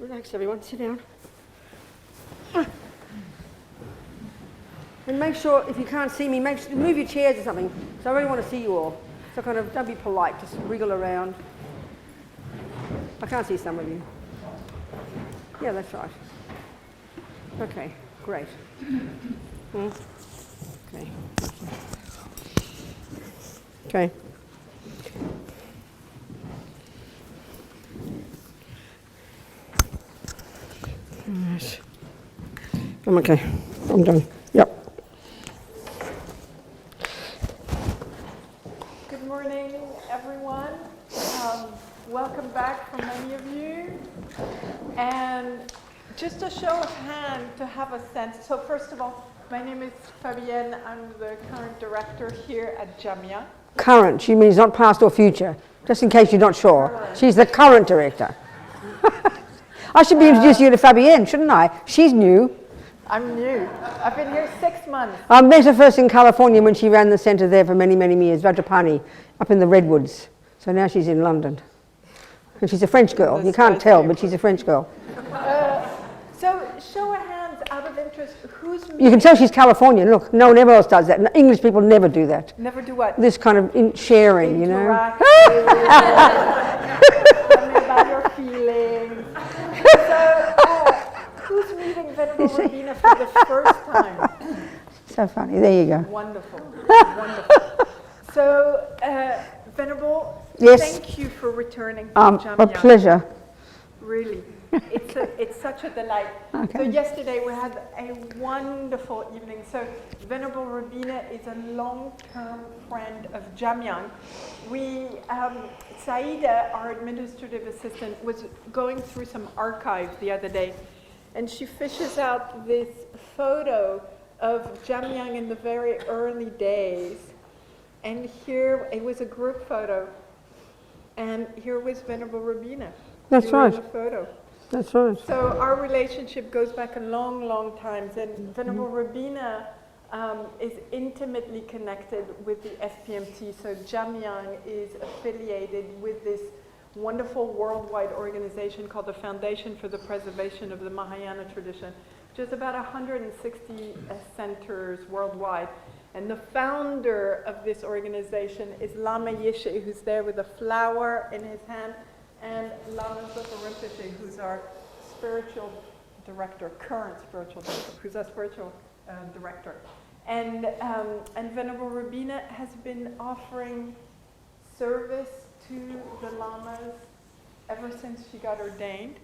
Relax, everyone. Sit down. And make sure, if you can't see me, move your chairs or something. So I really want to see you all. So kind of, don't be polite, just wriggle around. I can't see some of you. Yeah, that's right. Okay, great. Okay. Okay. Right. I'm okay. I'm done. Yep. Good morning, everyone. Welcome back from many of you. And just a show of hands to have a sense. So first of all, my name is Fabienne. I'm the current director here at Jamyang. Current, she means not past or future, just in case you're not sure. Current. She's the current director. I should be introducing you to Fabienne, shouldn't I? She's new. I'm new. I've been here 6 months. I met her first in California when she ran the centre there for many, many years, Vajrapani, up in the Redwoods. So now she's in London. And she's a French girl. You can't tell, but she's a French girl. So show of hands, out of interest, who's meeting? You can tell she's Californian. Look, no one else does that. English people never do that. Never do what? This kind of sharing, you know. Tell me about your feelings. So, who's meeting Venerable Robina for the first time? So funny. There you go. Wonderful. Wonderful. So, Venerable, yes. Thank you for returning to Jamyang. A pleasure. Really. It's such a delight. Okay. So yesterday we had a wonderful evening. So Venerable Robina is a long-term friend of Jamyang. We, Saida, our administrative assistant, was going through some archives the other day, and she fishes out this photo of Jamyang in the very early days. And here, it was a group photo, and here was Venerable Robina. That's right. In the photo. That's right. So our relationship goes back a long, long time. And Venerable Robina is intimately connected with the FPMT. So Jamyang is affiliated with this wonderful worldwide organization called the Foundation for the Preservation of the Mahayana Tradition, which is about 160 centers worldwide. And the founder of this organization is Lama Yeshe, who's there with a flower in his hand, and Lama Zopa Renfrew, who's our spiritual director, current spiritual director, who's our spiritual director. And Venerable Robina has been offering service to the lamas ever since she got ordained,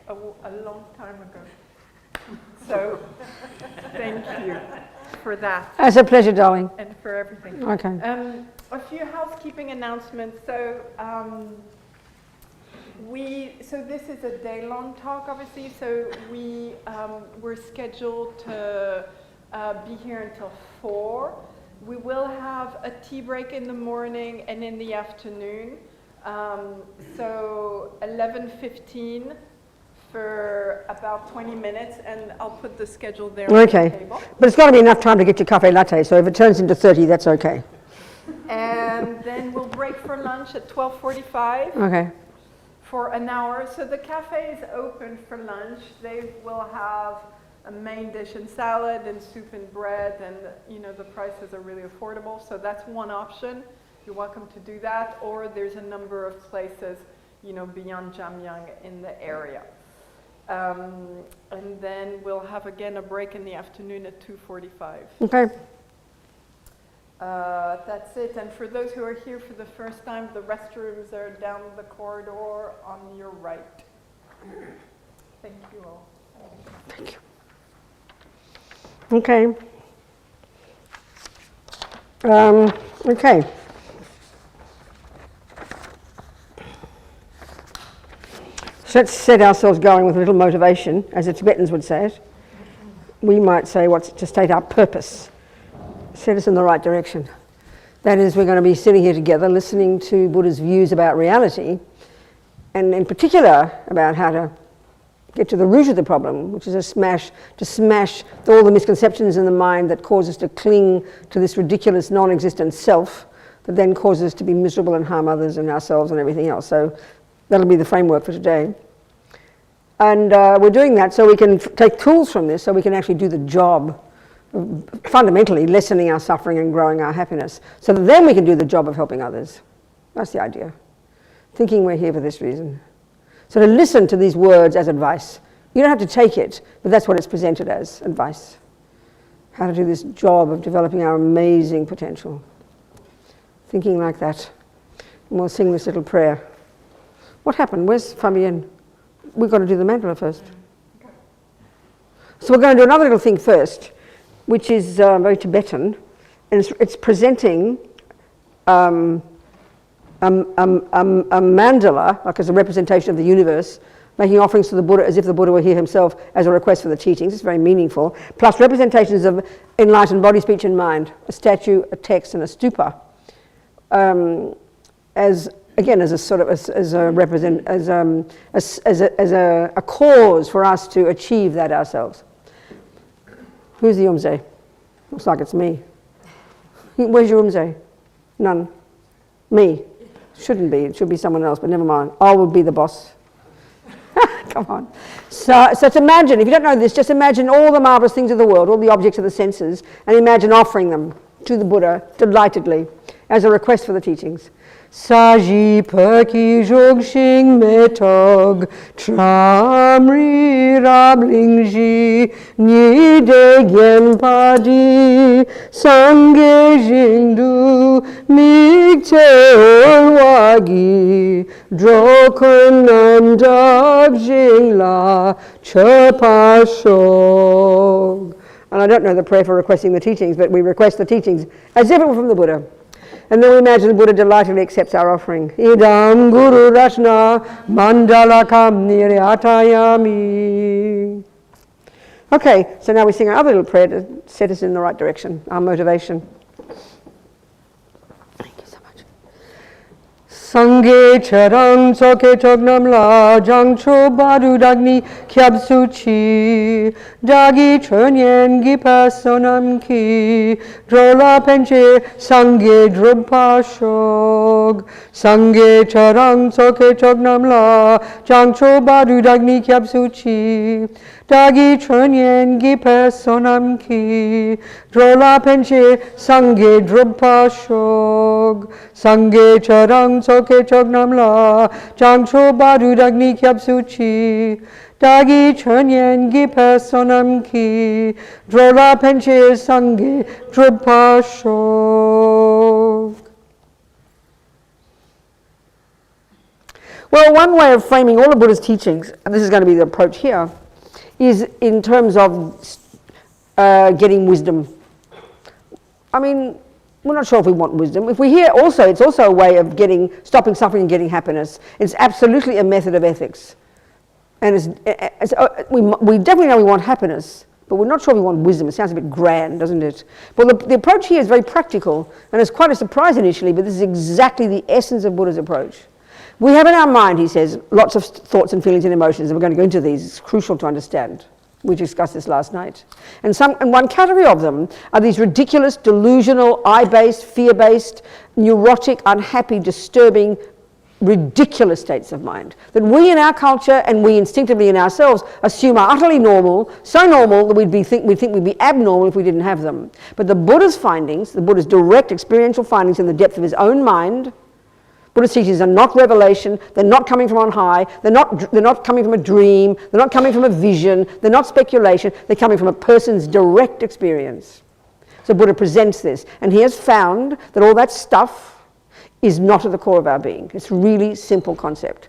a long time ago. So, thank you for that. It's a pleasure, darling. And for everything. Okay. A few housekeeping announcements. So, so this is a day-long talk, obviously. So we're scheduled to be here until 4. We will have a tea break in the morning and in the afternoon. So 11:15. For about 20 minutes, and I'll put the schedule there on the table. But it's got to be enough time to get your cafe latte, so if it turns into 30, that's okay. And then we'll break for lunch at 12:45. Okay. For an hour. So the cafe is open for lunch. They will have a main dish and salad and soup and bread, and the prices are really affordable. So that's one option. You're welcome to do that, or there's a number of places, beyond Jamyang in the area. And then we'll have again a break in the afternoon at 2:45. Okay. That's it. And for those who are here for the first time, the restrooms are down the corridor on your right. Thank you all. Thank you. Okay. Okay. So let's set ourselves going with a little motivation, as the Tibetans would say it. We might say to state our purpose, set us in the right direction. That is, we're going to be sitting here together listening to Buddha's views about reality, and in particular about how to get to the root of the problem, which is to smash all the misconceptions in the mind that cause us to cling to this ridiculous non-existent self that then causes us to be miserable and harm others and ourselves and everything else. So that'll be the framework for today. And we're doing that so we can take tools from this so we can actually do the job of fundamentally lessening our suffering and growing our happiness. So that then we can do the job of helping others. That's the idea. Thinking we're here for this reason. So to listen to these words as advice. You don't have to take it, but that's what it's presented as, advice. How to do this job of developing our amazing potential. Thinking like that. And we'll sing this little prayer. What happened? Where's Fabienne? We've got to do the mantra first. So we're going to do another little thing first, which is very Tibetan, and it's presenting a mandala, like as a representation of the universe, making offerings to the Buddha as if the Buddha were here himself as a request for the teachings. It's very meaningful. Plus representations of enlightened body, speech and mind, a statue, a text and a stupa, as a sort of a cause for us to achieve that ourselves. Who's the umze? Looks like it's me. Where's your umze? None. Me. Shouldn't be. It should be someone else, but never mind. I will be the boss. Come on. So to imagine, if you don't know this, just imagine all the marvelous things of the world, all the objects of the senses, and imagine offering them to the Buddha delightedly as a request for the teachings. Saji perki jogshing metog tramri rablingji ni de genpadi sange jingdu mikte wagi drokon namdag jingla chapashog. And I don't know the prayer for requesting the teachings, but we request the teachings as if it were from the Buddha. And then we imagine the Buddha delightedly accepts our offering. Idam Guru Rashna Mandala Kam Niryatayami. Okay, so now we sing our other little prayer to set us in the right direction, our motivation. Thank you so much. Sangye Charang Soke Chognam La Jangcho Badu Dagni Kyabsuchi Dagi Chönyen Gipasonam Ki Drola Penche Sangye Drupashog Sangye Charang Soke Chognam La Jangcho Badu Dagni Kyabsuchi Dagi Chönyen Gipasonam Ki Drola Penche Sangye Drupashog Sangye Charang Soke Chognam La Jangcho Badu Dagni Kyabsuchi Dagi Chönyen Gipasonam Ki Drola Penche Sangye Drupashog. Well, one way of framing all the Buddha's teachings, and this is going to be the approach here, is in terms of getting wisdom. I mean, we're not sure if we want wisdom. If we hear also, it's also a way of stopping suffering and getting happiness. It's absolutely a method of ethics. And we definitely know we want happiness, but we're not sure we want wisdom. It sounds a bit grand, doesn't it? But the approach here is very practical, and it's quite a surprise initially, but this is exactly the essence of Buddha's approach. We have in our mind, he says, lots of thoughts and feelings and emotions, and we're going to go into these. It's crucial to understand. We discussed this last night. And one category of them are these ridiculous, delusional, I-based, fear-based, neurotic, unhappy, disturbing, ridiculous states of mind that we in our culture and we instinctively in ourselves assume are utterly normal, so normal that we'd think we'd be abnormal if we didn't have them. But the Buddha's findings, the Buddha's direct experiential findings in the depth of his own mind, Buddha's teachings are not revelation, they're not coming from on high, they're not coming from a dream, they're not coming from a vision, they're not speculation, they're coming from a person's direct experience. So Buddha presents this, and he has found that all that stuff is not at the core of our being. It's a really simple concept.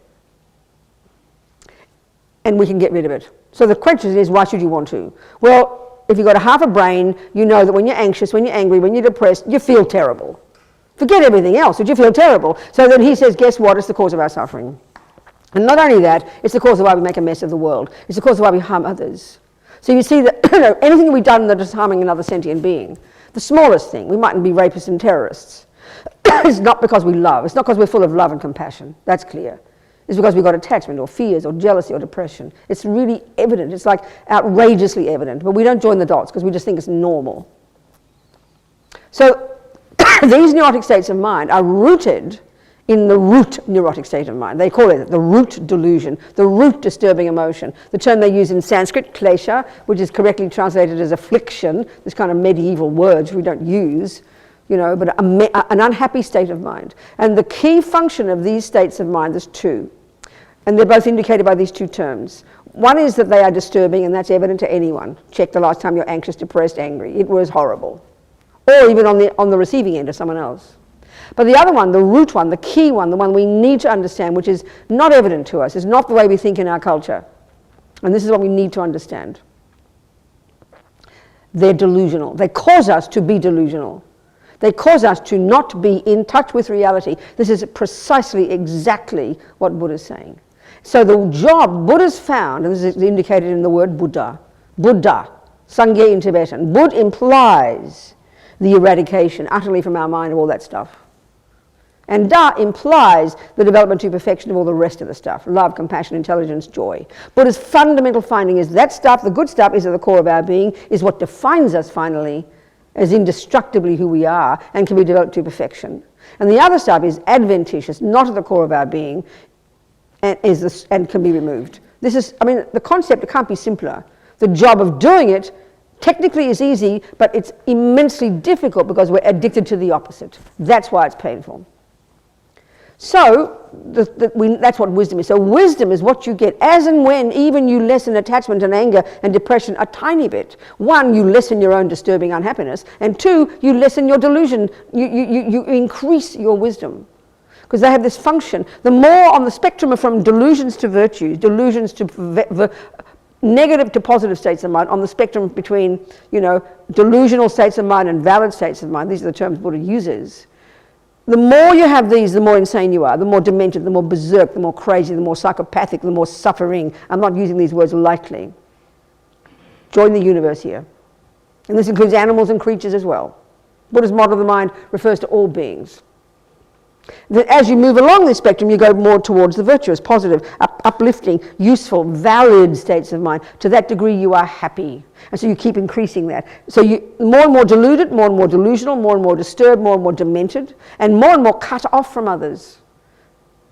And we can get rid of it. So the question is, why should you want to? Well, if you've got a half a brain, you know that when you're anxious, when you're angry, when you're depressed, you feel terrible. Forget everything else, but you feel terrible. So then he says, guess what? It's the cause of our suffering. And not only that, it's the cause of why we make a mess of the world. It's the cause of why we harm others. So you see that anything we've done that is harming another sentient being, the smallest thing, we mightn't be rapists and terrorists. It's not because we love. It's not because we're full of love and compassion. That's clear. It's because we've got attachment or fears or jealousy or depression. It's really evident. It's like outrageously evident. But we don't join the dots because we just think it's normal. So these neurotic states of mind are rooted in the root neurotic state of mind. They call it the root delusion, the root disturbing emotion. The term they use in Sanskrit, klesha, which is correctly translated as affliction, this kind of medieval words we don't use, you know, but an unhappy state of mind. And the key function of these states of mind is two, and they're both indicated by these two terms. One is that they are disturbing, and that's evident to anyone. Check the last time you're anxious, depressed, angry. It was horrible. Or even on the receiving end of someone else. But the other one, the root one, the key one, the one we need to understand, which is not evident to us, is not the way we think in our culture. And this is what we need to understand. They're delusional. They cause us to be delusional. They cause us to not be in touch with reality. This is precisely exactly what Buddha's saying. So the job Buddha's found, and this is indicated in the word Buddha, Buddha, Sangye in Tibetan. Bud implies the eradication utterly from our mind of all that stuff. And Da implies the development to perfection of all the rest of the stuff, love, compassion, intelligence, joy. Buddha's fundamental finding is that stuff, the good stuff, is at the core of our being, is what defines us finally as indestructibly who we are and can be developed to perfection. And the other stuff is adventitious, not at the core of our being, and can be removed. This is, I mean, the concept, it can't be simpler. The job of doing it technically is easy, but it's immensely difficult because we're addicted to the opposite. That's why it's painful. So that's what wisdom is. So wisdom is what you get as and when even you lessen attachment and anger and depression a tiny bit. One, you lessen your own disturbing unhappiness, and two, you lessen your delusion. You increase your wisdom. Because they have this function. The more on the spectrum from delusions to virtues, delusions to negative to positive states of mind, on the spectrum between, you know, delusional states of mind and valid states of mind, these are the terms Buddha uses. The more you have these, the more insane you are, the more demented, the more berserk, the more crazy, the more psychopathic, the more suffering. I'm not using these words lightly. Join the universe here. And this includes animals and creatures as well. Buddha's model of the mind refers to all beings. As you move along this spectrum, you go more towards the virtuous, positive, uplifting, useful, valid states of mind. To that degree, you are happy. And so you keep increasing that. So you more and more deluded, more and more delusional, more and more disturbed, more and more demented, and more cut off from others.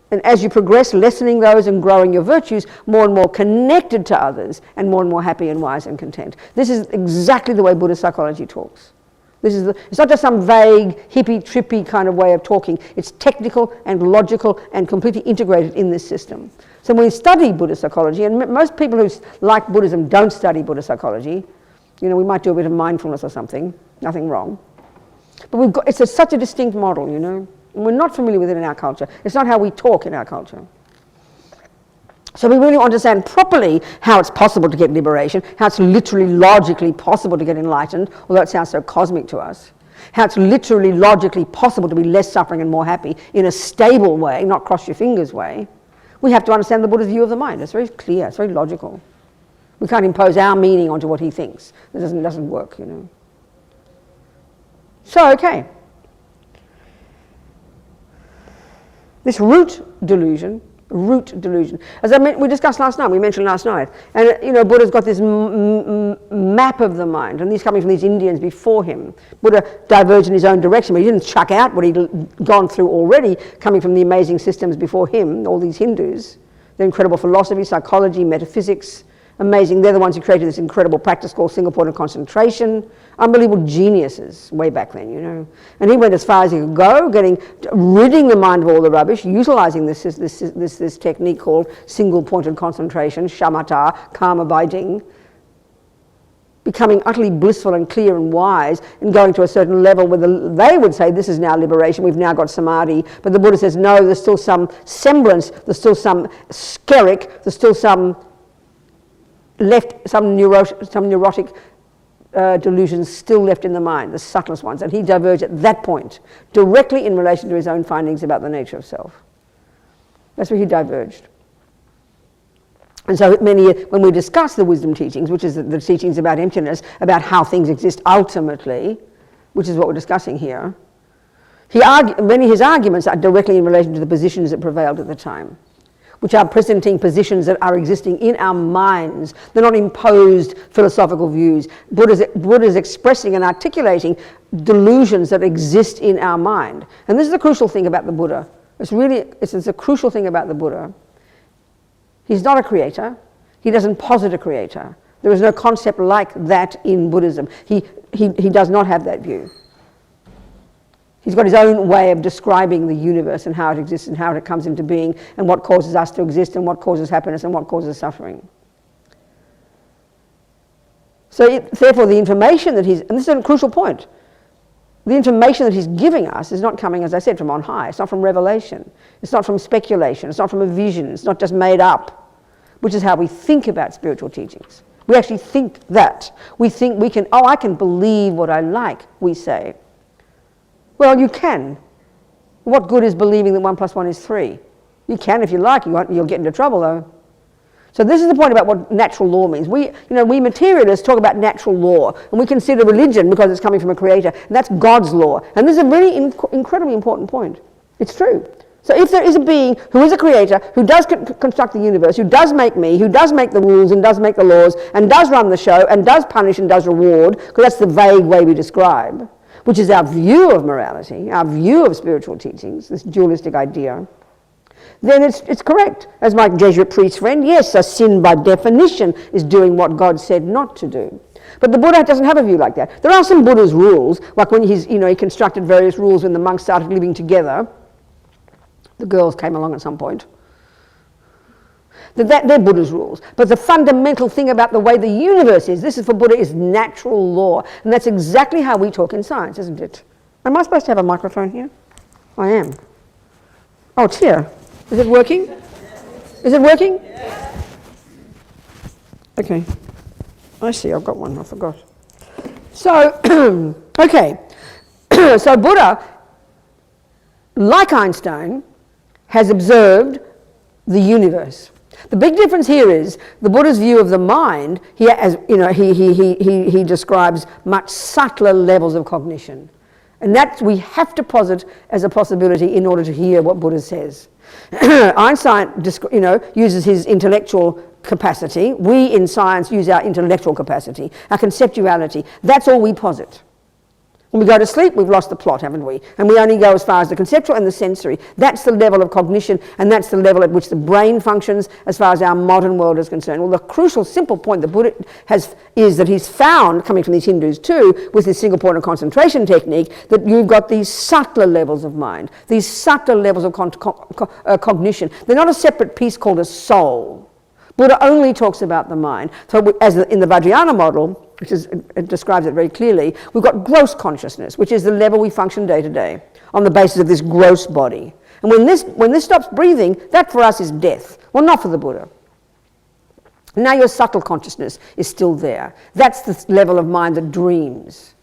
And as you progress, lessening those and growing your virtues, more and more connected to others, and more happy and wise and content. This is exactly the way Buddhist psychology talks. It's not just some vague, hippie, trippy kind of way of talking. It's technical and logical and completely integrated in this system. So when we study Buddhist psychology, and most people who like Buddhism don't study Buddhist psychology, you know, we might do a bit of mindfulness or something, nothing wrong. But it's such a distinct model, you know, and we're not familiar with it in our culture. It's not how we talk in our culture. So we really understand properly how it's possible to get liberation, how it's literally logically possible to get enlightened, although it sounds so cosmic to us, how it's literally logically possible to be less suffering and more happy in a stable way, not cross your fingers way. We have to understand the Buddha's view of the mind. It's very clear, it's very logical. We can't impose our meaning onto what he thinks. It doesn't work, you know. So, okay. This root delusion, as we discussed last night, we mentioned last night, and you know, Buddha's got this map of the mind, and these coming from these Indians before him. Buddha diverged in his own direction, but he didn't chuck out what he'd gone through already, coming from the amazing systems before him, all these Hindus, their incredible philosophy, psychology, metaphysics, amazing. They're the ones who created this incredible practice called single point of concentration. Unbelievable geniuses way back then, you know. And he went as far as he could go, ridding the mind of all the rubbish, utilizing this technique called single pointed concentration, shamatha, calm abiding, becoming utterly blissful and clear and wise, and going to a certain level where they would say this is now liberation, we've now got samadhi, but the Buddha says no, there's still some semblance, there's still some skerrick, there's still some neurotic delusions still left in the mind, the subtlest ones, and he diverged at that point directly in relation to his own findings about the nature of self. That's where he diverged. And so when we discuss the wisdom teachings, which is the teachings about emptiness, about how things exist ultimately, which is what we're discussing here, many of his arguments are directly in relation to the positions that prevailed at the time, which are presenting positions that are existing in our minds. They're not imposed philosophical views. Buddha's expressing and articulating delusions that exist in our mind. And this is the crucial thing about the Buddha. It's a crucial thing about the Buddha. He's not a creator. He doesn't posit a creator. There is no concept like that in Buddhism. He does not have that view. He's got his own way of describing the universe and how it exists and how it comes into being and what causes us to exist and what causes happiness and what causes suffering. So therefore the information that and this is a crucial point, the information that he's giving us is not coming, as I said, from on high. It's not from revelation. It's not from speculation. It's not from a vision. It's not just made up, which is how we think about spiritual teachings. We actually think that. We think we can, I can believe what I like, we say. Well, you can. What good is believing that 1 + 1 is 3? You can if you like, you'll get into trouble though. So this is the point about what natural law means. We materialists talk about natural law, and we consider religion, because it's coming from a creator, and that's God's law. And this is a really incredibly important point. It's true. So if there is a being who is a creator, who does construct the universe, who does make me, who does make the rules and does make the laws, and does run the show, and does punish and does reward, because that's the vague way we describe, which is our view of morality, our view of spiritual teachings, this dualistic idea, then it's correct. As my Jesuit priest friend, yes, a sin by definition is doing what God said not to do. But the Buddha doesn't have a view like that. There are some Buddha's rules, like when he constructed various rules when the monks started living together. The girls came along at some point. They're Buddha's rules. But the fundamental thing about the way the universe is, this is for Buddha, is natural law. And that's exactly how we talk in science, isn't it? Am I supposed to have a microphone here? I am. Oh, it's here. Is it working? Is it working? Yeah. Okay. I see, I've got one, I forgot. So, okay. So Buddha, like Einstein, has observed the universe. The big difference here is the Buddha's view of the mind. He describes much subtler levels of cognition, and that we have to posit as a possibility in order to hear what Buddha says. Einstein, uses his intellectual capacity. We in science use our intellectual capacity, our conceptuality. That's all we posit. When we go to sleep, we've lost the plot, haven't we? And we only go as far as the conceptual and the sensory. That's the level of cognition, and that's the level at which the brain functions as far as our modern world is concerned. Well, the crucial, simple point the Buddha has is that he's found, coming from these Hindus too, with his single point of concentration technique, that you've got these subtler levels of mind, these subtler levels of cognition. They're not a separate piece called a soul. Buddha only talks about the mind. So as in the Vajrayana model, it describes it very clearly, we've got gross consciousness, which is the level we function day to day, on the basis of this gross body. And when this stops breathing, that for us is death. Well, not for the Buddha. Now your subtle consciousness is still there. That's the level of mind that dreams.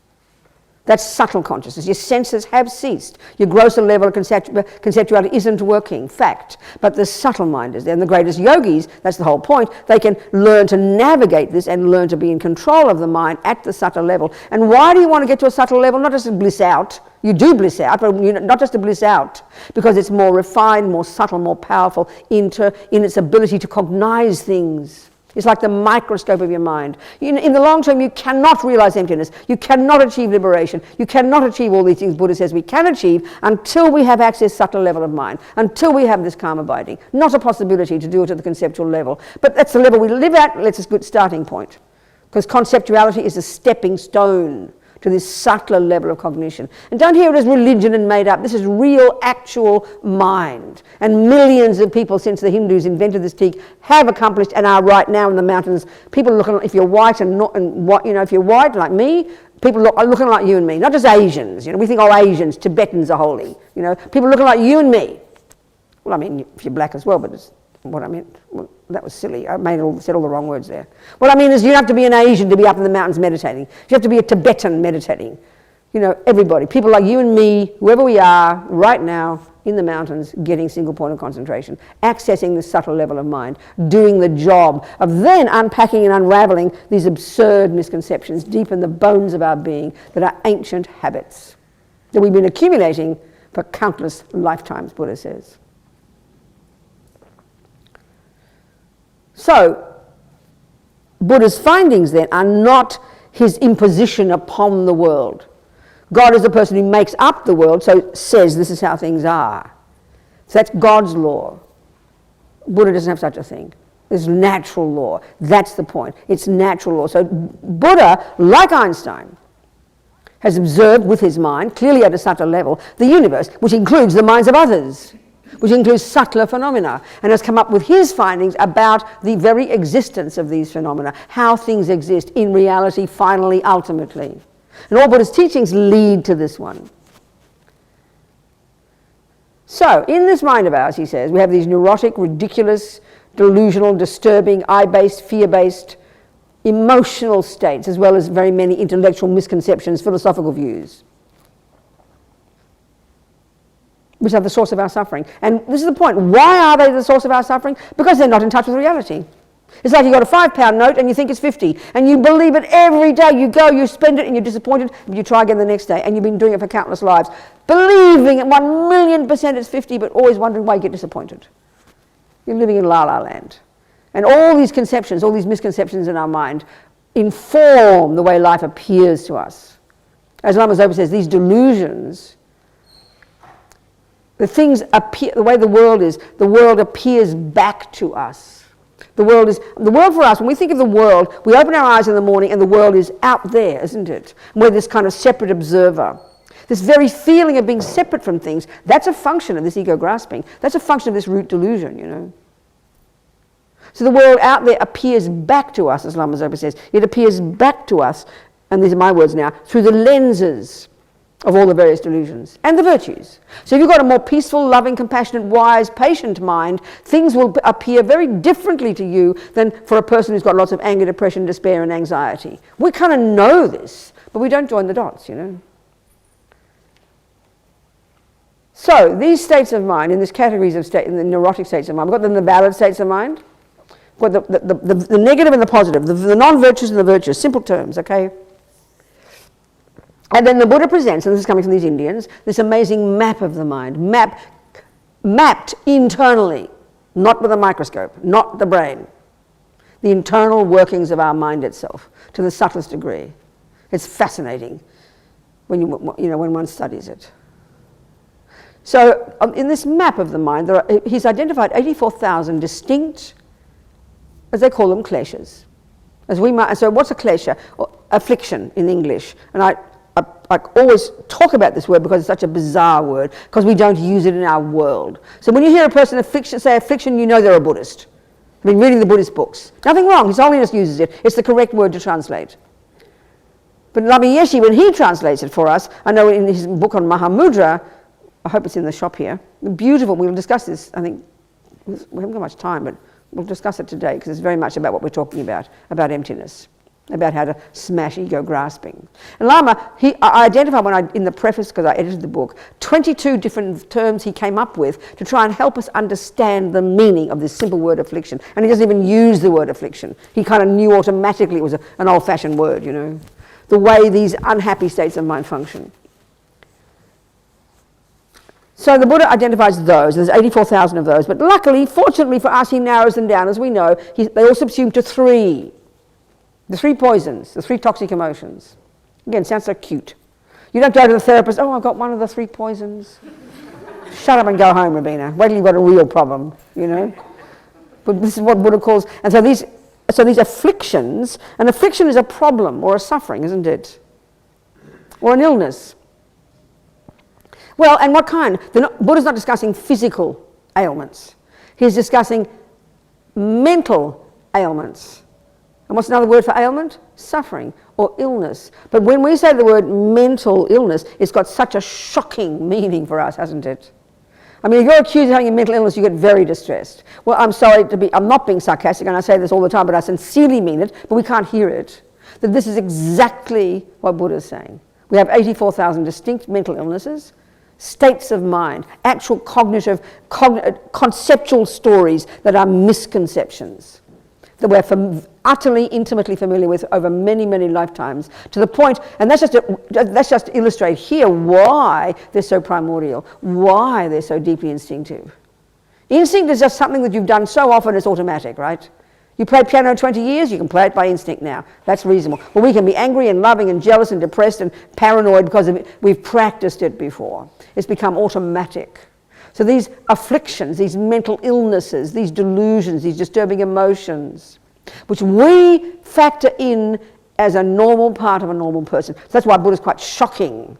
That's subtle consciousness. Your senses have ceased. Your grosser level of conceptuality isn't working, fact. But the subtle mind is there. And the greatest yogis, that's the whole point, they can learn to navigate this and learn to be in control of the mind at the subtle level. And why do you want to get to a subtle level? Not just to bliss out. You do bliss out, but not just to bliss out, because it's more refined, more subtle, more powerful in its ability to cognize things. It's like the microscope of your mind. In the long term, you cannot realize emptiness. You cannot achieve liberation. You cannot achieve all these things Buddha says we can achieve until we have access to subtle level of mind, until we have this calm abiding. Not a possibility to do it at the conceptual level. But that's the level we live at. That's a good starting point. Because conceptuality is a stepping stone to this subtler level of cognition. And don't hear it as religion and made up. This is real, actual mind. And millions of people since the Hindus invented this technique have accomplished and are right now in the mountains. People are looking, if you're white if you're white like me, people are looking like you and me, not just Asians. We think, Asians, Tibetans are holy. People looking like you and me. Well, I mean, if you're black as well, but it's what I meant. Well, that was silly. I said all the wrong words there. What I mean is you don't have to be an Asian to be up in the mountains meditating. You have to be a Tibetan meditating. Everybody, people like you and me, whoever we are, right now, in the mountains, getting single point of concentration, accessing the subtle level of mind, doing the job of then unpacking and unraveling these absurd misconceptions deep in the bones of our being that are ancient habits that we've been accumulating for countless lifetimes, Buddha says. So, Buddha's findings then are not his imposition upon the world. God is the person who makes up the world, so says this is how things are. So that's God's law. Buddha doesn't have such a thing. There's natural law. That's the point. It's natural law. So Buddha, like Einstein, has observed with his mind, clearly at a subtle level, the universe, which includes the minds of others, which includes subtler phenomena, and has come up with his findings about the very existence of these phenomena, how things exist in reality, finally, ultimately. And all Buddha's teachings lead to this one. So, in this mind of ours, he says, we have these neurotic, ridiculous, delusional, disturbing, I-based, fear-based, emotional states, as well as very many intellectual misconceptions, philosophical views, which are the source of our suffering. And this is the point. Why are they the source of our suffering? Because they're not in touch with reality. It's like you got a £5 note and you think it's 50, and you believe it every day. You go, you spend it, and you're disappointed, but you try again the next day, and you've been doing it for countless lives, believing at 1,000,000% it's 50, but always wondering why you get disappointed. You're living in la-la land. And all these conceptions, all these misconceptions in our mind inform the way life appears to us. As Lama Zopa says, these delusions, the things appear, the way the world is, the world appears back to us. The world for us, when we think of the world, we open our eyes in the morning and the world is out there, isn't it? And we're this kind of separate observer. This very feeling of being separate from things, that's a function of this ego grasping. That's a function of this root delusion, you know. So the world out there appears back to us, as Lama Zopa says. It appears back to us, and these are my words now, through the lenses of all the various delusions and the virtues. So if you've got a more peaceful, loving, compassionate, wise, patient mind, things will appear very differently to you than for a person who's got lots of anger, depression, despair, and anxiety. We kind of know this, but we don't join the dots, you know. So these states of mind, in these categories of state, in the neurotic states of mind, we've got the valid states of mind, we've got the negative and the positive, the non-virtuous and the virtuous, simple terms, okay? And then the Buddha presents, and this is coming from these Indians, this amazing map of the mind, mapped internally, not with a microscope, not the brain, the internal workings of our mind itself, to the subtlest degree. It's fascinating when when one studies it. So in this map of the mind, he's identified 84,000 distinct, as they call them, kleshas. So what's a klesha? Affliction in English. And I always talk about this word because it's such a bizarre word, because we don't use it in our world. So when you hear a person say affliction, you know they're a Buddhist. I've been reading the Buddhist books. Nothing wrong, His Holiness uses it. It's the correct word to translate. But Lama Yeshe, when he translates it for us, I know in his book on Mahamudra, I hope it's in the shop here, beautiful, we'll discuss this, I think, we haven't got much time, but we'll discuss it today because it's very much about what we're talking about emptiness, about how to smash ego grasping. And Lama, I identified in the preface, because I edited the book, 22 different terms he came up with to try and help us understand the meaning of this simple word affliction. And he doesn't even use the word affliction. He kind of knew automatically it was an old-fashioned word, you know, the way these unhappy states of mind function. So the Buddha identifies those. There's 84,000 of those. But luckily, fortunately for us, he narrows them down. As we know, they all subsume to three. The three poisons, the three toxic emotions. Again, sounds so cute. You don't go to the therapist, oh, I've got one of the three poisons. Shut up and go home, Robina. Wait till you've got a real problem, you know. But this is what Buddha calls, and so these afflictions, an affliction is a problem or a suffering, isn't it? Or an illness. Well, and what kind? Buddha's not discussing physical ailments. He's discussing mental ailments. And what's another word for ailment? Suffering or illness. But when we say the word mental illness, it's got such a shocking meaning for us, hasn't it? I mean, if you're accused of having a mental illness, you get very distressed. Well, I'm not being sarcastic, and I say this all the time, but I sincerely mean it, but we can't hear it. That this is exactly what Buddha's saying. We have 84,000 distinct mental illnesses, states of mind, actual cognitive, conceptual stories that are misconceptions that we're utterly, intimately familiar with over many, many lifetimes, to the point, and that's just to illustrate here why they're so primordial, why they're so deeply instinctive. Instinct is just something that you've done so often it's automatic, right? You played piano 20 years, you can play it by instinct now. That's reasonable. Well, we can be angry and loving and jealous and depressed and paranoid because we've practiced it before. It's become automatic. So these afflictions, these mental illnesses, these delusions, these disturbing emotions, which we factor in as a normal part of a normal person. So that's why Buddha's quite shocking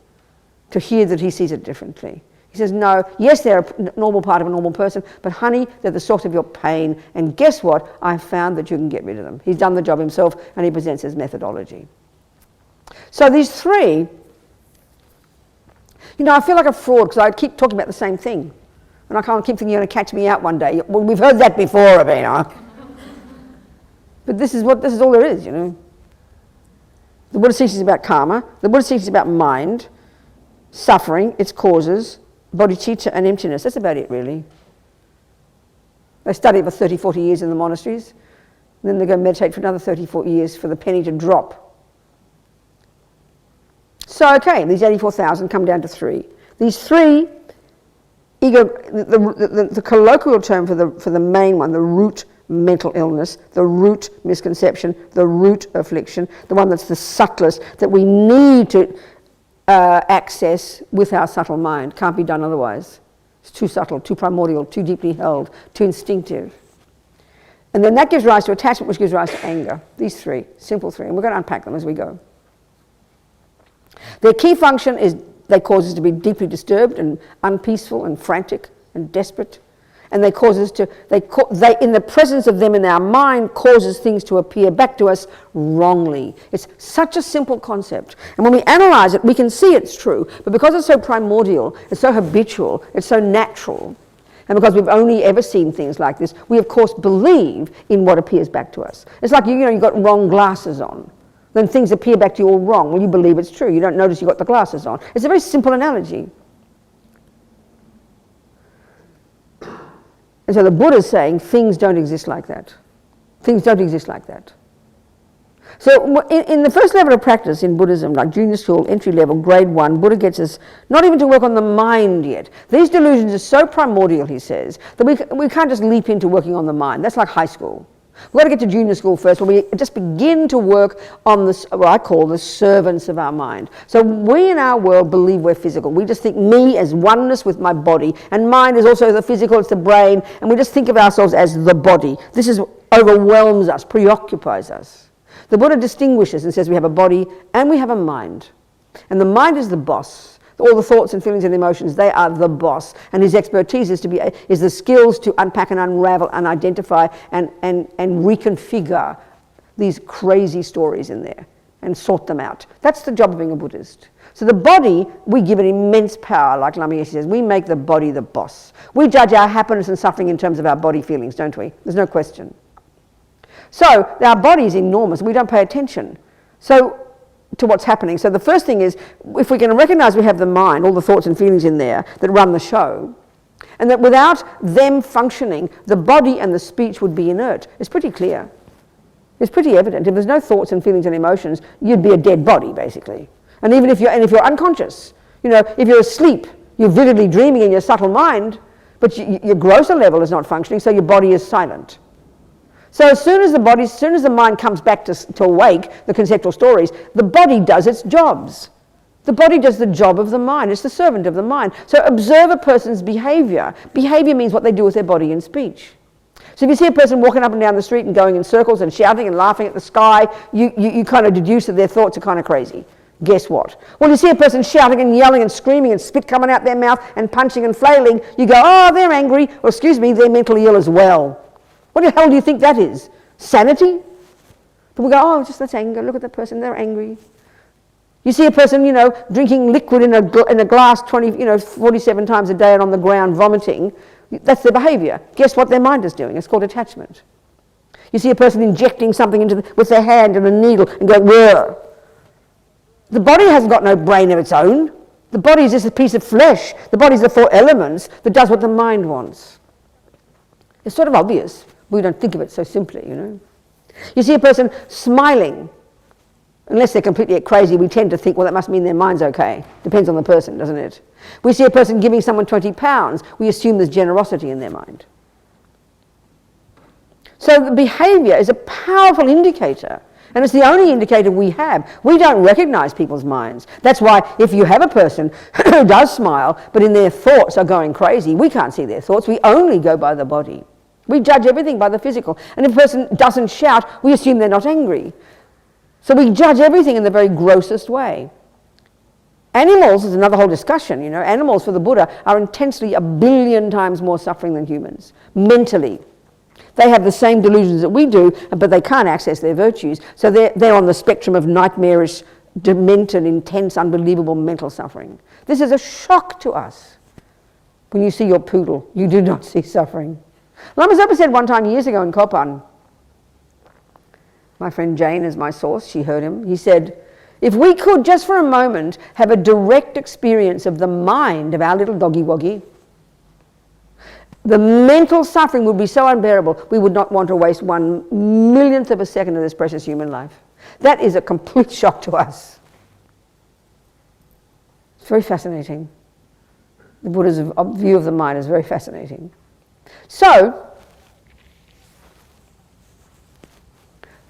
to hear that he sees it differently. He says, no, yes, they're a normal part of a normal person, but honey, they're the source of your pain. And guess what? I've found that you can get rid of them. He's done the job himself, and he presents his methodology. So these three, I feel like a fraud because I keep talking about the same thing. And I can't keep thinking you're going to catch me out one day. Well, we've heard that before, Robina. But this is all there is, The Buddhist teaches about karma. The Buddhist teaches about mind, suffering, its causes, bodhicitta and emptiness. That's about it, really. They study for 30, 40 years in the monasteries. And then they go meditate for another 30, 40 years for the penny to drop. So, okay, these 84,000 come down to three. These three, the colloquial term for the main one, the root mental illness, the root misconception, the root affliction, the one that's the subtlest, that we need to access with our subtle mind. Can't be done otherwise. It's too subtle, too primordial, too deeply held, too instinctive. And then that gives rise to attachment, which gives rise to anger. These three, simple three, and we're going to unpack them as we go. Their key function is they cause us to be deeply disturbed and unpeaceful and frantic and desperate. And they cause us to, they in the presence of them in our mind, causes things to appear back to us wrongly. It's such a simple concept. And when we analyze it, we can see it's true. But because it's so primordial, it's so habitual, it's so natural, and because we've only ever seen things like this, we of course believe in what appears back to us. It's like, you've got wrong glasses on. Then things appear back to you all wrong. Well, you believe it's true. You don't notice you've got the glasses on. It's a very simple analogy. And so the Buddha's saying things don't exist like that. Things don't exist like that. So in the first level of practice in Buddhism, like junior school, entry level, grade 1, Buddha gets us not even to work on the mind yet. These delusions are so primordial, he says, that we can't just leap into working on the mind. That's like high school. We've got to get to junior school first, where we just begin to work on this, what I call the servants of our mind. So we in our world believe we're physical. We just think me as oneness with my body, and mind is also the physical, it's the brain, and we just think of ourselves as the body. This overwhelms us, preoccupies us. The Buddha distinguishes and says we have a body and we have a mind. And the mind is the boss. All the thoughts and feelings and emotions, they are the boss. And his expertise is the skills to unpack and unravel and identify and reconfigure these crazy stories in there and sort them out. That's the job of being a Buddhist. So the body, we give it immense power, like Lama Yeshe says. We make the body the boss. We judge our happiness and suffering in terms of our body feelings, don't we? There's no question. So our body is enormous. We don't pay attention to what's happening. So the first thing is, if we can recognize we have the mind, all the thoughts and feelings in there that run the show, and that without them functioning, the body and the speech would be inert. It's pretty clear. It's pretty evident. If there's no thoughts and feelings and emotions, you'd be a dead body, basically. And even if you're unconscious, if you're asleep, you're vividly dreaming in your subtle mind, but your grosser level is not functioning, so your body is silent. So as soon as the mind comes back to awake, the conceptual stories, the body does its jobs. The body does the job of the mind. It's the servant of the mind. So observe a person's behavior. Behavior means what they do with their body and speech. So if you see a person walking up and down the street and going in circles and shouting and laughing at the sky, you kind of deduce that their thoughts are kind of crazy. Guess what? Well, you see a person shouting and yelling and screaming and spit coming out their mouth and punching and flailing, you go, oh, they're angry, or excuse me, they're mentally ill as well. What the hell do you think that is? Sanity? But we go, oh, that's anger. Look at that person, they're angry. You see a person, drinking liquid in a glass 47 times a day and on the ground vomiting. That's their behavior. Guess what their mind is doing? It's called attachment. You see a person injecting something with their hand and a needle and go, whoa. The body hasn't got no brain of its own. The body is just a piece of flesh. The body's the 4 elements that does what the mind wants. It's sort of obvious. We don't think of it so simply, You see a person smiling. Unless they're completely crazy, we tend to think, well, that must mean their mind's okay. Depends on the person, doesn't it? We see a person giving someone £20, we assume there's generosity in their mind. So the behavior is a powerful indicator. And it's the only indicator we have. We don't recognize people's minds. That's why if you have a person who does smile, but in their thoughts are going crazy, we can't see their thoughts. We only go by the body. We judge everything by the physical. And if a person doesn't shout, we assume they're not angry. So we judge everything in the very grossest way. Animals is another whole discussion, you know. Animals for the Buddha are intensely 1 billion times more suffering than humans, mentally. They have the same delusions that we do, but they can't access their virtues. So they're on the spectrum of nightmarish, demented, intense, unbelievable mental suffering. This is a shock to us. When you see your poodle, you do not see suffering. Lama Zopa said one time years ago in Courtin, my friend Jane is my source, she heard him, he said, if we could just for a moment have a direct experience of the mind of our little doggy woggy, the mental suffering would be so unbearable, we would not want to waste 1/1,000,000th of a second of this precious human life. That is a complete shock to us. It's very fascinating. The Buddha's view of the mind is very fascinating. So,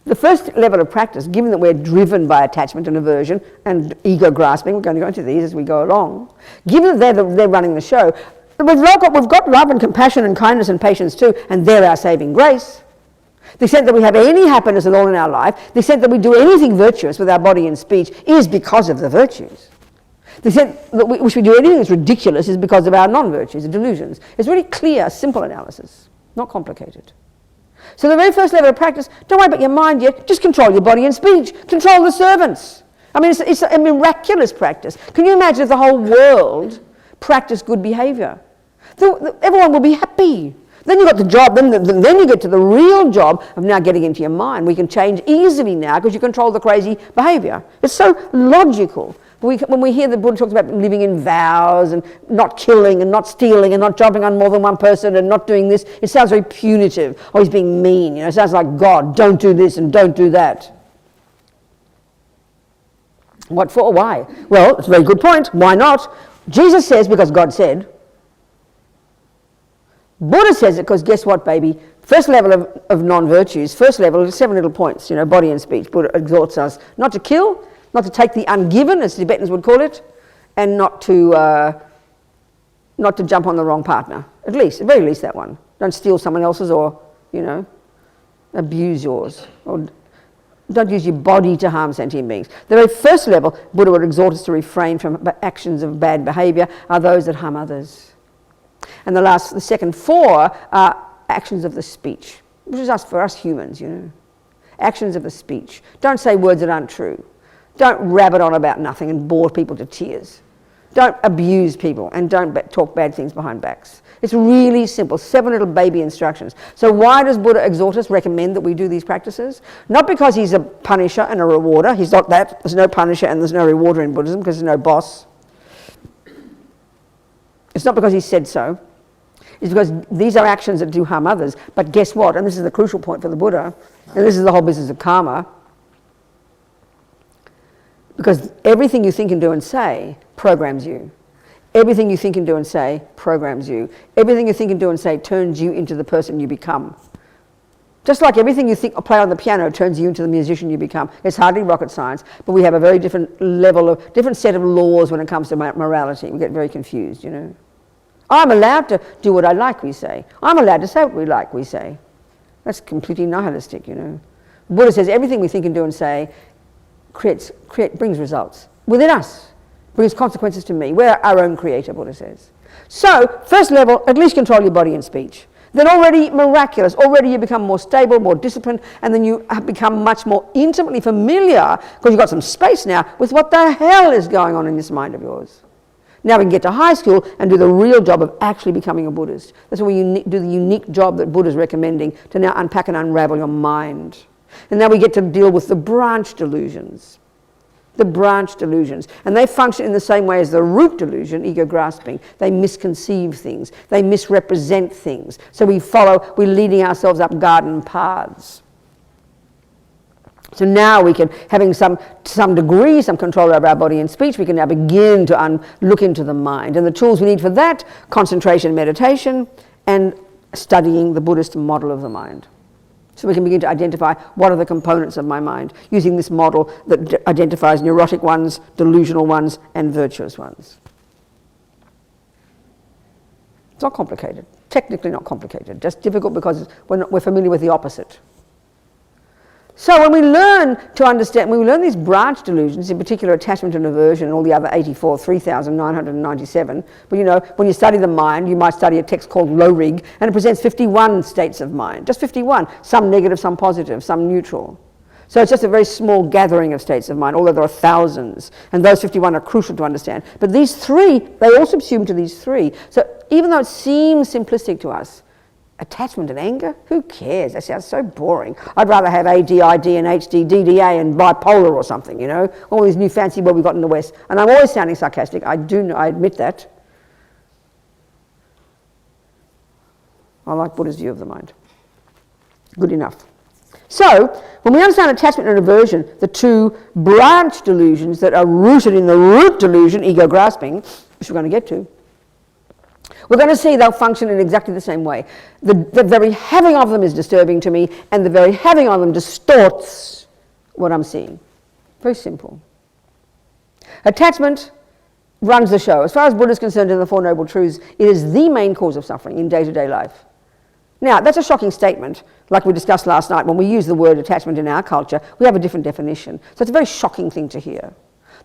the first level of practice, given that we're driven by attachment and aversion and ego grasping, we're going to go into these as we go along, given that they're running the show, we've got love and compassion and kindness and patience too, and they're our saving grace. The extent that we have any happiness at all in our life, the extent that we do anything virtuous with our body and speech is because of the virtues. The extent that we do anything that's ridiculous is because of our non-virtues, the delusions. It's really clear, simple analysis, not complicated. So the very first level of practice, don't worry about your mind yet, just control your body and speech, control the servants. I mean, it's a miraculous practice. Can you imagine if the whole world practiced good behavior? Everyone will be happy. Then you got the job, then you get to the real job of now getting into your mind. We can change easily now because you control the crazy behavior. It's so logical. When we hear the Buddha talks about living in vows and not killing and not stealing and not jumping on more than one person and not doing this, it sounds very punitive. Oh, he's being mean. You know, it sounds like God, don't do this and don't do that. What for? Why? Well, it's a very good point. Why not? Jesus says because God said. Buddha says it because guess what, baby? First level of non-virtues, first level is 7 little points, you know, body and speech. Buddha exhorts us not to kill, not to take the ungiven, as Tibetans would call it, and not to jump on the wrong partner. At very least that one. Don't steal someone else's or, you know, abuse yours. Or don't use your body to harm sentient beings. The very first level, Buddha would exhort us to refrain from actions of bad behaviour are those that harm others. And the second 4 are actions of the speech, which is for us humans, you know. Actions of the speech. Don't say words that aren't true. Don't rabbit on about nothing and bore people to tears. Don't abuse people and don't talk bad things behind backs. It's really simple, 7 little baby instructions. So why does Buddha exhort us, recommend that we do these practices? Not because he's a punisher and a rewarder. He's not that. There's no punisher and there's no rewarder in Buddhism because there's no boss. It's not because he said so. It's because these are actions that do harm others. But guess what? And this is the crucial point for the Buddha, and this is the whole business of karma. Because everything you think and do and say programs you. Everything you think and do and say programs you. Everything you think and do and say turns you into the person you become. Just like everything you think or play on the piano turns you into the musician you become. It's hardly rocket science, but we have a very different set of laws when it comes to morality. We get very confused, you know. I'm allowed to do what I like, we say. I'm allowed to say what we like, we say. That's completely nihilistic, you know. Buddha says everything we think and do and say brings results within us, brings consequences to me. We're our own creator, Buddha says. So, first level, at least control your body and speech. Then already miraculous, already you become more stable, more disciplined, and then you have become much more intimately familiar, because you've got some space now, with what the hell is going on in this mind of yours. Now we can get to high school and do the real job of actually becoming a Buddhist. That's where we do the unique job that Buddha's recommending to now unpack and unravel your mind. And now we get to deal with the branch delusions. The branch delusions. And they function in the same way as the root delusion, ego grasping. They misconceive things. They misrepresent things. So we're leading ourselves up garden paths. So now we can, having some degree, some control over our body and speech, we can now begin to look into the mind. And the tools we need for that, concentration, meditation, and studying the Buddhist model of the mind. So we can begin to identify what are the components of my mind using this model that identifies neurotic ones, delusional ones, and virtuous ones. It's not complicated, technically not complicated, just difficult because we're familiar with the opposite. So when we learn to understand, when we learn these branch delusions, in particular attachment and aversion and all the other 3,997, but you know, when you study the mind, you might study a text called Low Rig, and it presents 51 states of mind, just 51, some negative, some positive, some neutral. So it's just a very small gathering of states of mind, although there are thousands, and those 51 are crucial to understand. But these three, they all subsume to these three. So even though it seems simplistic to us, attachment and anger? Who cares? That sounds so boring. I'd rather have ADID and HD, DDA and bipolar or something, you know, all these new fancy words we've got in the West. And I'm always sounding sarcastic. I admit that. I like Buddha's view of the mind. Good enough. So, when we understand attachment and aversion, the two branch delusions that are rooted in the root delusion, ego grasping, which we're going to get to, we're going to see they'll function in exactly the same way. The very having of them is disturbing to me, and the very having of them distorts what I'm seeing. Very simple. Attachment runs the show. As far as Buddha is concerned in the Four Noble Truths, it is the main cause of suffering in day-to-day life. Now, that's a shocking statement. Like we discussed last night, when we use the word attachment in our culture, we have a different definition. So it's a very shocking thing to hear,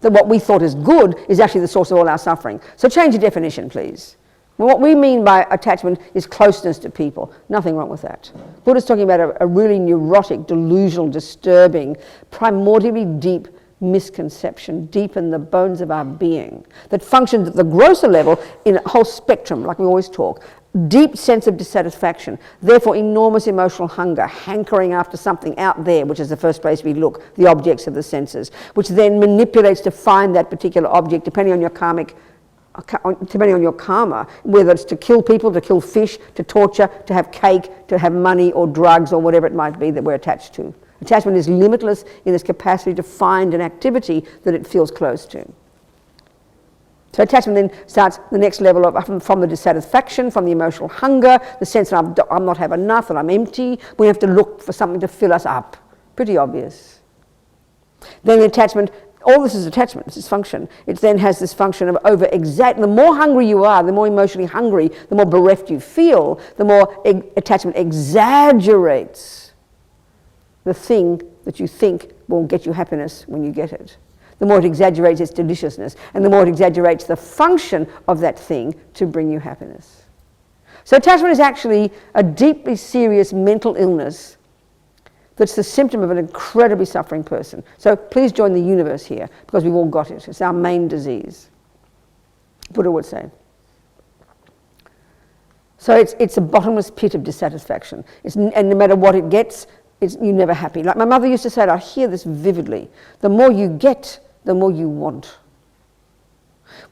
that what we thought is good is actually the source of all our suffering. So change your definition, please. Well, what we mean by attachment is closeness to people. Nothing wrong with that. Buddha's talking about a really neurotic, delusional, disturbing, primordially deep misconception deep in the bones of our being that functions at the grosser level in a whole spectrum, like we always talk. Deep sense of dissatisfaction, therefore enormous emotional hunger, hankering after something out there, which is the first place we look, the objects of the senses, which then manipulates to find that particular object depending on your karma, whether it's to kill people, to kill fish, to torture, to have cake, to have money or drugs or whatever it might be that we're attached to. Attachment is limitless in its capacity to find an activity that it feels close to. So attachment then starts the next level of from the dissatisfaction, from the emotional hunger, the sense that I'm not have enough, that I'm empty. We have to look for something to fill us up. Pretty obvious. Then the attachment, all this is attachment, it's its function. It then has this function of the more hungry you are, the more emotionally hungry, the more bereft you feel, the more attachment exaggerates the thing that you think will get you happiness when you get it. The more it exaggerates its deliciousness, and the more it exaggerates the function of that thing to bring you happiness. So attachment is actually a deeply serious mental illness that's the symptom of an incredibly suffering person. So please join the universe here, because we've all got it. It's our main disease, Buddha would say. So it's a bottomless pit of dissatisfaction. And no matter what it gets, you're never happy. Like my mother used to say, and I hear this vividly, the more you get, the more you want.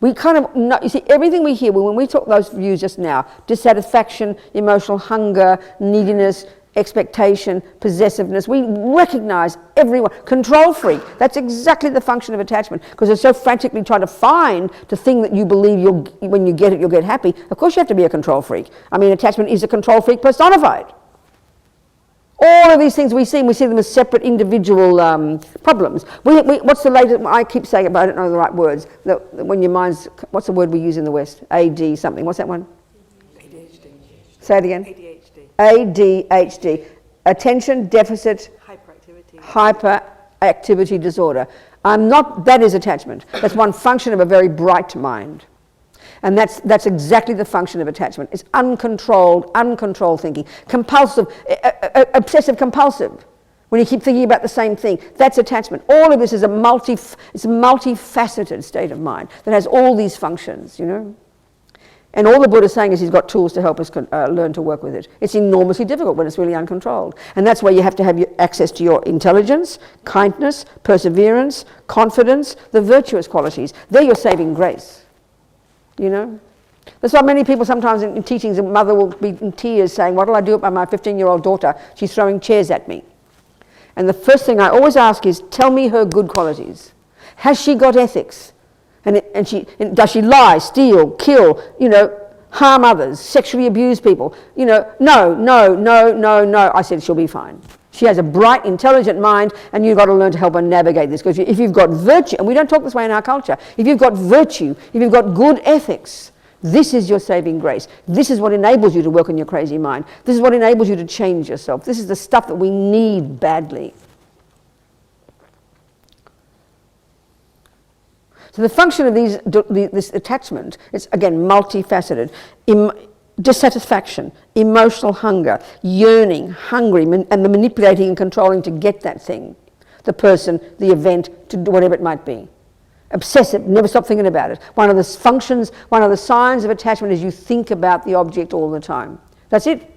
We kind of know, you see, everything we hear, when we talk those views just now, dissatisfaction, emotional hunger, neediness, expectation, possessiveness, we recognize everyone. Control freak, that's exactly the function of attachment, because they're so frantically trying to find the thing that you believe when you get it, you'll get happy. Of course you have to be a control freak. I mean, attachment is a control freak personified. All of these things we see them as separate individual problems. What's the latest? I keep saying it, but I don't know the right words. When your mind's, what's the word we use in the West? AD something. What's that one? ADHD. Say it again. ADHD. Attention Deficit Hyperactivity Disorder. That is attachment. That's one function of a very bright mind. And that's exactly the function of attachment. It's uncontrolled thinking. Compulsive, obsessive compulsive. When you keep thinking about the same thing, that's attachment. All of this is a multifaceted state of mind that has all these functions, you know. And all the Buddha's saying is he's got tools to help us learn to work with it. It's enormously difficult when it's really uncontrolled. And that's why you have to have access to your intelligence, kindness, perseverance, confidence, the virtuous qualities. They're your saving grace. You know? That's why many people sometimes in teachings, a mother will be in tears saying, what will I do about my 15-year-old daughter? She's throwing chairs at me. And the first thing I always ask is, tell me her good qualities. Has she got ethics? And does she lie, steal, kill? You know, harm others, sexually abuse people. You know, no. I said, she'll be fine. She has a bright, intelligent mind, and you've got to learn to help her navigate this. Because if you've got virtue, and we don't talk this way in our culture, if you've got virtue, if you've got good ethics, this is your saving grace. This is what enables you to work on your crazy mind. This is what enables you to change yourself. This is the stuff that we need badly. So the function of this attachment is, again, multifaceted. Dissatisfaction, emotional hunger, yearning, hungry, and the manipulating and controlling to get that thing, the person, the event, to do whatever it might be. Obsessive, never stop thinking about it. One of the functions, one of the signs of attachment is you think about the object all the time. That's it.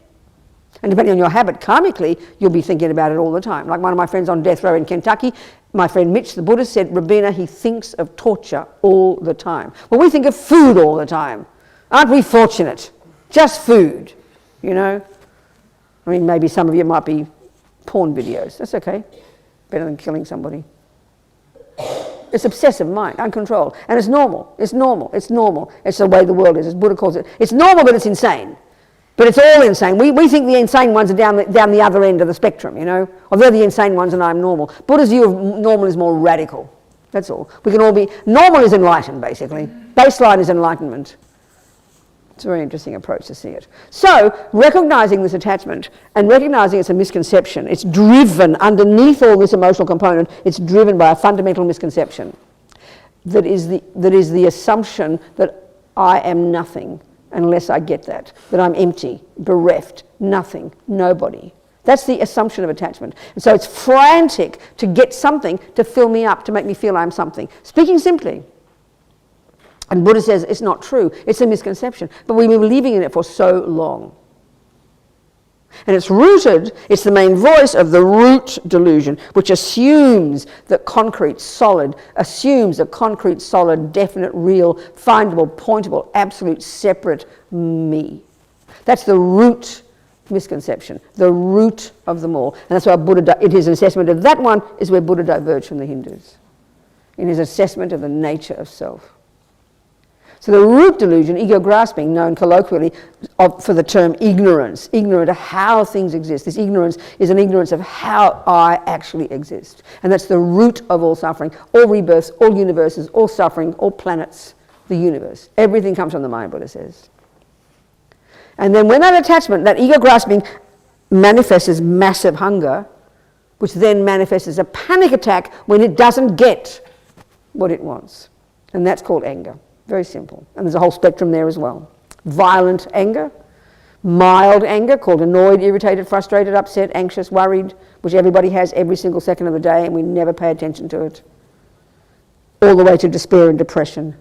And depending on your habit, karmically, you'll be thinking about it all the time. Like one of my friends on death row in Kentucky, my friend Mitch, the Buddhist, said, Robina, he thinks of torture all the time. Well, we think of food all the time. Aren't we fortunate? Just food, you know. I mean, maybe some of you might be porn videos. That's okay. Better than killing somebody. It's obsessive mind, uncontrolled. And it's normal. It's normal. It's normal. It's the way the world is, as Buddha calls it. It's normal, but it's insane. But it's all insane. We think the insane ones are down the other end of the spectrum, you know. Or they're the insane ones and I'm normal. Buddha's view of normal is more radical. That's all. We can all be... Normal is enlightened, basically. Baseline is enlightenment. It's a very interesting approach to see it. So, recognising this attachment and recognising it's a misconception, it's driven underneath all this emotional component, it's driven by a fundamental misconception that is the assumption that I am nothing unless I get that I'm empty, bereft, nothing, nobody. That's the assumption of attachment. And so it's frantic to get something to fill me up, to make me feel I'm something. Speaking simply. And Buddha says it's not true, it's a misconception. But we've been believing in it for so long. And it's rooted, it's the main voice of the root delusion, which assumes that concrete, solid, definite, real, findable, pointable, absolute, separate me. That's the root misconception, the root of them all. And that's why Buddha, in his assessment of that one, is where Buddha diverged from the Hindus, in his assessment of the nature of self. So the root delusion, ego grasping, known colloquially for the term ignorance, ignorant of how things exist. This ignorance is an ignorance of how I actually exist. And that's the root of all suffering, all rebirths, all universes, all suffering, all planets, the universe. Everything comes from the mind, Buddha says. And then when that attachment, that ego grasping, manifests as massive hunger, which then manifests as a panic attack when it doesn't get what it wants. And that's called anger. Very simple. And there's a whole spectrum there as well. Violent anger, mild anger, called annoyed, irritated, frustrated, upset, anxious, worried, which everybody has every single second of the day and we never pay attention to it. All the way to despair and depression.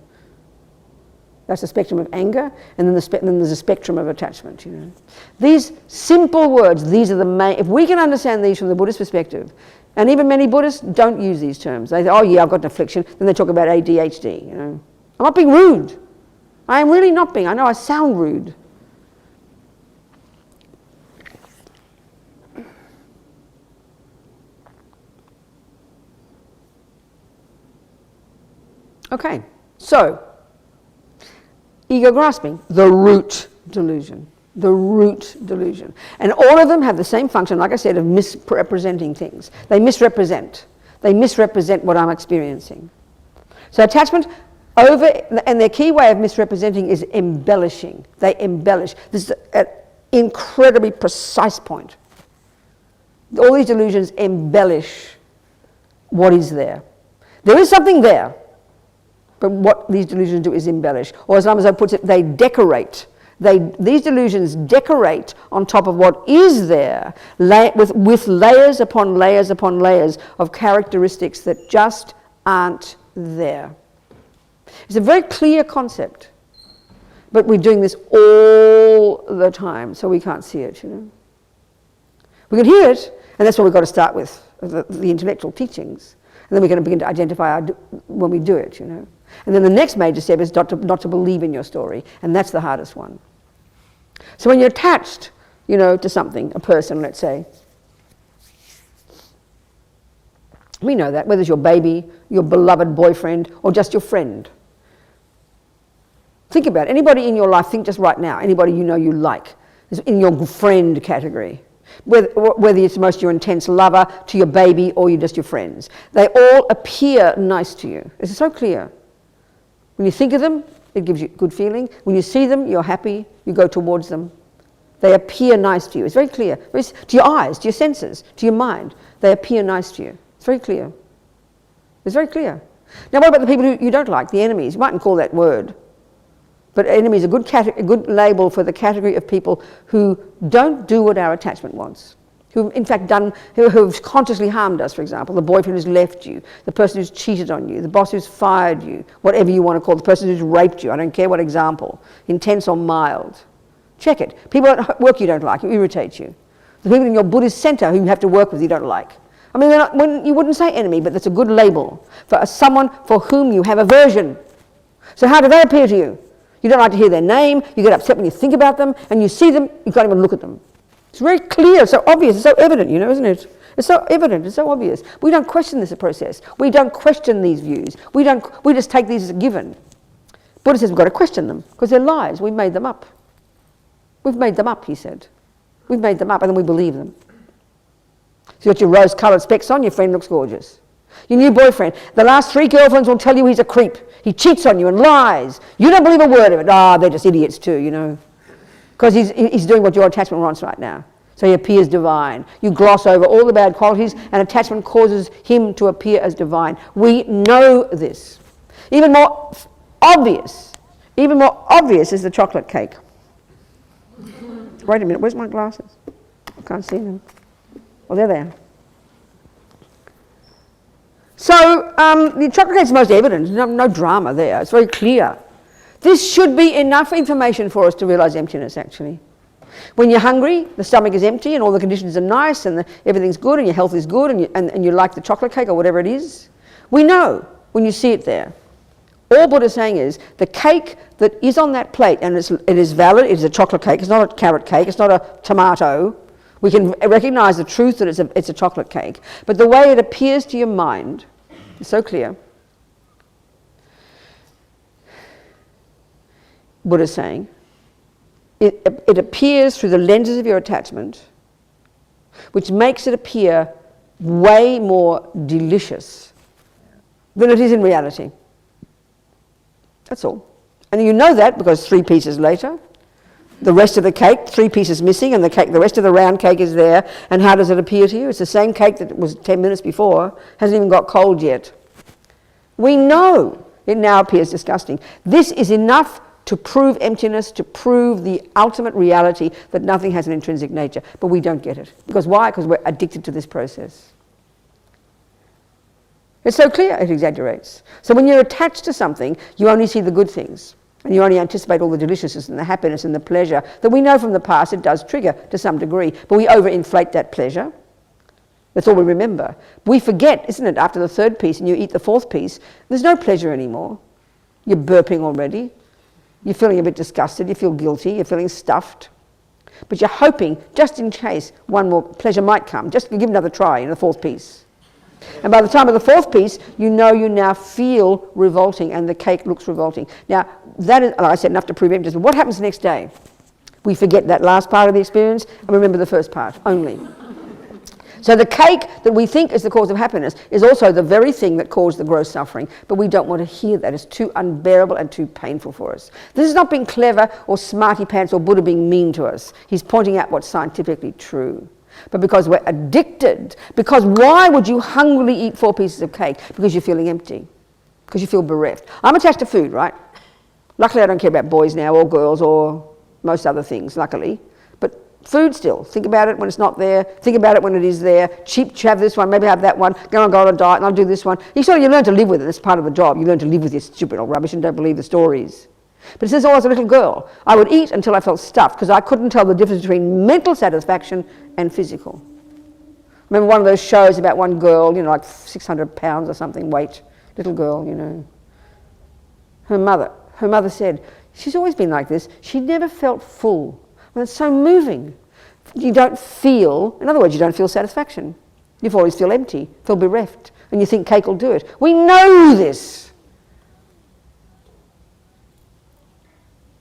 That's the spectrum of anger, and then there's a spectrum of attachment, you know. These simple words, these are the main... If we can understand these from the Buddhist perspective, and even many Buddhists don't use these terms. They say, oh yeah, I've got an affliction. Then they talk about ADHD, you know. I'm not being rude. I am really not being. I know I sound rude. Okay, so ego grasping, the root delusion. The root delusion. And all of them have the same function, like I said, of misrepresenting things. They misrepresent. They misrepresent what I'm experiencing. So attachment... and their key way of misrepresenting is embellishing. They embellish. This is an incredibly precise point. All these delusions embellish what is there. There is something there, but what these delusions do is embellish. Or as Lama puts it, they decorate. These delusions decorate on top of what is there with layers upon layers upon layers of characteristics that just aren't there. It's a very clear concept, but we're doing this all the time, so we can't see it, you know. We can hear it, and that's what we've got to start with, the intellectual teachings, and then we're going to begin to identify when we do it, you know. And then the next major step is not to believe in your story, and that's the hardest one. So when you're attached, you know, to something, a person, let's say, we know that, whether it's your baby, your beloved boyfriend, or just your friend. Think about it. Anybody in your life, think just right now, anybody you know you like, is in your friend category. Whether it's most your intense lover, to your baby, or you're just your friends. They all appear nice to you. It's so clear. When you think of them, it gives you a good feeling. When you see them, you're happy, you go towards them. They appear nice to you. It's very clear. To your eyes, to your senses, to your mind. They appear nice to you. It's very clear. It's very clear. Now what about the people who you don't like, the enemies? You mightn't call that word. But enemy is a good label for the category of people who don't do what our attachment wants. Who in fact who've consciously harmed us, for example. The boyfriend who's left you, the person who's cheated on you, the boss who's fired you, whatever you want to call it, the person who's raped you, I don't care what example, intense or mild. Check it. People at work you don't like, who irritate you. The people in your Buddhist centre who you have to work with you don't like. I mean, you wouldn't say enemy, but that's a good label for someone for whom you have aversion. So how do they appear to you? You don't like to hear their name, you get upset when you think about them, and you see them, you can't even look at them. It's very clear, it's so obvious, it's so evident, isn't it? It's so evident, it's so obvious. We don't question this process. We don't question these views. We just take these as a given. Buddha says we've got to question them, because they're lies. We've made them up. We've made them up, he said. We've made them up, and then we believe them. So you've got your rose-coloured specs on, your friend looks gorgeous. Your new boyfriend, the last 3 girlfriends will tell you he's a creep. He cheats on you and lies. You don't believe a word of it. They're just idiots too, Because he's doing what your attachment wants right now. So he appears divine. You gloss over all the bad qualities and attachment causes him to appear as divine. We know this. Even more obvious is the chocolate cake. Wait a minute, where's my glasses? I can't see them. Oh, there they are. So the chocolate cake is most evident. No drama there. It's very clear. This should be enough information for us to realise emptiness, actually. When you're hungry, the stomach is empty and all the conditions are nice and everything's good and your health is good and you like the chocolate cake or whatever it is. We know when you see it there. All Buddha's saying is the cake that is on that plate, and it is valid, it is a chocolate cake, it's not a carrot cake, it's not a tomato. We can recognise the truth that it's a chocolate cake. But the way it appears to your mind is so clear. Buddha's saying, it appears through the lenses of your attachment, which makes it appear way more delicious than it is in reality. That's all. And you know that because 3 pieces later, the rest of the cake, 3 pieces missing, and the rest of the round cake is there. And how does it appear to you? It's the same cake that was 10 minutes before, hasn't even got cold yet. We know it now appears disgusting. This is enough to prove emptiness, to prove the ultimate reality that nothing has an intrinsic nature. But we don't get it. Because why? Because we're addicted to this process. It's so clear, it exaggerates. So when you're attached to something, you only see the good things. And you only anticipate all the deliciousness and the happiness and the pleasure that we know from the past it does trigger to some degree. But we overinflate that pleasure. That's all we remember. We forget, isn't it, after the 3rd piece and you eat the 4th piece, there's no pleasure anymore. You're burping already. You're feeling a bit disgusted. You feel guilty. You're feeling stuffed. But you're hoping, just in case, one more pleasure might come. Just give another try in the 4th piece. And by the time of the 4th piece, you now feel revolting and the cake looks revolting. Now, that is, like I said, enough to prove emptiness. But what happens the next day? We forget that last part of the experience and remember the first part only. So the cake that we think is the cause of happiness is also the very thing that caused the gross suffering. But we don't want to hear that. It's too unbearable and too painful for us. This is not being clever or smarty pants or Buddha being mean to us. He's pointing out what's scientifically true. But because we're addicted, because why would you hungrily eat 4 pieces of cake? Because you're feeling empty, because you feel bereft. I'm attached to food, right? Luckily I don't care about boys now or girls or most other things, luckily. But food still, think about it when it's not there, think about it when it is there. Cheap to have this one, maybe have that one, go on a diet and I'll do this one. You learn to live with it, that's part of the job. You learn to live with your stupid old rubbish and don't believe the stories. But it says, as a little girl, I would eat until I felt stuffed because I couldn't tell the difference between mental satisfaction and physical. Remember one of those shows about one girl, like 600 pounds or something weight, little girl, Her mother said, she's always been like this. She never felt full. Well, it's so moving. You don't feel, in other words, you don't feel satisfaction. You always feel empty, feel bereft, and you think cake will do it. We know this.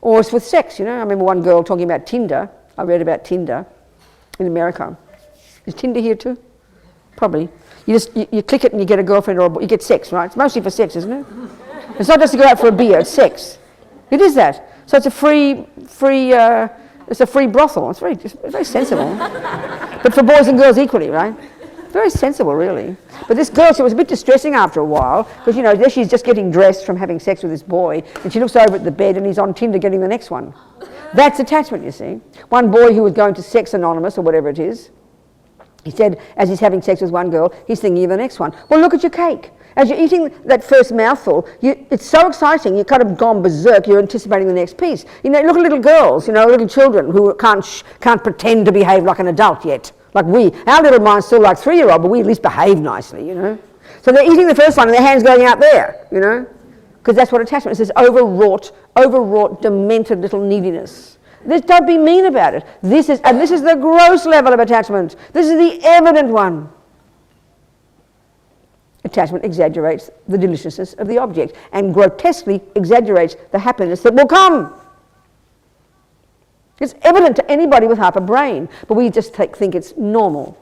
Or it's with sex, you know. I remember one girl talking about Tinder. I read about Tinder in America. Is Tinder here too? Probably. You click it and you get a girlfriend or you get sex, right? It's mostly for sex, isn't it? It's not just to go out for a beer, it's sex. It is that. So it's a free brothel. It's very sensible. But for boys and girls equally, right? Very sensible, really. But this girl, she was a bit distressing after a while, because, you know, there she's just getting dressed from having sex with this boy, and she looks over at the bed and he's on Tinder getting the next one. That's attachment, you see. One boy who was going to Sex Anonymous, or whatever it is, he said, as he's having sex with one girl, he's thinking of the next one. Well, look at your cake. As you're eating that first mouthful, it's so exciting, you've kind of gone berserk, you're anticipating the next piece. You know, look at little girls, you know, little children who can't pretend to behave like an adult yet. Like our little mind's still like 3-year-old, but we at least behave nicely, you know. So they're eating the first one and their hand's going out there, you know, because that's what attachment is, this overwrought, demented little neediness. Don't be mean about it. This is the gross level of attachment. This is the evident one. Attachment exaggerates the deliciousness of the object and grotesquely exaggerates the happiness that will come. It's evident to anybody with half a brain, but we just think it's normal.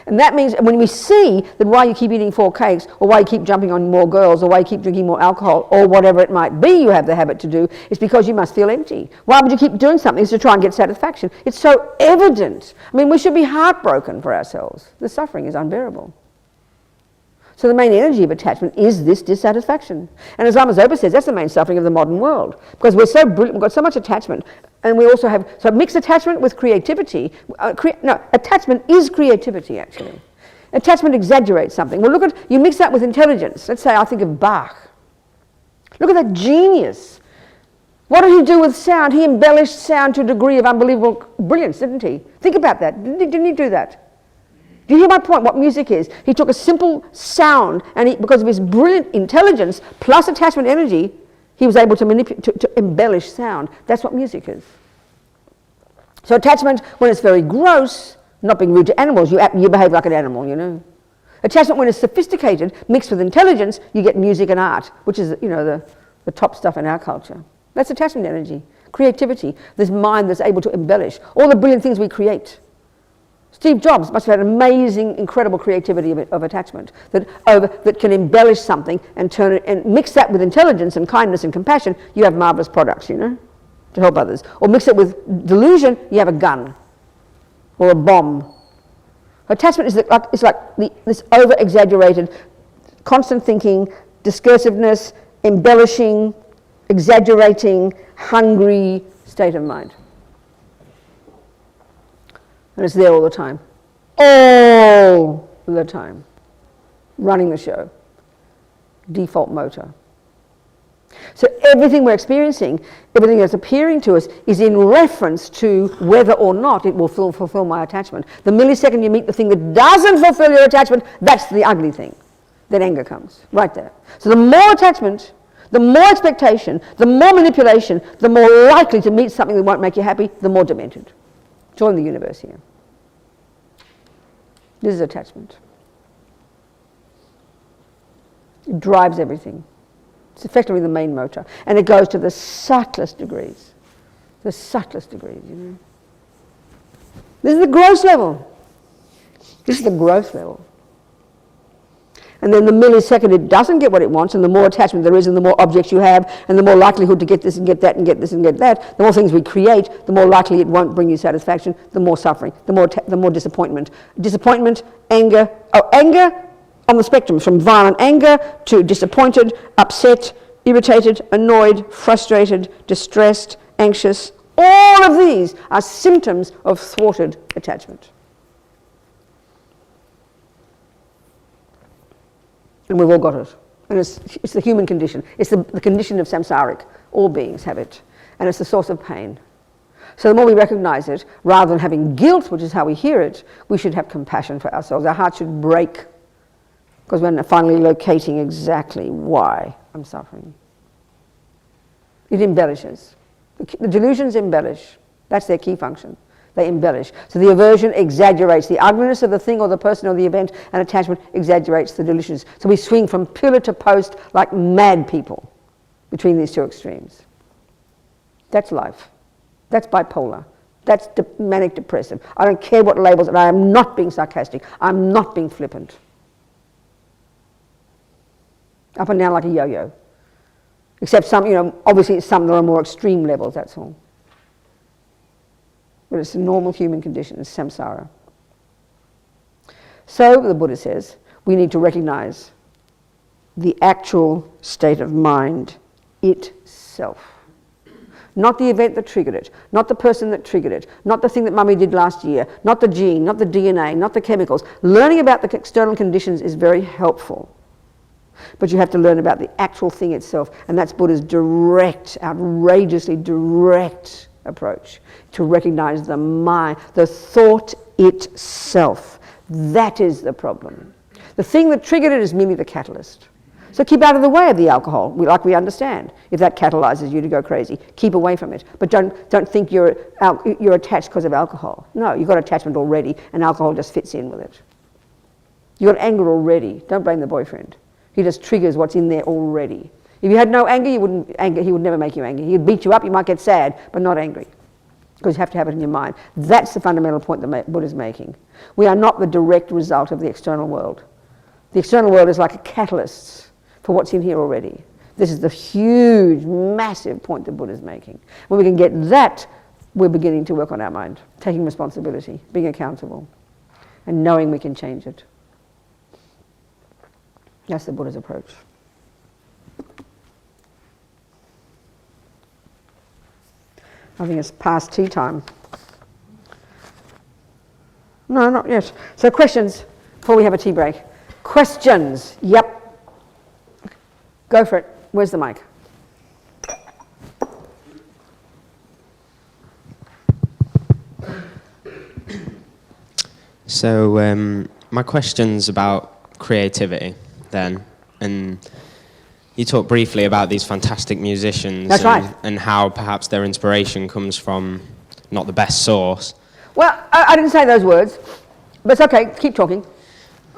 And that means when we see that why you keep eating 4 cakes, or why you keep jumping on more girls, or why you keep drinking more alcohol, or whatever it might be you have the habit to do, it's because you must feel empty. Why would you keep doing something? It's to try and get satisfaction. It's so evident. I mean, we should be heartbroken for ourselves. The suffering is unbearable. So the main energy of attachment is this dissatisfaction. And as Lama Zopa says, that's the main suffering of the modern world. Because we're so brilliant, we've got so much attachment, and we also have, so mixed attachment with creativity. Attachment is creativity, actually. Attachment exaggerates something. Well, look at, you mix that with intelligence. Let's say I think of Bach. Look at that genius. What did he do with sound? He embellished sound to a degree of unbelievable brilliance, didn't he? Think about that. Didn't he do that? Do you hear my point, what music is? He took a simple sound, and because of his brilliant intelligence plus attachment energy, he was able to manipulate, to embellish sound. That's what music is. So attachment, when it's very gross, not being rude to animals, you behave like an animal, you know. Attachment, when it's sophisticated, mixed with intelligence, you get music and art, which is, you know, the top stuff in our culture. That's attachment energy, creativity, this mind that's able to embellish all the brilliant things we create. Steve Jobs must have had amazing, incredible creativity of attachment that can embellish something and turn it and mix that with intelligence and kindness and compassion. You have marvelous products, you know, to help others. Or mix it with delusion, you have a gun or a bomb. Attachment is this over-exaggerated, constant thinking, discursiveness, embellishing, exaggerating, hungry state of mind. And it's there all the time. All the time. Running the show. Default motor. So everything we're experiencing, everything that's appearing to us is in reference to whether or not it will fulfill my attachment. The millisecond you meet the thing that doesn't fulfill your attachment, that's the ugly thing. Then anger comes, right there. So the more attachment, the more expectation, the more manipulation, the more likely to meet something that won't make you happy, the more demented. Join the universe here. This is attachment. It drives everything. It's effectively the main motor. And it goes to the subtlest degrees. The subtlest degrees, you know. This is the gross level. This is the gross level. And then the millisecond it doesn't get what it wants, and the more attachment there is, and the more objects you have, and the more likelihood to get this and get that and get this and get that, the more things we create, the more likely it won't bring you satisfaction, the more suffering, the more disappointment. Disappointment, anger on the spectrum, from violent anger to disappointed, upset, irritated, annoyed, frustrated, distressed, anxious. All of these are symptoms of thwarted attachment. And we've all got it. And it's the human condition. It's the condition of samsaric. All beings have it. And it's the source of pain. So the more we recognize it, rather than having guilt, which is how we hear it, we should have compassion for ourselves. Our heart should break, because we're finally locating exactly why I'm suffering. It embellishes. The delusions embellish. That's their key function. They embellish. So the aversion exaggerates the ugliness of the thing or the person or the event, and attachment exaggerates the delusions. So we swing from pillar to post like mad people between these two extremes. That's life. That's bipolar. That's manic depressive. I don't care what labels, and I am not being sarcastic. I'm not being flippant. Up and down like a yo-yo. Except some, obviously some there are more extreme levels, that's all. But it's a normal human condition, it's samsara. So, the Buddha says, we need to recognize the actual state of mind itself. Not the event that triggered it, not the person that triggered it, not the thing that mummy did last year, not the gene, not the DNA, not the chemicals. Learning about the external conditions is very helpful. But you have to learn about the actual thing itself, and that's Buddha's direct, outrageously direct approach to recognize the mind, the thought itself. That is the problem. The thing that triggered it is merely the catalyst. So keep out of the way of the alcohol, like we understand. If that catalyzes you to go crazy, keep away from it. But don't think you're attached because of alcohol. No, you've got attachment already, and alcohol just fits in with it. You've got anger already. Don't blame the boyfriend. He just triggers what's in there already. If you had no anger, he would never make you angry. He'd beat you up, you might get sad, but not angry. Because you have to have it in your mind. That's the fundamental point that Buddha's making. We are not the direct result of the external world. The external world is like a catalyst for what's in here already. This is the huge, massive point that Buddha's making. When we can get that, we're beginning to work on our mind, taking responsibility, being accountable, and knowing we can change it. That's the Buddha's approach. I think it's past tea time. No, not yet. So questions before we have a tea break. Questions? Yep. Go for it. Where's the mic? So my question's about creativity then, and you talked briefly about these fantastic musicians. That's right. And how perhaps their inspiration comes from not the best source. Well, I didn't say those words, but it's okay. Keep talking.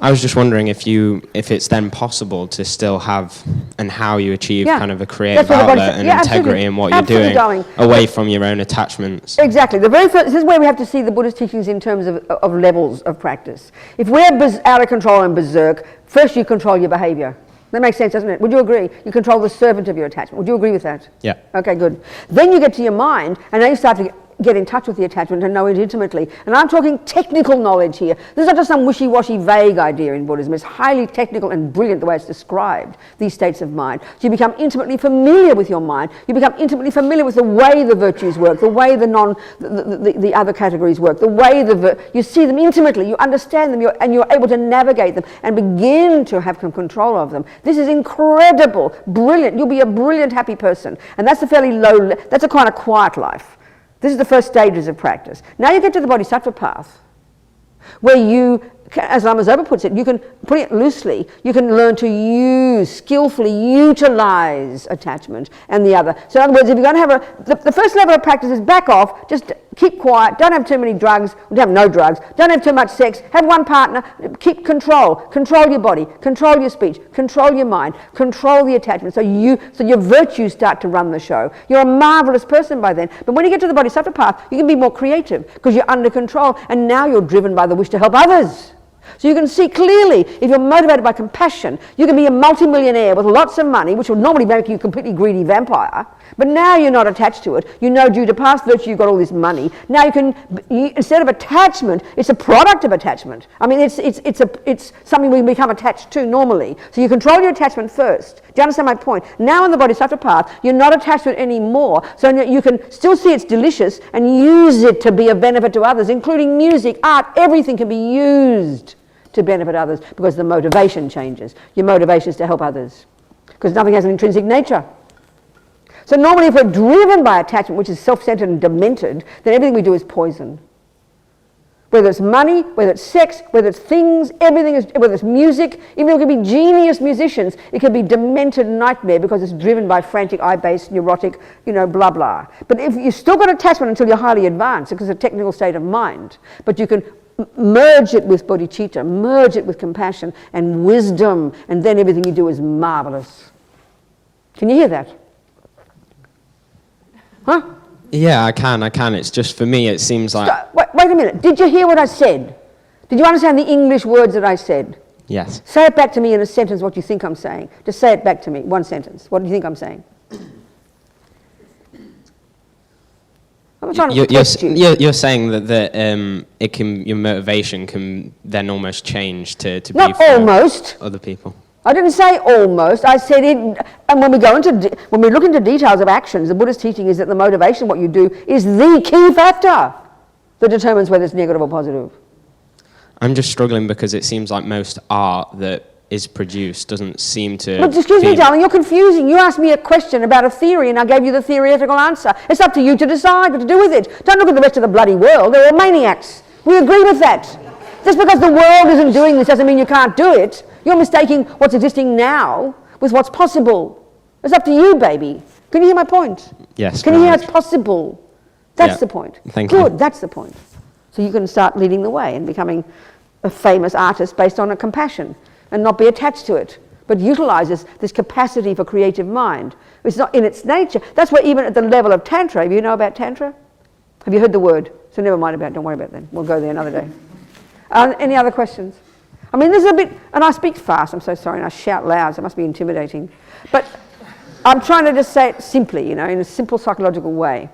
I was just wondering if it's then possible to still have, and how you achieve kind of a creative outlet and integrity in what you're doing, away from your own attachments. Exactly. The very first, this is where we have to see the Buddhist teachings in terms of levels of practice. If we're out of control and berserk, first you control your behavior. That makes sense, doesn't it? Would you agree? You control the servant of your attachment. Would you agree with that? Yeah. Okay, good. Then you get to your mind, and now you start to get in touch with the attachment and know it intimately. And I'm talking technical knowledge here. This is not just some wishy-washy vague idea in Buddhism. It's highly technical and brilliant the way it's described, these states of mind. So you become intimately familiar with your mind. You become intimately familiar with the way the virtues work, the way the other categories work, the way you see them intimately, you understand them, and you're able to navigate them and begin to have control of them. This is incredible, brilliant. You'll be a brilliant, happy person. And that's a fairly that's a kind of quiet life. This is the first stages of practice. Now you get to the Bodhisattva path, where you, as Lama Zopa puts it, you can, putting it loosely, you can learn to skillfully utilize attachment and the other. So in other words, if you're going to have the first level of practice is back off, just keep quiet, don't have too many drugs, don't have no drugs, don't have too much sex, have one partner, keep control your body, control your speech, control your mind, control the attachment, so your virtues start to run the show. You're a marvelous person by then. But when you get to the Bodhisattva path, you can be more creative because you're under control, and now you're driven by the wish to help others. So you can see clearly, if you're motivated by compassion, you can be a multimillionaire with lots of money, which will normally make you a completely greedy vampire, but now you're not attached to it. You know, due to past virtue, you've got all this money. Now instead of attachment, it's a product of attachment. I mean, it's something we become attached to normally. So you control your attachment first. Do you understand my point? Now in the Bodhisattva path, you're not attached to it anymore, so you can still see it's delicious and use it to be of benefit to others, including music, art, everything can be used to benefit others because the motivation changes. Your motivation is to help others because nothing has an intrinsic nature. So normally if we're driven by attachment, which is self-centered and demented, then everything we do is poison. Whether it's money, whether it's sex, whether it's things, everything is, whether it's music, even though it can be genius musicians, it can be demented nightmare because it's driven by frantic, eye-based, neurotic, blah, blah. But if you've still got attachment until you're highly advanced, because it's a technical state of mind, but you can merge it with bodhicitta, merge it with compassion and wisdom, and then everything you do is marvelous. Can you hear that? Huh? Yeah, I can. It's just for me, it seems like... Wait a minute. Did you hear what I said? Did you understand the English words that I said? Yes. Say it back to me in a sentence what you think I'm saying. Just say it back to me, one sentence. What do you think I'm saying? I'm trying to test you. You're saying that your motivation can then almost change to be Not for almost. other people. I didn't say almost. I said it. And when we look into details of actions, the Buddhist teaching is that the motivation, what you do, is the key factor that determines whether it's negative or positive. I'm just struggling because it seems like most art that is produced doesn't seem to... But excuse me, darling, you're confusing. You asked me a question about a theory and I gave you the theoretical answer. It's up to you to decide what to do with it. Don't look at the rest of the bloody world. They're all maniacs. We agree with that. Just because the world isn't doing this doesn't mean you can't do it. You're mistaking what's existing now with what's possible. It's up to you, baby. Can you hear my point? Yes. Can you hear it's possible? That's the point. Thank you. Good, that's the point. So you can start leading the way and becoming a famous artist based on a compassion and not be attached to it, but utilizes this capacity for creative mind. It's not in its nature. That's why even at the level of Tantra, you know about Tantra? Have you heard the word? So never mind about it, don't worry about it then. We'll go there another day. Any other questions? I mean, this is a bit, and I speak fast, I'm so sorry, and I shout loud, so it must be intimidating. But I'm trying to just say it simply, in a simple psychological way.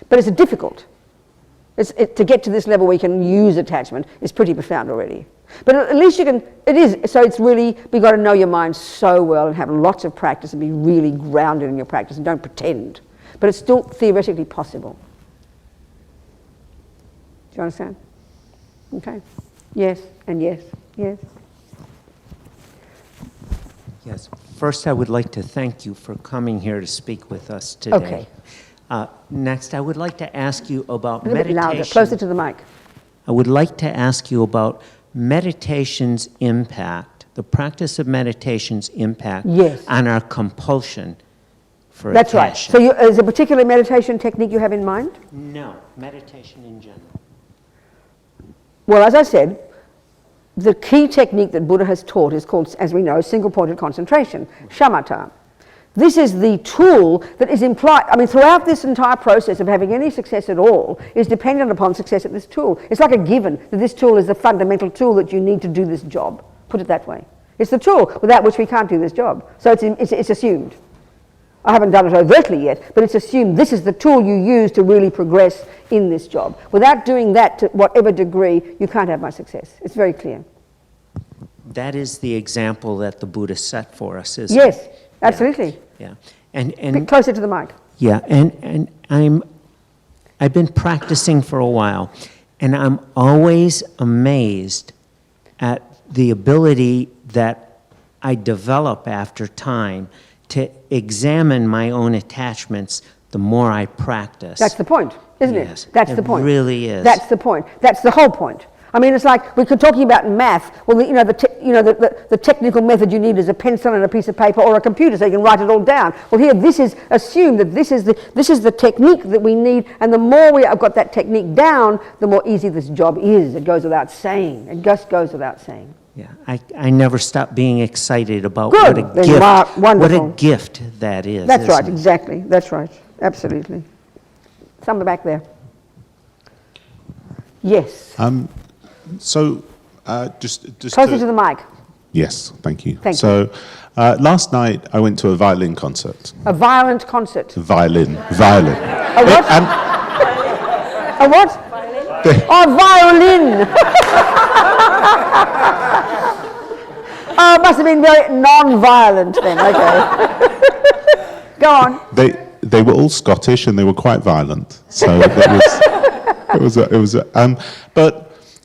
But it's difficult. To get to this level where you can use attachment is pretty profound already. But at least you can, so it's really, you've got to know your mind so well and have lots of practice and be really grounded in your practice and don't pretend. But it's still theoretically possible. Do you understand? Okay. Yes, and yes, yes. Yes. First, I would like to thank you for coming here to speak with us today. Okay. Next, I would like to ask you about a little meditation. bit louder, closer to the mic. I would like to ask you about meditation's impact, the practice of meditation's impact on our compulsion for That's attention. right. So is a particular meditation technique you have in mind? No, meditation in general. Well, as I said, the key technique that Buddha has taught is called, as we know, single-pointed concentration, shamatha. This is the tool that is implied, throughout this entire process of having any success at all is dependent upon success at this tool. It's like a given that this tool is the fundamental tool that you need to do this job. Put it that way. It's the tool without which we can't do this job. So it's assumed. I haven't done it overtly yet, but it's assumed this is the tool you use to really progress in this job. Without doing that to whatever degree, you can't have much success. It's very clear. That is the example that the Buddha set for us, isn't it? Yes, absolutely. Yeah. A bit closer to the mic. Yeah, and I've been practicing for a while, and I'm always amazed at the ability that I develop after time to examine my own attachments the more I practice. That's the point, isn't Yes, it? That's the point. It really is. That's the point. That's the whole point. It's like we could talking about math. Well, the technical method you need is a pencil and a piece of paper or a computer, so you can write it all down. Well, here this is assumed that this is the technique that we need, and the more we have got that technique down, the more easy this job is. It goes without saying. It just goes without saying. Yeah, I never stop being excited about Good. what a gift that is. That's right. It? Exactly. That's right. Absolutely. Somewhere back there. Yes. So, just closer to the mic. Yes, thank you. Thank you. Last night I went to a violin concert. A violent concert. Violin. A what? A what? Violin. Oh, it must have been very non-violent then. Okay. Go on. They were all Scottish and they were quite violent. So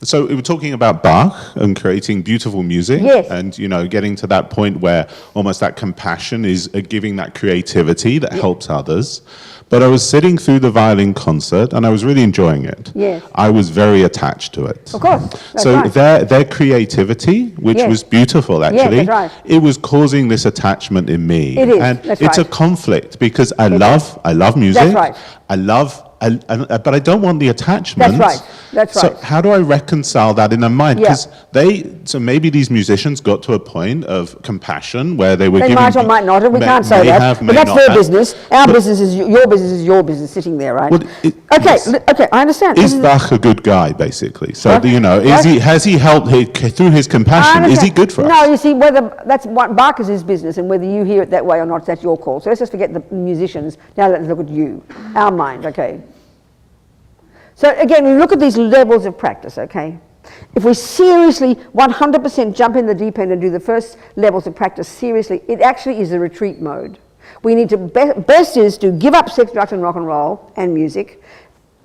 So we were talking about Bach and creating beautiful music, yes. And getting to that point where almost that compassion is giving that creativity that helps others. But I was sitting through the violin concert and I was really enjoying it. Yes. I was very attached to it. Of course. That's so right. their creativity, which was beautiful actually, yes, that's right. It was causing this attachment in me. It is. And that's it's right. a conflict because I love music. That's right. But I don't want the attachment. That's right. That's So right. how do I reconcile that in their mind? Because so maybe these musicians got to a point of compassion where they were They giving... might or might not, and we can't say that. But that's their business. Our business is your business sitting there, right? Well, okay, I understand. Is Bach a good guy, basically? So, has he helped, through his compassion, is he good for us? No, you see, that's what Bach is his business, and whether you hear it that way or not, that's your call. So let's just forget the musicians. Now let's look at you, our mind, okay? So again, look at these levels of practice, okay? If we seriously 100% jump in the deep end and do the first levels of practice seriously, it actually is a retreat mode. We need to, best is to give up sex, drugs and rock and roll and music,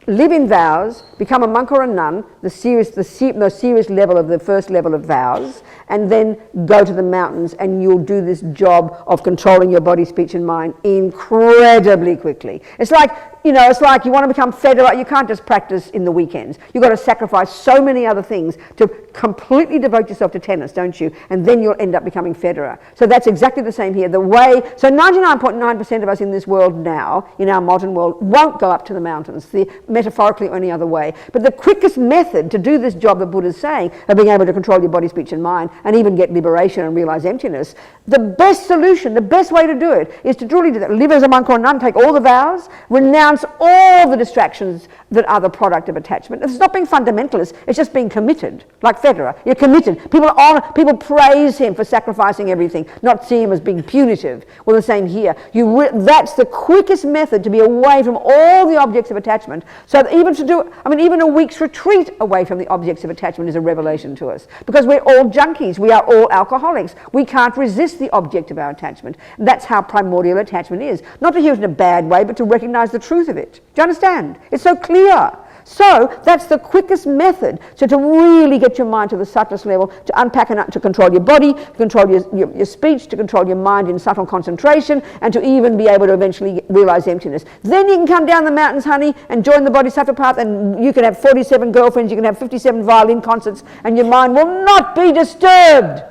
live in vows, become a monk or a nun, the most serious level of the first level of vows, and then go to the mountains and you'll do this job of controlling your body, speech and mind incredibly quickly. It's like you want to become federal, you can't just practice in the weekends. You've got to sacrifice so many other things to completely devote yourself to tennis, don't you? And then you'll end up becoming federer. So that's exactly the same here. So 99.9% of us in this world now, in our modern world, won't go up to the mountains, metaphorically or any other way. But the quickest method to do this job that Buddha's saying, of being able to control your body, speech and mind, and even get liberation and realize emptiness, the best solution, the best way to do it, is to truly do that. Live as a monk or a nun, take all the vows, renounce all the distractions that are the product of attachment. It's not being fundamentalist, it's just being committed. Like Federer, you're committed. People praise him for sacrificing everything, not see him as being punitive. Well, the same here. That's the quickest method to be away from all the objects of attachment. So that even a week's retreat away from the objects of attachment is a revelation to us. Because we're all junkies, we are all alcoholics. We can't resist the object of our attachment. That's how primordial attachment is. Not to hear it in a bad way, but to recognize the truth of it. Do you understand? It's so clear. So that's the quickest method. So to really get your mind to the subtlest level, to unpack and to control your body, to control your speech, to control your mind in subtle concentration, and to even be able to eventually realize emptiness. Then you can come down the mountains, honey, and join the Bodhisattva path, and you can have 47 girlfriends, you can have 57 violin concerts, and your mind will not be disturbed.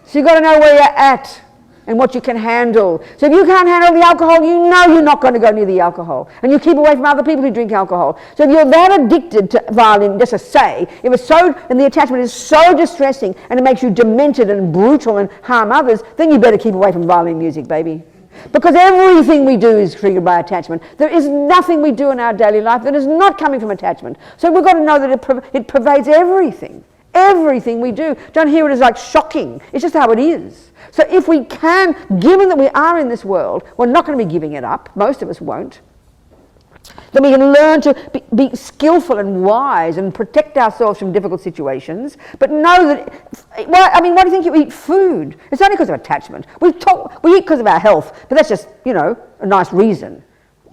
So you've got to know where you're at and what you can handle. So if you can't handle the alcohol, you know you're not going to go near the alcohol. And you keep away from other people who drink alcohol. So if you're that addicted to violin, just to say, and the attachment is so distressing and it makes you demented and brutal and harm others, then you better keep away from violin music, baby. Because everything we do is triggered by attachment. There is nothing we do in our daily life that is not coming from attachment. So we've got to know that it pervades everything. Everything we do. Don't hear it as like shocking. It's just how it is. So if we can, given that we are in this world, we're not going to be giving it up. Most of us won't. Then we can learn to be skillful and wise and protect ourselves from difficult situations. But know that, why do you think you eat food? It's only because of attachment. We eat because of our health, but that's just, a nice reason.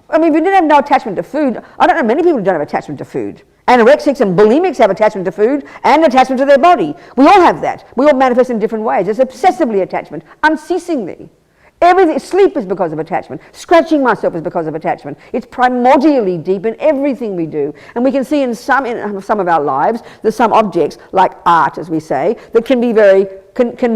If you didn't have no attachment to food, I don't know many people who don't have attachment to food. Anorexics and bulimics have attachment to food and attachment to their body. We all have that. We all manifest in different ways. It's obsessively attachment, unceasingly. Sleep is because of attachment. Scratching myself is because of attachment. It's primordially deep in everything we do. And we can see in some of our lives, there's some objects, like art, as we say, that can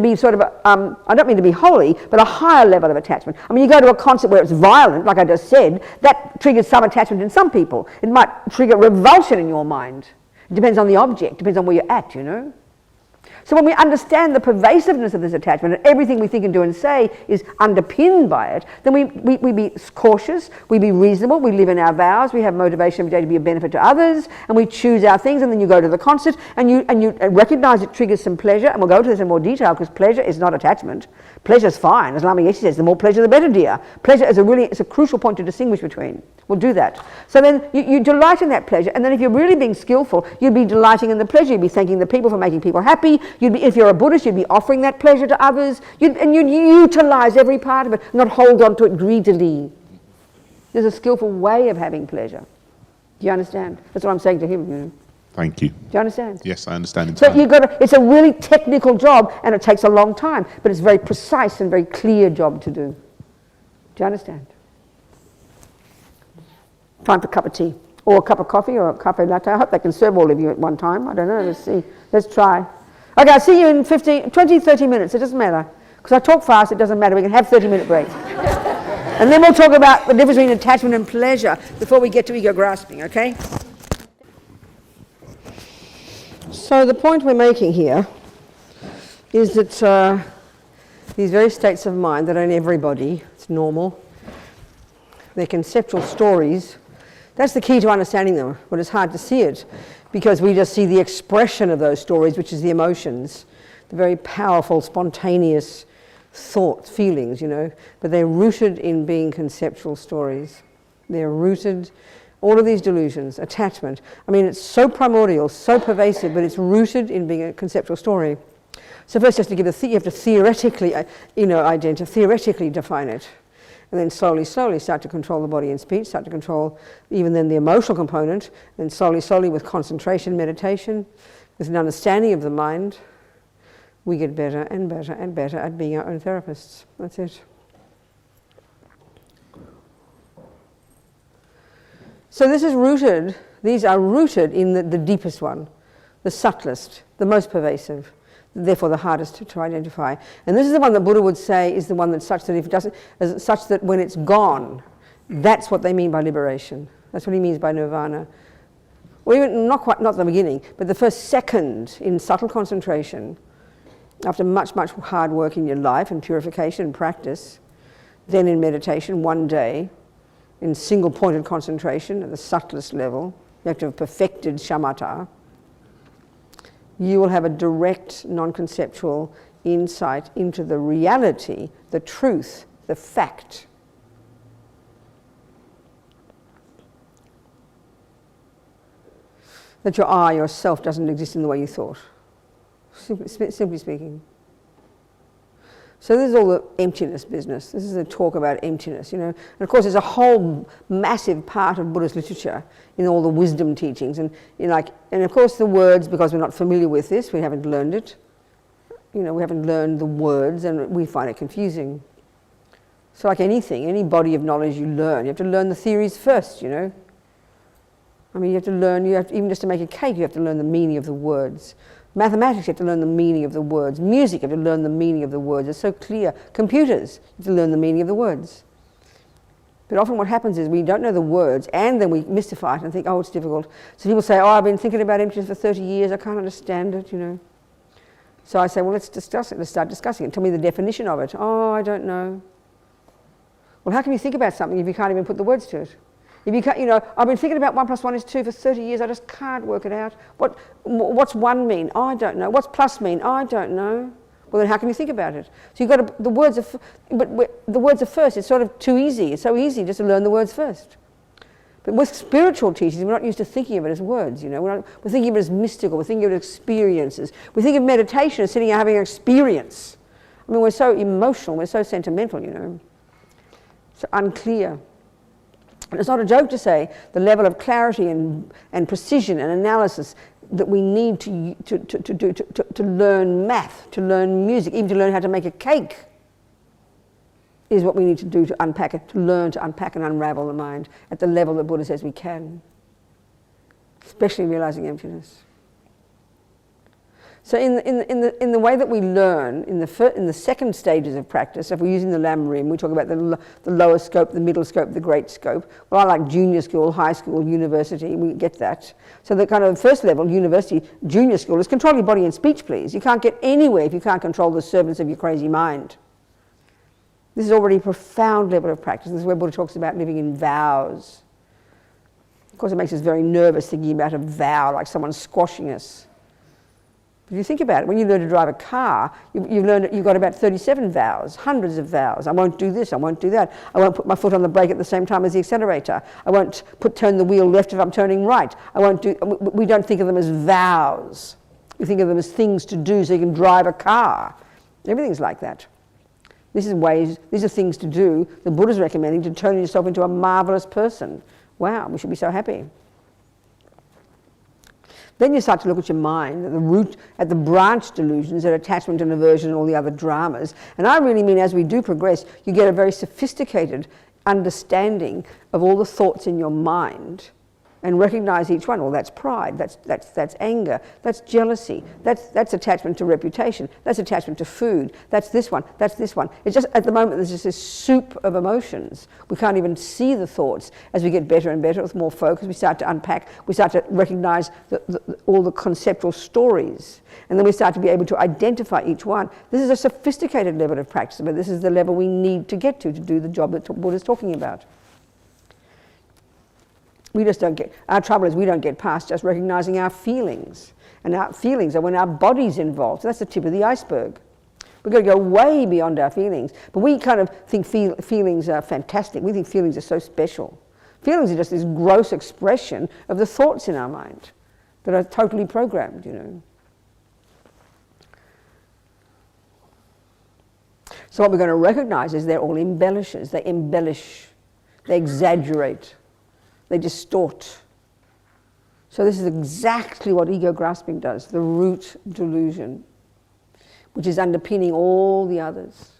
be sort of, I don't mean to be holy, but a higher level of attachment. You go to a concert where it's violent, like I just said, that triggers some attachment in some people. It might trigger revulsion in your mind. It depends on the object, depends on where you're at, So when we understand the pervasiveness of this attachment and everything we think and do and say is underpinned by it, then we be cautious, we be reasonable, we live in our vows, we have motivation every day to be a benefit to others, and we choose our things, and then you go to the concert and you recognize it triggers some pleasure, and we'll go to this in more detail because pleasure is not attachment. Pleasure's fine. As Lama Yeshe says, the more pleasure the better, dear. Pleasure is it's a crucial point to distinguish between. We'll do that. So then you delight in that pleasure, and then if you're really being skillful, you'd be delighting in the pleasure. You'd be thanking the people for making people happy. If you're a Buddhist, you'd be offering that pleasure to others. You'd utilize every part of it, not hold on to it greedily. There's a skillful way of having pleasure. Do you understand? That's what I'm saying to him. Thank you. Do you understand? Yes, I understand. So it's a really technical job, and it takes a long time, but it's a very precise and very clear job to do. Do you understand? Time for a cup of tea, or a cup of coffee, or a cafe latte. I hope they can serve all of you at one time. I don't know. Let's see. Let's try. Okay, I'll see you in 20, 30 minutes. It doesn't matter. Because I talk fast, it doesn't matter. We can have 30-minute breaks. And then we'll talk about the difference between attachment and pleasure before we get to ego grasping, okay? So the point we're making here is that these various states of mind that are in everybody, it's normal, they're conceptual stories. That's the key to understanding them, but it's hard to see it because we just see the expression of those stories, which is the emotions, the very powerful, spontaneous thoughts, feelings, you know, but they're rooted in being conceptual stories. They're rooted, all of these delusions, attachment. I mean, it's so primordial, so pervasive, but it's rooted in being a conceptual story. So first you have to give you have to theoretically, theoretically define it. And then slowly start to control the body and speech, start to control even then the emotional component, and slowly with concentration, meditation, with an understanding of the mind, we get better and better and better at being our own therapists. That's it. So this is rooted, these are rooted in the deepest one, the subtlest, the most pervasive, therefore the hardest to identify. And this is the one that Buddha would say is the one that's such that if it doesn't, such that when it's gone, that's what they mean by liberation. That's what he means by nirvana. Or even not the beginning, but the first second in subtle concentration, after much hard work in your life and purification and practice, then in meditation one day, in single pointed concentration at the subtlest level, you have to have perfected shamatha, you will have a direct, non-conceptual insight into the reality, the truth, the fact. That your I, yourself, doesn't exist in the way you thought, simply speaking. So this is all the emptiness business. This is a talk about emptiness, you know. And of course, there's a whole massive part of Buddhist literature in all the wisdom teachings, and and of course the words, because we're not familiar with this, we haven't learned it. You know, we haven't learned the words, and we find it confusing. So, like anything, any body of knowledge you learn, you have to learn the theories first. You know. I mean, even just to make a cake, you have to learn the meaning of the words. Mathematics, you have to learn the meaning of the words. Music, you have to learn the meaning of the words. It's so clear. Computers, you have to learn the meaning of the words. But often what happens is we don't know the words, and then we mystify it and think, oh, it's difficult. So people say, oh, I've been thinking about emptiness for 30 years, I can't understand it, you know. So I say, well, let's discuss it. Let's start discussing it. Tell me the definition of it. Oh, I don't know. Well, how can you think about something if you can't even put the words to it? If you can't, you know, I've been thinking about 1 + 1 = 2 for 30 years, I just can't work it out. What's 1 mean? Oh, I don't know. What's plus mean? Oh, I don't know. Well, then how can you think about it? So you've got to, the words are first. It's sort of too easy. It's so easy just to learn the words first. But with spiritual teachings, we're not used to thinking of it as words, you know. We're thinking of it as mystical. We're thinking of it as experiences. We think of meditation as sitting and having an experience. I mean, we're so emotional. We're so sentimental, you know. So unclear. And it's not a joke to say the level of clarity and precision and analysis that we need to learn math, to learn music, even to learn how to make a cake, is what we need to do to unpack it, to learn to unpack and unravel the mind at the level that Buddha says we can, especially realizing emptiness. So in the way that we learn, in the second stages of practice, if we're using the Lama rim, we talk about the lower scope, the middle scope, the great scope. Well, I like junior school, high school, university, we get that. So the kind of first level, university, junior school, is control your body and speech, please. You can't get anywhere if you can't control the servants of your crazy mind. This is already a profound level of practice. This is where Buddha talks about living in vows. Of course, it makes us very nervous thinking about a vow, like someone squashing us. If you think about it, when you learn to drive a car, you've got about 37 vows, hundreds of vows. I won't do this, I won't do that. I won't put my foot on the brake at the same time as the accelerator. I won't turn the wheel left if I'm turning right. We don't think of them as vows. We think of them as things to do so you can drive a car. Everything's like that. These are things to do the Buddha's recommending to turn yourself into a marvelous person. Wow, we should be so happy. Then you start to look at your mind, at the root, at the branch delusions, at attachment and aversion and all the other dramas. And I really mean as we do progress, you get a very sophisticated understanding of all the thoughts in your mind and recognize each one. Well, that's pride, that's anger, that's jealousy, that's attachment to reputation, that's attachment to food, that's this one, that's this one. It's just, at the moment, there's just this soup of emotions. We can't even see the thoughts. As we get better and better with more focus, we start to unpack, we start to recognize all the conceptual stories, and then we start to be able to identify each one. This is a sophisticated level of practice, but this is the level we need to get to do the job that Buddha's talking about. We just don't get, our trouble is we don't get past just recognizing our feelings. And our feelings are when our body's involved. So that's the tip of the iceberg. We've got to go way beyond our feelings. But we kind of think feelings are fantastic. We think feelings are so special. Feelings are just this gross expression of the thoughts in our mind that are totally programmed, you know. So what we're going to recognize is they're all embellishers. They embellish, they exaggerate, they distort. So this is exactly what ego grasping does, the root delusion, which is underpinning all the others.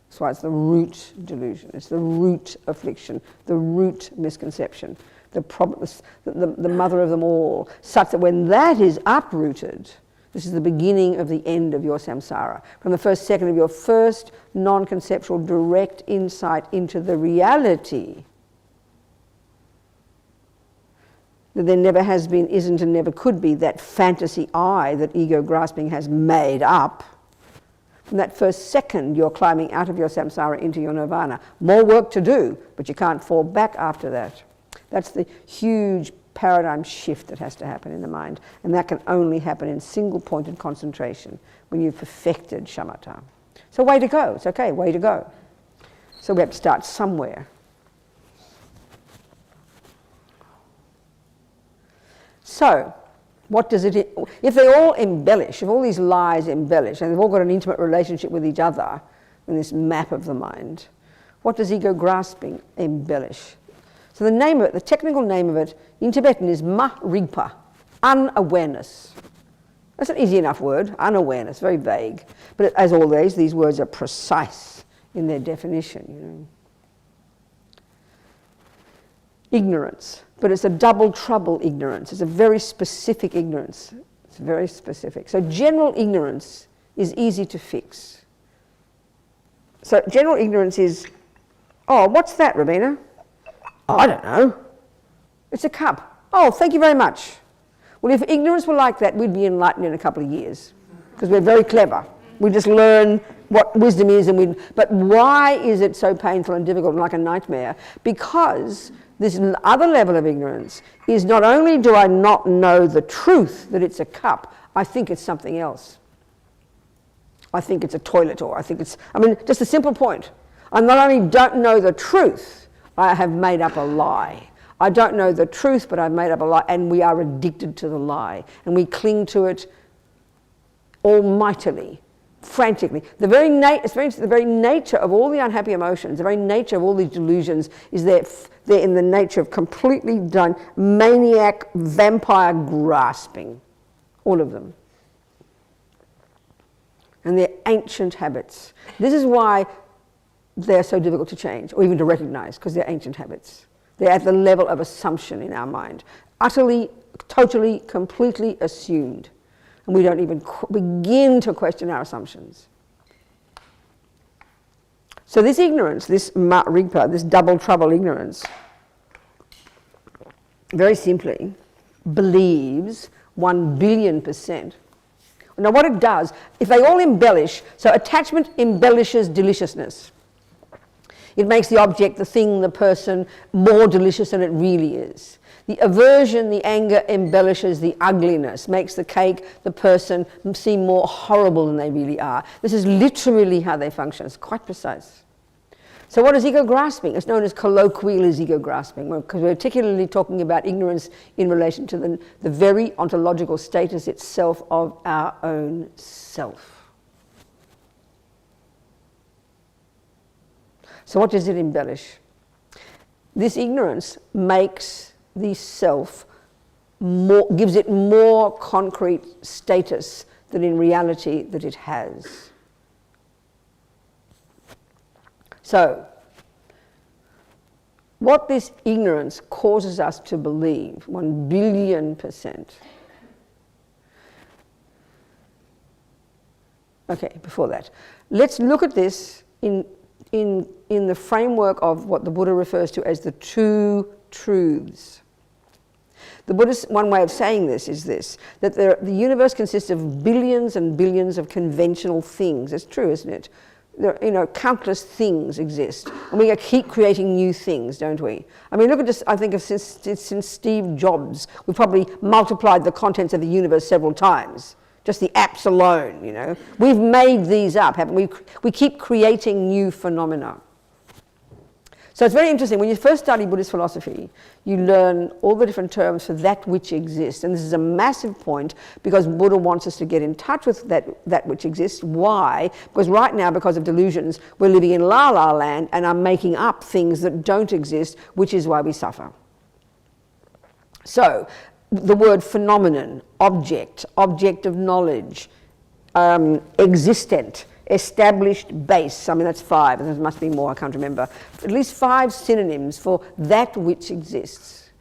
That's why it's the root delusion. It's the root affliction, the root misconception, the mother of them all, such that when that is uprooted, this is the beginning of the end of your samsara. From the first second of your first non-conceptual direct insight into the reality that there never has been, isn't, and never could be, that fantasy I that ego grasping has made up. From that first second, you're climbing out of your samsara into your nirvana. More work to do, but you can't fall back after that. That's the huge paradigm shift that has to happen in the mind, and that can only happen in single-pointed concentration when you've perfected shamatha. So way to go. It's okay, way to go. So we have to start somewhere. So, what does it, if they all embellish, if all these lies embellish, and they've all got an intimate relationship with each other in this map of the mind, what does ego grasping embellish? So the name of it, the technical name of it, in Tibetan is ma-rigpa, unawareness. That's an easy enough word, unawareness, very vague. But as always, these words are precise in their definition, you know. Ignorance, but it's a double trouble ignorance. It's a very specific ignorance. It's very specific. So general ignorance is easy to fix. So general ignorance is, oh, what's that, Robina? Oh, I don't know. It's a cup. Oh, thank you very much. Well, if ignorance were like that, we'd be enlightened in a couple of years, because we're very clever. We just learn what wisdom is, but why is it so painful and difficult and like a nightmare? Because this other level of ignorance is not only do I not know the truth that it's a cup, I think it's something else. I think it's a toilet, or I think it's, just a simple point. I not only don't know the truth, I have made up a lie. I don't know the truth, but I've made up a lie, and we are addicted to the lie, and we cling to it almightily, frantically. The very nature of all the unhappy emotions, the very nature of all these delusions is they're in the nature of completely done maniac, vampire grasping, all of them. And they're ancient habits. This is why they're so difficult to change, or even to recognize, because they're ancient habits. They're at the level of assumption in our mind, utterly, totally, completely assumed. And we don't even begin to question our assumptions. So this ignorance, this ma-rigpa, this double trouble ignorance, very simply believes 1,000,000,000%. Now what it does, if they all embellish, so attachment embellishes deliciousness. It makes the object, the thing, the person more delicious than it really is. The aversion, the anger embellishes the ugliness, makes the cake, the person seem more horrible than they really are. This is literally how they function. It's quite precise. So what is ego grasping? It's known as colloquial as ego grasping, because we're particularly talking about ignorance in relation to the very ontological status itself of our own self. So what does it embellish? This ignorance makes the self gives it more concrete status than in reality that it has. So, what this ignorance causes us to believe, 1,000,000,000%. Okay, before that, let's look at this in the framework of what the Buddha refers to as the two truths. The Buddhist, one way of saying this is this, that the universe consists of billions and billions of conventional things. It's true, isn't it? There, countless things exist, and we keep creating new things, don't we? I mean, look at this. I think of since Steve Jobs, we've probably multiplied the contents of the universe several times. Just the apps alone, We've made these up, haven't we? We keep creating new phenomena. So it's very interesting. When you first study Buddhist philosophy, you learn all the different terms for that which exists. And this is a massive point because Buddha wants us to get in touch with that which exists. Why? Because right now, because of delusions, we're living in la-la land and are making up things that don't exist, which is why we suffer. So, the word phenomenon, object of knowledge, existent, established base, I mean that's 5, there must be more, I can't remember. At least 5 synonyms for that which exists.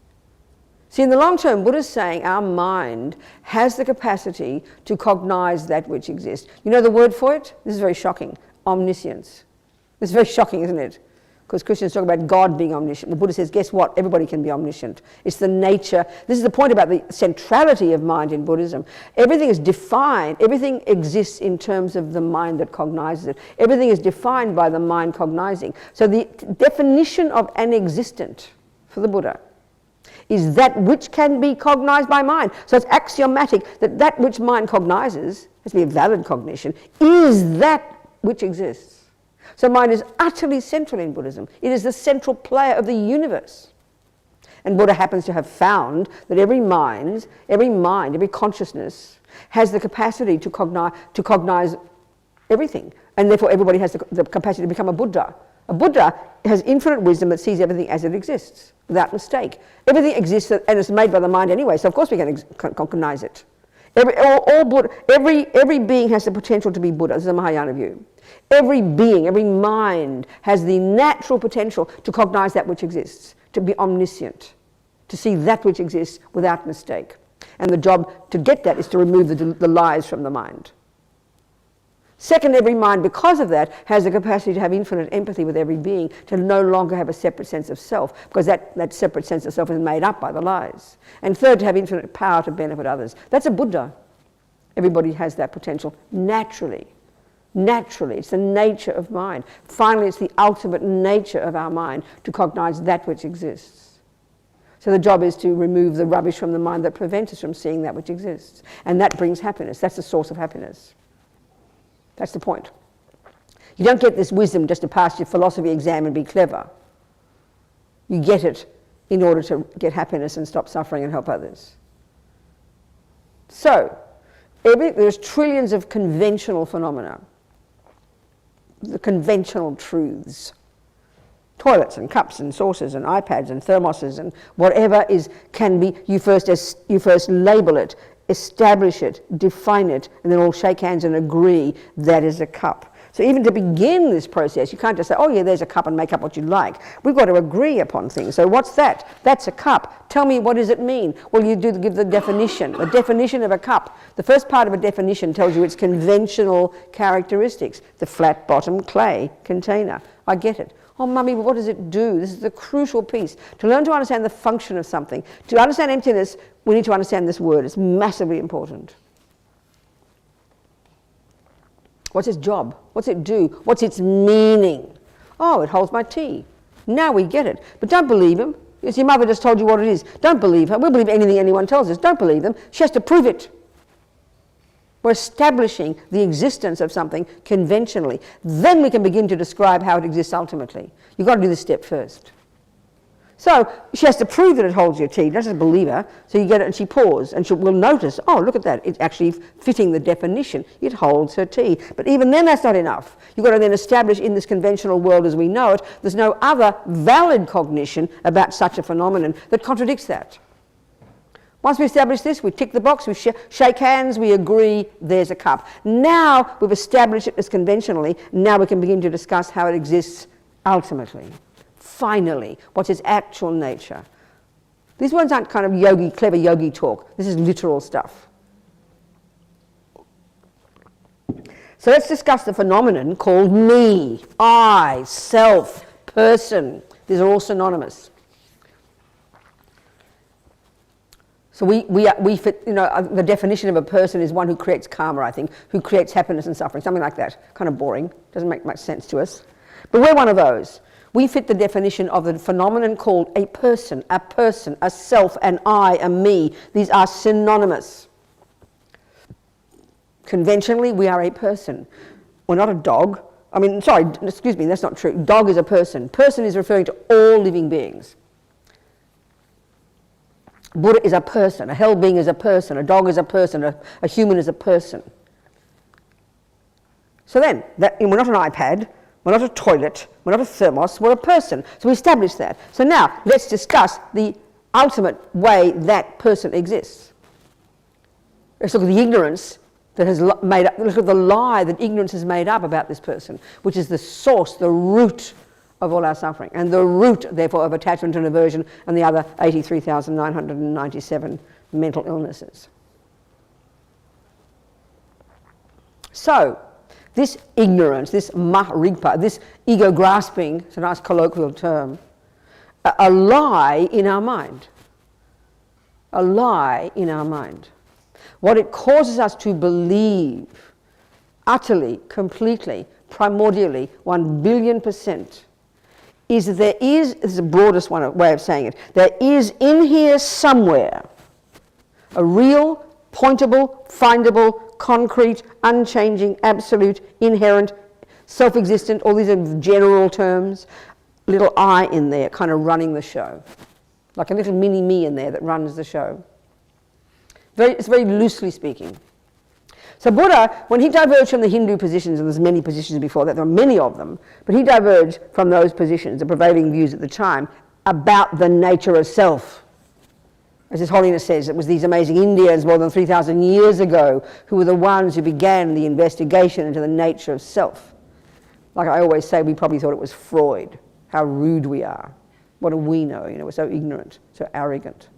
See, in the long term, Buddha's saying our mind has the capacity to cognize that which exists. You know the word for it? This is very shocking. Omniscience. This is very shocking, isn't it? Because Christians talk about God being omniscient. The Buddha says, guess what? Everybody can be omniscient. It's the nature. This is the point about the centrality of mind in Buddhism. Everything is defined. Everything exists in terms of the mind that cognizes it. Everything is defined by the mind cognizing. So the definition of an existent for the Buddha is that which can be cognized by mind. So it's axiomatic that that which mind cognizes, has to be a valid cognition, is that which exists. So mind is utterly central in Buddhism. It is the central player of the universe. And Buddha happens to have found that every mind, every consciousness has the capacity to cognize everything. And therefore everybody has the capacity to become a Buddha. A Buddha has infinite wisdom that sees everything as it exists, without mistake. Everything exists and it's made by the mind anyway, so of course we can cognize it. Every being has the potential to be Buddha. This is a Mahayana view. Every being, every mind has the natural potential to cognize that which exists, to be omniscient, to see that which exists without mistake. And the job to get that is to remove the lies from the mind. Second, every mind, because of that, has the capacity to have infinite empathy with every being, to no longer have a separate sense of self, because that separate sense of self is made up by the lies. And third, to have infinite power to benefit others. That's a Buddha. Everybody has that potential naturally. Naturally, it's the nature of mind. Finally, it's the ultimate nature of our mind to cognize that which exists. So the job is to remove the rubbish from the mind that prevents us from seeing that which exists. And that brings happiness. That's the source of happiness. That's the point. You don't get this wisdom just to pass your philosophy exam and be clever. You get it in order to get happiness and stop suffering and help others. So, there's trillions of conventional phenomena. The conventional truths. Toilets and cups and saucers and iPads and thermoses and whatever can be, you first label it, establish it, define it, and then all shake hands and agree that is a cup. So even to begin this process, you can't just say, oh yeah, there's a cup and make up what you like. We've got to agree upon things. So what's that? That's a cup. Tell me, what does it mean? Well, you do give the definition of a cup. The first part of a definition tells you its conventional characteristics. The flat bottom clay container. I get it. Oh, mummy, what does it do? This is the crucial piece. To learn to understand the function of something, to understand emptiness, we need to understand this word. It's massively important. What's its job? What's it do? What's its meaning? Oh, it holds my tea. Now we get it. But don't believe him. Yes, your mother just told you what it is. Don't believe her. We'll believe anything anyone tells us. Don't believe them. She has to prove it. We're establishing the existence of something conventionally. Then we can begin to describe how it exists ultimately. You've got to do this step first. So she has to prove that it holds your tea. Don't just believe her. So you get it and she pours and we'll notice, oh, look at that. It's actually fitting the definition. It holds her tea. But even then that's not enough. You've got to then establish in this conventional world as we know it, there's no other valid cognition about such a phenomenon that contradicts that. Once we establish this, we tick the box, we shake hands, we agree, there's a cup. Now we've established it as conventionally, now we can begin to discuss how it exists ultimately. finally, what's its actual nature. These words aren't kind of clever yogi talk. This is literal stuff. So let's discuss the phenomenon called me, I, self, person. These are all synonymous. So we fit, the definition of a person is one who creates karma, I think, who creates happiness and suffering, something like that. Kind of boring, doesn't make much sense to us. But we're one of those. We fit the definition of the phenomenon called a person, a self, an I, a me. These are synonymous. Conventionally, we are a person. We're not a dog. Excuse me, that's not true. Dog is a person. Person is referring to all living beings. Buddha is a person. A hell being is a person. A dog is a person. A human is a person. So then, we're not an iPad. We're not a toilet, we're not a thermos, we're a person. So we established that. So now, let's discuss the ultimate way that person exists. Let's look at the ignorance that has made up, look at the lie that ignorance has made up about this person, which is the source, the root of all our suffering, and the root, therefore, of attachment and aversion and the other 83,997 mental illnesses. So, this ignorance, this mahrigpa, this ego grasping, it's a nice colloquial term, a lie in our mind. A lie in our mind. What it causes us to believe, utterly, completely, primordially, 1,000,000,000%, is that there is, this is the broadest way of saying it, there is in here somewhere a real, pointable, findable, concrete, unchanging, absolute, inherent, self-existent, all these are general terms, little I in there kind of running the show. Like a little mini me in there that runs the show. It's very loosely speaking. So Buddha, when he diverged from the Hindu positions, and there's many positions before that, there are many of them, but he diverged from those positions, the prevailing views at the time, about the nature of self. As His Holiness says, it was these amazing Indians more than 3,000 years ago who were the ones who began the investigation into the nature of self. Like I always say, we probably thought it was Freud. How rude we are. What do we know? We're so ignorant, so arrogant.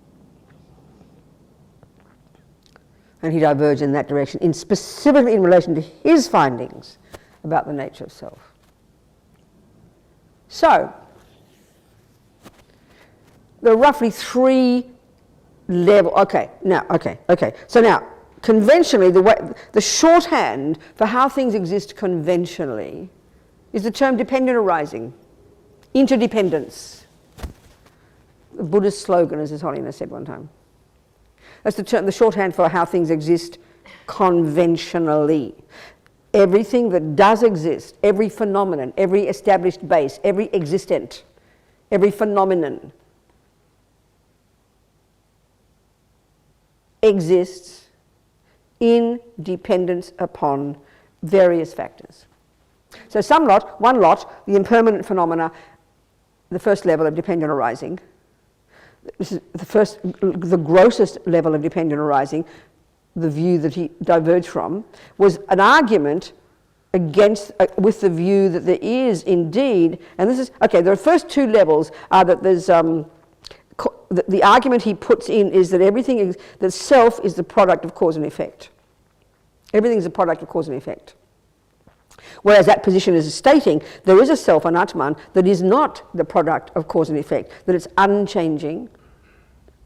And he diverged in that direction, specifically in relation to his findings about the nature of self. So, there are roughly three level. So now, conventionally, the shorthand for how things exist conventionally is the term dependent arising, interdependence. The Buddhist slogan, as His Holiness said one time. That's the shorthand for how things exist conventionally. Everything that does exist, every phenomenon, every established base, every existent, every phenomenon, exists in dependence upon various factors. So one lot, the impermanent phenomena, the first level of dependent arising. This is the grossest level of dependent arising, the view that he diverged from, was an argument against, with the view that there is indeed, and this is, the first two levels are that there's, the argument he puts in is that that self is the product of cause and effect. Everything is a product of cause and effect. Whereas that position is stating there is a self, an Atman, that is not the product of cause and effect, that it's unchanging.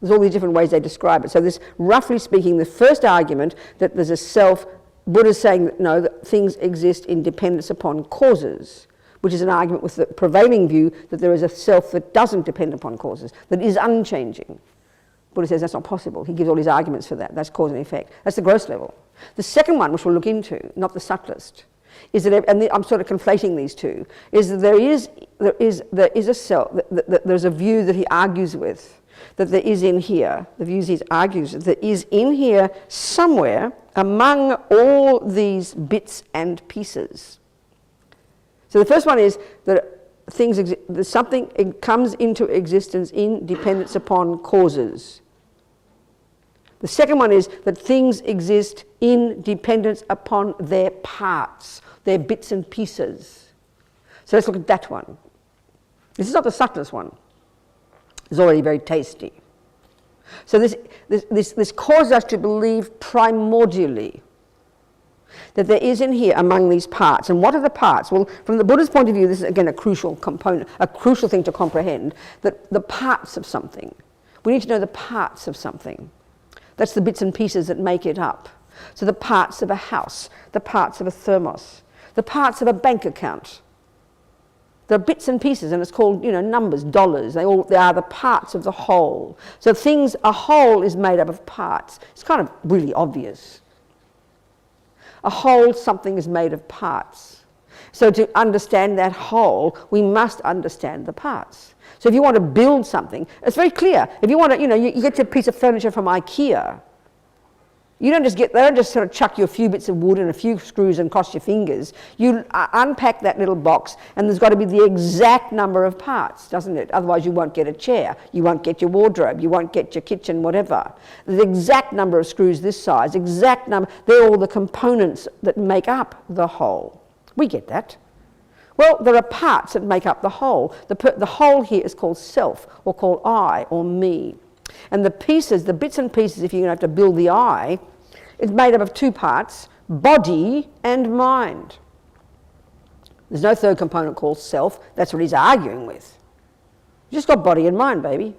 There's all these different ways they describe it. So this, roughly speaking, the first argument that there's a self, Buddha's saying that no, that things exist in dependence upon causes, which is an argument with the prevailing view that there is a self that doesn't depend upon causes, that is unchanging. Buddha says that's not possible. He gives all his arguments for that. That's cause and effect. That's the gross level. The second one, which we'll look into, not the subtlest, is that, and I'm sort of conflating these two, is that there is a self, that there's a view that he argues with, that there is in here, the views he argues with, that is in here somewhere among all these bits and pieces. So the first one is that that something comes into existence in dependence upon causes. The second one is that things exist in dependence upon their parts, their bits and pieces. So let's look at that one. This is not the subtlest one. It's already very tasty. So this causes us to believe primordially that there is in here among these parts. And what are the parts? Well, from the Buddha's point of view, this is again a crucial component, a crucial thing to comprehend, that the parts of something. We need to know the parts of something. That's the bits and pieces that make it up. So the parts of a house, the parts of a thermos, the parts of a bank account. They're bits and pieces, and it's called, numbers, dollars. They are the parts of the whole. So a whole is made up of parts. It's kind of really obvious. A whole something is made of parts. So to understand that whole, we must understand the parts. So if you want to build something, it's very clear. If you want to, you get a piece of furniture from IKEA. They don't just sort of chuck you a few bits of wood and a few screws and cross your fingers. You unpack that little box, and there's got to be the exact number of parts, doesn't it? Otherwise you won't get a chair, you won't get your wardrobe, you won't get your kitchen, whatever. The exact number of screws this size, exact number, they're all the components that make up the whole. We get that. Well, there are parts that make up the whole. The whole here is called self, or called I, or me. And the pieces, the bits and pieces, if you're going to have to build the I, it's made up of two parts, body and mind. There's no third component called self. That's what he's arguing with. You just got body and mind, baby.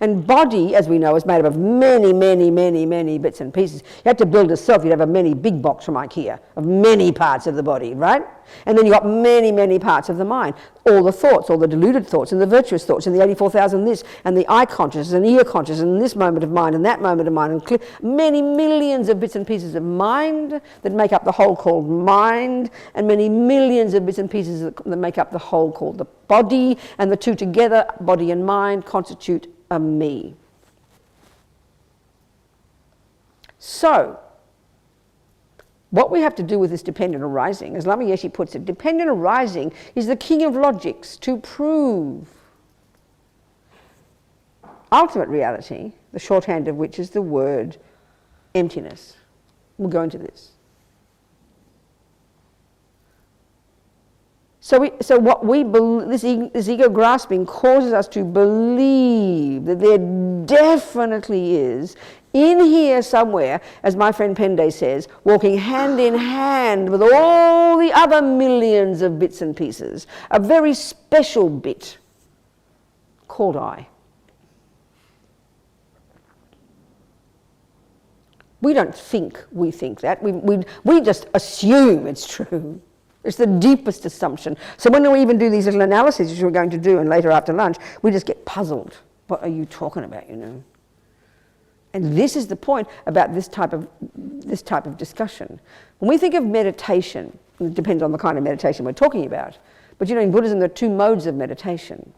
And body, as we know, is made up of many, many, many, many bits and pieces. You had to build a self, you'd have a many big box from IKEA of many parts of the body, right? And then you got many, many parts of the mind. All the thoughts, all the deluded thoughts, and the virtuous thoughts, and the 84,000 this, and the eye consciousness, and ear consciousness, and this moment of mind, and that moment of mind, and many millions of bits and pieces of mind that make up the whole called mind, and many millions of bits and pieces that make up the whole called the body, and the two together, body and mind, constitute a me. So, what we have to do with this dependent arising, as Lama Yeshe puts it, dependent arising is the king of logics to prove ultimate reality, the shorthand of which is the word emptiness. We'll go into this. So what we believe, this ego grasping causes us to believe that there definitely is, in here somewhere, as my friend Pende says, walking hand in hand with all the other millions of bits and pieces, a very special bit called I. We don't think we think that. We just assume it's true. It's the deepest assumption. So when we even do these little analyses, which we're going to do, and later after lunch, we just get puzzled. What are you talking about, And this is the point about this type of discussion. When we think of meditation, it depends on the kind of meditation we're talking about, but in Buddhism there are two modes of meditation.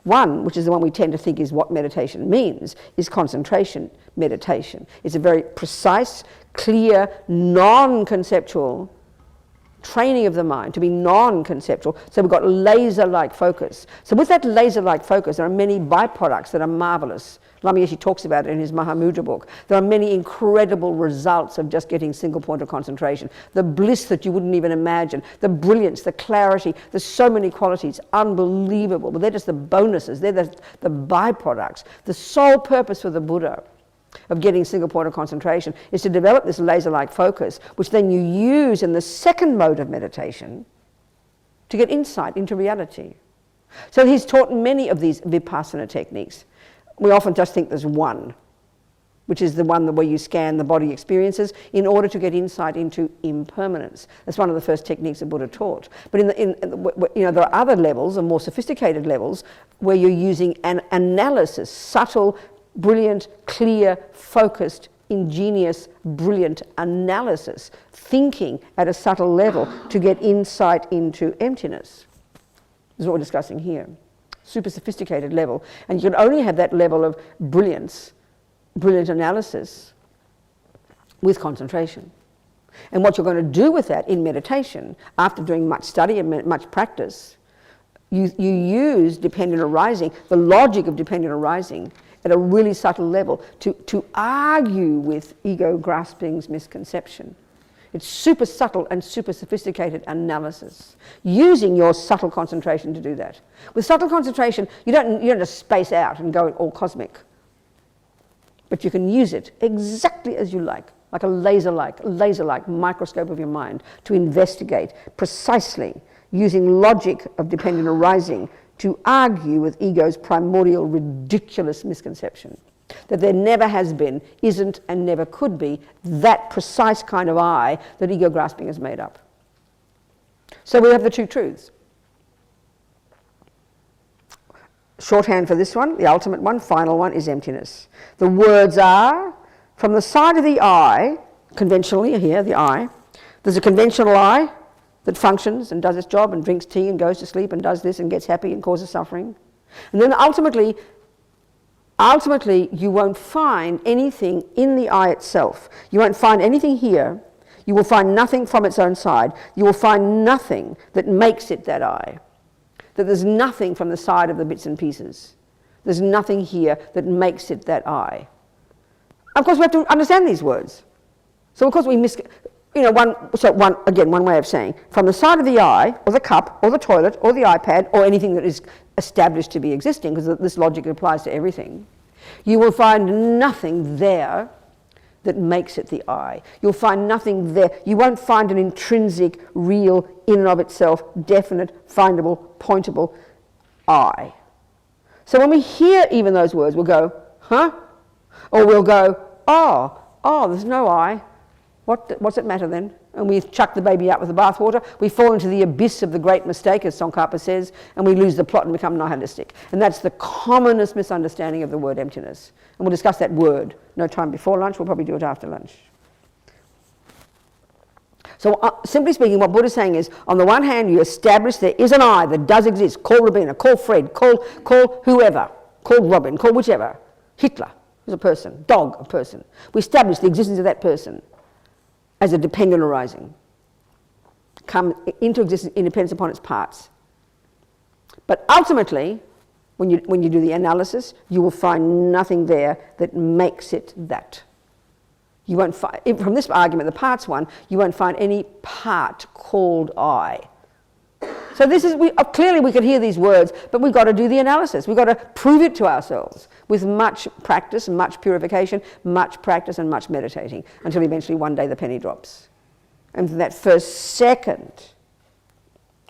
One, which is the one we tend to think is what meditation means, is concentration meditation. It's a very precise, clear, non-conceptual training of the mind to be non-conceptual. So we've got laser-like focus. So with that laser-like focus, there are many byproducts that are marvelous. Lama Yeshe talks about it in his Mahamudra book. There are many incredible results of just getting single point of concentration. The bliss that you wouldn't even imagine, the brilliance, the clarity, there's so many qualities, unbelievable. But they're just the bonuses, they're the byproducts. The sole purpose for the Buddha of getting single point of concentration is to develop this laser-like focus, which then you use in the second mode of meditation to get insight into reality. So he's taught many of these vipassana techniques. We often just think there's one, which is the one where you scan the body experiences in order to get insight into impermanence. That's one of the first techniques the Buddha taught. But there are other levels, and more sophisticated levels, where you're using an analysis, subtle, brilliant, clear, focused, ingenious, brilliant analysis, thinking at a subtle level to get insight into emptiness. This is what we're discussing here. Super sophisticated level. And you can only have that level of brilliant analysis with concentration. And what you're going to do with that in meditation, after doing much study and much practice, you use dependent arising, the logic of dependent arising, at a really subtle level to argue with ego grasping's misconception. It's super subtle and super sophisticated analysis, using your subtle concentration to do that. With subtle concentration, you don't just space out and go all cosmic, but you can use it exactly as you like a laser-like microscope of your mind to investigate precisely, using logic of dependent arising to argue with ego's primordial ridiculous misconception that there never has been, isn't, and never could be that precise kind of I that ego grasping has made up. So we have the two truths. Shorthand for this one, the ultimate one, final one, is emptiness. The words are, from the side of the I, conventionally here, the I, there's a conventional I that functions and does its job and drinks tea and goes to sleep and does this and gets happy and causes suffering. And then ultimately you won't find anything in the I itself. You won't find anything here. You will find nothing from its own side. You will find nothing that makes it that I. That there's nothing from the side of the bits and pieces. There's nothing here that makes it that I. Of course, we have to understand these words. So of course we one way of saying, from the side of the I, or the cup, or the toilet, or the iPad, or anything that is established to be existing, because this logic applies to everything, you will find nothing there that makes it the I. You'll find nothing there. You won't find an intrinsic, real, in and of itself, definite, findable, pointable I. So when we hear even those words, we'll go, huh? Or we'll go, oh, there's no I. What's it matter then? And we chuck the baby out with the bathwater. We fall into the abyss of the great mistake, as Tsongkhapa says, and we lose the plot and become nihilistic. And that's the commonest misunderstanding of the word emptiness. And we'll discuss that word no time before lunch. We'll probably do it after lunch. So simply speaking, what Buddha's saying is, on the one hand, you establish there is an I that does exist. Call Robina, call Fred, call whoever, call Robin, call whichever. Hitler is a person, dog a person. We establish the existence of that person as a dependent arising, come into existence independence upon its parts. But ultimately, when you do the analysis, you will find nothing there that makes it that. You won't find, from this argument, the parts one, you won't find any part called I. So this is, clearly we can hear these words, but we've got to do the analysis. We've got to prove it to ourselves with much practice, much purification, much practice and much meditating, until eventually one day the penny drops. And that first second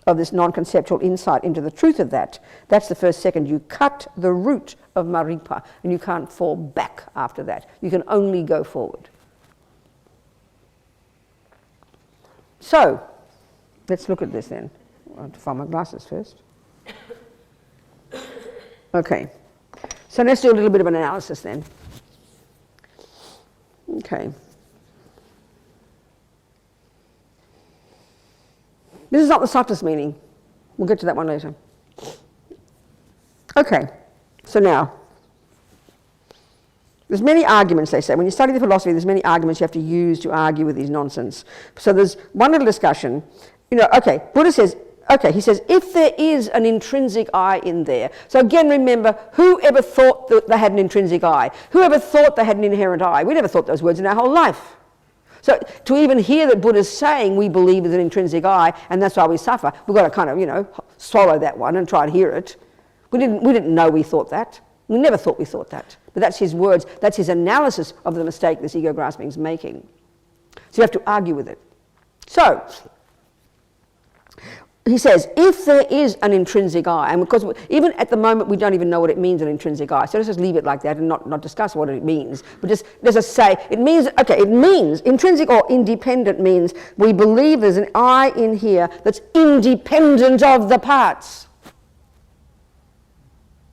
of this non-conceptual insight into the truth of that, that's the first second you cut the root of Maripa, and you can't fall back after that. You can only go forward. So, let's look at this then. I have to find my glasses first. Okay, so let's do a little bit of an analysis then. Okay. This is not the subtlest meaning. We'll get to that one later. Okay, so now, there's many arguments, they say. When you study the philosophy, there's many arguments you have to use to argue with these nonsense. So there's one little discussion. Buddha says, he says, if there is an intrinsic I in there. So again, remember, whoever thought that they had an intrinsic I? Whoever thought they had an inherent I? We never thought those words in our whole life. So to even hear that Buddha's saying we believe there's an intrinsic I, and that's why we suffer, we've got to kind of, swallow that one and try and hear it. We didn't know we thought that. We never thought we thought that. But that's his words, that's his analysis of the mistake this ego grasping is making. So you have to argue with it. So, he says, if there is an intrinsic I, and because even at the moment we don't even know what it means, an intrinsic I, so let's just leave it like that and not discuss what it means, but let's just say, it means intrinsic or independent means we believe there's an I in here that's independent of the parts.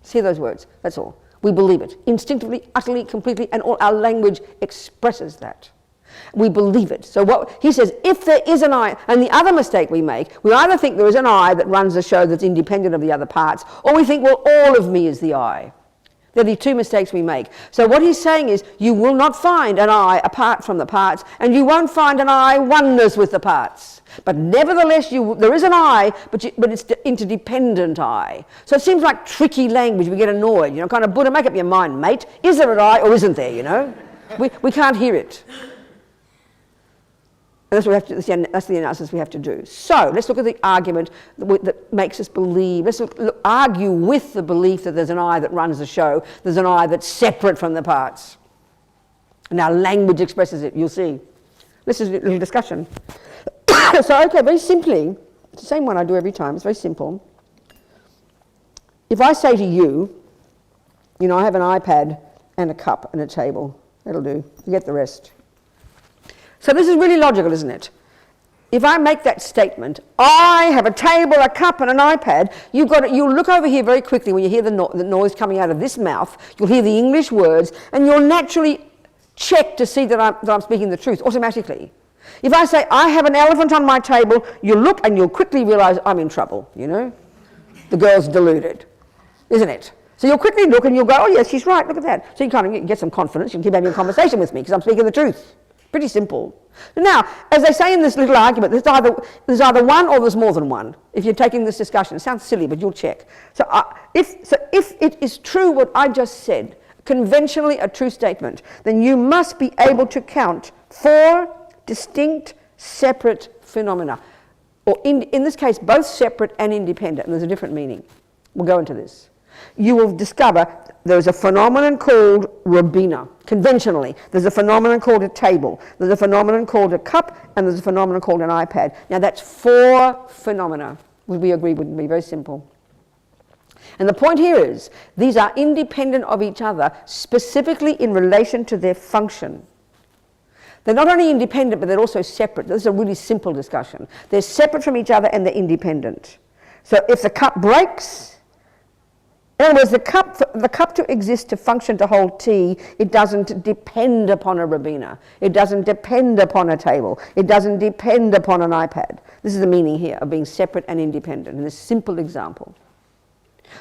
See those words, that's all. We believe it, instinctively, utterly, completely, and all our language expresses that. We believe it. So what he says, if there is an I, and the other mistake we make, we either think there is an I that runs the show that's independent of the other parts, or we think, well, all of me is the I. They're the two mistakes we make. So what he's saying is, you will not find an I apart from the parts, and you won't find an I oneness with the parts. But nevertheless, there is an I, but it's the interdependent I. So it seems like tricky language. We get annoyed, kind of, Buddha, make up your mind, mate. Is there an I or isn't there, We can't hear it. And that's, what we have to, that's the analysis we have to do. So let's look at the argument that makes us believe. Let's argue with the belief that there's an I that runs the show. There's an I that's separate from the parts. And our language expresses it, you'll see. This is a little discussion. So, okay, very simply, it's the same one I do every time. It's very simple. If I say to you, you know, I have an iPad and a cup and a table. That'll do. Forget the rest. So this is really logical, isn't it? If I make that statement, I have a table, a cup and an iPad, you'll look over here very quickly when you hear the noise coming out of this mouth, you'll hear the English words, and you'll naturally check to see that I'm speaking the truth automatically. If I say, I have an elephant on my table, you'll look and you'll quickly realise I'm in trouble, you know? The girl's deluded, isn't it? So you'll quickly look and you'll go, oh yes, she's right, look at that. So you kind of get some confidence, you can keep having a conversation with me because I'm speaking the truth. Pretty simple. Now, as they say in this little argument, there's either one or there's more than one. If you're taking this discussion, it sounds silly, but you'll check. So if it is true what I just said, conventionally a true statement, then you must be able to count 4 distinct, separate phenomena. Or in this case, both separate and independent, and there's a different meaning. We'll go into this. You will discover there's a phenomenon called Robina. Conventionally, there's a phenomenon called a table, there's a phenomenon called a cup, and there's a phenomenon called an iPad. Now that's 4 phenomena, would we agree would be very simple. And the point here is, these are independent of each other, specifically in relation to their function. They're not only independent, but they're also separate. This is a really simple discussion. They're separate from each other and they're independent. So if the cup breaks, in other words, the cup to exist, to function, to hold tea, it doesn't depend upon a Robina. It doesn't depend upon a table. It doesn't depend upon an iPad. This is the meaning here of being separate and independent in this simple example.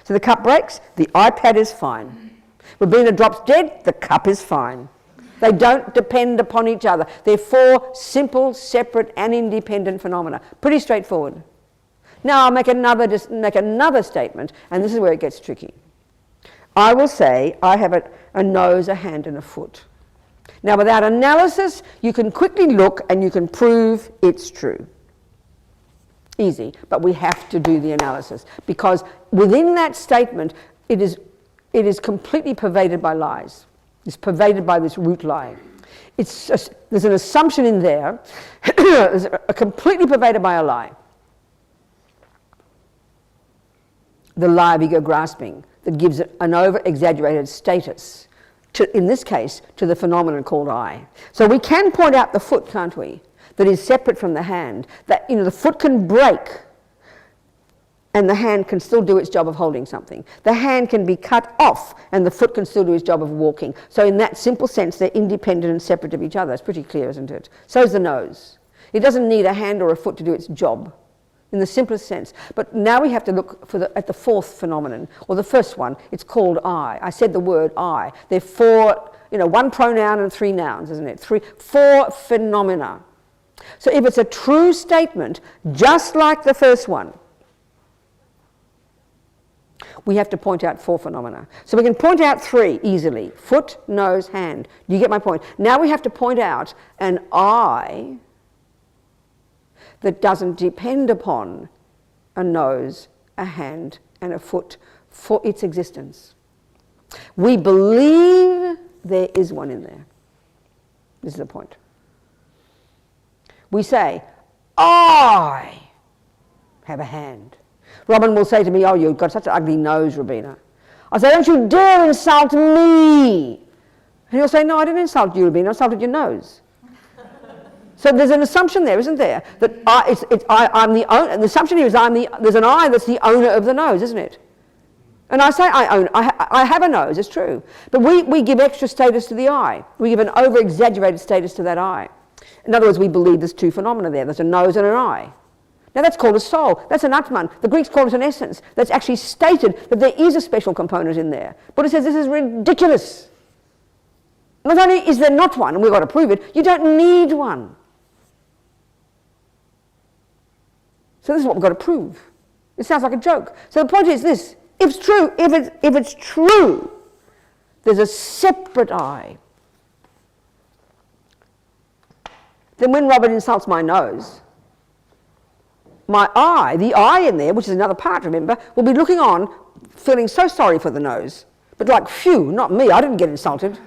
So the cup breaks, the iPad is fine. Robina drops dead, the cup is fine. They don't depend upon each other. They're 4 simple, separate and independent phenomena. Pretty straightforward. Now I'll make another statement, and this is where it gets tricky. I will say I have a nose, a hand and a foot. Now without analysis, you can quickly look and you can prove it's true. Easy, but we have to do the analysis because within that statement, it is completely pervaded by lies. It's pervaded by this root lie. There's an assumption in there, it's completely pervaded by a lie. The lie of ego grasping that gives it an over-exaggerated status, in this case, to the phenomenon called I. So we can point out the foot, can't we, that is separate from the hand, that the foot can break and the hand can still do its job of holding something. The hand can be cut off and the foot can still do its job of walking. So in that simple sense, they're independent and separate of each other. It's pretty clear, isn't it? So is the nose. It doesn't need a hand or a foot to do its job, in the simplest sense. But now we have to look at the 4th phenomenon, or the first one. It's called I. I said the word I. There are 4, 1 pronoun and 3 nouns, isn't it? 4 phenomena. So if it's a true statement, just like the first one, we have to point out 4 phenomena. So we can point out 3 easily. Foot, nose, hand. Do you get my point? Now we have to point out an I that doesn't depend upon a nose, a hand, and a foot for its existence. We believe there is one in there. This is the point. We say, I have a hand. Robin will say to me, oh, you've got such an ugly nose, Robina. I say, don't you dare insult me. And he'll say, no, I didn't insult you, Robina, I insulted your nose. So there's an assumption there, isn't there? That I'm the owner. The assumption here is there's an I that's the owner of the nose, isn't it? And I say I have a nose, it's true. But we give extra status to the I. We give an over-exaggerated status to that I. In other words, we believe there's 2 phenomena there. There's a nose and an I. Now that's called a soul. That's an Atman. The Greeks call it an essence. That's actually stated that there is a special component in there. Buddha says this is ridiculous. Not only is there not one, and we've got to prove it, you don't need one. So this is what we've got to prove. It sounds like a joke. So the point is this: if it's true, there's a separate I. then when Robert insults my nose, my eye, the eye in there, which is another part, remember, will be looking on, feeling so sorry for the nose. But like, phew, not me, I didn't get insulted.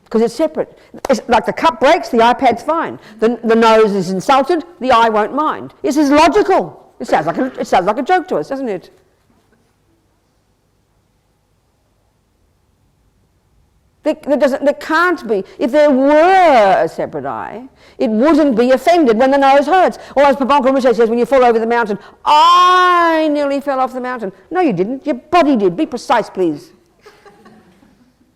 Because it's separate. It's like the cup breaks, the iPad's fine. The nose is insulted, the eye won't mind. This is logical. It sounds like a joke to us, doesn't it? There can't be. If there were a separate eye, it wouldn't be offended when the nose hurts. Or as Papanka Rinpoche says, when you fall over the mountain, I nearly fell off the mountain. No, you didn't. Your body did. Be precise, please.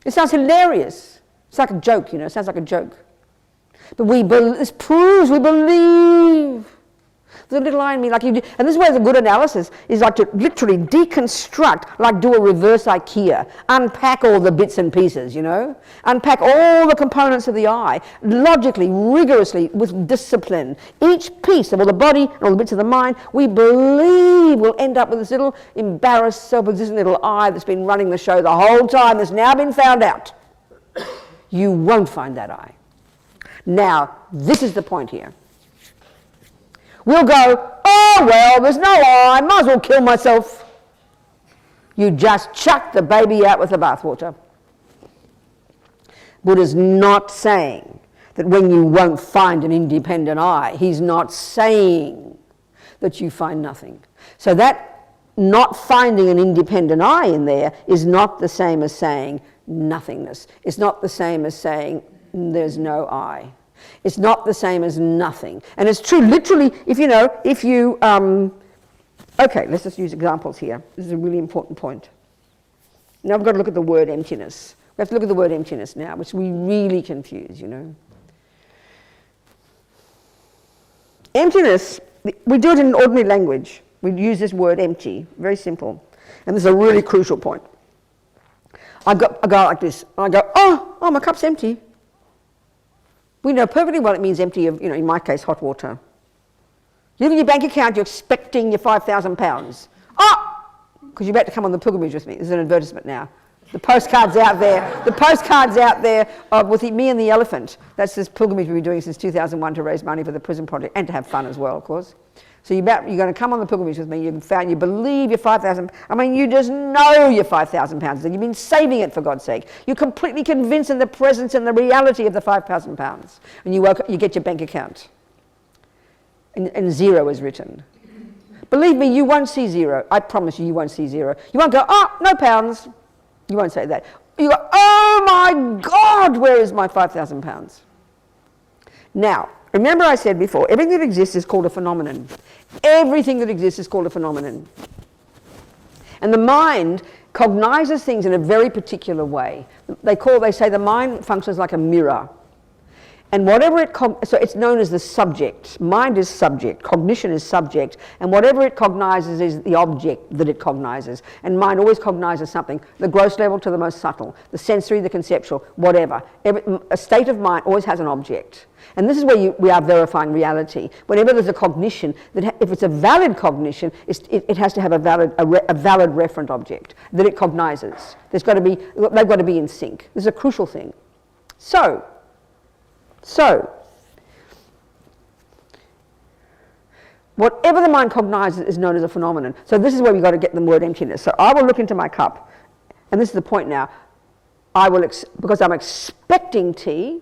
It sounds hilarious. It's like a joke, it sounds like a joke. But this proves we believe. There's a little eye in me, like you do. And this is where the good analysis is like to literally deconstruct, like do a reverse IKEA, unpack all the bits and pieces, unpack all the components of the eye, logically, rigorously, with discipline. Each piece of all the body and all the bits of the mind, we believe will end up with this little embarrassed, self-existent little eye that's been running the show the whole time, that's now been found out. You won't find that eye. Now, this is the point here. We'll go, oh, well, there's no eye, might as well kill myself. You just chuck the baby out with the bathwater. Buddha's not saying that when you won't find an independent eye, he's not saying that you find nothing. So that not finding an independent eye in there is not the same as saying nothingness. It's not the same as saying there's no eye. It's not the same as nothing. And it's true, literally, okay, let's just use examples here. This is a really important point. Now I've got to look at the word emptiness. We have to look at the word emptiness now, which we really confuse, Emptiness, we do it in ordinary language. We use this word empty, very simple. And this is a really crucial point. I go like this, and I go, oh, my cup's empty. We know perfectly well it means empty of, in my case, hot water. You look at your bank account, you're expecting your £5,000. Because you're about to come on the pilgrimage with me. This is an advertisement now. The postcard's out there. The postcard's out there with me and the elephant. That's this pilgrimage we've been doing since 2001 to raise money for the prison project and to have fun as well, of course. So you're going to come on the pilgrimage with me. You believe your 5,000. I mean, you just know your 5,000 pounds. And you've been saving it for God's sake. You're completely convinced in the presence and the reality of the 5,000 pounds. And you get your bank account, and zero is written. Believe me, you won't see zero. I promise you won't see zero. You won't go, no pounds. You won't say that. You go, oh my God, where is my 5,000 pounds? Now, remember I said before, everything that exists is called a phenomenon. Everything that exists is called a phenomenon. And the mind cognizes things in a very particular way. They say the mind functions like a mirror. And whatever so it's known as the subject. Mind is subject, cognition is subject, and whatever it cognizes is the object that it cognizes. And mind always cognizes something, the gross level to the most subtle, the sensory, the conceptual, whatever. A state of mind always has an object. And this is where we are verifying reality. Whenever there's a cognition, if it's a valid cognition, it has to have a valid referent object that it cognizes. They've got to be in sync. This is a crucial thing. So, whatever the mind cognizes is known as a phenomenon. So this is where we've got to get the word emptiness. So I will look into my cup, and this is the point now. Because I'm expecting tea,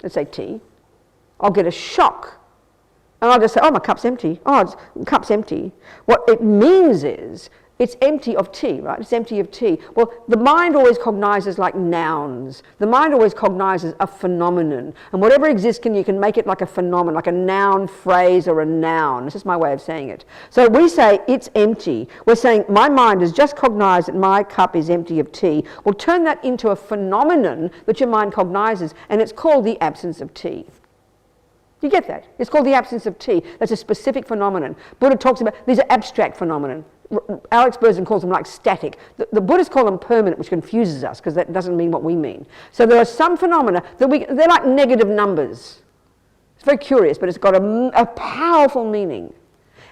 let's say tea, I'll get a shock. And I'll just say, my cup's empty. The cup's empty. What it means is, it's empty of tea, right? It's empty of tea. Well, the mind always cognizes like nouns. The mind always cognizes a phenomenon. And whatever exists, you can make it like a phenomenon, like a noun phrase or a noun. This is my way of saying it. So we say it's empty. We're saying my mind has just cognized that my cup is empty of tea. We'll turn that into a phenomenon that your mind cognizes, and it's called the absence of tea. You get that? It's called the absence of tea. That's a specific phenomenon. Buddha talks about, these are abstract phenomena. Alex Berzin calls them like static. The Buddhists call them permanent, which confuses us because that doesn't mean what we mean. So there are some phenomena that they're like negative numbers. It's very curious, but it's got a powerful meaning.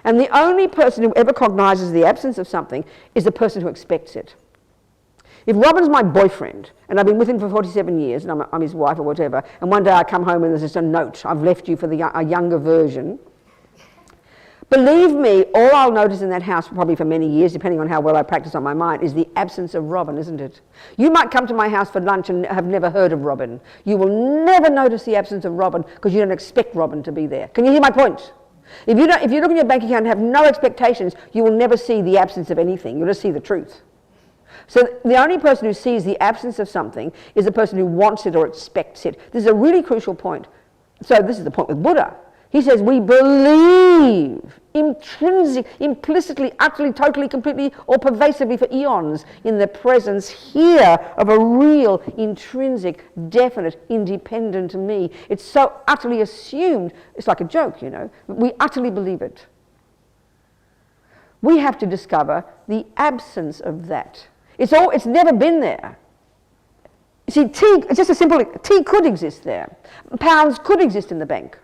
And the only person who ever cognizes the absence of something is the person who expects it. If Robin's my boyfriend, and I've been with him for 47 years, and I'm his wife or whatever, and one day I come home and there's just a note, I've left you for a younger version, believe me, all I'll notice in that house, probably for many years, depending on how well I practice on my mind, is the absence of Robin, isn't it? You might come to my house for lunch and have never heard of Robin. You will never notice the absence of Robin because you don't expect Robin to be there. Can you hear my point? If you look at your bank account and have no expectations, you will never see the absence of anything. You'll just see the truth. So the only person who sees the absence of something is the person who wants it or expects it. This is a really crucial point. So this is the point with Buddha. He says we believe implicitly, utterly, totally, completely, or pervasively for eons in the presence here of a real, intrinsic, definite, independent me. It's so utterly assumed, it's like a joke, you know. We utterly believe it. We have to discover the absence of that. It's never been there. See, it's just a simple, tea could exist there. Pounds could exist in the bank.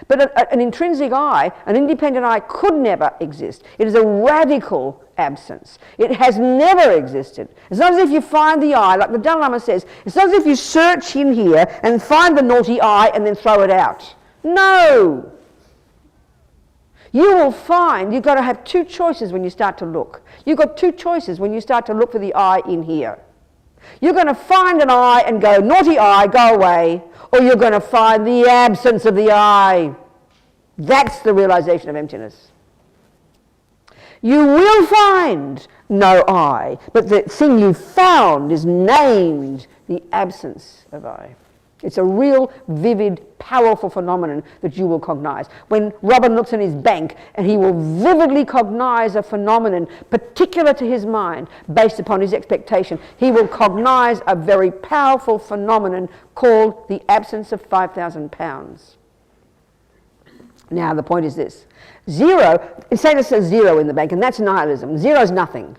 But an intrinsic I, an independent I, could never exist. It is a radical absence. It has never existed. It's not as if you find the I, like the Dalai Lama says, it's not as if you search in here and find the naughty I and then throw it out. No! You will find you've got to have two choices when you start to look. You've got two choices when you start to look for the I in here. You're going to find an I and go, naughty I, go away, or you're going to find the absence of the I. That's the realization of emptiness. You will find no I, but the thing you found is named the absence of I. It's a real, vivid, powerful phenomenon that you will cognize. When Robin looks in his bank, and he will vividly cognize a phenomenon particular to his mind, based upon his expectation, he will cognize a very powerful phenomenon called the absence of £5,000. Now, the point is this. Zero, say this says zero in the bank, and that's nihilism. Zero is nothing.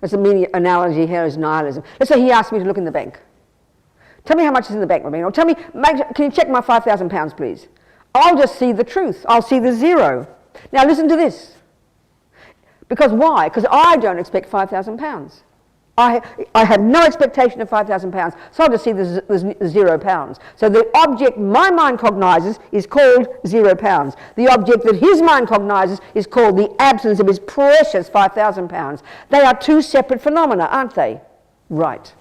That's the meaning analogy here is nihilism. Let's say he asked me to look in the bank. Tell me how much is in the bank, Robina. Or tell me, can you check my £5,000, please? I'll just see the truth. I'll see the zero. Now listen to this. Because why? Because I don't expect £5,000. I have no expectation of £5,000, so I'll just see the £0. So the object my mind cognizes is called £0. The object that his mind cognizes is called the absence of his precious £5,000. They are two separate phenomena, aren't they? Right.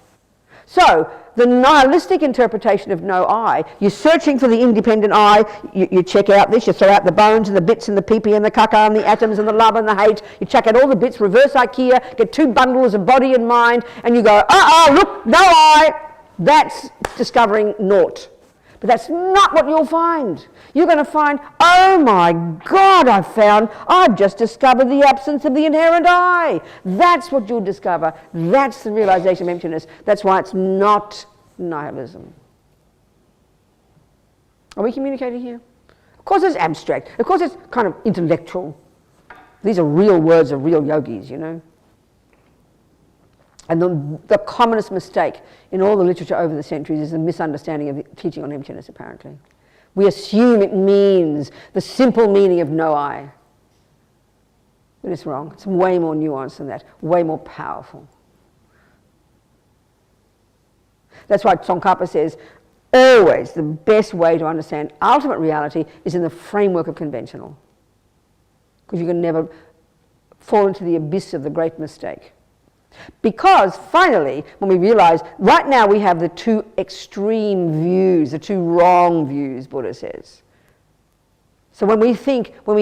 So, the nihilistic interpretation of no I, you're searching for the independent I, you check out this, you throw out the bones and the bits and the pee-pee and the caca and the atoms and the love and the hate, you check out all the bits, reverse IKEA, get two bundles of body and mind, and you go, look, no I. That's discovering naught. But that's not what you'll find. You're going to find, oh my God, I've just discovered the absence of the inherent I. That's what you'll discover. That's the realization of emptiness. That's why it's not nihilism. Are we communicating here? Of course it's abstract. Of course it's kind of intellectual. These are real words of real yogis, you know. And the commonest mistake in all the literature over the centuries is the misunderstanding of the teaching on emptiness, apparently. We assume it means the simple meaning of no I. But it's wrong. It's way more nuanced than that, way more powerful. That's why Tsongkhapa says, always the best way to understand ultimate reality is in the framework of conventional. Because you can never fall into the abyss of the great mistake. Because finally, when we realize, right now we have the two extreme views, the two wrong views, Buddha says. So when we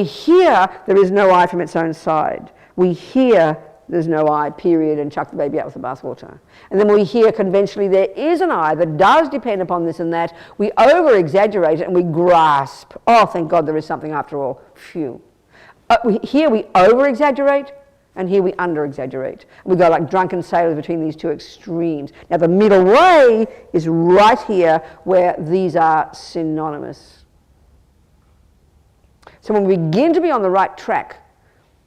hear there is no I from its own side, we hear there's no I, period, and chuck the baby out with the bathwater. And then when we hear conventionally there is an I that does depend upon this and that, we over-exaggerate it and we grasp, oh, thank God there is something after all, phew. Here we over-exaggerate, and here we under-exaggerate. We go like drunken sailors between these two extremes. Now the middle way is right here where these are synonymous. So when we begin to be on the right track,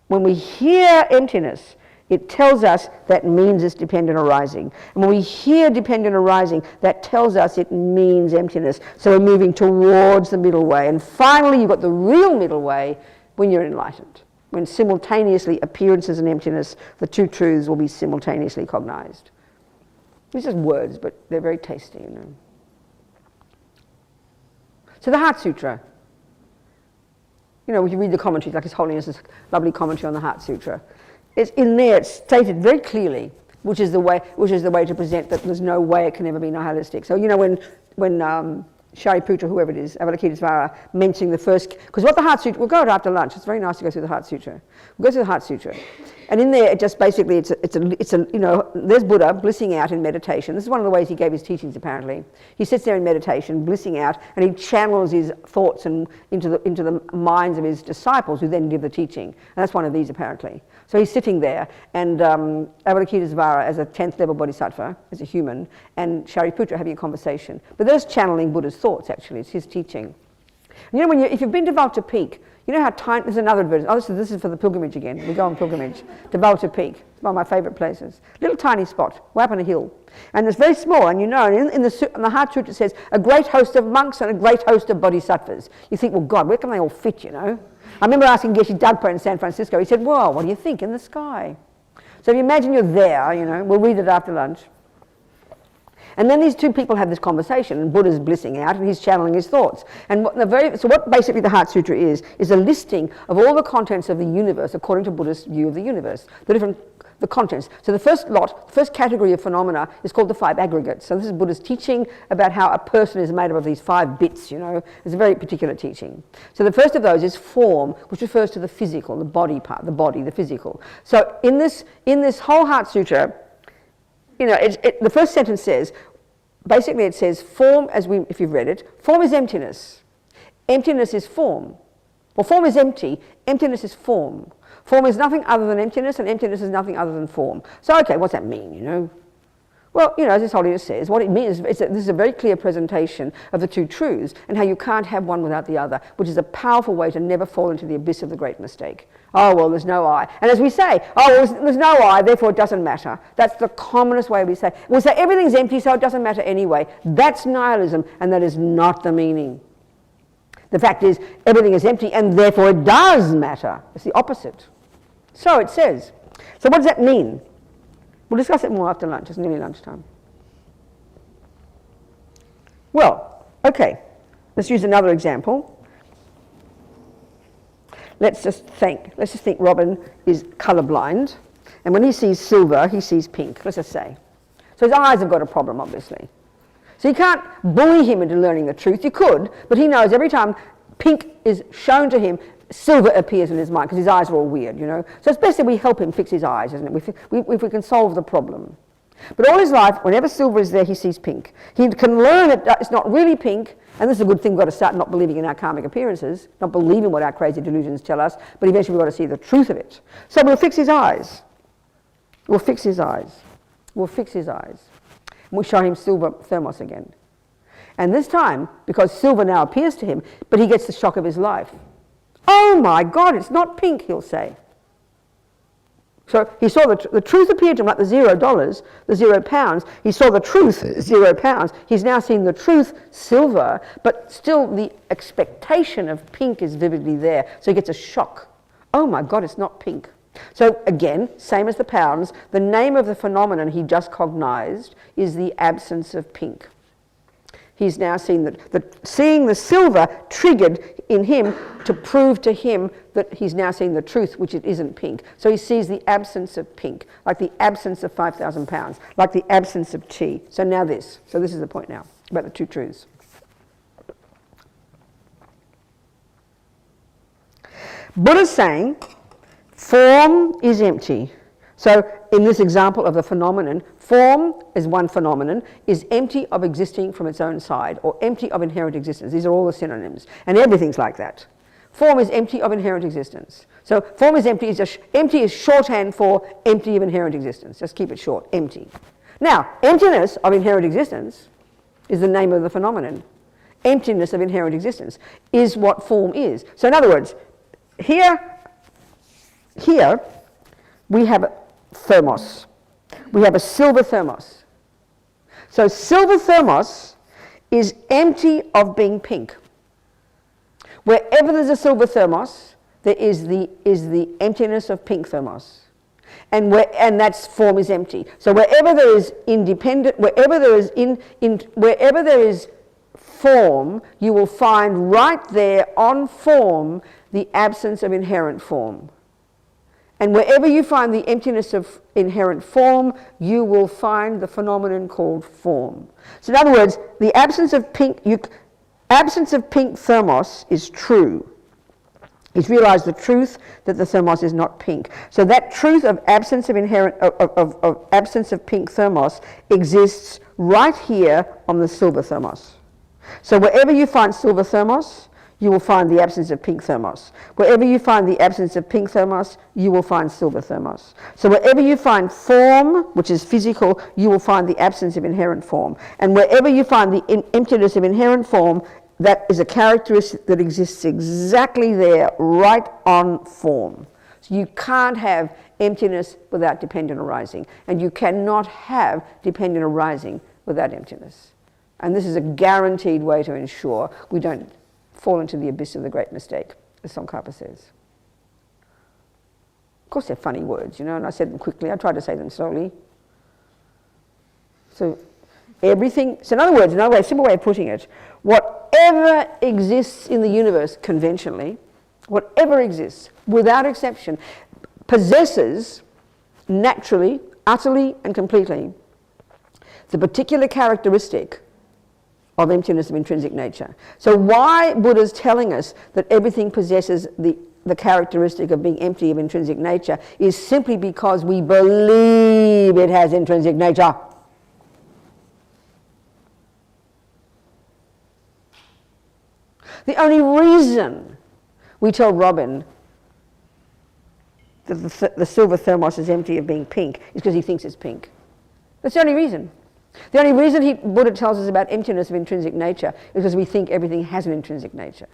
when we hear emptiness, it tells us that means it's dependent arising. And when we hear dependent arising, that tells us it means emptiness. So we're moving towards the middle way. And finally, you've got the real middle way when you're enlightened. When simultaneously appearances and emptiness, the two truths will be simultaneously cognized. These are just words, but they're very tasty, you know. So the Heart Sutra. You know, when you read the commentaries, like His Holiness's lovely commentary on the Heart Sutra, it's in there. It's stated very clearly, which is the way to present that there's no way it can ever be nihilistic. So you know when Shariputra, whoever it is, Avalokitesvara, mentioning the first, because what the Heart Sutra, we'll go to after lunch. It's very nice to go through the Heart Sutra. We'll go through the Heart Sutra, and in there it just basically it's a you know, there's Buddha blissing out in meditation. This is one of the ways he gave his teachings. Apparently, he sits there in meditation, blissing out, and he channels his thoughts and into the minds of his disciples, who then give the teaching. And that's one of these apparently. So he's sitting there, and Avalokitesvara as a 10th level bodhisattva, as a human, and Shariputra having a conversation. But there's channeling Buddha's thoughts, actually. It's his teaching. And you know, if you've been to Valta Peak, you know how tiny, there's another advertisement. Oh, this is for the pilgrimage again. We go on pilgrimage to Valta Peak. It's one of my favourite places. Little tiny spot, way up on a hill. And it's very small, and you know, in the Heart Sutra it says, a great host of monks and a great host of bodhisattvas. You think, well, God, where can they all fit, you know? I remember asking Geshe Dagpa in San Francisco. He said, well, what do you think? In the sky. So if you imagine you're there, you know, we'll read it after lunch. And then these two people have this conversation, and Buddha's blissing out, and he's channeling his thoughts. And what basically the Heart Sutra is a listing of all the contents of the universe according to Buddha's view of the universe, the contents. So the first category of phenomena is called the 5 aggregates. So this is Buddha's teaching about how a person is made up of these 5 bits, you know. It's a very particular teaching. So the first of those is form, which refers to the physical, the body part, the physical. So in this whole Heart Sutra, you know, the first sentence says, basically it says, form, if you've read it, form is emptiness. Emptiness is form. Well, form is empty. Emptiness is form. Form is nothing other than emptiness, and emptiness is nothing other than form. So, okay, what's that mean, you know? Well, you know, as His Holiness says, what it means is this is a very clear presentation of the two truths and how you can't have one without the other, which is a powerful way to never fall into the abyss of the great mistake. Oh, well, there's no I. And as we say, oh, well, there's no I, therefore it doesn't matter. That's the commonest way we say. We say everything's empty, so it doesn't matter anyway. That's nihilism, and that is not the meaning. The fact is, everything is empty, and therefore it does matter. It's the opposite. So it says. So what does that mean? We'll discuss it more after lunch. It's nearly lunchtime. Well, okay. Let's use another example. Let's just think Robin is colourblind, and when he sees silver, he sees pink, let's just say. So his eyes have got a problem, obviously. So you can't bully him into learning the truth. You could, but he knows every time pink is shown to him, silver appears in his mind, because his eyes are all weird, you know. So it's best that we help him fix his eyes, isn't it? If we can solve the problem. But all his life, whenever silver is there, he sees pink. He can learn that it's not really pink, and this is a good thing. We've got to start not believing in our karmic appearances, not believing what our crazy delusions tell us, but eventually we've got to see the truth of it. So we'll fix his eyes. We'll fix his eyes. We'll fix his eyes. And we'll show him silver thermos again. And this time, because silver now appears to him, but he gets the shock of his life. Oh my God, it's not pink, he'll say. So he saw the truth appeared to him like the $0, the £0. He saw the truth, £0. He's now seen the truth, silver, but still the expectation of pink is vividly there. So he gets a shock. Oh my God, it's not pink. So again, same as the pounds, the name of the phenomenon he just cognized is the absence of pink. He's now seen seeing the silver triggered in him to prove to him that he's now seen the truth, which it isn't pink. So he sees the absence of pink, like the absence of 5,000 pounds, like the absence of tea. So now this. So this is the point now about the two truths. Buddha's saying form is empty. So in this example of the phenomenon, form as one phenomenon is empty of existing from its own side, or empty of inherent existence. These are all the synonyms, and everything's like that. Form is empty of inherent existence. So form is empty. Empty is shorthand for empty of inherent existence. Just keep it short, empty. Now, emptiness of inherent existence is the name of the phenomenon. Emptiness of inherent existence is what form is. So in other words, here we have a thermos. We have a silver thermos. So silver thermos is empty of being pink. Wherever there's a silver thermos, there is the emptiness of pink thermos. And that form is empty. So wherever there is independent, wherever there is form, you will find right there on form the absence of inherent form. And wherever you find the emptiness of inherent form, you will find the phenomenon called form. So in other words, the absence of pink thermos is true. He's realized the truth that the thermos is not pink. So that truth of absence of absence of pink thermos exists right here on the silver thermos. So wherever you find silver thermos, you will find the absence of pink thermos. Wherever you find the absence of pink thermos, you will find silver thermos. So wherever you find form, which is physical, you will find the absence of inherent form. And wherever you find the emptiness of inherent form, that is a characteristic that exists exactly there, right on form. So you can't have emptiness without dependent arising, and you cannot have dependent arising without emptiness. And this is a guaranteed way to ensure we don't fall into the abyss of the great mistake, as Tsongkhapa says. Of course they're funny words, you know, and I said them quickly. I tried to say them slowly. So everything, so in other words, another way, a simple way of putting it, whatever exists in the universe conventionally, whatever exists, without exception, possesses naturally, utterly and completely the particular characteristic of emptiness of intrinsic nature. So why Buddha's telling us that everything possesses the characteristic of being empty of intrinsic nature is simply because we believe it has intrinsic nature. The only reason we tell Robin that the silver thermos is empty of being pink is because he thinks it's pink. That's the only reason. The only reason Buddha tells us about emptiness of intrinsic nature is because we think everything has an intrinsic nature.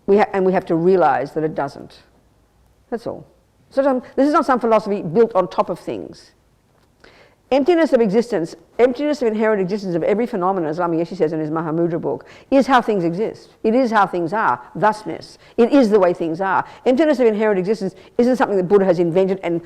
And we have to realize that it doesn't. That's all. So this is not some philosophy built on top of things. Emptiness of existence, emptiness of inherent existence of every phenomenon, as Lama Yeshe says in his Mahamudra book, is how things exist. It is how things are, thusness. It is the way things are. Emptiness of inherent existence isn't something that Buddha has invented and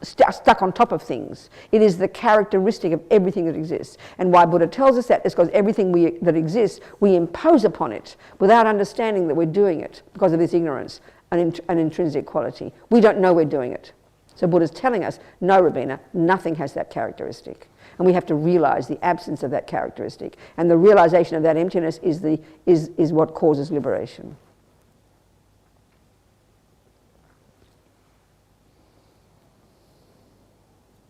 stuck on top of things. It is the characteristic of everything that exists. And why Buddha tells us that is because everything that exists, we impose upon it without understanding that we're doing it because of this ignorance, an intrinsic quality. We don't know we're doing it. So Buddha's telling us, no, Robina, nothing has that characteristic. And we have to realize the absence of that characteristic. And the realization of that emptiness is what causes liberation.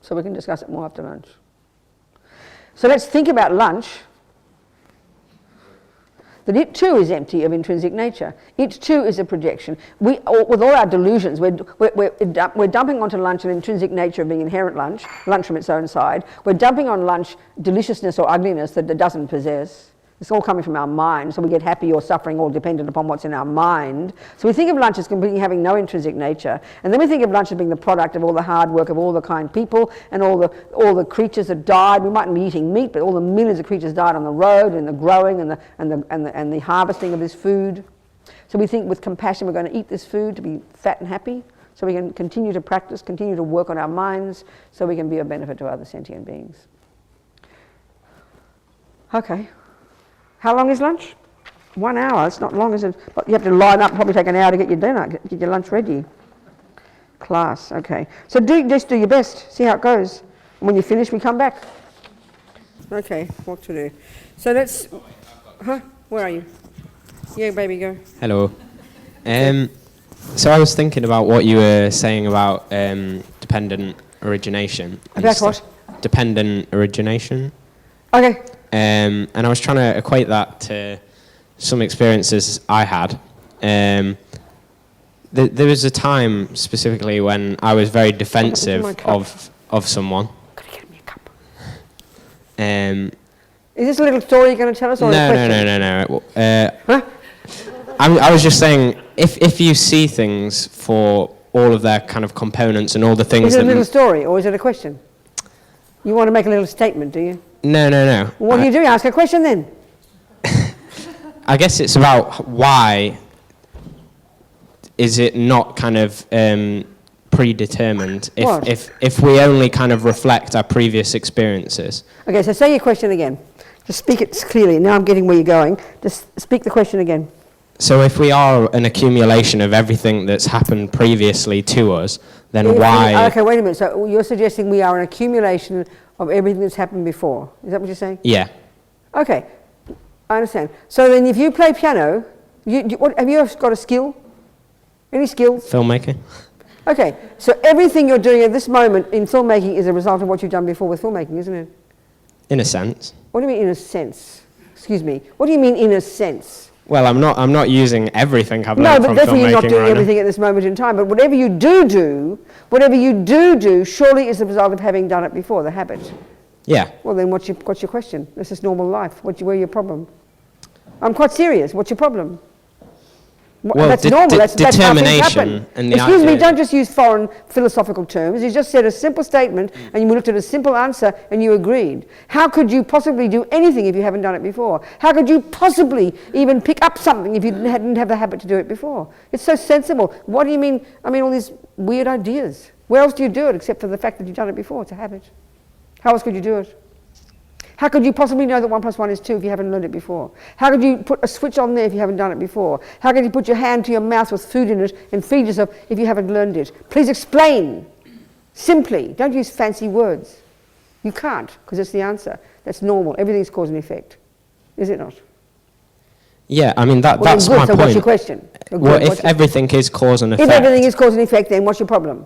So we can discuss it more after lunch. So let's think about lunch. That it too is empty of intrinsic nature. It too is a projection. With all our delusions, we're dumping onto lunch an intrinsic nature of being inherent lunch from its own side. We're dumping on lunch deliciousness or ugliness that it doesn't possess. It's all coming from our mind, so we get happy or suffering all dependent upon what's in our mind. So we think of lunch as completely having no intrinsic nature, and then we think of lunch as being the product of all the hard work of all the kind people and all the creatures that died. We mightn't be eating meat, but all the millions of creatures died on the road, and the growing and the harvesting of this food. So we think with compassion we're going to eat this food to be fat and happy, so we can continue to practice, continue to work on our minds, so we can be of benefit to other sentient beings. Okay. How long is lunch? 1 hour. It's not long, is it? But you have to line up, probably take an hour to get your dinner, get your lunch ready. Class, okay. So just do your best, see how it goes. And when you finish, we come back. Okay, what to do? So let's, where are you? Yeah, baby, go. Hello. So I was thinking about what you were saying about dependent origination. About what? Dependent origination. Okay. And I was trying to equate that to some experiences I had. There was a time specifically when I was very defensive of someone. Could you get me a cup? Is this a little story you're going to tell us? Or No. I was just saying, if you see things for all of their kind of components and all the things. Is it a little story or is it a question? You want to make a little statement, do you? No. Well, what are you doing? Ask a question then. I guess it's about why is it not kind of predetermined What? if we only kind of reflect our previous experiences. Okay, so say your question again. Just speak it clearly. Now I'm getting where you're going. Just speak the question again. So if we are an accumulation of everything that's happened previously to us, then Okay, wait a minute. So you're suggesting we are an accumulation of everything that's happened before. Is that what you're saying? Yeah. Okay, I understand. So then if you play piano, have you got a skill? Any skills? Filmmaking? Okay, so everything you're doing at this moment in filmmaking is a result of what you've done before with filmmaking, isn't it? In a sense. What do you mean in a sense? Excuse me. What do you mean in a sense? Well, I'm not using everything I've No, learned but from definitely you're not filmmaking doing right everything at this moment in time. But whatever you do, surely is the result of having done it before, the habit. Yeah. Well, then what's your question? This is normal life. Where's your problem? I'm quite serious. What's your problem? Well, that's normal. That's how things determination happen. and the Excuse me, idea- don't just use foreign philosophical terms. You just said a simple statement and you looked at a simple answer and you agreed. How could you possibly do anything if you haven't done it before? How could you possibly even pick up something if you didn't have the habit to do it before? It's so sensible. What do you mean? I mean, all these weird ideas. Where else do you do it except for the fact that you've done it before? It's a habit. How else could you do it? How could you possibly know that 1 + 1 is 2 if you haven't learned it before? How could you put a switch on there if you haven't done it before? How could you put your hand to your mouth with food in it and feed yourself if you haven't learned it? Please explain. Simply. Don't use fancy words. You can't, because that's the answer. That's normal. Everything's cause and effect. Is it not? Yeah, I mean, that's Well, my so point. what's your question? Well, if everything is cause and effect... If everything is cause and effect, then what's your problem?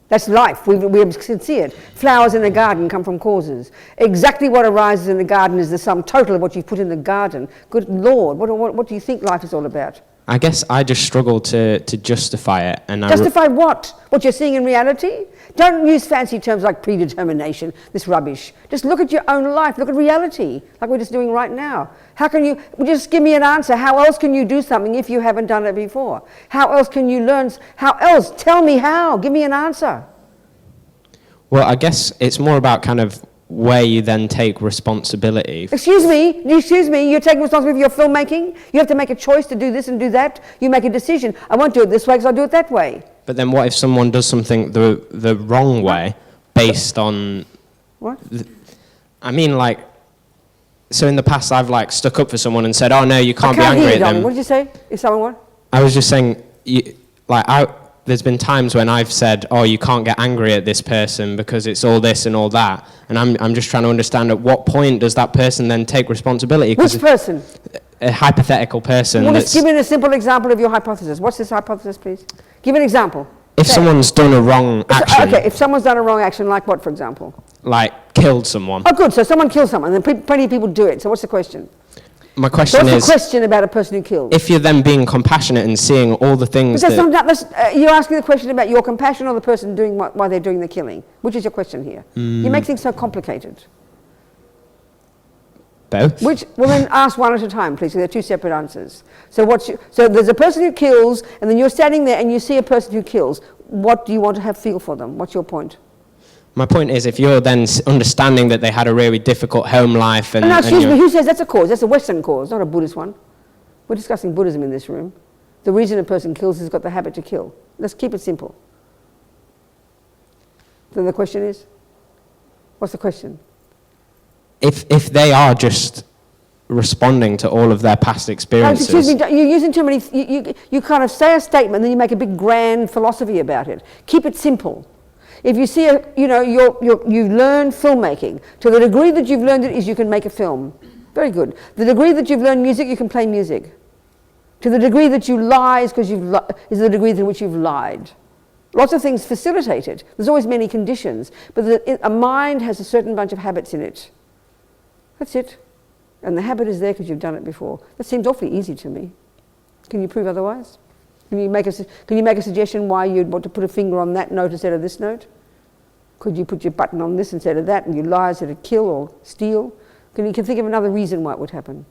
That's life. We can see it. Flowers in a garden come from causes. Exactly what arises in the garden is the sum total of what you've put in the garden. Good Lord, what do you think life is all about? I guess I just struggle to justify it. And Justify what? What you're seeing in reality? Don't use fancy terms like predetermination, this rubbish. Just look at your own life. Look at reality, like we're just doing right now. How can you, just give me an answer. How else can you do something if you haven't done it before? How else can you learn? How else? Tell me how. Give me an answer. Well, I guess it's more about kind of where you then take responsibility. Excuse me, you're taking responsibility for your filmmaking? You have to make a choice to do this and do that? You make a decision. I won't do it this way because I'll do it that way. But then what if someone does something the wrong way based on... What? I mean, like... So in the past, I've like stuck up for someone and said, "Oh no, you can't be angry hear you, at darling. them." What did you say? If someone what? I was just saying, there's been times when I've said, "Oh, you can't get angry at this person because it's all this and all that," and I'm just trying to understand at what point does that person then take responsibility? Which person? A hypothetical person. Well, just give me a simple example of your hypothesis. What's this hypothesis, please? Give an example. If someone's done a wrong action, Okay, if someone's done a wrong action, like what, for example? like killed someone. Oh, good. So someone kills someone, and plenty of people do it. So what's the question? My So question what's is, the question about a person who kills? if you're then being compassionate and seeing all the things But that... you're asking the question about your compassion or the person doing why they're doing the killing. Which is your question here? You make things so complicated. Both? Well, then ask one at a time, please. They're two separate answers. So there's a person who kills, and then you're standing there and you see a person who kills. What do you want to feel for them? What's your point? My point is, if you're then understanding that they had a really difficult home life and... No, excuse and me, who says that's a cause? That's a Western cause, not a Buddhist one. We're discussing Buddhism in this room. The reason a person kills is he's got the habit to kill. Let's keep it simple. Then the question is? What's the question? If they are just responding to all of their past experiences... Excuse me, you're using too many... You kind of say a statement and then you make a big grand philosophy about it. Keep it simple. If you see you've learned filmmaking. To the degree that you've learned it is you can make a film. Very good. The degree that you've learned music, you can play music. To the degree that you lie is the degree in which you've lied. Lots of things facilitate it. There's always many conditions. But a mind has a certain bunch of habits in it. That's it. And the habit is there because you've done it before. That seems awfully easy to me. Can you prove otherwise? Can you make a suggestion why you'd want to put a finger on that note instead of this note? Could you put your button on this instead of that, and you lie instead of kill or steal? Can you think of another reason why it would happen?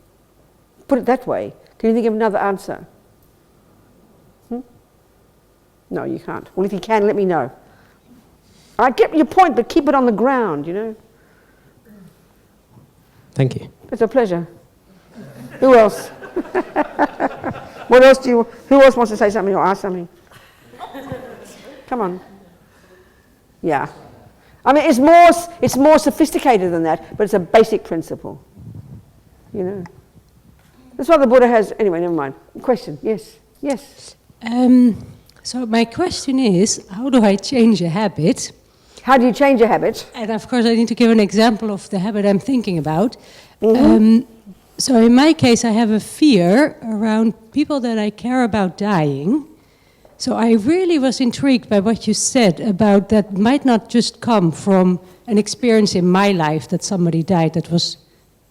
Put it that way. Can you think of another answer? No, you can't. Well, if you can, let me know. I get your point, but keep it on the ground, you know. Thank you. It's a pleasure. Who else? What else who else wants to say something or ask something? Come on. Yeah. I mean, it's more sophisticated than that, but it's a basic principle. You know. That's why the Buddha has... Anyway, never mind. Question. Yes. Yes. So my question is, how do I change a habit? How do you change a habit? And of course I need to give an example of the habit I'm thinking about. Mm-hmm. So in my case I have a fear around people that I care about dying. So I really was intrigued by what you said about that might not just come from an experience in my life that somebody died that was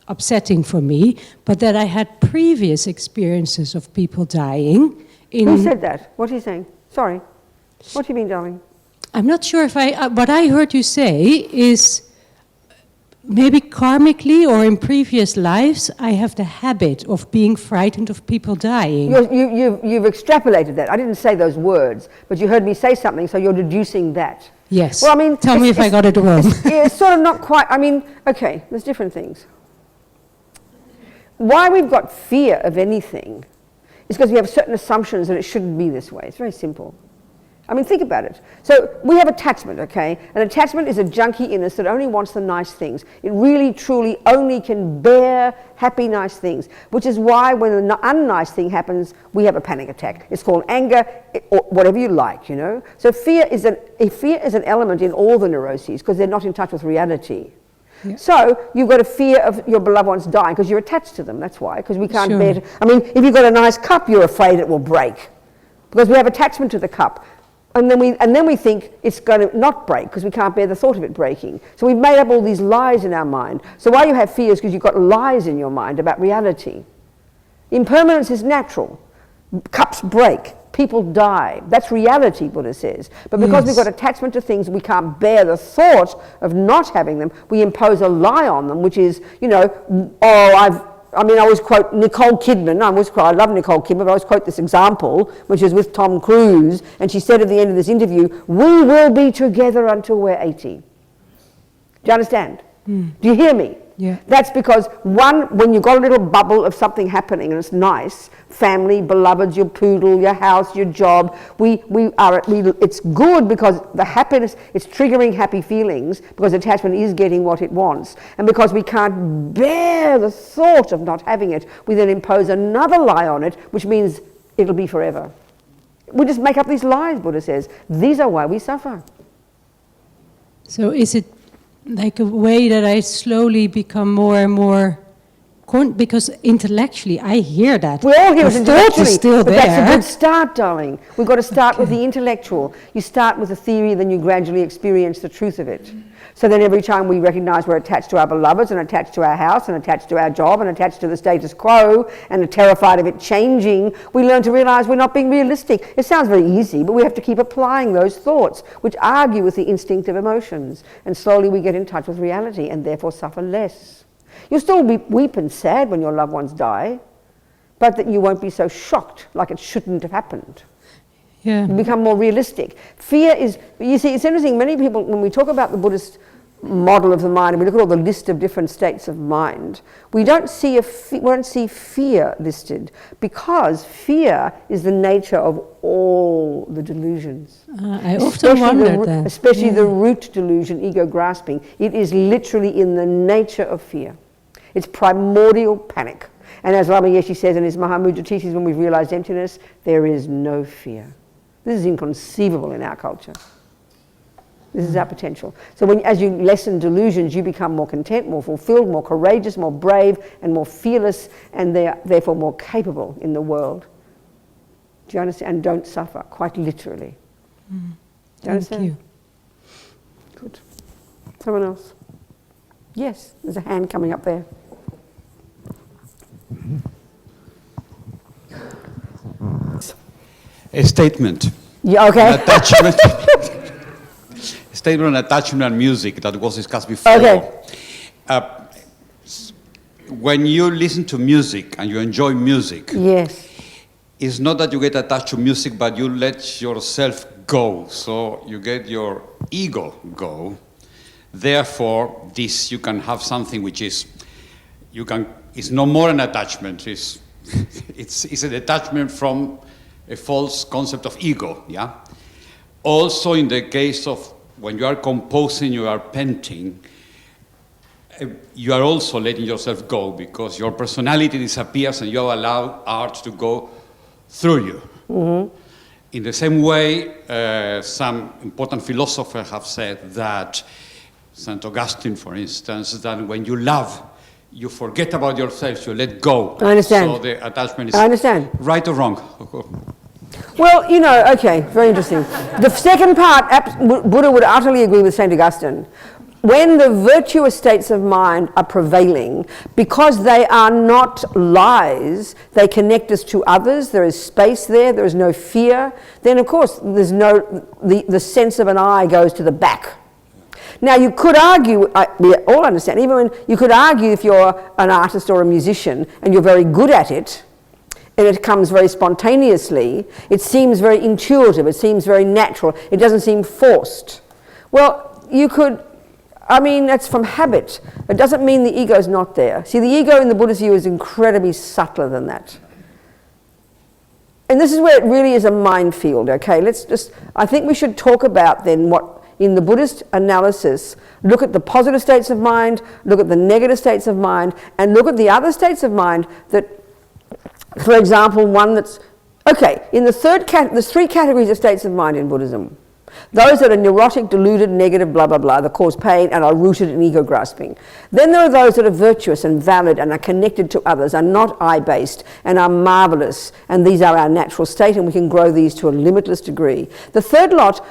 upsetting for me, but that I had previous experiences of people dying. Who said that? What are you saying? Sorry. What do you mean, darling? I'm not sure if what I heard you say is maybe karmically or in previous lives, I have the habit of being frightened of people dying. You've extrapolated that. I didn't say those words, but you heard me say something, so you're deducing that. Yes. Well, I mean, tell me if I got it wrong. It's sort of not quite. I mean, okay, there's different things. Why we've got fear of anything is because we have certain assumptions that it shouldn't be this way. It's very simple. I mean, think about it. So we have attachment, okay? And attachment is a junky in us that only wants the nice things. It really, truly only can bear happy, nice things, which is why when an unnice thing happens, we have a panic attack. It's called anger, or whatever you like, you know? So fear is an element in all the neuroses because they're not in touch with reality. Yeah. So you've got a fear of your beloved ones dying because you're attached to them. That's why, because we can't bear to, I mean, if you've got a nice cup, you're afraid it will break because we have attachment to the cup. And then we think it's going to not break because we can't bear the thought of it breaking. So we've made up all these lies in our mind. So why you have fears because you've got lies in your mind about reality. Impermanence is natural. Cups break. People die. That's reality, Buddha says. But because we've got attachment to things, we can't bear the thought of not having them. We impose a lie on them, which is, you know, I always quote Nicole Kidman. I love Nicole Kidman, but I always quote this example, which is with Tom Cruise. And she said at the end of this interview, "We will be together until we're 80. Do you understand? Do you hear me? Yeah. That's because, when you've got a little bubble of something happening and it's nice, family, beloveds, your poodle, your house, your job, it's good because the happiness, it's triggering happy feelings because attachment is getting what it wants. And because we can't bear the thought of not having it, we then impose another lie on it, which means it'll be forever. We just make up these lies, Buddha says. These are why we suffer. So is it like a way that I slowly become more and more, because intellectually I hear that. We all hear it intellectually, is still but there. That's a good start, darling. We've got to start with the intellectual. You start with the theory, then you gradually experience the truth of it. So then every time we recognize we're attached to our beloveds and attached to our house and attached to our job and attached to the status quo and are terrified of it changing, we learn to realize we're not being realistic. It sounds very easy, but we have to keep applying those thoughts, which argue with the instinctive emotions. And slowly we get in touch with reality and therefore suffer less. You'll still weep and sad when your loved ones die, but that you won't be so shocked like it shouldn't have happened. Yeah. You become more realistic. Fear is, you see, it's interesting, many people, when we talk about the Buddhist model of the mind and we look at all the list of different states of mind, we don't see fear listed because fear is the nature of all the delusions. I often wondered that. Especially the root delusion, ego grasping. It is literally in the nature of fear. It's primordial panic. And as Lama Yeshe says in his Mahamudra teachings, when we've realized emptiness, there is no fear. This is inconceivable in our culture. This is our potential. So as you lessen delusions, you become more content, more fulfilled, more courageous, more brave, and more fearless, and therefore more capable in the world. Do you understand? And don't suffer, quite literally. Do you understand? Thank you. Good. Someone else? Yes, there's a hand coming up there. A statement. Yeah, okay. Attachment. Statement on attachment and music that was discussed before. Okay. When you listen to music and you enjoy music, yes, it's not that you get attached to music, but you let yourself go. So you get your ego go. Therefore, you can have something which is, it's no more an attachment. It's a detachment from a false concept of ego, yeah? Also, in the case of when you are composing, you are painting, you are also letting yourself go because your personality disappears and you allow art to go through you. Mm-hmm. In the same way, some important philosophers have said that, St. Augustine, for instance, that when you love, you forget about yourself, you let go. I understand. So the attachment is I understand. Right or wrong? Well, you know, okay, very interesting. The second part, Buddha would utterly agree with St. Augustine. When the virtuous states of mind are prevailing, because they are not lies, they connect us to others, there is space there, there is no fear, then of course there's no, the sense of an I goes to the back. Now you could argue, we all understand, even when you could argue if you're an artist or a musician and you're very good at it, and it comes very spontaneously, it seems very intuitive, it seems very natural, it doesn't seem forced. Well, you could, I mean, that's from habit. It doesn't mean the ego's not there. See, the ego in the Buddhist view is incredibly subtler than that. And this is where it really is a minefield, okay? Let's just, I think we should talk about then what, in the Buddhist analysis, look at the positive states of mind, look at the negative states of mind, and look at the other states of mind that, for example, one that's, okay, in the there's three categories of states of mind in Buddhism. Those that are neurotic, deluded, negative, blah, blah, blah, that cause pain and are rooted in ego grasping. Then there are those that are virtuous and valid and are connected to others, are not I-based and are marvelous, and these are our natural state and we can grow these to a limitless degree. The third lot,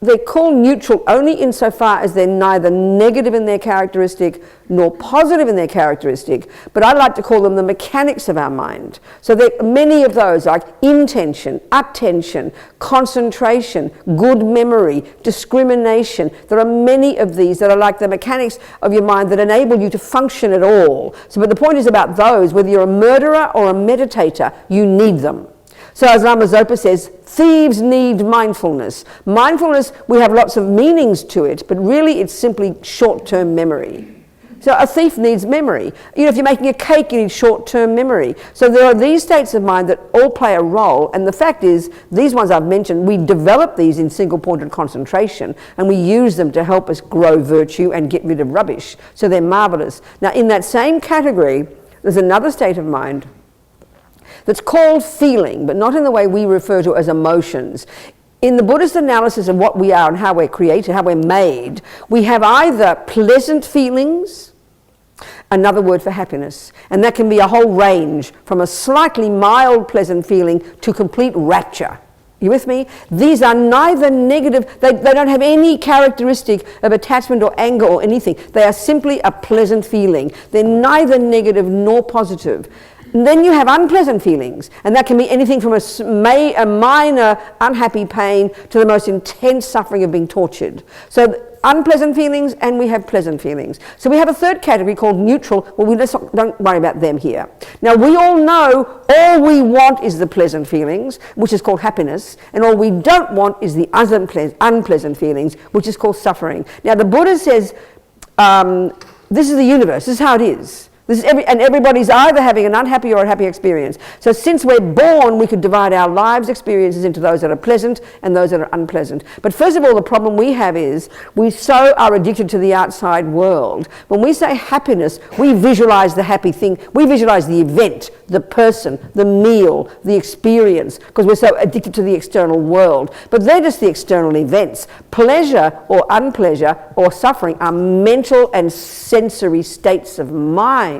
they're called neutral only insofar as they're neither negative in their characteristic nor positive in their characteristic, but I like to call them the mechanics of our mind. So there are many of those like intention, attention, concentration, good memory, discrimination. There are many of these that are like the mechanics of your mind that enable you to function at all. So, but the point is about those, whether you're a murderer or a meditator, you need them. So as Lama Zopa says, thieves need mindfulness. Mindfulness, we have lots of meanings to it, but really it's simply short-term memory. So a thief needs memory. You know, if you're making a cake, you need short-term memory. So there are these states of mind that all play a role, and the fact is, these ones I've mentioned, we develop these in single-pointed concentration, and we use them to help us grow virtue and get rid of rubbish. So they're marvelous. Now, in that same category, there's another state of mind that's called feeling, but not in the way we refer to as emotions. In the Buddhist analysis of what we are and how we're created, how we're made, we have either pleasant feelings, another word for happiness, and that can be a whole range from a slightly mild pleasant feeling to complete rapture. You with me? These are neither negative, they don't have any characteristic of attachment or anger or anything. They are simply a pleasant feeling. They're neither negative nor positive. And then you have unpleasant feelings, and that can be anything from a minor unhappy pain to the most intense suffering of being tortured. So unpleasant feelings, and we have pleasant feelings. So we have a third category called neutral. Well, don't worry about them here. Now we all know all we want is the pleasant feelings, which is called happiness, and all we don't want is the unpleasant feelings, which is called suffering. Now the Buddha says, this is the universe, this is how it is. And everybody's either having an unhappy or a happy experience. So since we're born, we could divide our lives' experiences into those that are pleasant and those that are unpleasant. But first of all, the problem we have is we so are addicted to the outside world. When we say happiness, we visualize the happy thing. We visualize the event, the person, the meal, the experience, because we're so addicted to the external world. But they're just the external events. Pleasure or unpleasure or suffering are mental and sensory states of mind.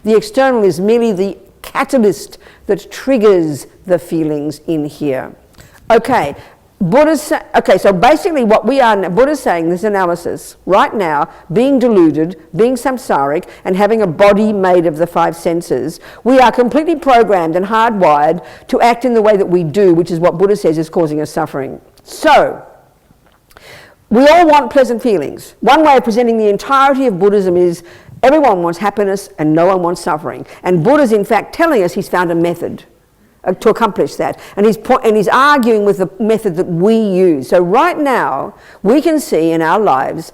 The external is merely the catalyst that triggers the feelings in here. Okay, so basically what we are, Buddha's saying, this analysis, right now, being deluded, being samsaric, and having a body made of the five senses, we are completely programmed and hardwired to act in the way that we do, which is what Buddha says is causing us suffering. So, we all want pleasant feelings. One way of presenting the entirety of Buddhism is everyone wants happiness and no one wants suffering. And Buddha's in fact telling us he's found a method to accomplish that. And he's arguing with the method that we use. So right now, we can see in our lives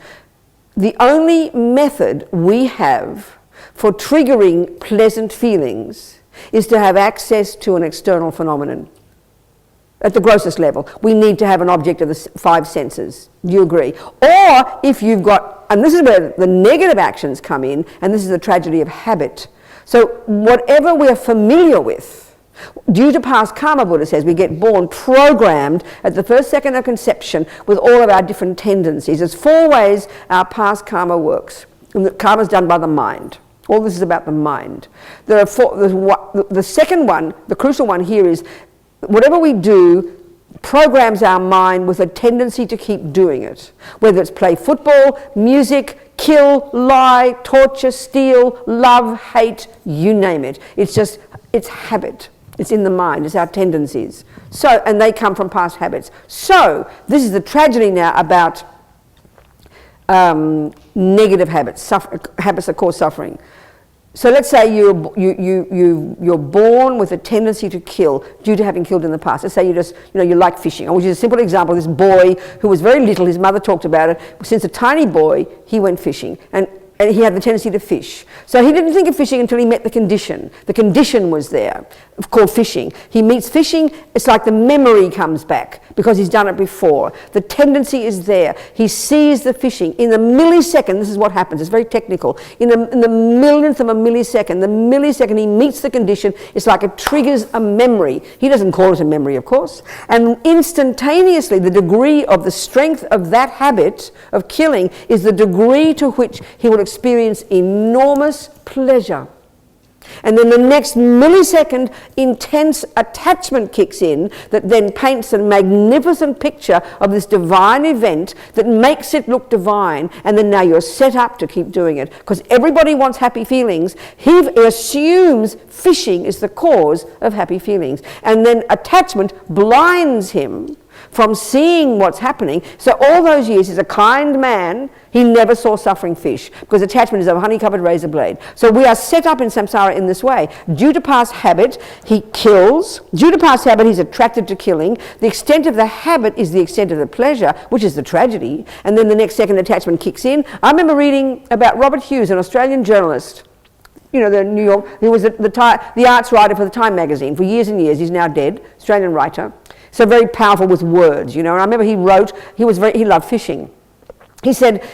the only method we have for triggering pleasant feelings is to have access to an external phenomenon. At the grossest level, we need to have an object of the 5 senses. Do you agree? Or if you've got, and this is where the negative actions come in, and this is the tragedy of habit. So whatever we're familiar with, due to past karma, Buddha says, we get born programmed at the first second of conception with all of our different tendencies. There's 4 ways our past karma works. And the karma is done by the mind. All this is about the mind. There are 4, the second one, the crucial one here is, whatever we do programs our mind with a tendency to keep doing it. Whether it's play football, music, kill, lie, torture, steal, love, hate, you name it. It's habit. It's in the mind. It's our tendencies. So, and they come from past habits. So, this is the tragedy now about negative habits. Habits that cause suffering. So let's say you're born with a tendency to kill due to having killed in the past. Let's say you like fishing. I'll use a simple example. This boy who was very little, his mother talked about it. Since a tiny boy, he went fishing. And he had the tendency to fish. So he didn't think of fishing until he met the condition. The condition was there, called fishing. He meets fishing, it's like the memory comes back because he's done it before. The tendency is there. He sees the fishing. In the millisecond, this is what happens, it's very technical. In the millionth of a millisecond, the millisecond he meets the condition, it's like it triggers a memory. He doesn't call it a memory, of course. And instantaneously, the degree of the strength of that habit of killing is the degree to which he will experience enormous pleasure. And then the next millisecond, intense attachment kicks in that then paints a magnificent picture of this divine event that makes it look divine, and then now you're set up to keep doing it. Because everybody wants happy feelings. He assumes fishing is the cause of happy feelings. And then attachment blinds him from seeing what's happening. So all those years, he's a kind man. He never saw suffering fish because attachment is a honey-covered razor blade. So we are set up in samsara in this way. Due to past habit, he kills. Due to past habit, he's attracted to killing. The extent of the habit is the extent of the pleasure, which is the tragedy. And then the next second attachment kicks in. I remember reading about Robert Hughes, an Australian journalist. You know, the New York, he was the arts writer for the Time magazine for years and years. He's now dead, Australian writer. So very powerful with words, you know. And I remember he loved fishing. He said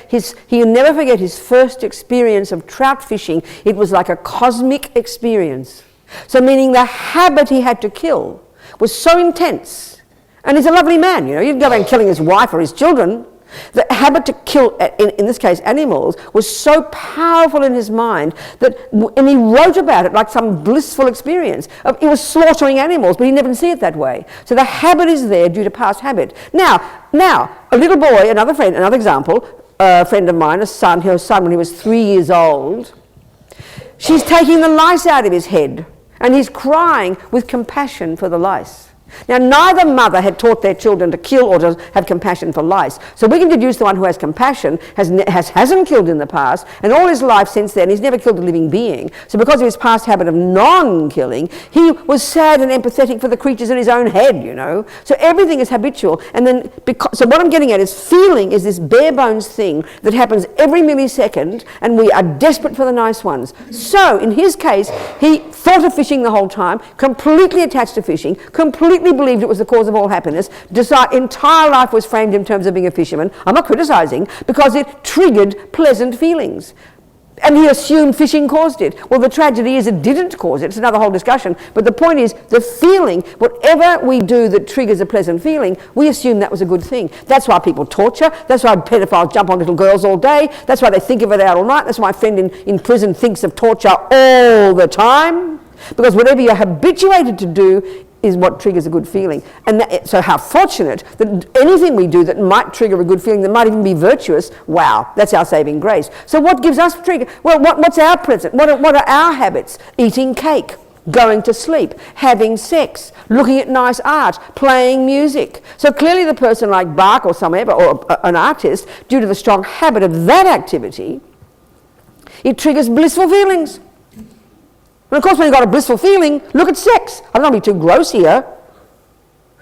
he'll never forget his first experience of trout fishing. It was like a cosmic experience. So meaning the habit he had to kill was so intense. And he's a lovely man, you know. You'd go around killing his wife or his children. The habit to kill, in this case animals, was so powerful in his mind that, and he wrote about it like some blissful experience. He was slaughtering animals, but he never see it that way. So the habit is there due to past habit. Now, a little boy, another example, a friend of mine, her son when he was 3 years old, she's taking the lice out of his head, and he's crying with compassion for the lice. Now, neither mother had taught their children to kill or to have compassion for lice. So we can deduce the one who has compassion hasn't killed in the past, and all his life since then, he's never killed a living being. So because of his past habit of non-killing, he was sad and empathetic for the creatures in his own head, you know. So everything is habitual. And then, so what I'm getting at is feeling is this bare bones thing that happens every millisecond, and we are desperate for the nice ones. So in his case, he thought of fishing the whole time, completely attached to fishing, completely believed it was the cause of all happiness. Entire life was framed in terms of being a fisherman. I'm not criticizing, because it triggered pleasant feelings. And he assumed fishing caused it. Well, the tragedy is it didn't cause it. It's another whole discussion. But the point is, the feeling, whatever we do that triggers a pleasant feeling, we assume that was a good thing. That's why people torture. That's why pedophiles jump on little girls all day. That's why they think of it out all night. That's why my friend in prison thinks of torture all the time. Because whatever you're habituated to do is what triggers a good feeling. And so how fortunate that anything we do that might trigger a good feeling, that might even be virtuous, wow, that's our saving grace. So what gives us trigger? Well, what's our present? What are our habits? Eating cake, going to sleep, having sex, looking at nice art, playing music. So clearly the person like Bach or an artist, due to the strong habit of that activity, it triggers blissful feelings. And of course, when you've got a blissful feeling, look at sex. I'm not going to be too gross here.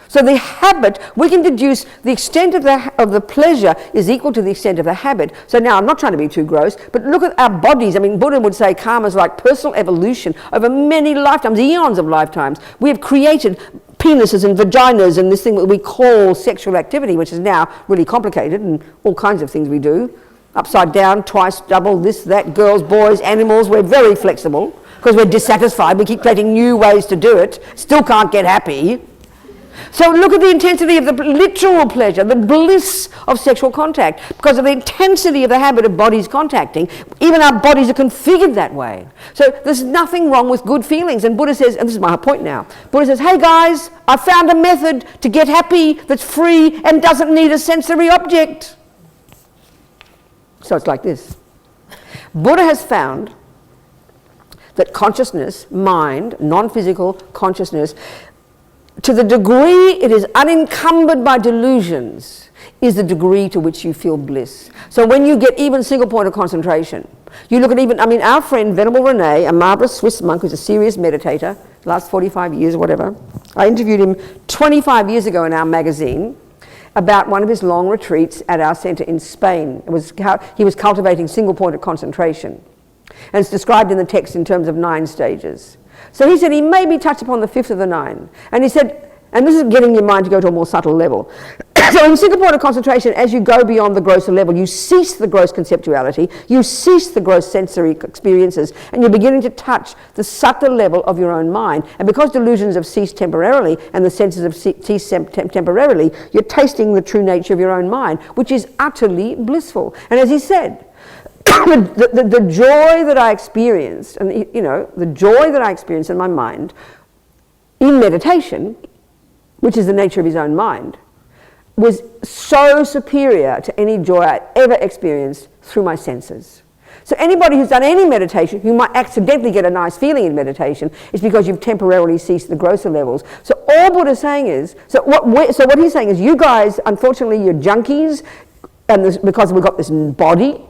So the habit, we can deduce the extent of the pleasure is equal to the extent of the habit. So now, I'm not trying to be too gross, but look at our bodies. I mean, Buddha would say karma is like personal evolution over many lifetimes, eons of lifetimes. We have created penises and vaginas and this thing that we call sexual activity, which is now really complicated and all kinds of things we do. Upside down, twice, double, this, that, girls, boys, animals. We're very flexible because we're dissatisfied. We keep creating new ways to do it. Still can't get happy. So look at the intensity of the literal pleasure, the bliss of sexual contact. Because of the intensity of the habit of bodies contacting, even our bodies are configured that way. So there's nothing wrong with good feelings. And Buddha says, and this is my point now, Buddha says, hey guys, I found a method to get happy that's free and doesn't need a sensory object. So it's like this. Buddha has found that consciousness, mind, non-physical consciousness, to the degree it is unencumbered by delusions, is the degree to which you feel bliss. So when you get even single point of concentration, you look at even, I mean, our friend Venerable Rene, a marvelous Swiss monk who's a serious meditator, last 45 years or whatever, I interviewed him 25 years ago in our magazine about one of his long retreats at our centre in Spain. He was cultivating single point of concentration. And it's described in the text in terms of 9 stages. So he said he maybe touched upon the 5th of the 9. And he said, and this is getting your mind to go to a more subtle level. So in single point of concentration, as you go beyond the grosser level, you cease the gross conceptuality, you cease the gross sensory experiences, and you're beginning to touch the subtle level of your own mind. And because delusions have ceased temporarily and the senses have ceased temporarily, you're tasting the true nature of your own mind, which is utterly blissful. And as he said, the joy that I experienced, and you know, the joy that I experienced in my mind in meditation, which is the nature of his own mind, was so superior to any joy I'd ever experienced through my senses. So anybody who's done any meditation, who might accidentally get a nice feeling in meditation, is because you've temporarily ceased the grosser levels. So all Buddha's saying is, so what he's saying is, you guys, unfortunately, you're junkies, and because we've got this body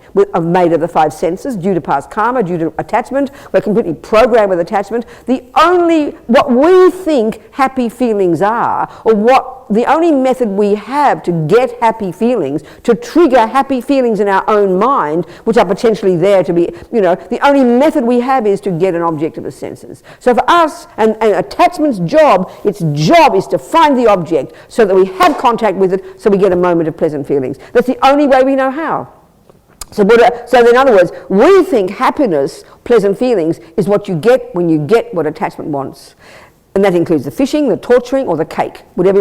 made of the 5 senses, due to past karma, due to attachment, we're completely programmed with attachment. What we think happy feelings are, or the only method we have to get happy feelings, to trigger happy feelings in our own mind, which are potentially there to be, the only method we have is to get an object of the senses. So for us, and attachment's job, its job is to find the object so that we have contact with it, so we get a moment of pleasant feelings. That's the only way we know how. So in other words, we think happiness, pleasant feelings, is what you get when you get what attachment wants. And that includes the fishing, the torturing, or the cake, whatever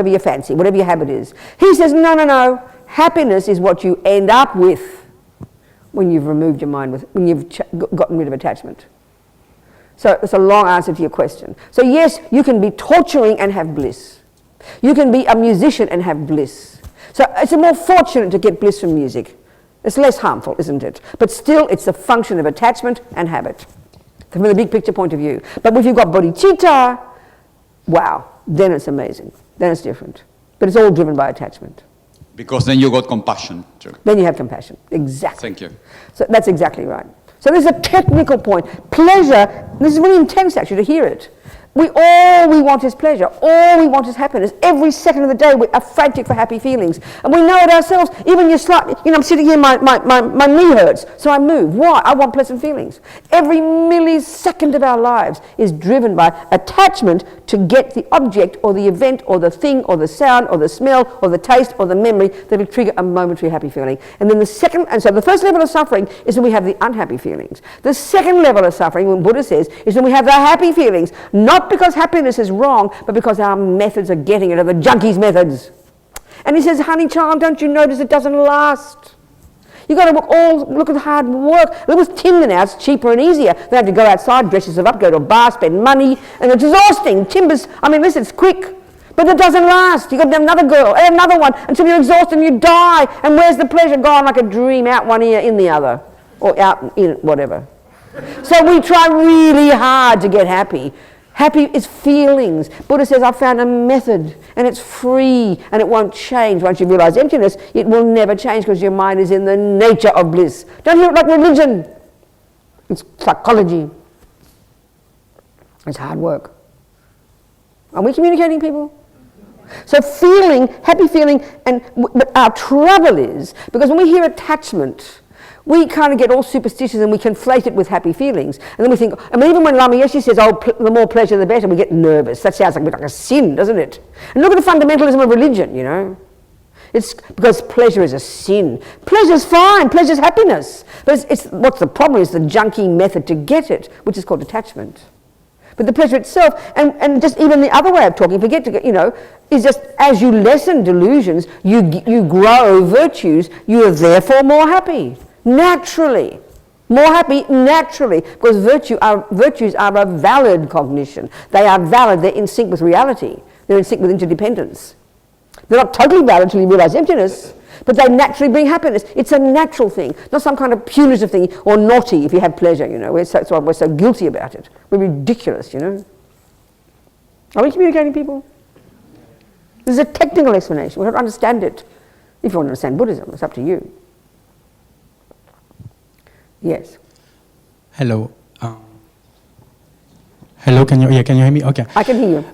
you fancy, whatever your habit is. He says, no. Happiness is what you end up with when you've removed your mind, when you've gotten rid of attachment. So it's a long answer to your question. So yes, you can be torturing and have bliss. You can be a musician and have bliss. So it's more fortunate to get bliss from music. It's less harmful, isn't it? But still, it's a function of attachment and habit, from the big picture point of view. But if you've got bodhicitta, wow, then it's amazing. Then it's different. But it's all driven by attachment. Because then you got compassion, too. Then you have compassion, exactly. Thank you. So that's exactly right. So there's a technical point. Pleasure, this is really intense actually to hear it. All we want is pleasure. All we want is happiness. Every second of the day we are frantic for happy feelings. And we know it ourselves. Even I'm sitting here, my knee hurts, so I move. Why? I want pleasant feelings. Every millisecond of our lives is driven by attachment to get the object or the event or the thing or the sound or the smell or the taste or the memory that will trigger a momentary happy feeling. And then so the first level of suffering is when we have the unhappy feelings. The second level of suffering, when Buddha says, is when we have the happy feelings. Not because happiness is wrong, but because our methods are getting it, are the junkies' methods. And he says, honey child, don't you notice it doesn't last? You've got to look at hard work. Look with timber now, it's cheaper and easier. They have to go outside, dress yourself up, go to a bar, spend money, and it's exhausting. Timber's, listen, it's quick, but it doesn't last. You've got to have another girl, and another one, until you're exhausted and you die. And where's the pleasure? Gone like a dream, out one ear, in the other, or out in whatever. So we try really hard to get happy. Happy is feelings. Buddha says, I found a method, and it's free, and it won't change. Once you realize emptiness, it will never change because your mind is in the nature of bliss. Don't hear it like religion. It's psychology. It's hard work. Are we communicating, people? So feeling, happy feeling, but our trouble is, because when we hear attachment, We kind of get all superstitious and we conflate it with happy feelings. And then we think, I mean, even when Lama Yeshe says, oh, the more pleasure the better, we get nervous. That sounds like a bit like a sin, doesn't it? And look at the fundamentalism of religion, you know. It's because pleasure is a sin. Pleasure's fine, pleasure's happiness. But what's the problem is the junky method to get it, which is called attachment. But the pleasure itself, and just even the other way of talking, forget to, you know, is just as you lessen delusions, you grow virtues, you are therefore more happy. Naturally. More happy naturally, because virtues are a valid cognition. They are valid, they're in sync with reality. They're in sync with interdependence. They're not totally valid until you realize emptiness, but they naturally bring happiness. It's a natural thing, not some kind of punitive thing, or naughty if you have pleasure, you know. We're so guilty about it. We're ridiculous, you know. Are we communicating, people? This is a technical explanation. We don't understand it. If you want to understand Buddhism, it's up to you. Yes. Hello. Hello, can you hear me? Okay. I can hear you.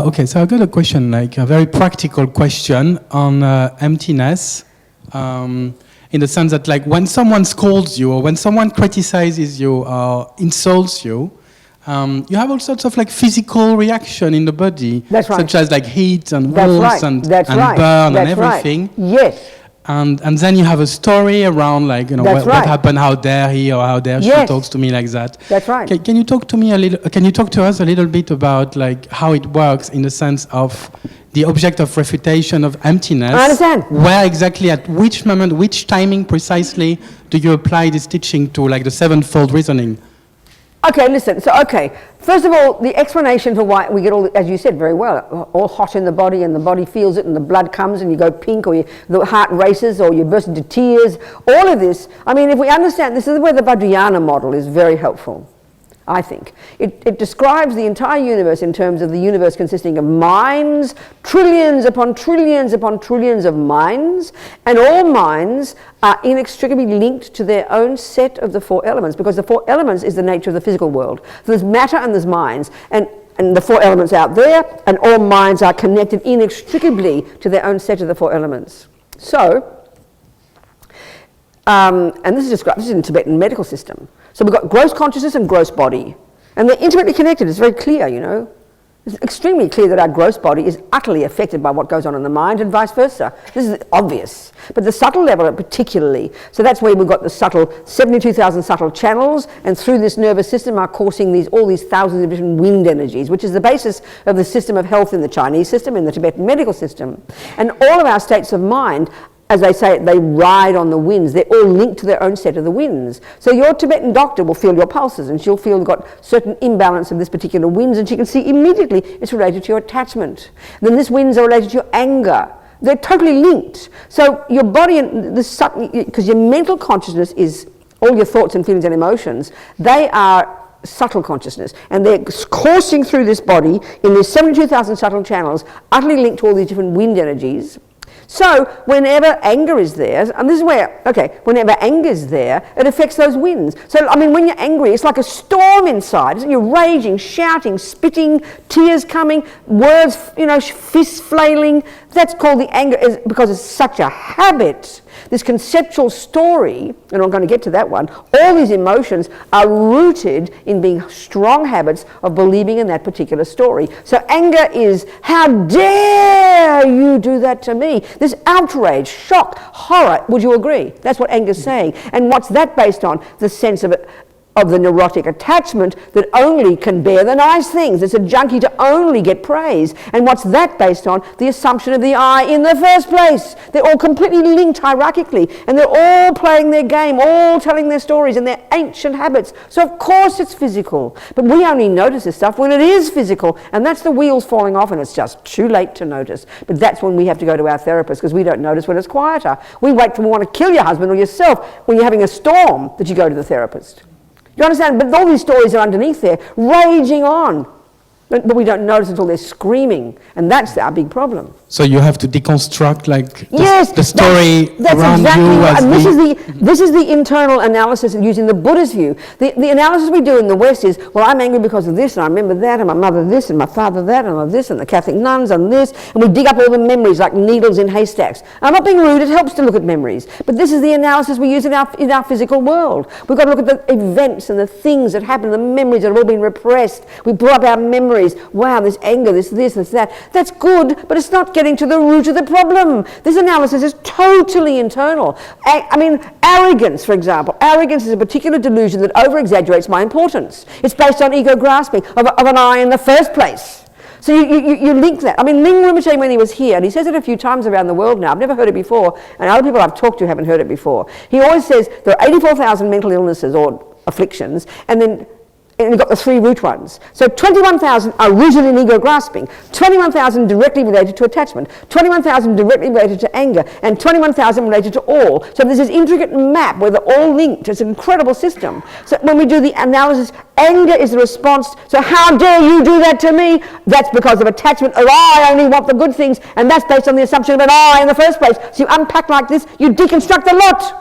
Okay, so I've got a question, like a very practical question on emptiness, in the sense that, like, when someone scolds you or when someone criticizes you or insults you, you have all sorts of like physical reaction in the body, that's right, such as like heat and warmth and burn and everything. Right. Yes. And then you have a story around, like, you know, what happened, how dare he or how dare she talks to me like that. That's right. Can you talk to me a little? Can you talk to us a little bit about, like, how it works in the sense of the object of refutation of emptiness? I understand. Where exactly, at which moment, which timing precisely do you apply this teaching to, like the sevenfold reasoning? Okay, listen, so okay, first of all, the explanation for why we get all, as you said very well, all hot in the body and the body feels it and the blood comes and you go pink or the heart races or you burst into tears, all of this, I mean, if we understand, this is where the Vajrayana model is very helpful, I think. It describes the entire universe in terms of the universe consisting of minds, trillions upon trillions upon trillions of minds, and all minds are inextricably linked to their own set of the four elements, because the four elements is the nature of the physical world. So there's matter and there's minds, and the four elements out there, and all minds are connected inextricably to their own set of the four elements. So, and this is described, this is in the Tibetan medical system. So we've got gross consciousness and gross body. And they're intimately connected. It's very clear, you know. It's extremely clear that our gross body is utterly affected by what goes on in the mind and vice versa. This is obvious. But the subtle level particularly. So that's where we've got the subtle, 72,000 subtle channels, and through this nervous system are coursing all these thousands of different wind energies, which is the basis of the system of health in the Chinese system, in the Tibetan medical system. And all of our states of mind, as they say, they ride on the winds. They're all linked to their own set of the winds. So your Tibetan doctor will feel your pulses and she'll feel you've got certain imbalance of this particular winds, and she can see immediately it's related to your attachment. Then this winds are related to your anger. They're totally linked. So your body and this, because your mental consciousness is all your thoughts and feelings and emotions, they are subtle consciousness, and they're coursing through this body in these 72,000 subtle channels, utterly linked to all these different wind energies. So whenever anger is there, and this is where, okay, whenever anger is there, it affects those winds. So, I mean, when you're angry, it's like a storm inside. You're raging, shouting, spitting, tears coming, words, you know, fist flailing. That's called the anger, because it's such a habit. This conceptual story, and I'm going to get to that one, all these emotions are rooted in being strong habits of believing in that particular story. So anger is, how dare you do that to me? This outrage, shock, horror, would you agree? That's what anger's saying. And what's that based on? The sense of it, of the neurotic attachment that only can bear the nice things. It's a junkie to only get praise. And what's that based on? The assumption of the I in the first place. They're all completely linked hierarchically, and they're all playing their game, all telling their stories and their ancient habits. So of course it's physical. But we only notice this stuff when it is physical, and that's the wheels falling off, and it's just too late to notice. But that's when we have to go to our therapist, because we don't notice when it's quieter. We wait till we want to kill your husband or yourself when you're having a storm that you go to the therapist. You understand? But all these stories are underneath there, raging on. But we don't notice until they're screaming, and that's our big problem. So you have to deconstruct like Yes, the story that's around exactly you right. as And the... this is the internal analysis using the Buddhist view. The analysis we do in the West is, well, I'm angry because of this, and I remember that, and my mother this, and my father that, and this, and the Catholic nuns, and this, and we dig up all the memories like needles in haystacks. I'm not being rude, it helps to look at memories, but this is the analysis we use in our physical world. We've got to look at the events and the things that happen, the memories that have all been repressed. We pull up our memories. Wow, this anger, this, that. That's good, but it's not getting to the root of the problem. This analysis is totally internal. I mean, arrogance, for example. Arrogance is a particular delusion that over-exaggerates my importance. It's based on ego grasping of an I in the first place. So you link that. I mean, Ling Rinpoche, when he was here, and he says it a few times around the world now, I've never heard it before, and other people I've talked to haven't heard it before. He always says there are 84,000 mental illnesses or afflictions, and you've got the 3 root ones. So 21,000 are rooted in ego grasping, 21,000 directly related to attachment, 21,000 directly related to anger, and 21,000 related to all. So there's this intricate map where they're all linked. It's an incredible system. So when we do the analysis, anger is the response. So how dare you do that to me? That's because of attachment, or I only want the good things, and that's based on the assumption of an I in the first place. So you unpack like this, you deconstruct the lot.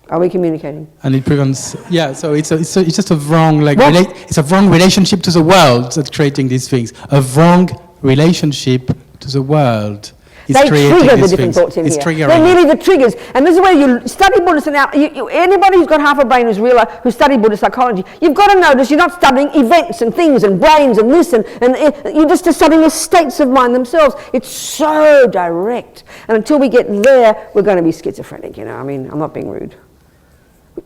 Are we communicating? And it prevents, yeah, so it's just a wrong, it's a wrong relationship to the world that's creating these things. A wrong relationship to the world is They creating trigger the these different things. thoughts in It's here. triggering. They're merely the triggers. And this is where you study Buddhist and anybody who's got half a brain who studied Buddhist psychology, you've got to notice you're not studying events and things and brains and this and you're just studying the states of mind themselves. It's so direct. And until we get there, we're going to be schizophrenic, you know. I mean, I'm not being rude.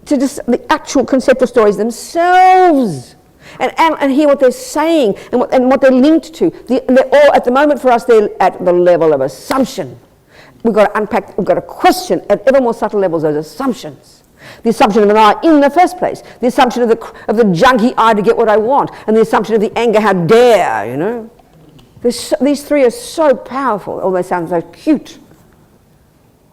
To just the actual conceptual stories themselves, and hear what they're saying and what they're linked to. They're all, at the moment for us, they're at the level of assumption. We've got to unpack, we've got to question at ever more subtle levels those assumptions. The assumption of an I in the first place, the assumption of the junky I to get what I want, and the assumption of the anger, how dare, you know. These 3 are so powerful, although they sound so cute.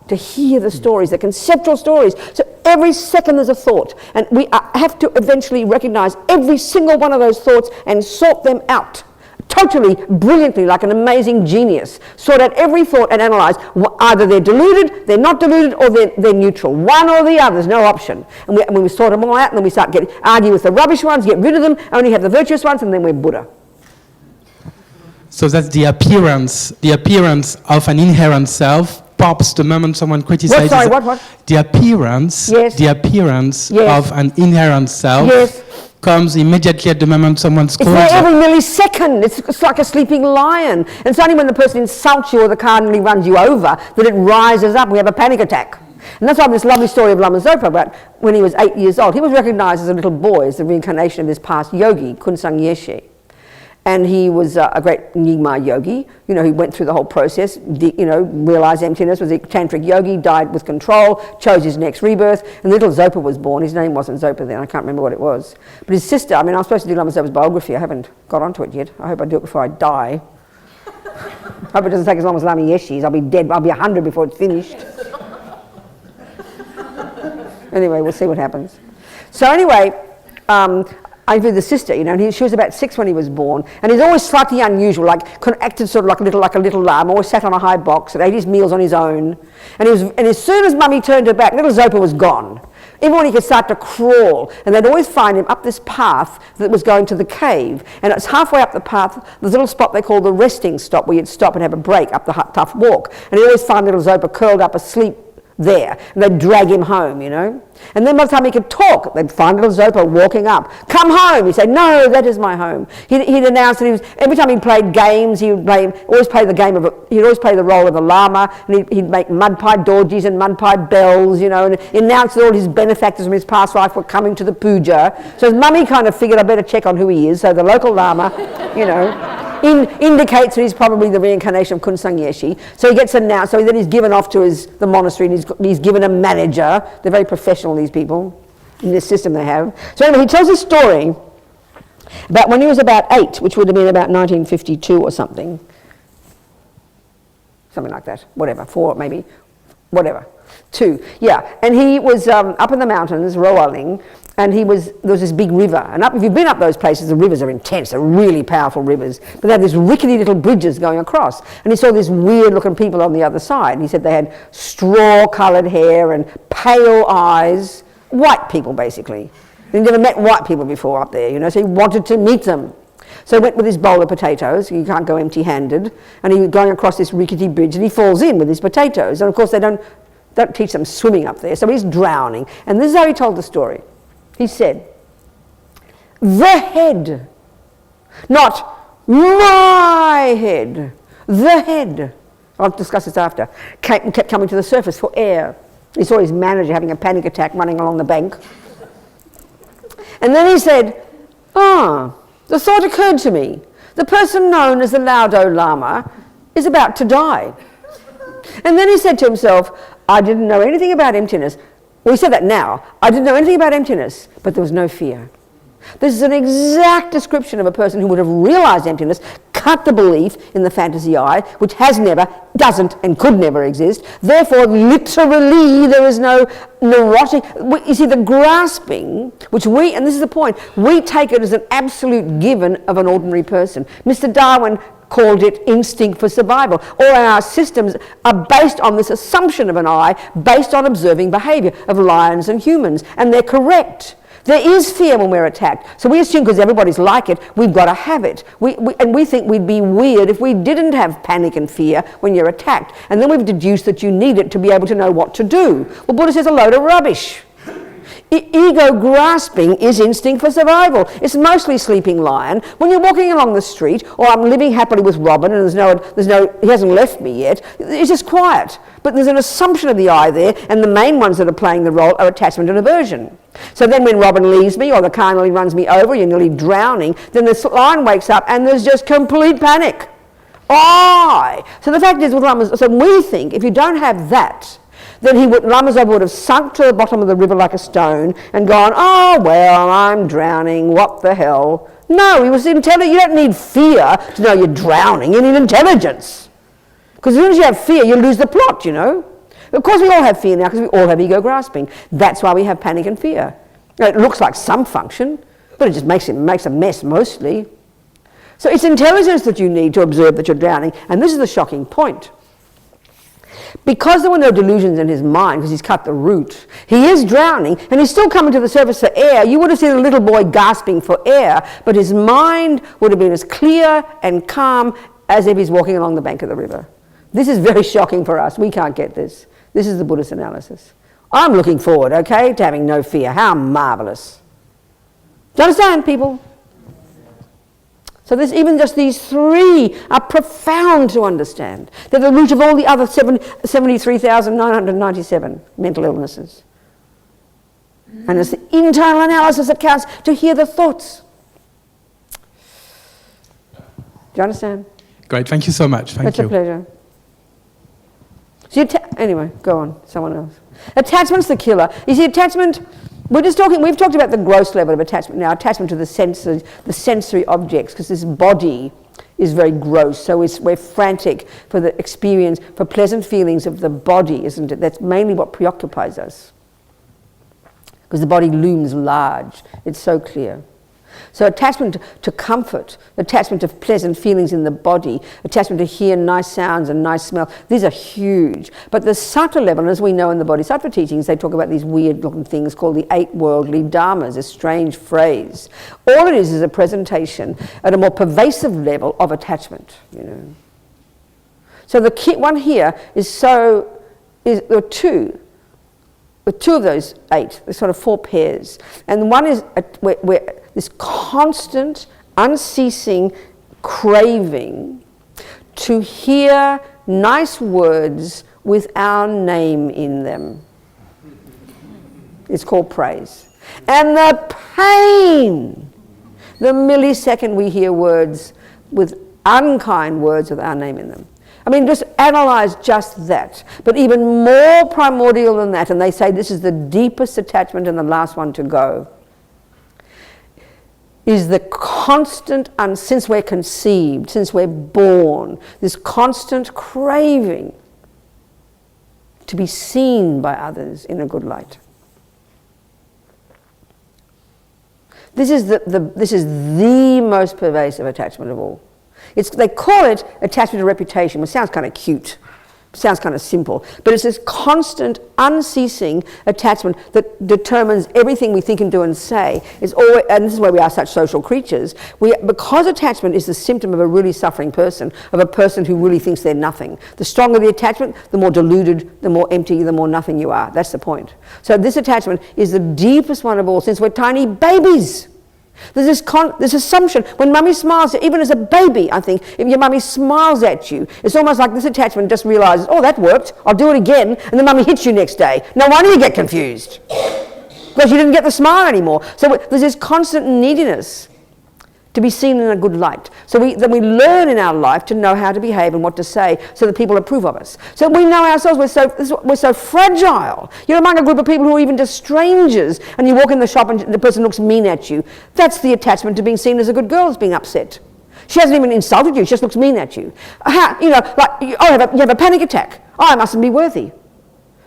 To hear the stories, the conceptual stories. So every second there's a thought, and we have to eventually recognize every single one of those thoughts and sort them out. Totally, brilliantly, like an amazing genius. Sort out every thought and analyze. Either they're deluded, they're not deluded, or they're neutral. One or the other, there's no option. And when we sort them all out, and then we start argue with the rubbish ones, get rid of them, only have the virtuous ones, and then we're Buddha. So that's the appearance of an inherent self pops the moment someone criticizes. What? The appearance, yes. the appearance yes. of an inherent self yes. comes immediately at the moment someone scolds. It's there every millisecond. It's like a sleeping lion. And it's only when the person insults you or the car nearly runs you over that it rises up. We have a panic attack. And that's why this lovely story of Lama Zopa about when he was 8 years old. He was recognized as a little boy as the reincarnation of his past yogi, Kunsang Yeshe. And he was a great Nyingma yogi. You know, he went through the whole process, realized emptiness, was a tantric yogi, died with control, chose his next rebirth, and little Zopa was born. His name wasn't Zopa then, I can't remember what it was. But his sister, I mean, I'm supposed to do Lama Zopa's biography. I haven't got onto it yet. I hope I do it before I die. I hope it doesn't take as long as Lama Yeshe's. I'll be dead, I'll be 100 before it's finished. Anyway, we'll see what happens. So anyway, I viewed the sister, and she was about 6 when he was born, and he's always slightly unusual, acted sort of like a little lamb, always sat on a high box and ate his meals on his own. And as soon as Mummy turned her back, little Zopa was gone. Even when he could start to crawl, and they'd always find him up this path that was going to the cave. And it's halfway up the path, there's a little spot they call the resting stop, where you'd stop and have a break up the tough walk. And he'd always find little Zopa curled up asleep there, and they'd drag him home, And then by the time he could talk, they'd find little Zopa walking up. Come home! He'd say, no, that is my home. He'd announce that every time he played games, he'd always play the role of a lama, and he'd make mud pie dorjies and mud pie bells, and announce that all his benefactors from his past life were coming to the puja. So his mummy kind of figured, I better check on who he is, so the local lama, indicates that he's probably the reincarnation of Kunsang Yeshe. So he gets announced, so then he's given off to the monastery, and he's given a manager. They're very professional, these people, in this system they have. So anyway, he tells a story about when he was about 8, which would have been about 1952 or something like that, whatever, 4 maybe, whatever, 2, yeah. And he was up in the mountains, Roaling, And there was this big river, and if you've been up those places, the rivers are intense, they're really powerful rivers, but they have these rickety little bridges going across, and he saw these weird looking people on the other side. He said they had straw coloured hair and pale eyes, white people basically. He'd never met white people before up there, you know, so he wanted to meet them. So he went with his bowl of potatoes, you can't go empty handed, and he was going across this rickety bridge, and he falls in with his potatoes, and of course they don't teach them swimming up there, so he's drowning, and this is how he told the story. He said, the head, not my head, the head, I'll discuss this after, kept coming to the surface for air. He saw his manager having a panic attack running along the bank. And then he said, the thought occurred to me, the person known as the Laudo Lama is about to die. And then he said to himself, I didn't know anything about emptiness. Well, he said that now. I didn't know anything about emptiness, but there was no fear. This is an exact description of a person who would have realized emptiness, cut the belief in the fantasy I, which has never, doesn't, and could never exist. Therefore, literally, there is no neurotic. You see, the grasping, which we, and this is the point, we take it as an absolute given of an ordinary person. Mr. Darwin called it instinct for survival. All our systems are based on this assumption of an I, based on observing behaviour of lions and humans, and they're correct. There is fear when we're attacked. So we assume because everybody's like it, we've got to have it. And we think we'd be weird if we didn't have panic and fear when you're attacked. And then we've deduced that you need it to be able to know what to do. Well, Buddha says a load of rubbish. Ego grasping is instinct for survival. It's mostly sleeping lion. When you're walking along the street, or I'm living happily with Robin and he hasn't left me yet, it's just quiet. But there's an assumption of the I there, and the main ones that are playing the role are attachment and aversion. So then when Robin leaves me, or the car nearly runs me over, you're nearly drowning, then the lion wakes up and there's just complete panic. So the fact is with Lamas, so we think if you don't have that, then Lama Zopa would have sunk to the bottom of the river like a stone and gone, oh, well, I'm drowning, what the hell. No, he was intelligent. You don't need fear to know you're drowning. You need intelligence. Because as soon as you have fear, you lose the plot, you know. Of course, we all have fear now because we all have ego grasping. That's why we have panic and fear. It looks like some function, but it just makes a mess mostly. So it's intelligence that you need to observe that you're drowning. And this is the shocking point. Because there were no delusions in his mind, because he's cut the root, he is drowning, and he's still coming to the surface for air. You would have seen a little boy gasping for air, but his mind would have been as clear and calm as if he's walking along the bank of the river. This is very shocking for us. We can't get this. This is the Buddhist analysis. I'm looking forward, okay, to having no fear. How marvellous. Do you understand, people? So even just these three are profound to understand. They're the root of all the other 73,997 mental illnesses. And it's the internal analysis that counts to hear the thoughts. Do you understand? Great, thank you so much. Thank it's you. It's a pleasure. So anyway, go on, someone else. Attachment's the killer. You see, attachment, we've talked about the gross level of attachment now, attachment to the senses, the sensory objects, because this body is very gross, so we're frantic for the experience, for pleasant feelings of the body, isn't it? That's mainly what preoccupies us, because the body looms large, it's so clear. So attachment to comfort, attachment to pleasant feelings in the body, attachment to hear nice sounds and nice smell, these are huge. But the subtle level, as we know in the Bodhisattva teachings, they talk about these weird looking things called the 8 worldly dharmas, a strange phrase. All it is a presentation at a more pervasive level of attachment, you know. So the key one here there are two. With 2 of those 8, there's sort of 4 pairs. And one is where this constant, unceasing craving to hear nice words with our name in them. It's called praise. And the pain, the millisecond we hear words with unkind words with our name in them. I mean, just analyse just that. But even more primordial than that, and they say this is the deepest attachment and the last one to go, is the constant, since we're conceived, since we're born, this constant craving to be seen by others in a good light. This is the most pervasive attachment of all. They call it attachment to reputation, which sounds kind of cute. Sounds kind of simple, but it's this constant, unceasing attachment that determines everything we think and do and say. It's always, and this is why we are such social creatures. Because attachment is the symptom of a really suffering person, of a person who really thinks they're nothing. The stronger the attachment, the more deluded, the more empty, the more nothing you are. That's the point. So this attachment is the deepest one of all since we're tiny babies. There's this assumption, when mummy smiles, even as a baby, I think, if your mummy smiles at you, it's almost like this attachment just realises, oh, that worked, I'll do it again, and then mummy hits you next day. No wonder you get confused, because you didn't get the smile anymore. So there's this constant neediness to be seen in a good light. So then we learn in our life to know how to behave and what to say so that people approve of us. So we know ourselves, we're so fragile. You're among a group of people who are even just strangers, and you walk in the shop and the person looks mean at you. That's the attachment to being seen as a good girl, is being upset. She hasn't even insulted you, she just looks mean at you. You have a panic attack. Oh, I mustn't be worthy.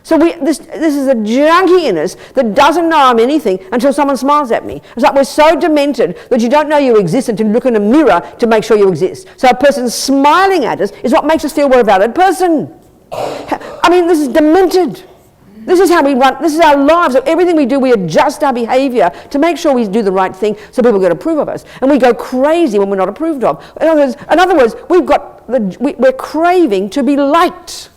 So this is a junkie in us that doesn't know I'm anything until someone smiles at me. It's like we're so demented that you don't know you exist until you look in a mirror to make sure you exist. So a person smiling at us is what makes us feel we're a valid person. I mean, this is demented. This is how we run, this is our lives. So everything we do, we adjust our behaviour to make sure we do the right thing so people can approve of us. And we go crazy when we're not approved of. In other words, we're craving to be liked.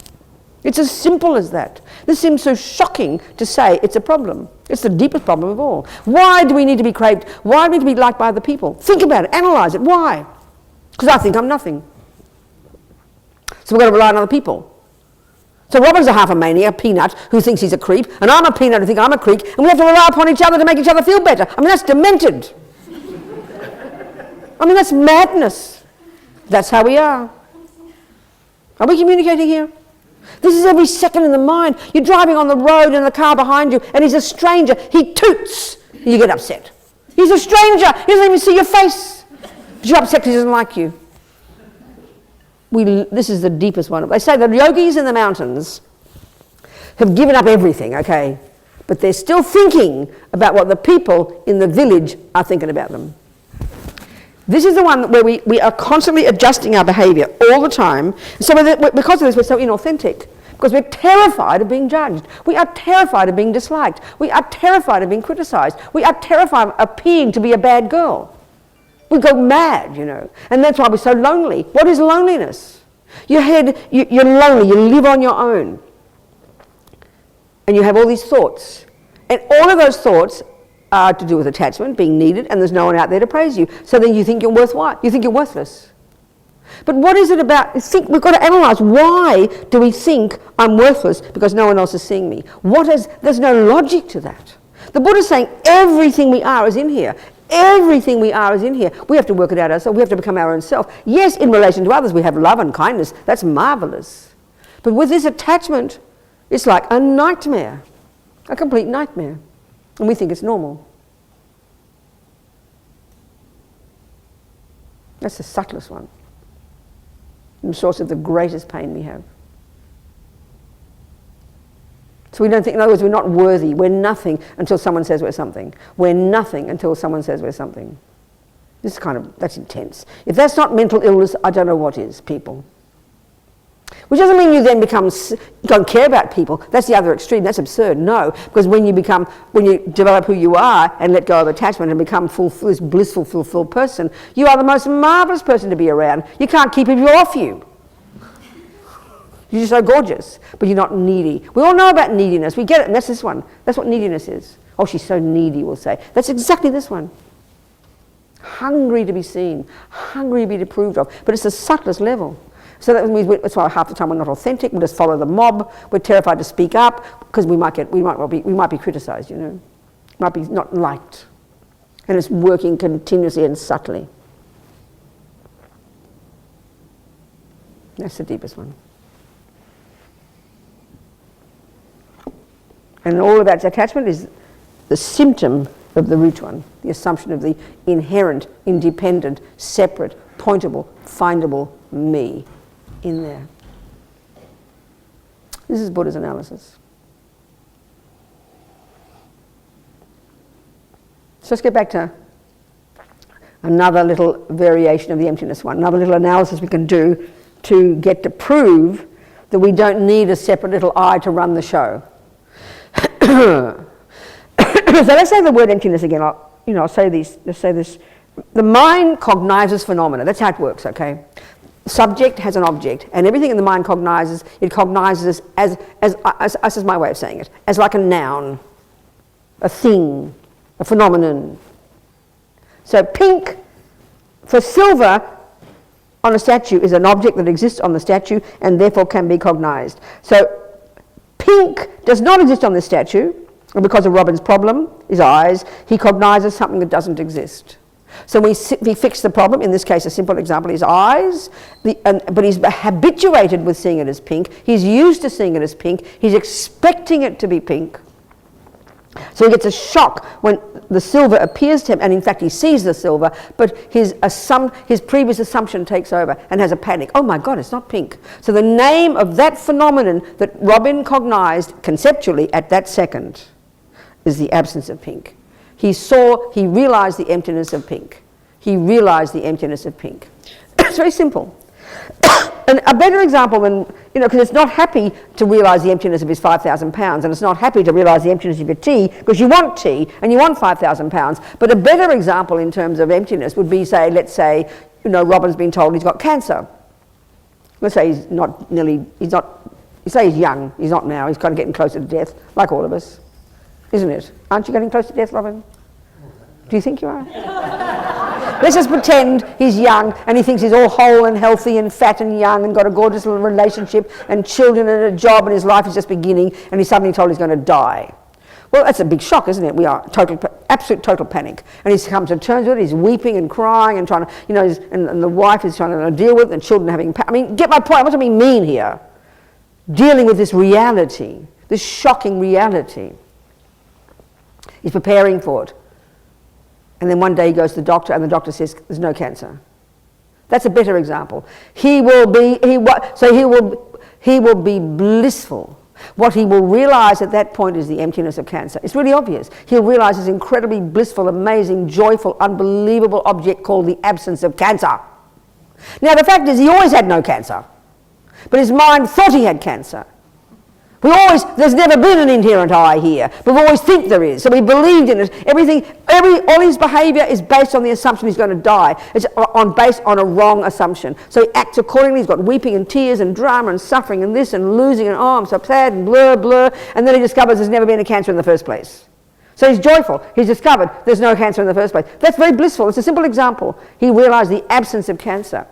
It's as simple as that. This seems so shocking to say it's a problem. It's the deepest problem of all. Why do we need to be craved? Why do we need to be liked by other people? Think about it, analyse it. Why? Because I think I'm nothing. So we've got to rely on other people. So Robin's a half a maniac, a peanut, who thinks he's a creep, and I'm a peanut who thinks I'm a creep, and we have to rely upon each other to make each other feel better. I mean, that's demented. I mean, that's madness. That's how we are. Are we communicating here? This is every second in the mind. You're driving on the road and the car behind you, and he's a stranger. He toots, and you get upset. He's a stranger. He doesn't even see your face. But you're upset because he doesn't like you. This is the deepest one. They say the yogis in the mountains have given up everything, okay? But they're still thinking about what the people in the village are thinking about them. This is the one where we are constantly adjusting our behaviour all the time. So because of this, we're so inauthentic. Because we're terrified of being judged. We are terrified of being disliked. We are terrified of being criticised. We are terrified of appearing to be a bad girl. We go mad, you know. And that's why we're so lonely. What is loneliness? You're lonely. You live on your own. And you have all these thoughts. And all of those thoughts are to do with attachment, being needed, and there's no one out there to praise you. So then you think you're worthwhile. You think you're worthless. But what is it about? We've got to analyse, why do we think I'm worthless because no one else is seeing me? There's no logic to that. The Buddha's saying everything we are is in here. Everything we are is in here. We have to work it out ourselves. We have to become our own self. Yes, in relation to others, we have love and kindness. That's marvellous. But with this attachment, it's like a nightmare, a complete nightmare. And we think it's normal. That's the subtlest one. And the source of the greatest pain we have. So we don't think, in other words, we're not worthy. We're nothing until someone says we're something. We're nothing until someone says we're something. That's intense. If that's not mental illness, I don't know what is, people. Which doesn't mean you then don't care about people. That's the other extreme. That's absurd. No, because when you develop who you are and let go of attachment and become this blissful, fulfilled person, you are the most marvellous person to be around. You can't keep people off you. You're so gorgeous, but you're not needy. We all know about neediness. We get it, and that's this one. That's what neediness is. Oh, she's so needy, we'll say. That's exactly this one. Hungry to be seen, hungry to be approved of, but it's the subtlest level. So that means that's why half the time we're not authentic. We'll just follow the mob. We're terrified to speak up because we might be criticised. You know, might be not liked, and it's working continuously and subtly. That's the deepest one. And all of that attachment is the symptom of the root one, the assumption of the inherent, independent, separate, pointable, findable me in there. This is Buddha's analysis. So let's get back to Another little variation of the emptiness one, another little analysis we can do to get to prove that we don't need a separate little I to run the show. So let's say the word emptiness again. I'll say these. Let's say this. The mind cognizes phenomena. That's how it works, okay? Subject has an object, and everything in the mind cognizes. It cognizes as this is my way of saying it, as like a noun, a thing, a phenomenon. So pink for silver on a statue is an object that exists on the statue and therefore can be cognized. So pink does not exist on this statue, and because of Robin's problem, his eyes, he cognizes something that doesn't exist. So we fix the problem, in this case a simple example, his eyes, but he's habituated with seeing it as pink, he's used to seeing it as pink, he's expecting it to be pink. So he gets a shock when the silver appears to him, and in fact he sees the silver, but his previous assumption takes over and has a panic. Oh my God, it's not pink. So the name of that phenomenon that Robin cognized conceptually at that second is the absence of pink. He realized the emptiness of pink. He realized the emptiness of pink. It's very simple. And a better example than, because it's not happy to realize the emptiness of his 5,000 pounds, and it's not happy to realize the emptiness of your tea, because you want tea and you want 5,000 pounds. But a better example in terms of emptiness would be, let's say, Robin's been told he's got cancer. Let's say he's young, he's not now, he's kind of getting closer to death, like all of us. Isn't it? Aren't you getting close to death, Robin? Do you think you are? Let's just pretend he's young and he thinks he's all whole and healthy and fat and young and got a gorgeous little relationship and children and a job and his life is just beginning, and he's suddenly told he's going to die. Well, that's a big shock, isn't it? We are absolute total panic. And he's come to terms with it, he's weeping and crying and trying to, and the wife is trying to deal with it, and children having, get my point, what's I mean here? Dealing with this reality, this shocking reality. He's preparing for it. And then one day he goes to the doctor and the doctor says there's no cancer. That's a better example. He will be blissful. What he will realize at that point is the emptiness of cancer. It's really obvious. He'll realize this incredibly blissful, amazing, joyful, unbelievable object called the absence of cancer. Now the fact is he always had no cancer, but his mind thought he had cancer. There's never been an inherent I here, but we always think there is. So we believed in it. All his behaviour is based on the assumption he's going to die. It's based on a wrong assumption. So he acts accordingly. He's got weeping and tears and drama and suffering and this and losing and I'm so sad and blur. And then he discovers there's never been a cancer in the first place. So he's joyful. He's discovered there's no cancer in the first place. That's very blissful. It's a simple example. He realised the absence of cancer.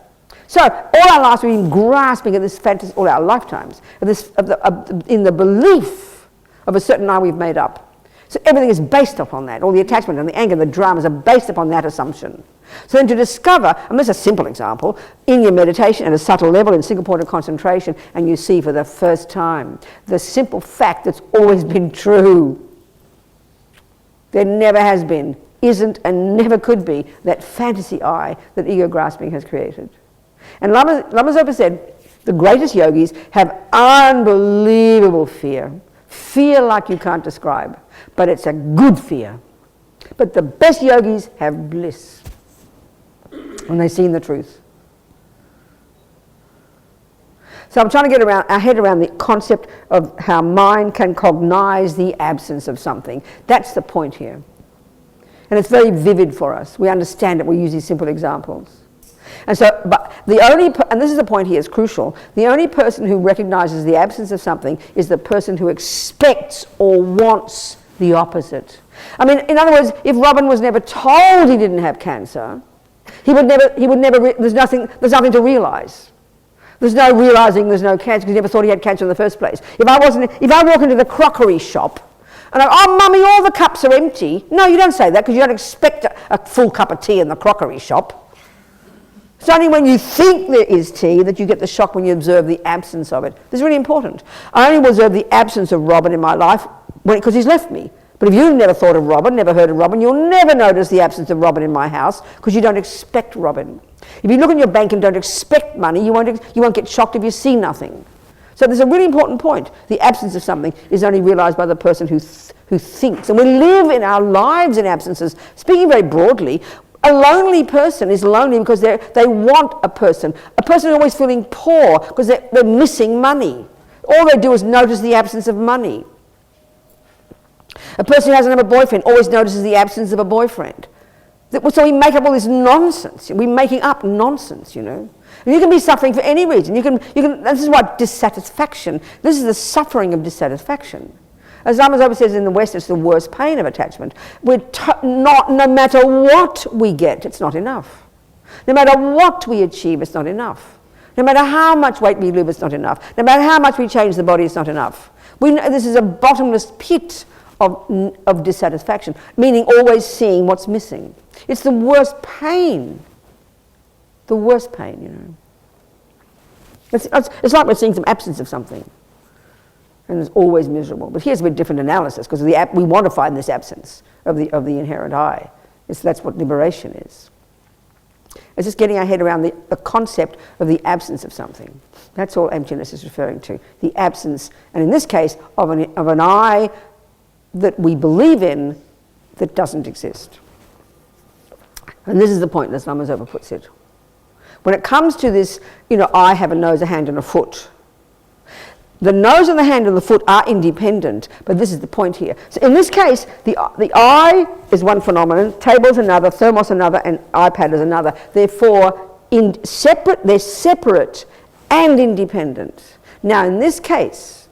So all our lives we've been grasping at this fantasy, all our lifetimes, in the belief of a certain I we've made up. So everything is based upon that. All the attachment and the anger and the dramas are based upon that assumption. So then to discover, and this is a simple example, in your meditation at a subtle level, in single point of concentration, and you see for the first time the simple fact that's always been true. There never has been, isn't, and never could be that fantasy I that ego grasping has created. And Lama Zopa said, the greatest yogis have unbelievable fear. Fear like you can't describe, but it's a good fear. But the best yogis have bliss when they've seen the truth. So I'm trying to get our head around the concept of how mind can cognize the absence of something. That's the point here. And it's very vivid for us. We understand it. We use these simple examples. And so, and this is the point here, is crucial, the only person who recognizes the absence of something is the person who expects or wants the opposite. I mean, in other words, if Robin was never told he didn't have cancer, there's nothing to realize. There's no realizing there's no cancer because he never thought he had cancer in the first place. If I walk into the crockery shop and Mummy, all the cups are empty. No, you don't say that because you don't expect a full cup of tea in the crockery shop. It's only when you think there is tea that you get the shock when you observe the absence of it. This is really important. I only observe the absence of Robin in my life because he's left me. But if you've never thought of Robin, never heard of Robin, you'll never notice the absence of Robin in my house because you don't expect Robin. If you look in your bank and don't expect money, you won't get shocked if you see nothing. So there's a really important point. The absence of something is only realized by the person who thinks. And we live in our lives in absences. Speaking very broadly, A lonely person is lonely because they want a person. A person is always feeling poor because they're missing money. All they do is notice the absence of money. A person who doesn't have a boyfriend always notices the absence of a boyfriend. So we make up all this nonsense. We're making up nonsense, you know. And you can be suffering for any reason. This is what dissatisfaction, this is the suffering of dissatisfaction. As Lama Zopa says in the West, it's the worst pain of attachment. No matter what we get, it's not enough. No matter what we achieve, it's not enough. No matter how much weight we lose, it's not enough. No matter how much we change the body, it's not enough. This is a bottomless pit of dissatisfaction, meaning always seeing what's missing. It's the worst pain. The worst pain, you know. It's like we're seeing some absence of something. And it's always miserable. But here's a bit different analysis, because we want to find this absence of the inherent I. That's what liberation is. It's just getting our head around the concept of the absence of something. That's all emptiness is referring to. The absence, and in this case, of an I that we believe in that doesn't exist. And this is the point, as Lama Zopa puts it. When it comes to this, you know, I have a nose, a hand, and a foot. The nose and the hand and the foot are independent, but this is the point here. So in this case, the I is one phenomenon, table's another, thermos another, and iPad is another. Therefore, they're separate and independent. Now, in this case,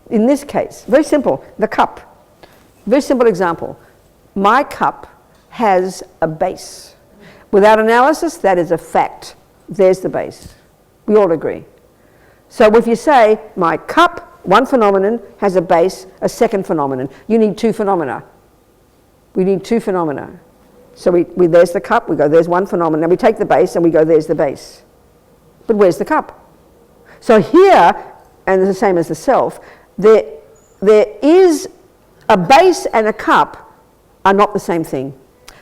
very simple, the cup. Very simple example. My cup has a base. Without analysis, that is a fact. There's the base. We all agree. So if you say, my cup, one phenomenon, has a base, a second phenomenon, you need two phenomena. We need two phenomena. So there's the cup, we go, there's one phenomenon. Now we take the base and we go, there's the base. But where's the cup? So here, and it's the same as the self, there is a base and a cup are not the same thing,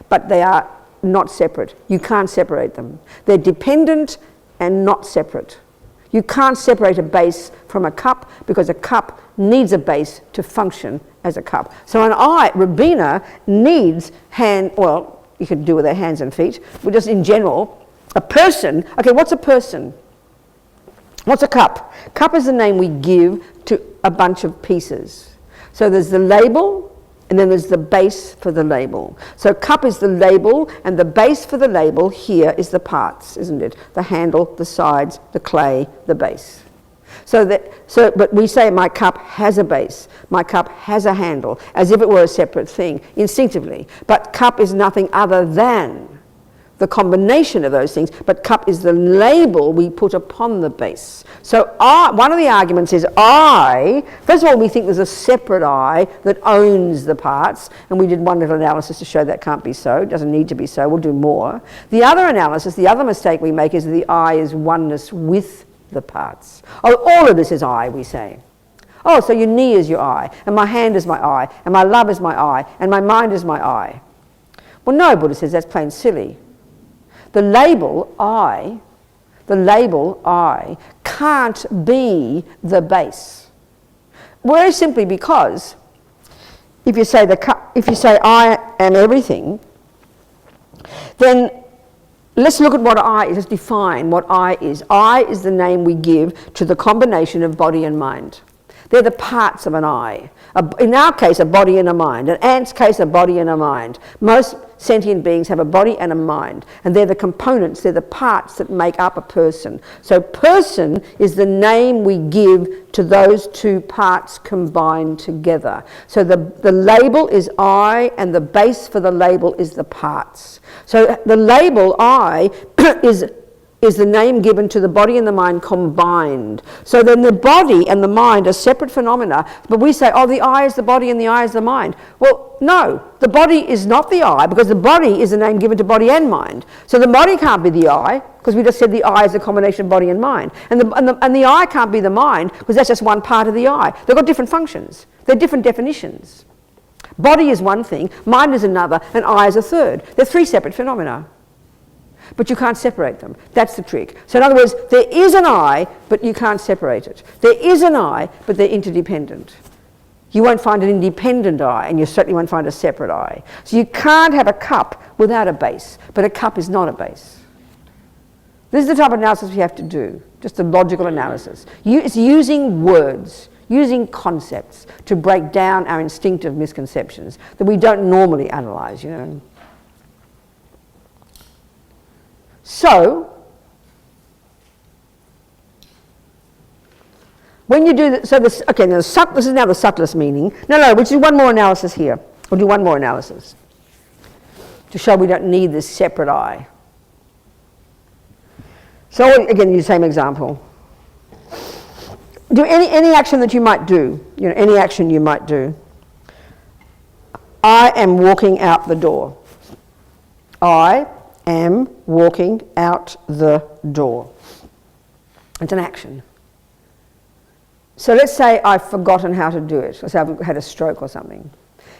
but they are not separate. You can't separate them. They're dependent and not separate. You can't separate a base from a cup because a cup needs a base to function as a cup. So an I, Robina, needs well, you could do with their hands and feet, but just in general, a person, okay, what's a person? What's a cup? Cup is the name we give to a bunch of pieces. So there's the label, and then there's the base for the label. So cup is the label, and the base for the label here is the parts, isn't it? The handle, the sides, the clay, the base. But we say my cup has a base, my cup has a handle, as if it were a separate thing, instinctively. But cup is nothing other than the combination of those things, but cup is the label we put upon the base. So one of the arguments is first of all, we think there's a separate I that owns the parts, and we did one little analysis to show that can't be so, it doesn't need to be so, we'll do more. The other analysis, the other mistake we make is that the I is oneness with the parts. All of this is I, we say. Oh, so your knee is your I, and my hand is my I, and my love is my I, and my mind is my I. Well, no, Buddha says that's plain silly. The label I can't be the base. Very simply because if you say I am everything, then let's look at what I is. Let's define what I is. I is the name we give to the combination of body and mind. They're the parts of an I. In our case, a body and a mind. In Ant's case, a body and a mind. Most sentient beings have a body and a mind, and they're the components, they're the parts that make up a person. So person is the name we give to those two parts combined together. So the label is I, and the base for the label is the parts. So the label I is the name given to the body and the mind combined. So then the body and the mind are separate phenomena, but we say, oh, the I is the body and the I is the mind. Well, no, the body is not the I, because the body is the name given to body and mind. So the body can't be the I, because we just said the I is a combination of body and mind. And the I can't be the mind, because that's just one part of the I. They've got different functions. They're different definitions. Body is one thing, mind is another, and I is a third. They're three separate phenomena. But you can't separate them. That's the trick. So in other words, there is an I, but you can't separate it. There is an I, but they're interdependent. You won't find an independent I, and you certainly won't find a separate I. So you can't have a cup without a base, but a cup is not a base. This is the type of analysis we have to do, just a logical analysis. It's using words, using concepts to break down our instinctive misconceptions that we don't normally analyse, you know. So, when you do that, so this, okay, now this is now the subtlest meaning. No, we'll do one more analysis here. We'll do one more analysis to show we don't need this separate I. So again, use the same example. Do any action that you might do, you know, any action you might do. I am walking out the door. I am walking out the door. It's an action. So let's say I've forgotten how to do it. Let's say I've had a stroke or something.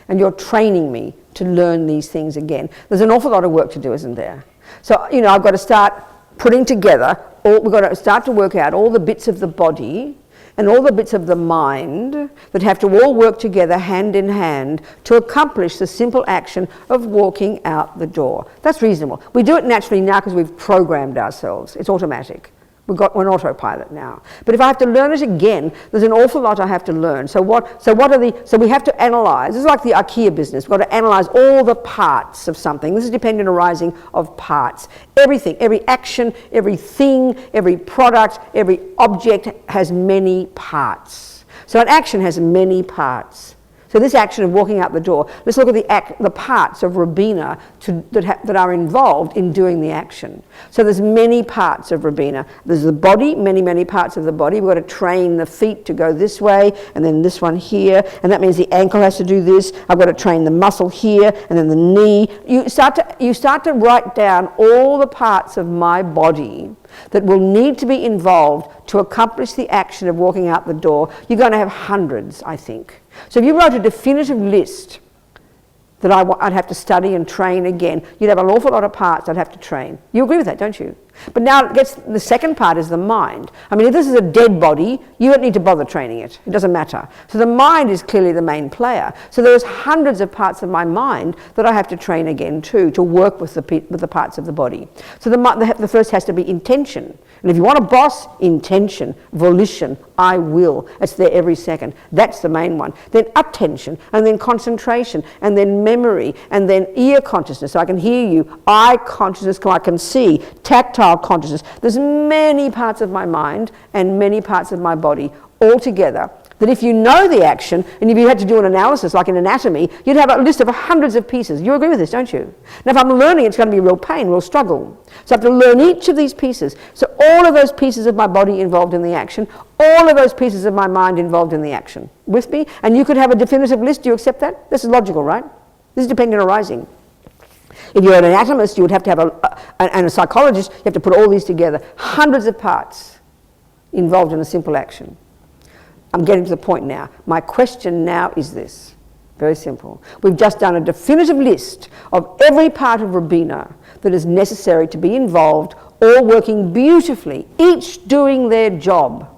And you're training me to learn these things again. There's an awful lot of work to do, isn't there? So, you know, I've got to start putting together, we've got to start to work out all the bits of the body and all the bits of the mind that have to all work together hand in hand to accomplish the simple action of walking out the door. That's reasonable. We do it naturally now because we've programmed ourselves. It's automatic. We're on autopilot now. But if I have to learn it again, there's an awful lot I have to learn. So we have to analyse. This is like the IKEA business. We've got to analyse all the parts of something. This is dependent arising of parts. Everything, every action, every thing, every product, every object has many parts. So an action has many parts. So this action of walking out the door, let's look at the parts of Robina that are involved in doing the action. So there's many parts of Robina. There's the body, many parts of the body. We've got to train the feet to go this way, and then this one here, and that means the ankle has to do this. I've got to train the muscle here, and then the knee. You start to write down all the parts of my body that will need to be involved to accomplish the action of walking out the door. You're going to have hundreds, I think. So if you wrote a definitive list that I'd have to study and train again, you'd have an awful lot of parts I'd have to train. You agree with that, don't you? But now the second part is the mind. I mean, if this is a dead body, you don't need to bother training it. It doesn't matter. So the mind is clearly the main player. So there's hundreds of parts of my mind that I have to train again too, to work with the parts of the body. So the first has to be intention. And if you want a boss, intention, volition, I will. It's there every second. That's the main one. Then attention, and then concentration, and then memory, and then ear consciousness, so I can hear you, eye consciousness, so I can see, tactile consciousness. There's many parts of my mind and many parts of my body all together that if you know the action, and if you had to do an analysis like in anatomy, you'd have a list of hundreds of pieces. You agree with this, don't you? Now if I'm learning, it's going to be real pain, real struggle. So I have to learn each of these pieces. So all of those pieces of my body involved in the action, all of those pieces of my mind involved in the action. With me? And you could have a definitive list. Do you accept that? This is logical, right? This is dependent arising. If you're an anatomist, you would have to have and a psychologist, you have to put all these together. Hundreds of parts involved in a simple action. I'm getting to the point now. My question now is this. Very simple. We've just done a definitive list of every part of Robina that is necessary to be involved, all working beautifully, each doing their job.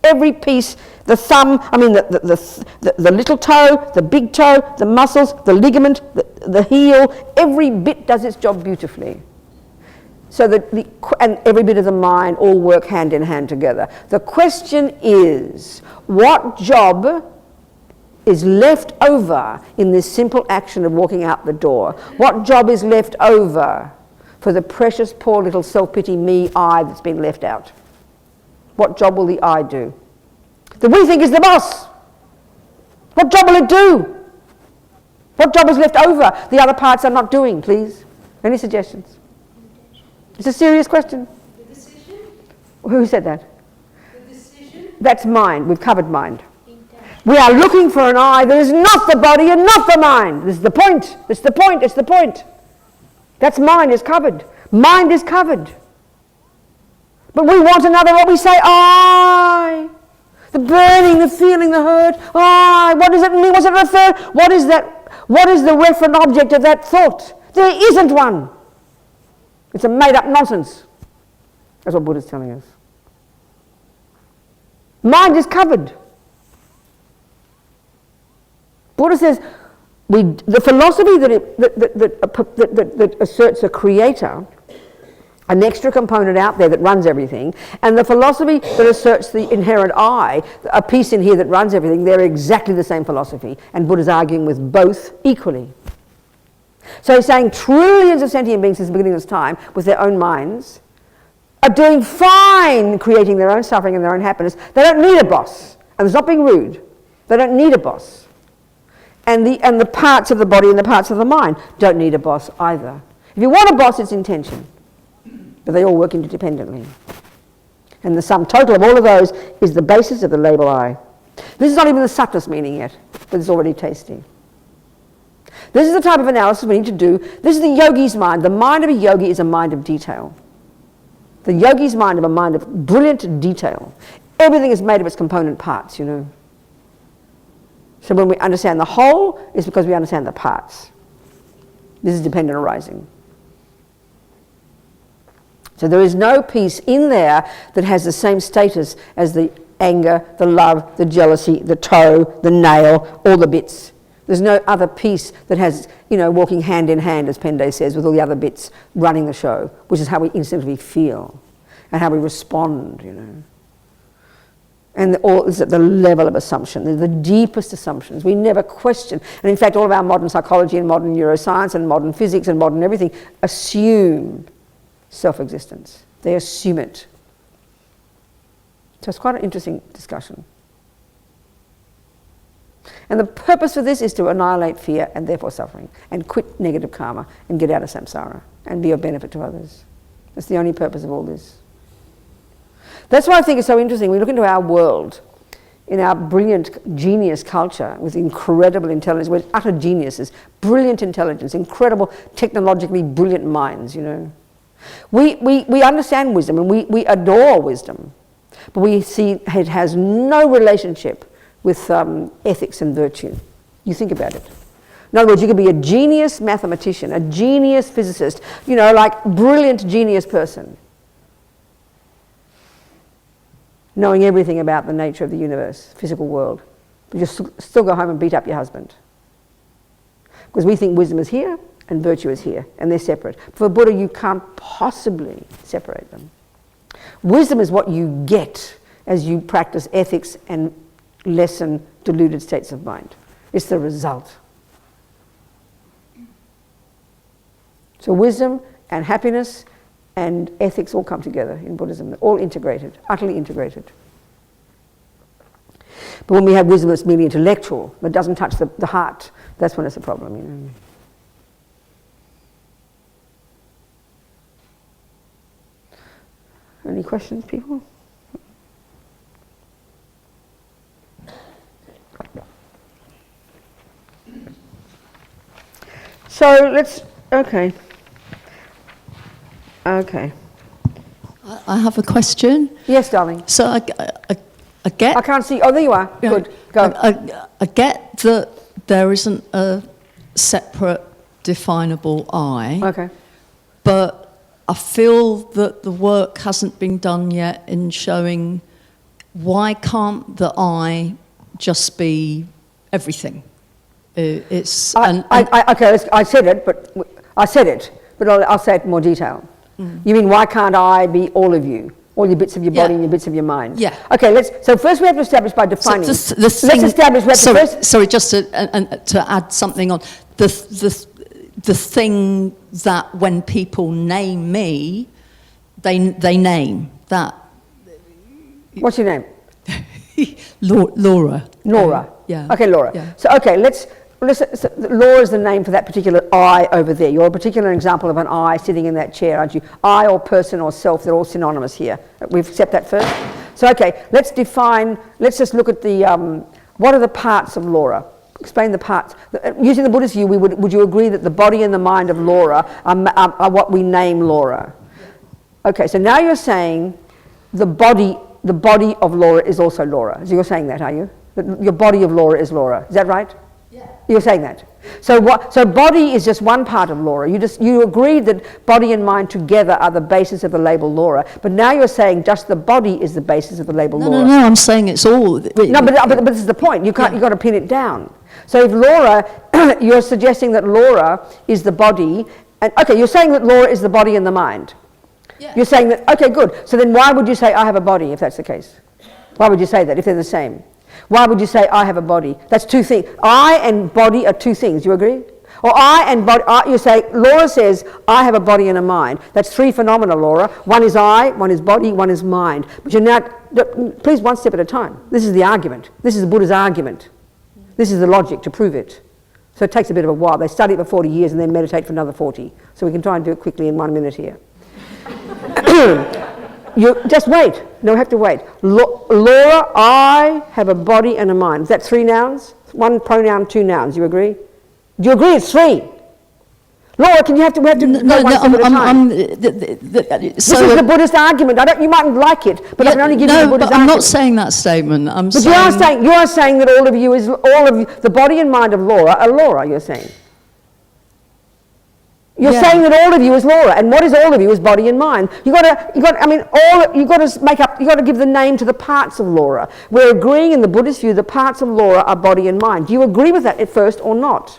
Every piece, the thumb, I mean the little toe, the big toe, the muscles, the ligament, the heel, every bit does its job beautifully. So and every bit of the mind all work hand in hand together. The question is, what job is left over in this simple action of walking out the door? What job is left over for the precious, poor little self-pity me, I that's been left out? What job will the I do? That we think is the boss. What job will it do? What job is left over the other parts are not doing, please? Any suggestions? It's a serious question. The decision? Who said that? The decision? That's mind. We've covered mind. We are looking for an I that is not the body and not the mind. This is the point. It's the point. It's the point. That's mind is covered. Mind is covered. But we want another, what we say, I. The burning, the feeling, the hurt, I. What does it mean? What's it refer? What is that? What is the referent object of that thought? There isn't one. It's a made-up nonsense. That's what Buddha's telling us. Mind is covered. Buddha says, the philosophy that asserts a creator, an extra component out there that runs everything, and the philosophy that asserts the inherent I, a piece in here that runs everything, they're exactly the same philosophy, and Buddha's arguing with both equally. So he's saying trillions of sentient beings since the beginning of this time, with their own minds, are doing fine creating their own suffering and their own happiness. They don't need a boss. And it's not being rude. They don't need a boss. And the parts of the body and the parts of the mind don't need a boss either. If you want a boss, it's intention. But they all work interdependently. And the sum total of all of those is the basis of the label I. This is not even the subtlest meaning yet, but it's already tasty. This is the type of analysis we need to do. This is the yogi's mind. The mind of a yogi is a mind of detail. The yogi's mind is a mind of brilliant detail. Everything is made of its component parts, you know. So when we understand the whole, it's because we understand the parts. This is dependent arising. So there is no piece in there that has the same status as the anger, the love, the jealousy, the toe, the nail, all the bits. There's no other piece that has, you know, walking hand in hand, as Pende says, with all the other bits running the show, which is how we instinctively feel and how we respond, you know. And all is at the level of assumption. They're the deepest assumptions. We never question. And in fact, all of our modern psychology and modern neuroscience and modern physics and modern everything assume self-existence. They assume it. So it's quite an interesting discussion. And the purpose of this is to annihilate fear and therefore suffering, and quit negative karma and get out of samsara and be of benefit to others. That's the only purpose of all this. That's why I think it's so interesting. We look into our world, in our brilliant genius culture with incredible intelligence. We're utter geniuses, brilliant intelligence, incredible technologically brilliant minds, you know. We understand wisdom and we adore wisdom, but we see it has no relationship with ethics and virtue. You think about it. In other words, you could be a genius mathematician, a genius physicist, you know, like brilliant genius person, knowing everything about the nature of the universe, physical world, but you still go home and beat up your husband. Because we think wisdom is here and virtue is here, and they're separate. For Buddha, you can't possibly separate them. Wisdom is what you get as you practice ethics and lessen deluded states of mind. It's the result. So wisdom and happiness and ethics all come together in Buddhism. They're all integrated, utterly integrated. But when we have wisdom that's merely intellectual, that doesn't touch the heart, that's when it's a problem, you know. Any questions, people? So let's, okay. Okay. I have a question. Yes, darling. So I get... I can't see. Oh, there you are. Yeah, good. Go. I get that there isn't a separate definable I. Okay. But I feel that the work hasn't been done yet in showing why can't the I just be everything? It's... Okay, I said it, but I'll say it in more detail. Mm. You mean why can't I be all of you? All your bits of your body and your bits of your mind. Yeah. Okay, so first we have to establish by defining. So let's establish. Sorry, just to add something on. The thing that when people name me, they name that. What's your name? Laura. Laura. Yeah. Okay, Laura. Yeah. So okay, so Laura is the name for that particular I over there. You're a particular example of an I sitting in that chair, aren't you? I or person or self, they're all synonymous here. We accept that first? So okay, let's just look at the, what are the parts of Laura? Explain the parts. Using the Buddhist view, would you agree that the body and the mind of Laura are what we name Laura? Okay, so now you're saying the body of Laura is also Laura. So you're saying that, are you? That your body of Laura is Laura. Is that right? Yeah. You're saying that. So body is just one part of Laura. You agreed that body and mind together are the basis of the label Laura. But now you're saying just the body is the basis of the label Laura. No, I'm saying it's all. No, but this is the point. You've got to pin it down. So if Laura, you're suggesting that Laura is the body, and okay, you're saying that Laura is the body and the mind. Yeah. You're saying that, okay, good. So then why would you say I have a body if that's the case? Why would you say that if they're the same? Why would you say I have a body? That's two things. I and body are two things. Do you agree? Or I and body, you say, Laura says, I have a body and a mind. That's three phenomena, Laura. One is I, one is body, one is mind. But you're now, please, one step at a time. This is the argument. This is the Buddha's argument. This is the logic to prove it. So it takes a bit of a while. They study it for 40 years and then meditate for another 40. So we can try and do it quickly in 1 minute here. You just wait. No, we have to wait. Laura, I have a body and a mind. Is that three nouns? One pronoun, two nouns. You agree? Do you agree it's three? Laura, we have to go one step at a time. This is the Buddhist argument. You mightn't like it, but I can only give you the Buddhist argument. I'm not saying that statement. But you are saying that all of you, the body and mind of Laura are Laura, you're saying. You're saying that all of you is Laura, and what is all of you is body and mind. You've got to give the name to the parts of Laura. We're agreeing in the Buddhist view the parts of Laura are body and mind. Do you agree with that at first or not?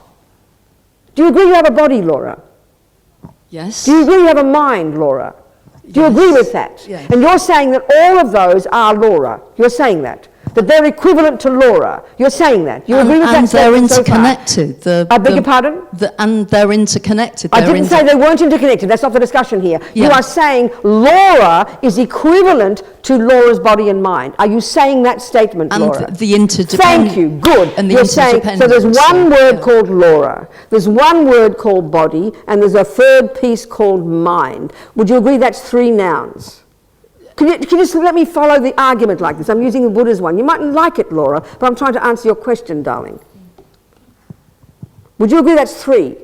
Do you agree you have a body, Laura? Yes. Do you agree you have a mind, Laura? Do you agree with that? Yes. And you're saying that all of those are Laura. You're saying that. That they're equivalent to Laura. You're saying that. You agree with that? And they're interconnected. I beg your pardon? And they're interconnected. I didn't say they weren't interconnected. That's not the discussion here. Yeah. You are saying Laura is equivalent to Laura's body and mind. Are you saying that statement, and Laura? the interdependence. Thank you. Good. And the You're saying, so there's one word called Laura, there's one word called body, and there's a third piece called mind. Would you agree that's three nouns? Can you just let me follow the argument like this? I'm using the Buddha's one. You mightn't like it, Laura, but I'm trying to answer your question, darling. Would you agree that's three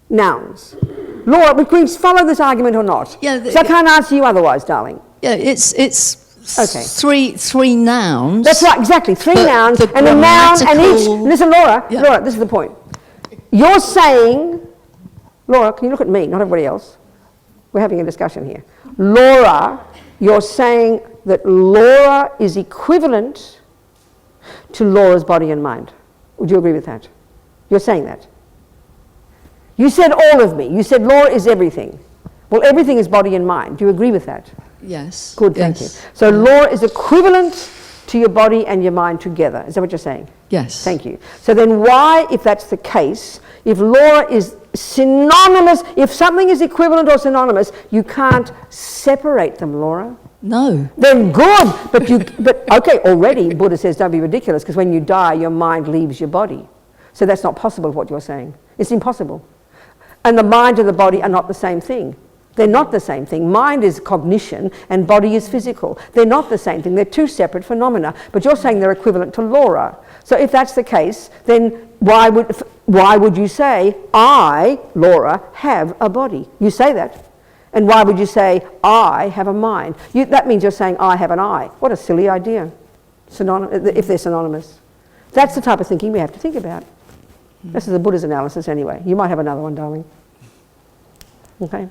nouns? Laura, would we follow this argument or not? Yeah. Because I can't answer you otherwise, darling. Yeah, it's Okay. three nouns. That's right, exactly. Three nouns, the and a noun, and each... grammatical- Listen, Laura, Yeah. Laura, this is the point. You're saying... Laura, can you look at me, not everybody else? We're having a discussion here. Laura, you're saying that Laura is equivalent to Laura's body and mind. Would you agree with that? You're saying that. You said all of me. You said Laura is everything. Well, everything is body and mind. Do you agree with that? Yes. Good, thank you. Yes. So Laura is equivalent to your body and your mind together. Is that what you're saying? Yes. Thank you. So then why, if that's the case, if Laura is synonymous, if something is equivalent or synonymous, you can't separate them, Laura? No. Then good, but okay, already Buddha says don't be ridiculous, because when you die, your mind leaves your body. So that's not possible, what you're saying. It's impossible. And the mind and the body are not the same thing. They're not the same thing. Mind is cognition and body is physical. They're not the same thing. They're two separate phenomena. But you're saying they're equivalent to Laura. So if that's the case, then why would you say, I, Laura, have a body? You say that. And why would you say, I have a mind? That means you're saying, I have an I. What a silly idea, if they're synonymous. That's the type of thinking we have to think about. This is the Buddha's analysis anyway. You might have another one, darling. Okay?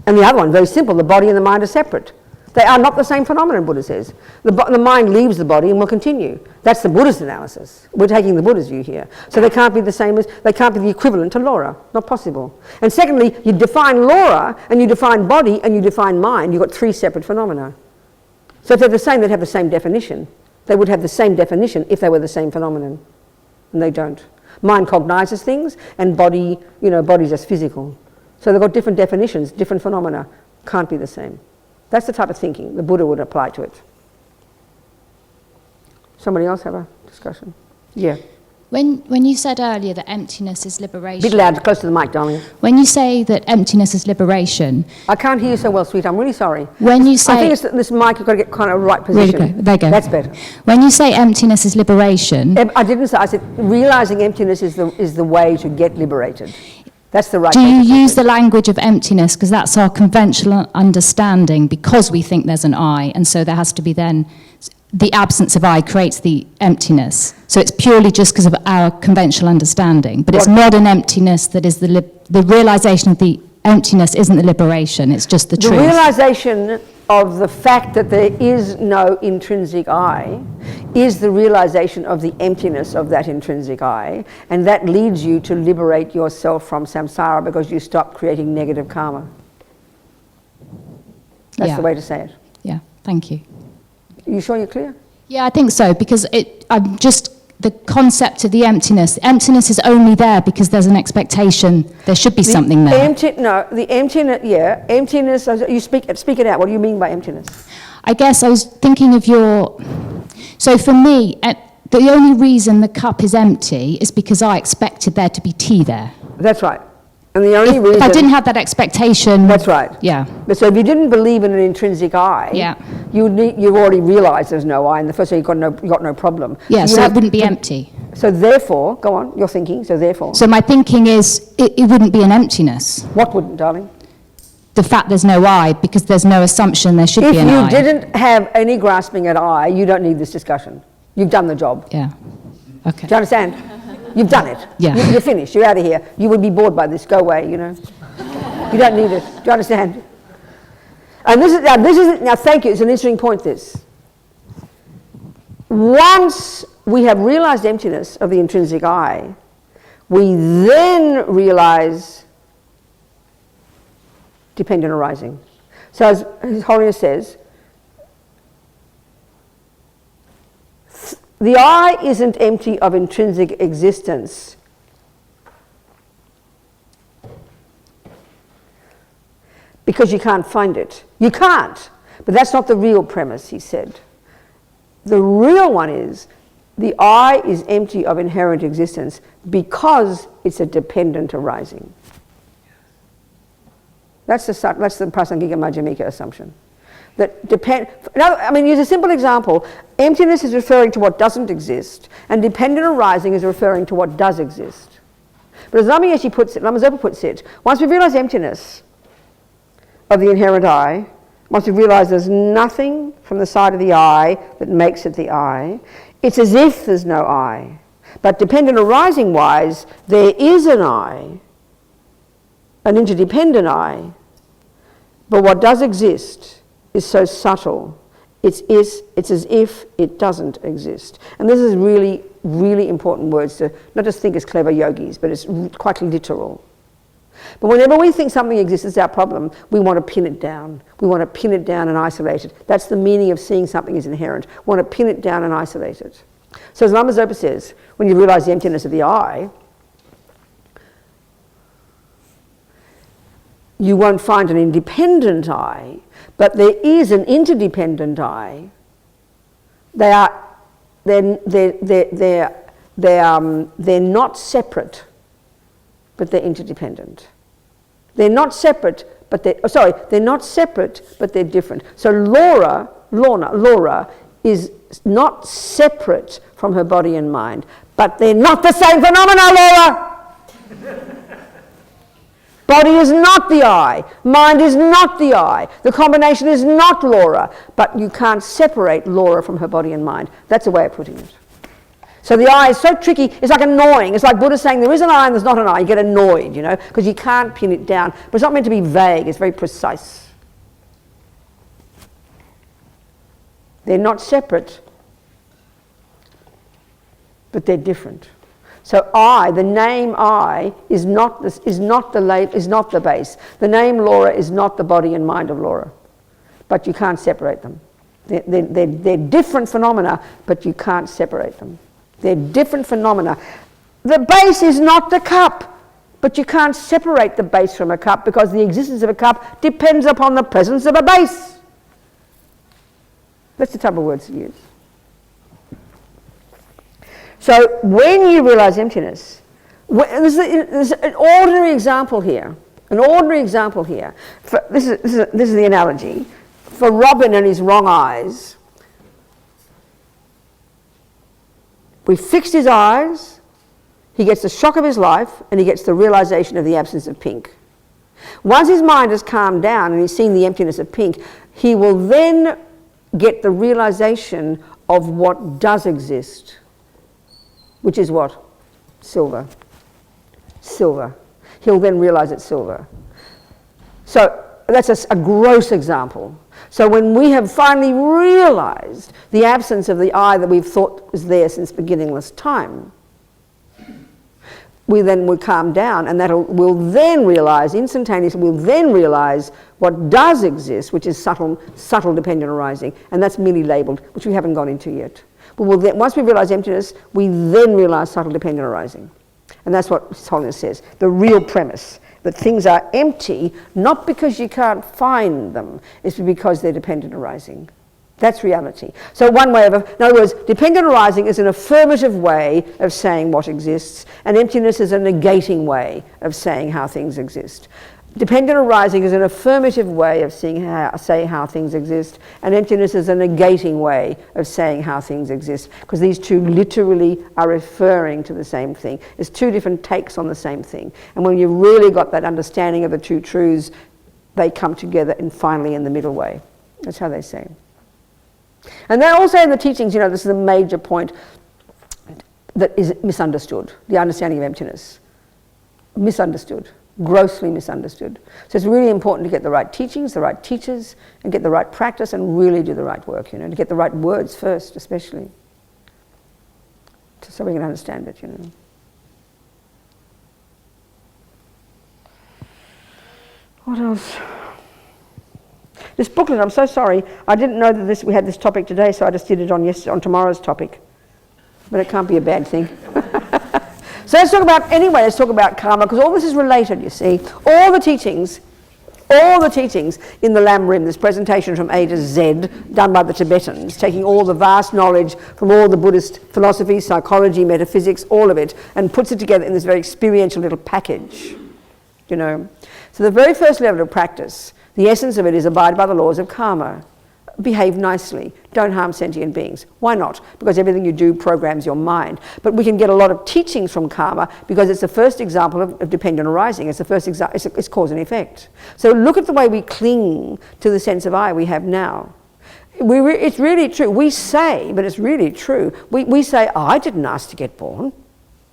And the other one, very simple, the body and the mind are separate. They are not the same phenomenon, Buddha says. The mind leaves the body and will continue. That's the Buddhist analysis. We're taking the Buddha's view here. So they can't be the same as, they can't be the equivalent to Laura. Not possible. And secondly, you define Laura and you define body and you define mind. You've got three separate phenomena. So if they're the same, they'd have the same definition. They would have the same definition if they were the same phenomenon. And they don't. Mind cognizes things and body, body's just physical. So they've got different definitions, different phenomena. Can't be the same. That's the type of thinking the Buddha would apply to it. Somebody else have a discussion? Yeah. When you said earlier that emptiness is liberation... A bit loud, close to the mic, darling. When you say that emptiness is liberation... I can't hear you so well, sweet. I'm really sorry. When you say... I think it's this mic, you've got to get kind of right position. Really, there you go. That's better. When you say emptiness is liberation... I didn't say... I said realising emptiness is the way to get liberated. That's the right Do way you to use the language of emptiness, because that's our conventional understanding, because we think there's an I, and so there has to be then... The absence of I creates the emptiness. So it's purely just because of our conventional understanding. But it's not an emptiness that is the realisation of the emptiness isn't the liberation, it's just the truth. The realisation of the fact that there is no intrinsic I is the realization of the emptiness of that intrinsic I, and that leads you to liberate yourself from samsara because you stop creating negative karma. That's the way to say it. Yeah, thank you. You sure you're clear? Yeah, I think so, because I'm just, the concept of the emptiness is only there because there's an expectation there should be something there. Emptiness, you speak it out. What do you mean by emptiness? I guess I was thinking of so for me, the only reason the cup is empty is because I expected there to be tea there. That's right. And the only reason... If I didn't have that expectation... That's right. Yeah. But so if you didn't believe in an intrinsic I, you've already realised there's no I, and the first thing you've got no problem. Yeah, so it wouldn't be empty. So therefore, go on, you're thinking, so therefore... So my thinking is, it wouldn't be an emptiness. What wouldn't, darling? The fact there's no I, because there's no assumption there should be an I. If you didn't have any grasping at I, you don't need this discussion. You've done the job. Yeah. Okay. Do you understand? You've done it. Yeah. You're finished. You're out of here. You would be bored by this. Go away, you know. You don't need it. Do you understand? And now thank you. It's an interesting point, this. Once we have realized emptiness of the intrinsic I, we then realize dependent arising. So as His Holiness says, the I isn't empty of intrinsic existence. Because you can't find it. You can't. But that's not the real premise, he said. The real one is the I is empty of inherent existence because it's a dependent arising. That's the Prasangika Madhyamika assumption. Use a simple example. Emptiness is referring to what doesn't exist, and dependent arising is referring to what does exist. But as Lama Zopa puts it, once we realize emptiness of the inherent I, once we realize there's nothing from the side of the I that makes it the I, it's as if there's no I. But dependent arising wise, there is an I, an interdependent I. But what does exist is so subtle, it's as if it doesn't exist. And this is really, really important words to not just think as clever yogis, but it's quite literal. But whenever we think something exists as our problem, we want to pin it down. We want to pin it down and isolate it. That's the meaning of seeing something as inherent. We want to pin it down and isolate it. So as Lama Zopa says, when you realize the emptiness of the I, you won't find an independent I, but there is an interdependent I. They're not separate, but they're interdependent. They're not separate, but they're not separate, but they're different. So Laura is not separate from her body and mind, but they're not the same phenomena, Laura! Body is not the I, mind is not the I, the combination is not Laura, but you can't separate Laura from her body and mind. That's a way of putting it. So the I is so tricky, it's like annoying. It's like Buddha saying there is an I and there's not an I. You get annoyed, you know, because you can't pin it down. But it's not meant to be vague, it's very precise. They're not separate, but they're different. So I, the name I, is not the base. The name Laura is not the body and mind of Laura, but you can't separate them. They're different phenomena, but you can't separate them. They're different phenomena. The base is not the cup, but you can't separate the base from a cup because the existence of a cup depends upon the presence of a base. That's the type of words to use. So when you realize emptiness, there's an ordinary example here. An ordinary example here. This is the analogy. For Robin and his wrong eyes, we fixed his eyes, he gets the shock of his life, and he gets the realization of the absence of pink. Once his mind has calmed down and he's seen the emptiness of pink, he will then get the realization of what does exist, which is what? Silver. Silver. He'll then realize it's silver. So that's a gross example. So when we have finally realized the absence of the I that we've thought was there since beginningless time, we then will calm down, and we'll then realize, instantaneously, we'll then realize what does exist, which is subtle dependent arising, and that's merely labeled, which we haven't gone into yet. But once we realize emptiness, we then realize subtle dependent arising. And that's what His Holiness says, the real premise, that things are empty, not because you can't find them, it's because they're dependent arising. That's reality. So one way of, in other words, dependent arising is an affirmative way of saying what exists, and emptiness is a negating way of saying how things exist. Dependent arising is an affirmative way of saying how things exist, and emptiness is a negating way of saying how things exist, because these two literally are referring to the same thing. It's two different takes on the same thing. And when you've really got that understanding of the two truths, they come together and finally in the middle way. That's how they say. And then also in the teachings, you know, this is a major point that is misunderstood, the understanding of emptiness. Misunderstood, grossly misunderstood. So it's really important to get the right teachings, the right teachers, and get the right practice and really do the right work, you know, to get the right words first, especially, so we can understand it, you know. What else? This booklet, I'm so sorry, I didn't know that we had this topic today, so I just did it on tomorrow's topic. But it can't be a bad thing. So let's talk about karma, because all this is related, you see. All the teachings in the Lam Rim, this presentation from A to Z, done by the Tibetans, taking all the vast knowledge from all the Buddhist philosophy, psychology, metaphysics, all of it, and puts it together in this very experiential little package, you know. So the very first level of practice, the essence of it is abide by the laws of karma. Behave nicely. Don't harm sentient beings. Why not? Because everything you do programs your mind. But we can get a lot of teachings from karma because it's the first example of dependent arising. It's the first example. It's cause and effect. So look at the way we cling to the sense of I we have now. It's really true. We say, but it's really true. We say, I didn't ask to get born.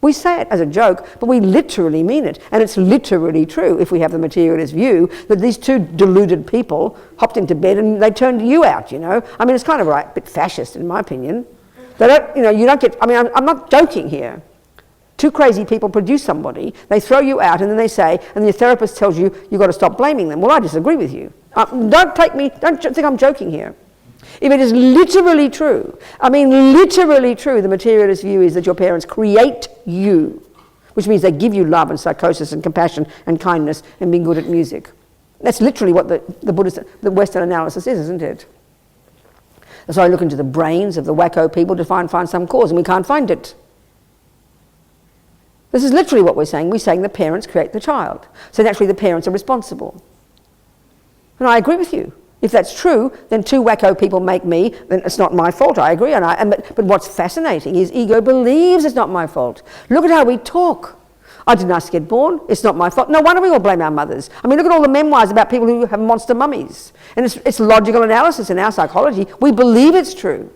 We say it as a joke, but we literally mean it. And it's literally true, if we have the materialist view, that these two deluded people hopped into bed and they turned you out, you know. I mean, it's kind of a bit fascist, in my opinion. They don't, you know, you don't get, I mean, I'm not joking here. Two crazy people produce somebody, they throw you out, and then they say, and your therapist tells you, you've got to stop blaming them. Well, I disagree with you. Don't think I'm joking here. If it is literally true, I mean literally true, the materialist view is that your parents create you, which means they give you love and psychosis and compassion and kindness and being good at music. That's literally what the Western analysis is, isn't it? So I look into the brains of the wacko people to find some cause, and we can't find it. This is literally what we're saying. We're saying the parents create the child. So naturally the parents are responsible. And I agree with you. If that's true, then two wacko people make me, then it's not my fault, I agree. But what's fascinating is ego believes it's not my fault. Look at how we talk. I didn't ask to get born, it's not my fault. No wonder we all blame our mothers. I mean, look at all the memoirs about people who have monster mummies. And it's logical analysis in our psychology. We believe it's true.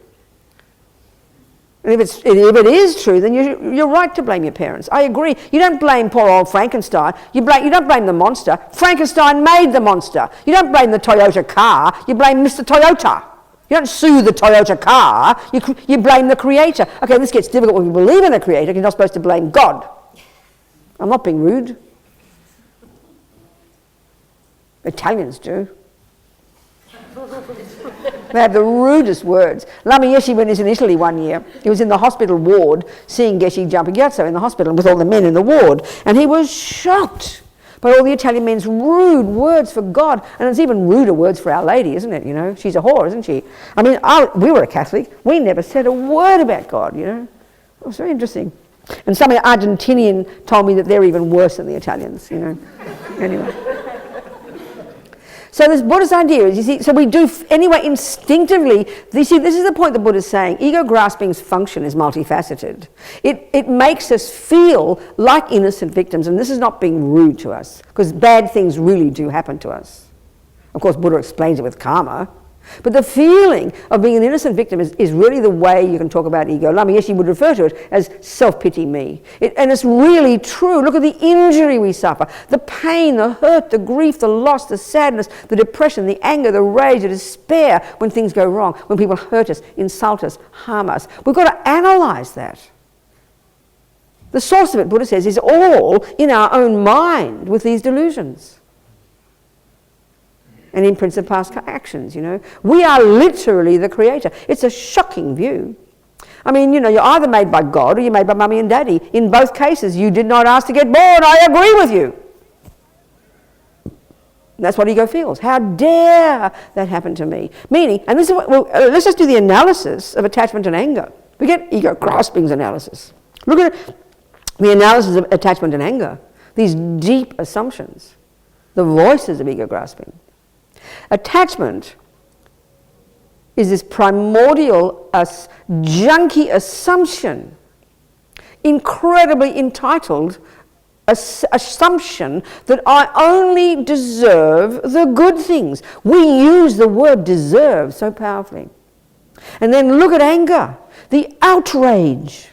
And if it is true, then you're right to blame your parents. I agree. You don't blame poor old Frankenstein. You don't blame the monster. Frankenstein made the monster. You don't blame the Toyota car. You blame Mr. Toyota. You don't sue the Toyota car. You blame the creator. Okay, this gets difficult when you believe in a creator because you're not supposed to blame God. I'm not being rude. Italians do. They have the rudest words. Lama Yeshe, when he was in Italy one year, he was in the hospital ward seeing Geshe jumping Gyatso in the hospital with all the men in the ward, and he was shocked by all the Italian men's rude words for God, and it's even ruder words for Our Lady, isn't it? You know, she's a whore, isn't she? I mean, we were a Catholic. We never said a word about God, you know. It was very interesting. And some Argentinian told me that they're even worse than the Italians, you know. Anyway. So this Buddhist idea is, you see, so we do, anyway, instinctively, you see, this is the point the Buddha is saying, ego grasping's function is multifaceted. It makes us feel like innocent victims, and this is not being rude to us, because bad things really do happen to us. Of course, Buddha explains it with karma, But the feeling of being an innocent victim is really the way you can talk about ego. Lama Yeshe would refer to it as self-pity me. And it's really true. Look at the injury we suffer, the pain, the hurt, the grief, the loss, the sadness, the depression, the anger, the rage, the despair when things go wrong, when people hurt us, insult us, harm us. We've got to analyse that. The source of it, Buddha says, is all in our own mind with these delusions. And imprints of past actions, you know. We are literally the creator. It's a shocking view. I mean, you know, you're either made by God or you're made by mummy and daddy. In both cases, you did not ask to get born. I agree with you. And that's what ego feels. How dare that happen to me? Meaning, and this is what, let's just do the analysis of attachment and anger. We get ego grasping's analysis. Look at the analysis of attachment and anger. These deep assumptions. The voices of ego grasping. Attachment is this primordial, junky assumption, incredibly entitled assumption that I only deserve the good things. We use the word deserve so powerfully. And then look at anger, the outrage.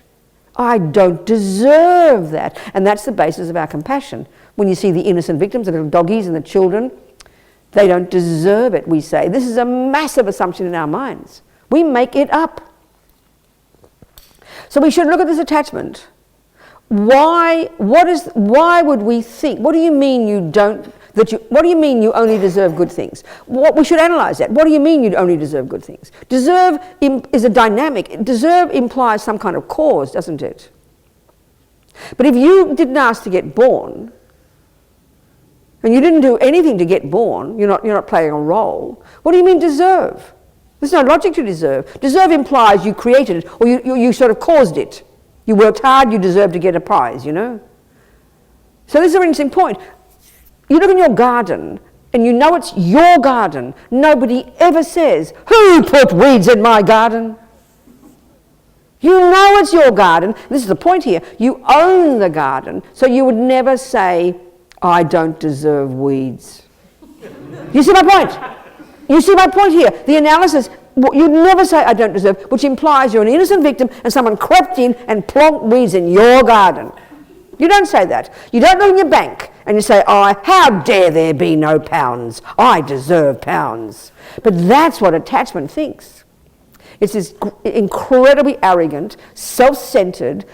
I don't deserve that. And that's the basis of our compassion. When you see the innocent victims, the little doggies and the children, they don't deserve it, we say. This is a massive assumption in our minds. We make it up. So we should look at this attachment. Why would we think? What do you mean you don't? What do you mean you only deserve good things? We should analyse that. What do you mean you only deserve good things? Deserve is a dynamic. Deserve implies some kind of cause, doesn't it? But if you didn't ask to get born, and you didn't do anything to get born, you're not playing a role, what do you mean deserve? There's no logic to deserve. Deserve implies you created it, or you sort of caused it. You worked hard, you deserve to get a prize, you know? So this is an interesting point. You look in your garden, and you know it's your garden. Nobody ever says, "Who put weeds in my garden?" You know it's your garden. This is the point here. You own the garden, so you would never say, "I don't deserve weeds." You see my point? You see my point here? The analysis, you'd never say, "I don't deserve," which implies you're an innocent victim and someone crept in and plonked weeds in your garden. You don't say that. You don't look in your bank and you say, "Oh, how dare there be no pounds? I deserve pounds." But that's what attachment thinks. It's this incredibly arrogant, self-centered,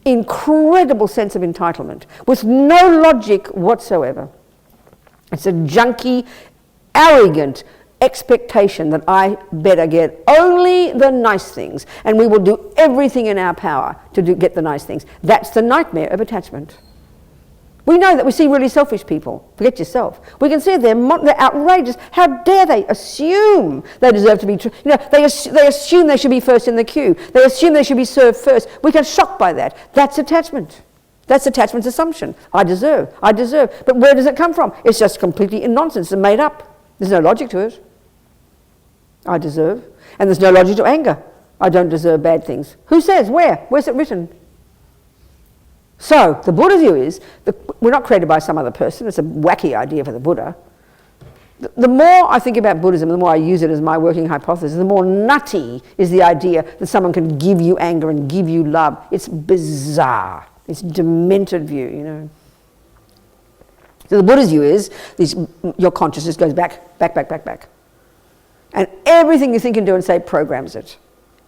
incredible sense of entitlement with no logic whatsoever. It's a junky, arrogant expectation that I better get only the nice things and we will do everything in our power to get the nice things. That's the nightmare of attachment. We know that. We see really selfish people. Forget yourself. We can see they're outrageous. How dare they assume they deserve to be true? You know, they assume they should be first in the queue. They assume they should be served first. We get shocked by that. That's attachment. That's attachment's assumption. I deserve. But where does it come from? It's just completely nonsense and made up. There's no logic to it. I deserve. And there's no logic to anger. I don't deserve bad things. Who says? Where? Where's it written? So, the Buddha view is, we're not created by some other person. It's a wacky idea for the Buddha. The more I think about Buddhism, the more I use it as my working hypothesis, the more nutty is the idea that someone can give you anger and give you love. It's bizarre. It's a demented view, you know. So the Buddha's view is, your consciousness goes back. And everything you think and do and say programs it.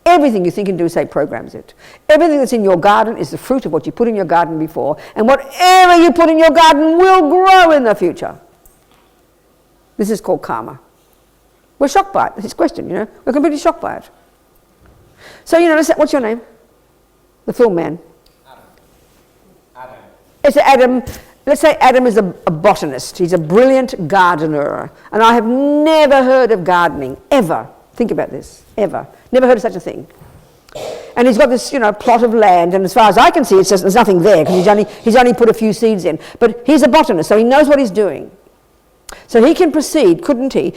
Everything you think and do say programs it. Everything that's in your garden is the fruit of what you put in your garden before, and whatever you put in your garden will grow in the future. This is called karma. We're shocked by it. It's a question, you know. We're completely shocked by it. So, you know, what's your name? The film man. Adam. It's Adam. Let's say Adam is a botanist. He's a brilliant gardener. And I have never heard of gardening, ever. Think about this, ever. Never heard of such a thing. And he's got this, you know, plot of land, and as far as I can see, it's just, there's nothing there, because he's only put a few seeds in. But he's a botanist, so he knows what he's doing. So he can proceed, couldn't he?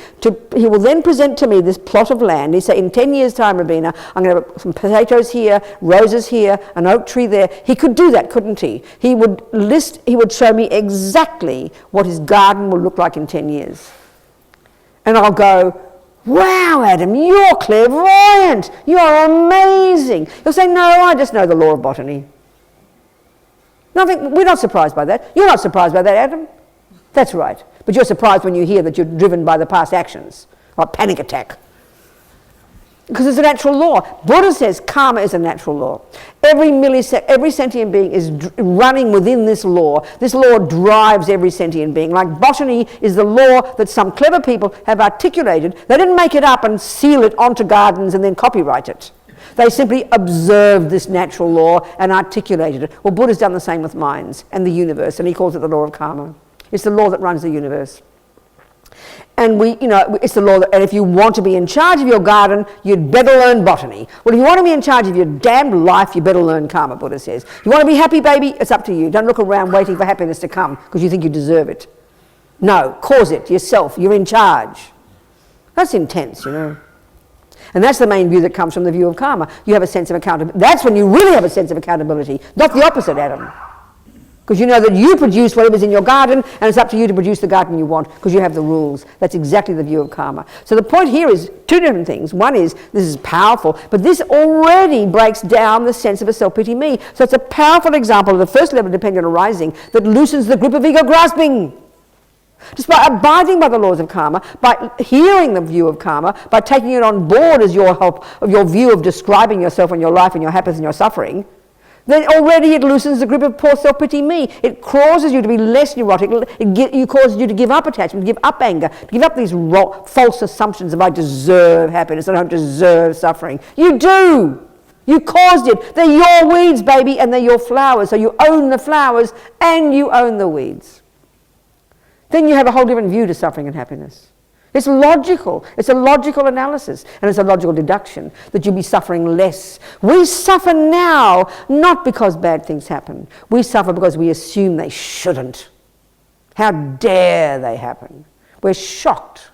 He will then present to me this plot of land. He say, in 10 years' time, Robina, I'm going to put some potatoes here, roses here, an oak tree there. He could do that, couldn't he? He would show me exactly what his garden will look like in 10 years. And I'll go, Wow, Adam, you're clairvoyant. You're amazing. You'll say, no, I just know the law of botany. Nothing, we're not surprised by that. You're not surprised by that, Adam. That's right. But you're surprised when you hear that you're driven by the past actions, or a panic attack. Because it's a natural law. Buddha says karma is a natural law. Every sentient being is running within this law. This law drives every sentient being. Like botany is the law that some clever people have articulated. They didn't make it up and seal it onto gardens and then copyright it. They simply observed this natural law and articulated it. Well, Buddha's done the same with minds and the universe, and he calls it the law of karma. It's the law that runs the universe. And it's the law that, and if you want to be in charge of your garden, you'd better learn botany. Well, if you want to be in charge of your damned life, you better learn karma, Buddha says. You want to be happy, baby? It's up to you. Don't look around waiting for happiness to come because you think you deserve it. No, cause it yourself. You're in charge. That's intense, you know. And that's the main view that comes from the view of karma. You have a sense of accountability. That's when you really have a sense of accountability, not the opposite, Adam. Because you know that you produce whatever's in your garden, and it's up to you to produce the garden you want, because you have the rules. That's exactly the view of karma. So the point here is two different things. One is, this is powerful, but this already breaks down the sense of a self-pity me. So it's a powerful example of the first level of dependent arising that loosens the grip of ego grasping. Just by abiding by the laws of karma, by hearing the view of karma, by taking it on board as your help, of your view of describing yourself and your life and your happiness and your suffering, then already it loosens the grip of poor self-pity me. It causes you to be less neurotic. It causes you to give up attachment, give up anger, to give up these false assumptions of I deserve happiness, I don't deserve suffering. You do. You caused it. They're your weeds, baby, and they're your flowers. So you own the flowers and you own the weeds. Then you have a whole different view to suffering and happiness. It's logical. It's a logical analysis, and it's a logical deduction that you'll be suffering less. We suffer now not because bad things happen. We suffer because we assume they shouldn't. How dare they happen? We're shocked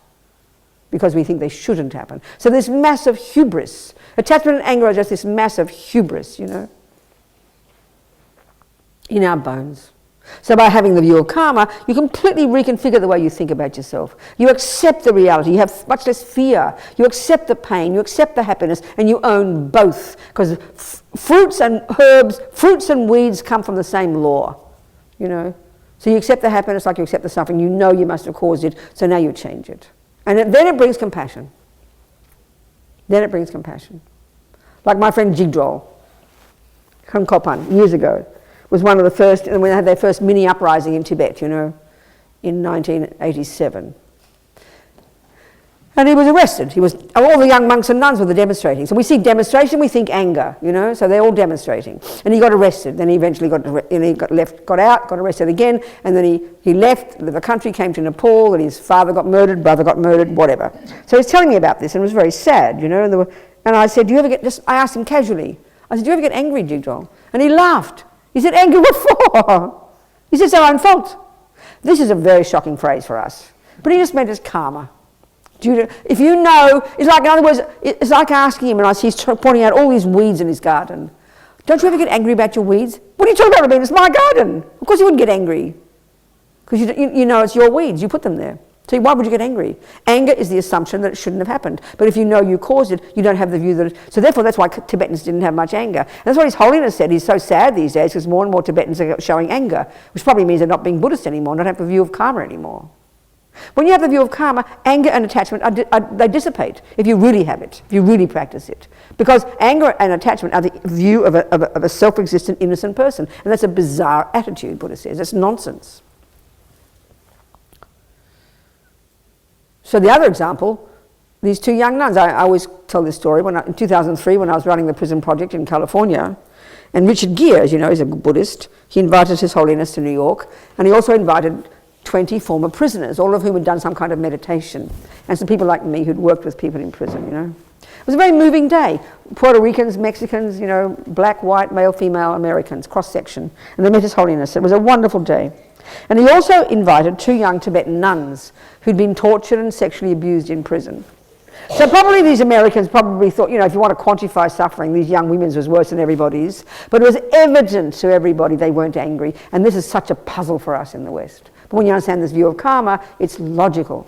because we think they shouldn't happen. So this massive hubris. Attachment and anger are just this massive hubris, you know, in our bones. So by having the view of karma, you completely reconfigure the way you think about yourself. You accept the reality. You have much less fear. You accept the pain. You accept the happiness, and you own both. Because fruits and herbs, fruits and weeds come from the same law, you know. So you accept the happiness like you accept the suffering. You know you must have caused it, so now you change it. And then it brings compassion. Then it brings compassion. Like my friend Jigdrol from Courtin years ago. Was one of the first, and when they had their first mini uprising in Tibet, you know, in 1987. And he was arrested. All the young monks and nuns were demonstrating. So we see demonstration, we think anger, you know, so they're all demonstrating. And he got arrested. Then he eventually got out, got arrested again, and then he left the country, came to Nepal, and his father got murdered, brother got murdered, whatever. So he's telling me about this, and it was very sad, you know, and I said, I asked him casually, I said, do you ever get angry, Jigdrol? And he laughed. He said, angry, what for? He said, it's our own fault. This is a very shocking phrase for us. But he just meant it's karma. If you know, it's like, in other words, it's like asking him, and he's pointing out all these weeds in his garden. Don't you ever get angry about your weeds? What are you talking about, Robina? It's my garden. Of course you wouldn't get angry. Because you know it's your weeds. You put them there. So why would you get angry? Anger is the assumption that it shouldn't have happened. But if you know you caused it, you don't have the view that it... So therefore, that's why Tibetans didn't have much anger. And that's what His Holiness said. He's so sad these days because more and more Tibetans are showing anger, which probably means they're not being Buddhist anymore, not have the view of karma anymore. When you have the view of karma, anger and attachment, they dissipate if you really have it, if you really practice it. Because anger and attachment are the view of a self-existent, innocent person. And that's a bizarre attitude, Buddha says. That's nonsense. So the other example, these two young nuns, I always tell this story, in 2003 when I was running the prison project in California, and Richard Gere, as you know, is a Buddhist, he invited His Holiness to New York, and he also invited 20 former prisoners, all of whom had done some kind of meditation, and some people like me who'd worked with people in prison, you know. It was a very moving day. Puerto Ricans, Mexicans, you know, black, white, male, female, Americans, cross-section, and they met His Holiness. It was a wonderful day. And he also invited two young Tibetan nuns who'd been tortured and sexually abused in prison. So probably these Americans probably thought, you know, if you want to quantify suffering, these young women's was worse than everybody's. But it was evident to everybody they weren't angry. And this is such a puzzle for us in the West. But when you understand this view of karma, it's logical.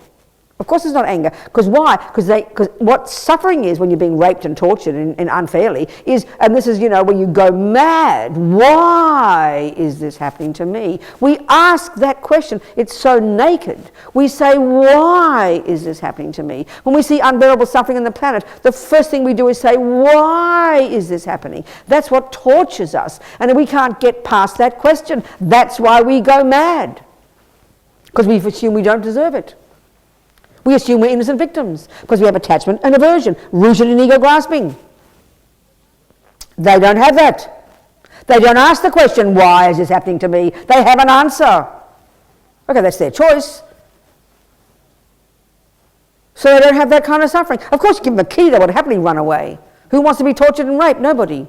Of course it's not anger. Because why? Because what suffering is when you're being raped and tortured and unfairly is, and this is, when you go mad, why is this happening to me? We ask that question. It's so naked. We say, why is this happening to me? When we see unbearable suffering on the planet, the first thing we do is say, why is this happening? That's what tortures us. And we can't get past that question. That's why we go mad. Because we assume we don't deserve it. We assume we're innocent victims because we have attachment and aversion rooted in ego grasping. They don't have that. They don't ask the question, why is this happening to me? They have an answer. Okay, that's their choice. So they don't have that kind of suffering. Of course, you give them a key, they would happily run away. Who wants to be tortured and raped? Nobody.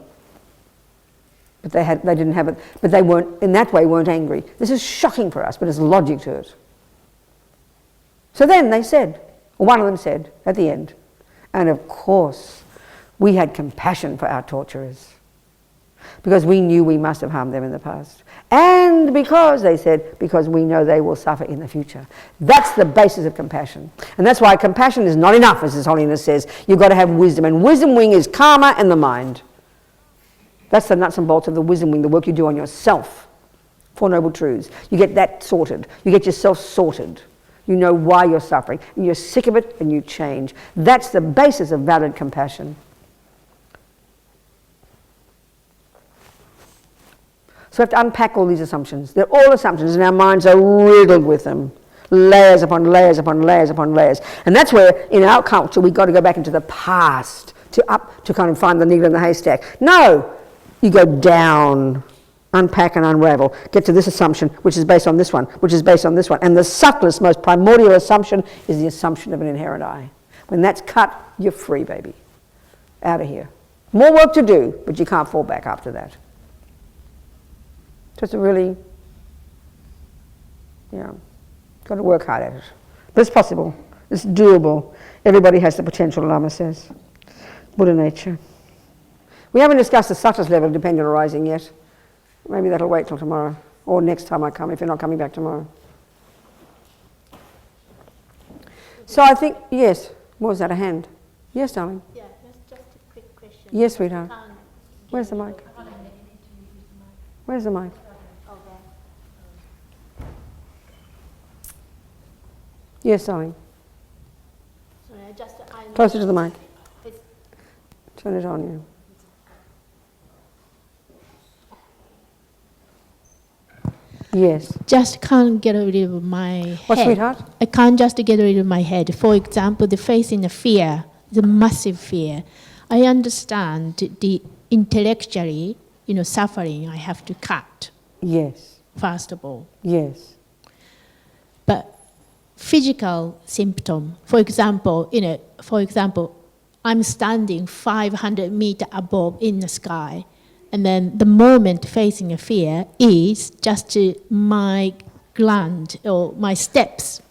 But they didn't have it. But they weren't, in that way, weren't angry. This is shocking for us, but there's logic to it. So then they said, or one of them said at the end, and of course we had compassion for our torturers because we knew we must have harmed them in the past. And because, they said, because we know they will suffer in the future. That's the basis of compassion. And that's why compassion is not enough, as His Holiness says. You've got to have wisdom. And wisdom wing is karma and the mind. That's the nuts and bolts of the wisdom wing, the work you do on yourself. Four Noble Truths. You get that sorted. You get yourself sorted. You know why you're suffering, and you're sick of it, and you change. That's the basis of valid compassion. So we have to unpack all these assumptions. They're all assumptions, and our minds are riddled with them. Layers upon layers upon layers upon layers. And that's where, in our culture, we've got to go back into the past to kind of find the needle in the haystack. No! You go down. Unpack and unravel, get to this assumption, which is based on this one, which is based on this one. And the subtlest, most primordial assumption is the assumption of an inherent I. When that's cut, you're free, baby. Out of here. More work to do, but you can't fall back after that. Just a really, got to work hard at it. But it's possible. It's doable. Everybody has the potential, Lama says. Buddha nature. We haven't discussed the subtlest level of dependent arising yet. Maybe that'll wait till tomorrow, or next time I come, if you're not coming back tomorrow. So I think, yes, what was that, a hand? Yes, darling? Yeah, that's just a quick question. Yes, sweetheart. Where's the mic? Where's the mic? Yes, darling. Closer to the mic. Turn it on, yeah. Yes. Just can't get rid of my head. What, sweetheart? I can't just get rid of my head. For example, the facing the fear, the massive fear. I understand the intellectually, suffering I have to cut. Yes. First of all. Yes. But physical symptom, for example, I'm standing 500 meters above in the sky. And then the moment facing a fear is just my gland or my steps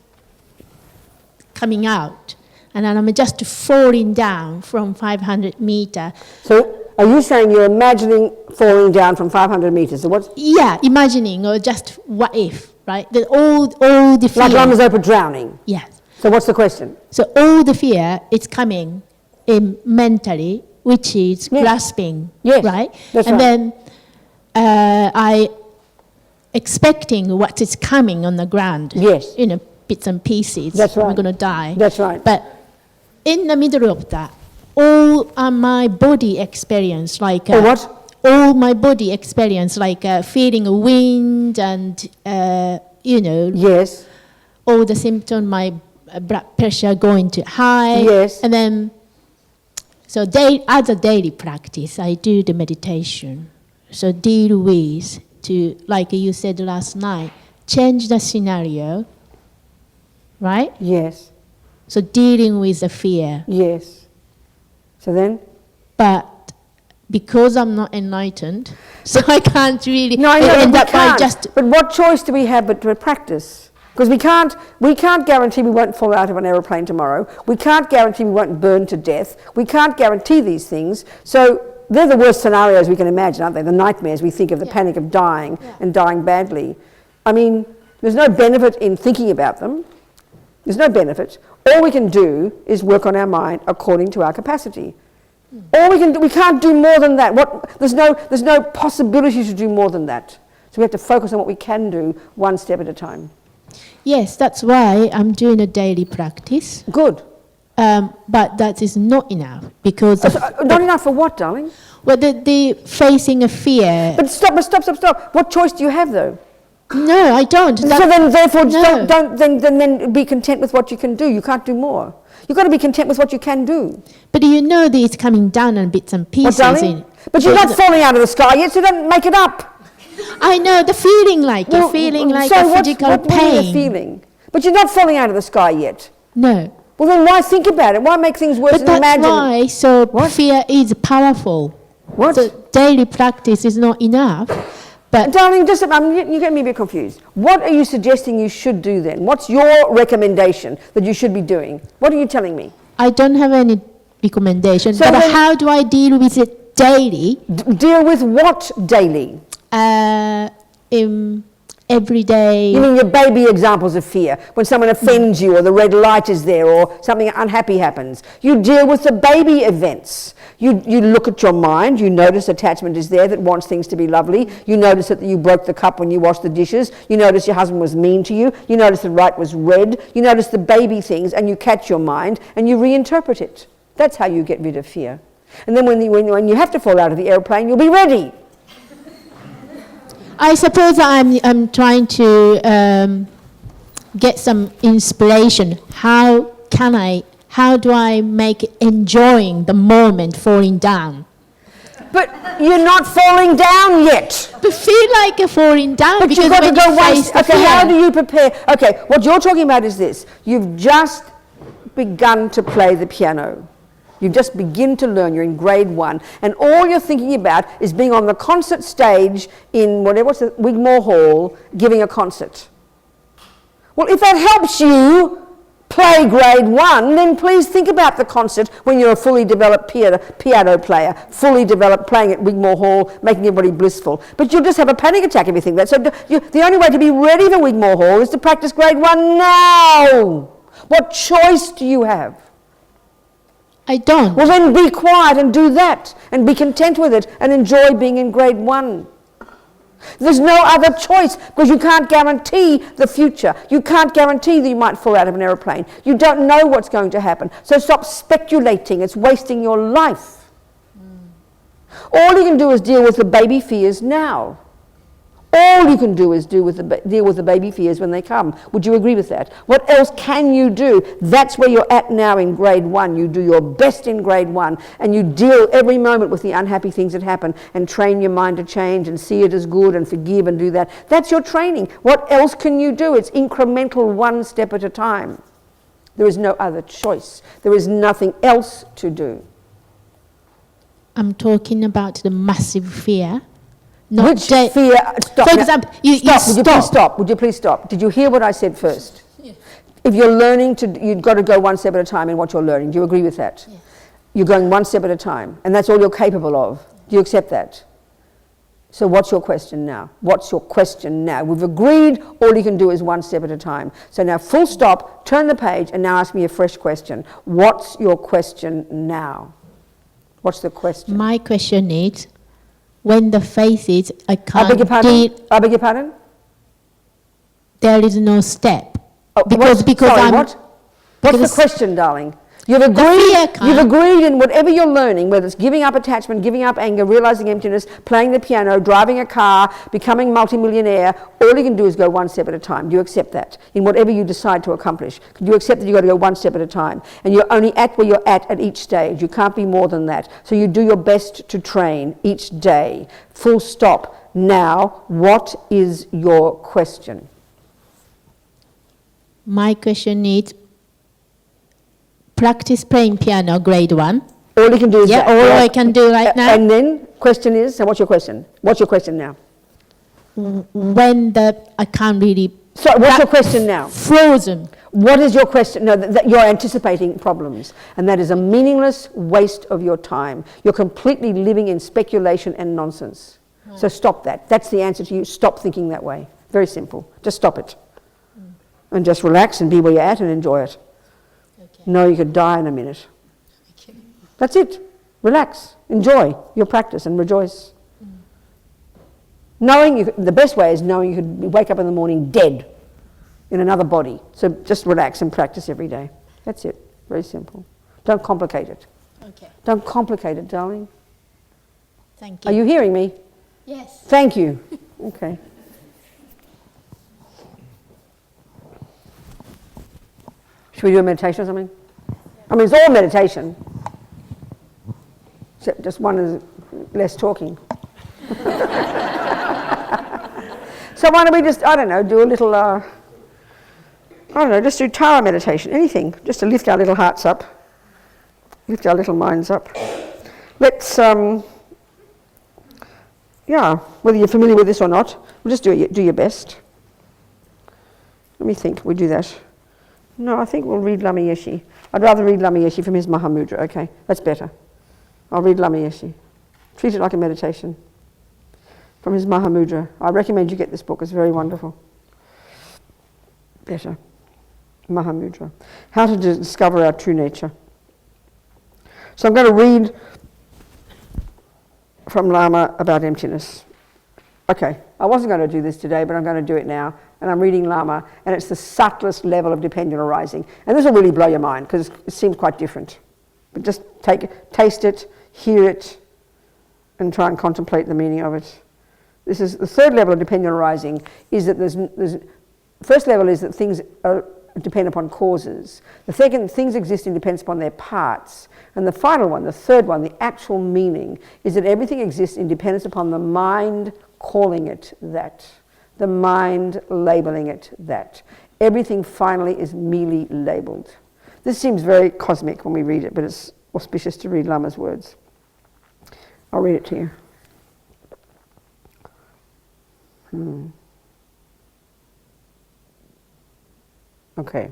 coming out. And then I'm just falling down from 500 meters. So are you saying you're imagining falling down from 500 meters? So what's? Yeah, imagining, or just what if, right? All the fear. Like Lama Zopa drowning? Yes. So what's the question? So all the fear is coming in mentally, which is grasping, right? That's and right. Then I expecting what is coming on the ground. Yes. Bits and pieces. That's right. I'm going to die. That's right. But in the middle of that, all my body experience, like what? All my body experience, like feeling wind and Yes. all the symptoms, my blood pressure going to high. Yes. And then. So as a daily practice, I do the meditation. So deal with, like you said last night, change the scenario, right? Yes. So dealing with the fear. Yes. So then? But because I'm not enlightened, so I can't really end up by just... But what choice do we have but to practice? Because we can't guarantee we won't fall out of an aeroplane tomorrow. We can't guarantee we won't burn to death. We can't guarantee these things. So they're the worst scenarios we can imagine, aren't they? The nightmares we think of, the panic of dying and dying badly. I mean, there's no benefit in thinking about them. There's no benefit. All we can do is work on our mind according to our capacity. All we can do, we can't do more than that. There's no possibility to do more than that. So we have to focus on what we can do one step at a time. Yes, that's why I'm doing a daily practice. Good. But that is not enough because... not enough for what, darling? Well, the facing a fear... But stop. What choice do you have, though? No, I don't. So then, therefore, don't be content with what you can do. You can't do more. You've got to be content with what you can do. But you know that it's coming down on bits and pieces. What, darling? But you're not falling out of the sky yet, so don't make it up. I know, the feeling like you're feeling like a physical pain. What are you feeling? But you're not falling out of the sky yet. No. Well, then why think about it? Why make things worse But than imagine? that's why, fear is powerful. What? So daily practice is not enough. But darling, you get me a bit confused. What are you suggesting you should do then? What's your recommendation that you should be doing? What are you telling me? I don't have any recommendation. So but then, how do I deal with it daily? Deal with what daily? Every day. You mean your baby examples of fear? When someone offends you, or the red light is there, or something unhappy happens. You deal with the baby events. You look at your mind, you notice attachment is there that wants things to be lovely. You notice that you broke the cup when you washed the dishes. You notice your husband was mean to you. You notice the light was red. You notice the baby things, and you catch your mind, and you reinterpret it. That's how you get rid of fear. And then when you have to fall out of the airplane, you'll be ready. I suppose I'm trying to get some inspiration. How do I make enjoying the moment falling down? But you're not falling down yet. But feel like you're falling down. But because you've got when to go you once. face the Okay, fear, how do you prepare? Okay, what you're talking about is this. You've just begun to play the piano. You just begin to learn, you're in grade 1, and all you're thinking about is being on the concert stage in Wigmore Hall, giving a concert. Well, if that helps you play grade 1, then please think about the concert when you're a fully developed piano player, fully developed, playing at Wigmore Hall, making everybody blissful. But you'll just have a panic attack if you think that. So the only way to be ready for Wigmore Hall is to practice grade 1 now. What choice do you have? I don't. Well, then be quiet and do that, and be content with it, and enjoy being in grade 1. There's no other choice, because you can't guarantee the future. You can't guarantee that you might fall out of an aeroplane. You don't know what's going to happen. So stop speculating. It's wasting your life. All you can do is deal with the baby fears now. All you can do is deal with the baby fears when they come. Would you agree with that? What else can you do? That's where you're at now in grade 1. You do your best in grade 1, and you deal every moment with the unhappy things that happen, and train your mind to change and see it as good and forgive and do that. That's your training. What else can you do? It's incremental, one step at a time. There is no other choice. There is nothing else to do. I'm talking about the massive fear. Which fear? Stop. For example, Would you please stop? Did you hear what I said first? Yeah. If you're learning you've got to go one step at a time in what you're learning. Do you agree with that? Yeah. You're going one step at a time, and that's all you're capable of. Do you accept that? So what's your question now? What's your question now? We've agreed all you can do is one step at a time. So now full stop, turn the page, and now ask me a fresh question. What's your question now? What's the question? My question is, when the face is, I can't I beg your pardon? There is no step. Oh, because What's the question, darling? You've agreed in whatever you're learning, whether it's giving up attachment, giving up anger, realizing emptiness, playing the piano, driving a car, becoming multimillionaire. All you can do is go one step at a time. Do you accept that? In whatever you decide to accomplish, do you accept that you've got to go one step at a time? And you're only at where you're at each stage. You can't be more than that. So you do your best to train each day. Full stop. Now, what is your question? My question is, practice playing piano, grade 1. All you can do is that. All I can do right now. And then, question is, so what's your question? What's your question now? When I can't really... So what's your question now? Frozen. What is your question? No, you're anticipating problems. And that is a meaningless waste of your time. You're completely living in speculation and nonsense. So stop that. That's the answer to you. Stop thinking that way. Very simple. Just stop it. And just relax and be where you're at and enjoy it. Know you could die in a minute. That's it. Relax. Enjoy your practice and rejoice. Knowing the best way is knowing you could wake up in the morning dead in another body. So just relax and practice every day. That's it. Very simple. Don't complicate it. Okay. Don't complicate it, darling. Thank you. Are you hearing me? Yes. Thank you. Okay. Should we do a meditation or something? I mean, it's all meditation. Except just one is less talking. So why don't we just, I don't know, do a little, just do Tara meditation, anything, just to lift our little hearts up, lift our little minds up. Let's, whether you're familiar with this or not, we'll just do your best. Let me think, we do that. No, I think we'll read Lama Yeshe. I'd rather read Lama Yeshe from his Mahamudra, okay, that's better. I'll read Lama Yeshe. Treat it like a meditation. From his Mahamudra. I recommend you get this book, it's very wonderful. Better. Mahamudra. How to discover our true nature. So I'm going to read from Lama about emptiness. Okay, I wasn't going to do this today, but I'm going to do it now. And I'm reading Lama, and it's the subtlest level of dependent arising. And this will really blow your mind, because it seems quite different. But just taste it, hear it, and try and contemplate the meaning of it. This is the third level of dependent arising, is that first level is that things depend upon causes. The second, things exist in dependence upon their parts. And the final one, the third one, the actual meaning, is that everything exists in dependence upon the mind calling it that. The mind labeling it that. Everything finally is merely labeled. This seems very cosmic when we read it, but it's auspicious to read Lama's words. I'll read it to you. Okay.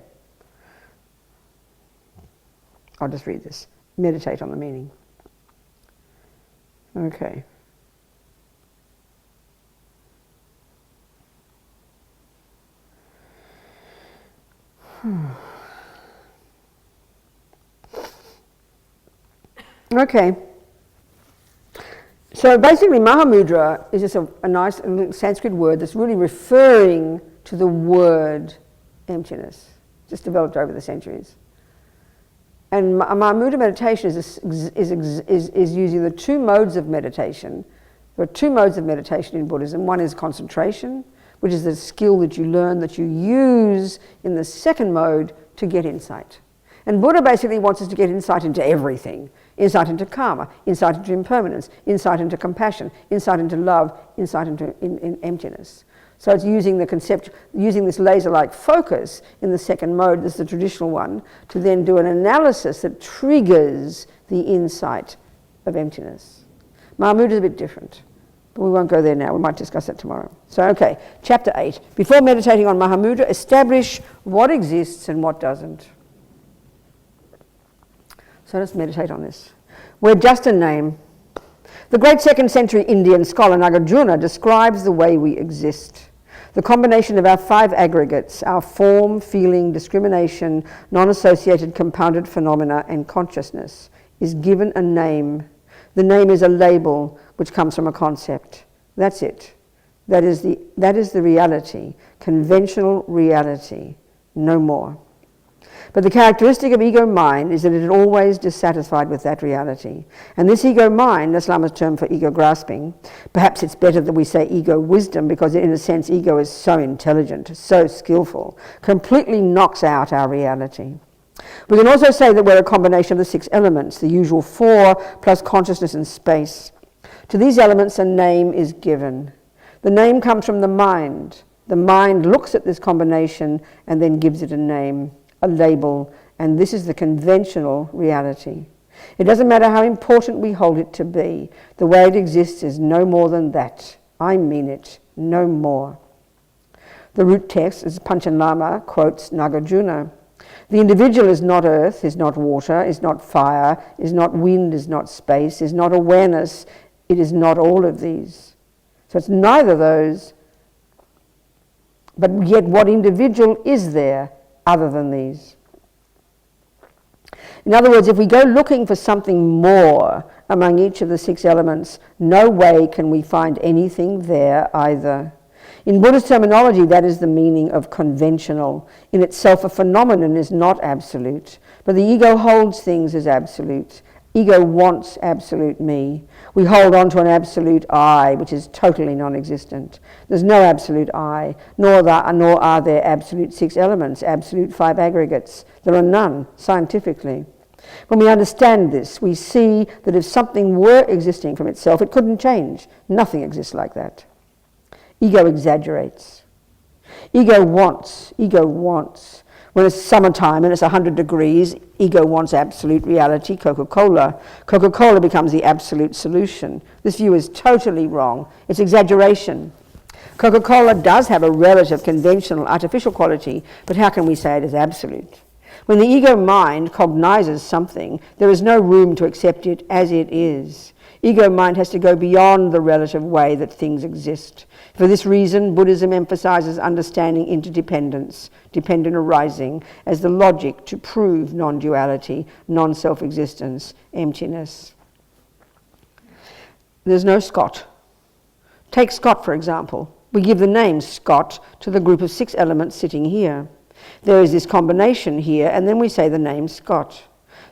I'll just read this. Meditate on the meaning. Okay. Okay. So basically Mahamudra is just a nice Sanskrit word that's really referring to the word emptiness, just developed over the centuries. And Mahamudra meditation is using the two modes of meditation. There are two modes of meditation in Buddhism. One is concentration, which is the skill that you learn, that you use in the second mode to get insight. And Buddha basically wants us to get insight into everything. Insight into karma, insight into impermanence, insight into compassion, insight into love, insight into in emptiness. So it's using the concept, using this laser-like focus in the second mode, this is the traditional one, to then do an analysis that triggers the insight of emptiness. Mahamudra is a bit different, but we won't go there now. We might discuss that tomorrow. So, okay, chapter 8. Before meditating on Mahamudra, establish what exists and what doesn't. So let's meditate on this. We're just a name. The great 2nd century Indian scholar Nagarjuna describes the way we exist. The combination of our 5 aggregates, our form, feeling, discrimination, non-associated compounded phenomena, and consciousness, is given a name. The name is a label which comes from a concept. That's it. That is the reality, conventional reality, no more. But the characteristic of ego mind is that it is always dissatisfied with that reality. And this ego mind, that's Lama's term for ego grasping, perhaps it's better that we say ego wisdom, because in a sense ego is so intelligent, so skillful, completely knocks out our reality. We can also say that we're a combination of the 6 elements, the usual 4 plus consciousness and space. To these elements a name is given. The name comes from the mind. The mind looks at this combination and then gives it a name, a label, and this is the conventional reality. It doesn't matter how important we hold it to be. The way it exists is no more than that. I mean it, no more. The root text, as Panchen Lama quotes Nagarjuna, the individual is not earth, is not water, is not fire, is not wind, is not space, is not awareness, it is not all of these. So it's neither of those, but yet what individual is there other than these? In other words, if we go looking for something more among each of the 6 elements, no way can we find anything there either. In Buddhist terminology, that is the meaning of conventional. In itself, a phenomenon is not absolute, but the ego holds things as absolute. Ego wants absolute me. We hold on to an absolute I, which is totally non-existent. There's no absolute I, nor are there absolute 6 elements, absolute 5 aggregates. There are none, scientifically. When we understand this, we see that if something were existing from itself, it couldn't change. Nothing exists like that. Ego exaggerates. Ego wants. When it's summertime and it's 100 degrees, ego wants absolute reality, Coca-Cola. Coca-Cola becomes the absolute solution. This view is totally wrong. It's exaggeration. Coca-Cola does have a relative, conventional, artificial quality, but how can we say it is absolute? When the ego mind cognizes something, there is no room to accept it as it is. Ego mind has to go beyond the relative way that things exist. For this reason, Buddhism emphasizes understanding interdependence, dependent arising, as the logic to prove non-duality, non-self-existence, emptiness. There's no Scott. Take Scott, for example. We give the name Scott to the group of 6 elements sitting here. There is this combination here, and then we say the name Scott.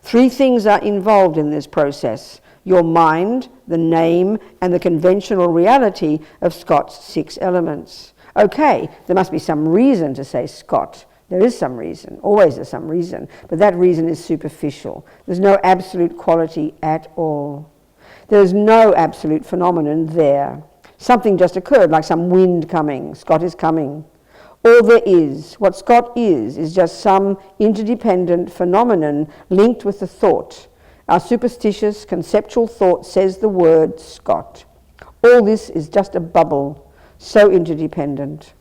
3 things are involved in this process: your mind, the name, and the conventional reality of Scott's 6 elements. Okay, there must be some reason to say Scott. There is some reason, always there's some reason, but that reason is superficial. There's no absolute quality at all. There is no absolute phenomenon there. Something just occurred, like some wind coming. Scott is coming. All there is, what Scott is just some interdependent phenomenon linked with the thought. Our superstitious conceptual thought says the word Scott. All this is just a bubble, so interdependent.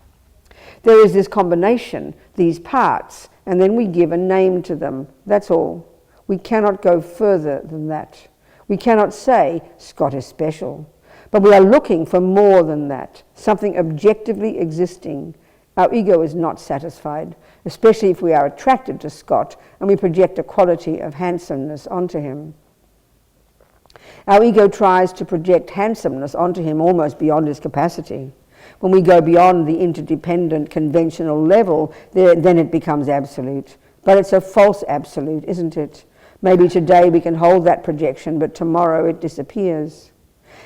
There is this combination, these parts, and then we give a name to them. That's all. We cannot go further than that. We cannot say Scott is special. But we are looking for more than that, something objectively existing. Our ego is not satisfied, especially if we are attracted to Scott and we project a quality of handsomeness onto him. Our ego tries to project handsomeness onto him almost beyond his capacity. When we go beyond the interdependent conventional level, then it becomes absolute. But it's a false absolute, isn't it? Maybe today we can hold that projection, but tomorrow it disappears.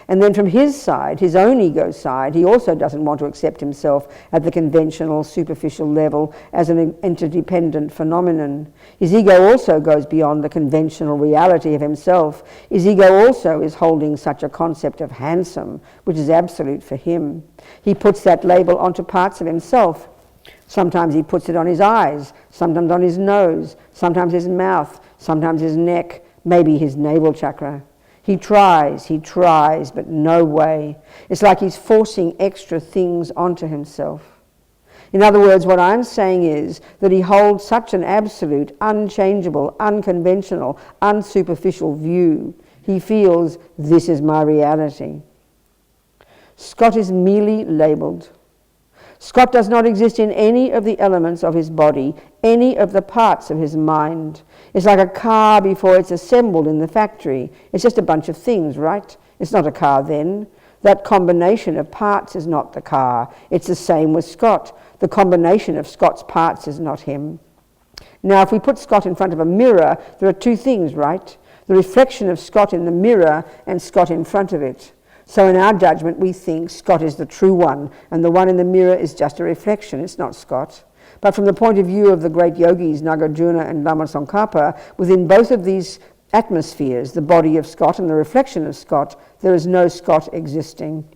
And then from his side, his own ego side, he also doesn't want to accept himself at the conventional, superficial level as an interdependent phenomenon. His ego also goes beyond the conventional reality of himself. His ego also is holding such a concept of handsome, which is absolute for him. He puts that label onto parts of himself. Sometimes he puts it on his eyes, sometimes on his nose, sometimes his mouth, sometimes his neck, maybe his navel chakra. He tries, but no way. It's like he's forcing extra things onto himself. In other words, what I'm saying is that he holds such an absolute, unchangeable, unconventional, unsuperficial view. He feels, this is my reality. Scott is merely labelled. Scott does not exist in any of the elements of his body, any of the parts of his mind. It's like a car before it's assembled in the factory. It's just a bunch of things, right? It's not a car then. That combination of parts is not the car. It's the same with Scott. The combination of Scott's parts is not him. Now, if we put Scott in front of a mirror, there are 2 things, right? The reflection of Scott in the mirror and Scott in front of it. So in our judgment, we think Scott is the true one, and the one in the mirror is just a reflection. It's not Scott. But from the point of view of the great yogis, Nagarjuna and Lama Tsongkhapa, within both of these atmospheres, the body of Scott and the reflection of Scott, there is no Scott existing.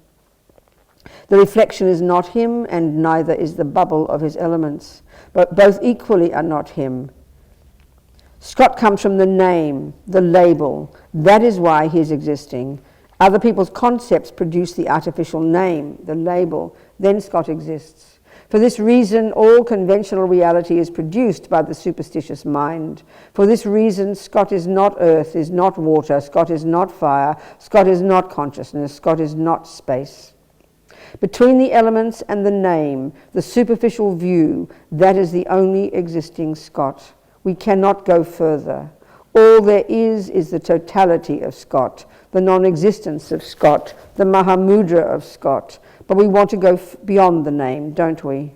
The reflection is not him, and neither is the bubble of his elements. But both equally are not him. Scott comes from the name, the label. That is why he is existing. Other people's concepts produce the artificial name, the label. Then Scott exists. For this reason, all conventional reality is produced by the superstitious mind. For this reason, Scott is not earth, is not water, Scott is not fire, Scott is not consciousness, Scott is not space. Between the elements and the name, the superficial view, that is the only existing Scott. We cannot go further. All there is the totality of Scott, the non-existence of Scott, the Mahamudra of Scott. But we want to go beyond the name, don't we?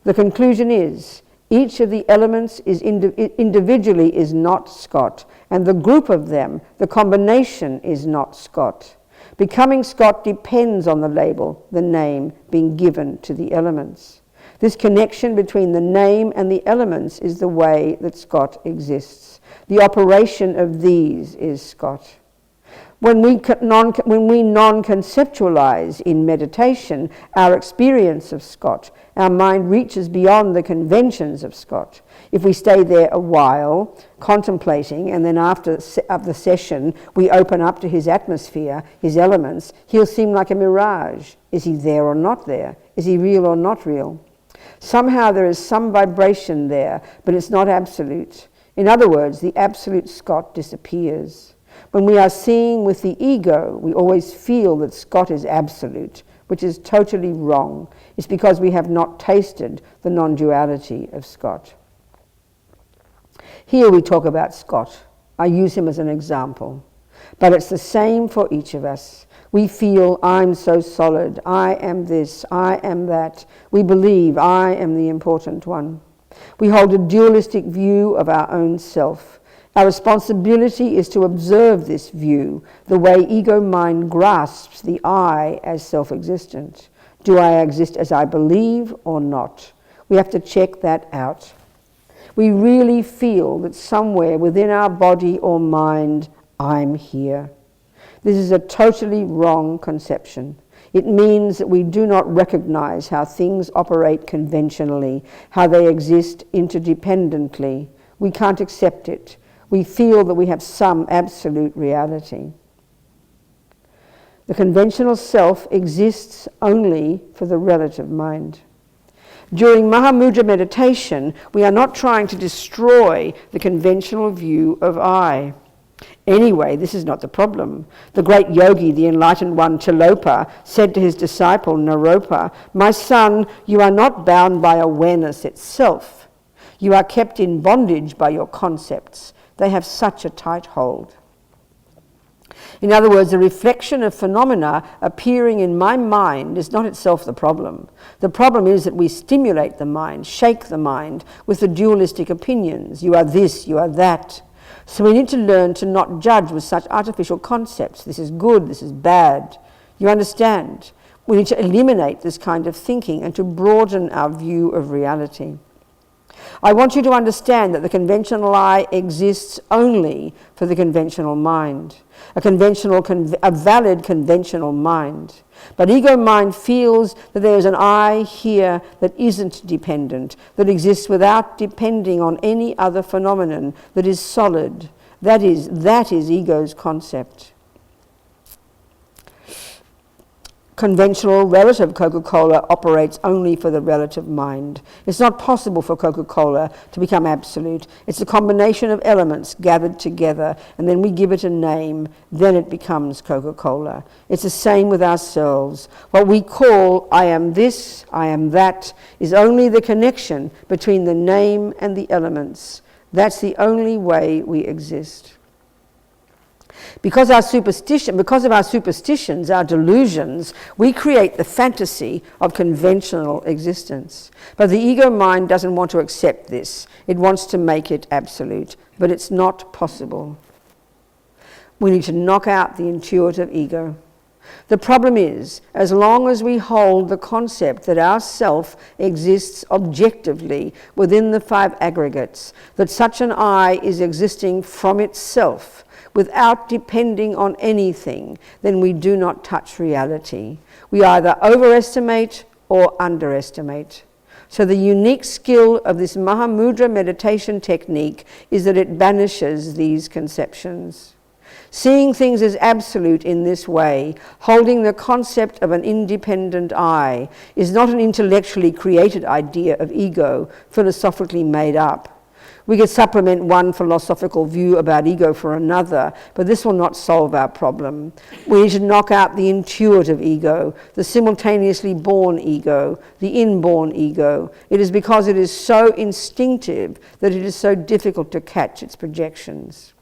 The conclusion is, each of the elements is individually is not Scott, and the group of them, the combination, is not Scott. Becoming Scott depends on the label, the name, being given to the elements. This connection between the name and the elements is the way that Scott exists. The operation of these is Scott. When we non-conceptualize in meditation our experience of Scott, our mind reaches beyond the conventions of Scott. If we stay there a while, contemplating, and then after the session we open up to his atmosphere, his elements, he'll seem like a mirage. Is he there or not there? Is he real or not real? Somehow there is some vibration there, but it's not absolute. In other words, the absolute Scott disappears. When we are seeing with the ego, we always feel that Scott is absolute, which is totally wrong. It's because we have not tasted the non-duality of Scott. Here we talk about Scott. I use him as an example. But it's the same for each of us. We feel, I'm so solid, I am this, I am that. We believe I am the important one. We hold a dualistic view of our own self. Our responsibility is to observe this view, the way ego mind grasps the I as self-existent. Do I exist as I believe or not? We have to check that out. We really feel that somewhere within our body or mind, I'm here. This is a totally wrong conception. It means that we do not recognize how things operate conventionally, how they exist interdependently. We can't accept it. We feel that we have some absolute reality. The conventional self exists only for the relative mind. During Mahamudra meditation, we are not trying to destroy the conventional view of I. Anyway, this is not the problem. The great yogi, the enlightened one, Tilopa, said to his disciple, Naropa, "My son, you are not bound by awareness itself. You are kept in bondage by your concepts. They have such a tight hold." In other words, the reflection of phenomena appearing in my mind is not itself the problem. The problem is that we stimulate the mind, shake the mind with the dualistic opinions. You are this, you are that. So we need to learn to not judge with such artificial concepts. This is good, this is bad. You understand? We need to eliminate this kind of thinking and to broaden our view of reality. I want you to understand that the conventional I exists only for the conventional mind, a valid conventional mind. But ego mind feels that there is an I here that isn't dependent, that exists without depending on any other phenomenon, that is solid. That is ego's concept. Conventional relative Coca-Cola operates only for the relative mind. It's not possible for Coca-Cola to become absolute. It's a combination of elements gathered together, and then we give it a name, then it becomes Coca-Cola. It's the same with ourselves. What we call I am this, I am that, is only the connection between the name and the elements. That's the only way we exist. Because of our superstitions, our delusions, we create the fantasy of conventional existence. But the ego mind doesn't want to accept this. It wants to make it absolute, but it's not possible. We need to knock out the intuitive ego. The problem is, as long as we hold the concept that our self exists objectively within the five aggregates, that such an I is existing from itself, without depending on anything, then we do not touch reality. We either overestimate or underestimate. So the unique skill of this Mahamudra meditation technique is that it banishes these conceptions. Seeing things as absolute in this way, holding the concept of an independent I, is not an intellectually created idea of ego, philosophically made up. We could supplement one philosophical view about ego for another, but this will not solve our problem. We need to knock out the intuitive ego, the simultaneously born ego, the inborn ego. It is because it is so instinctive that it is so difficult to catch its projections.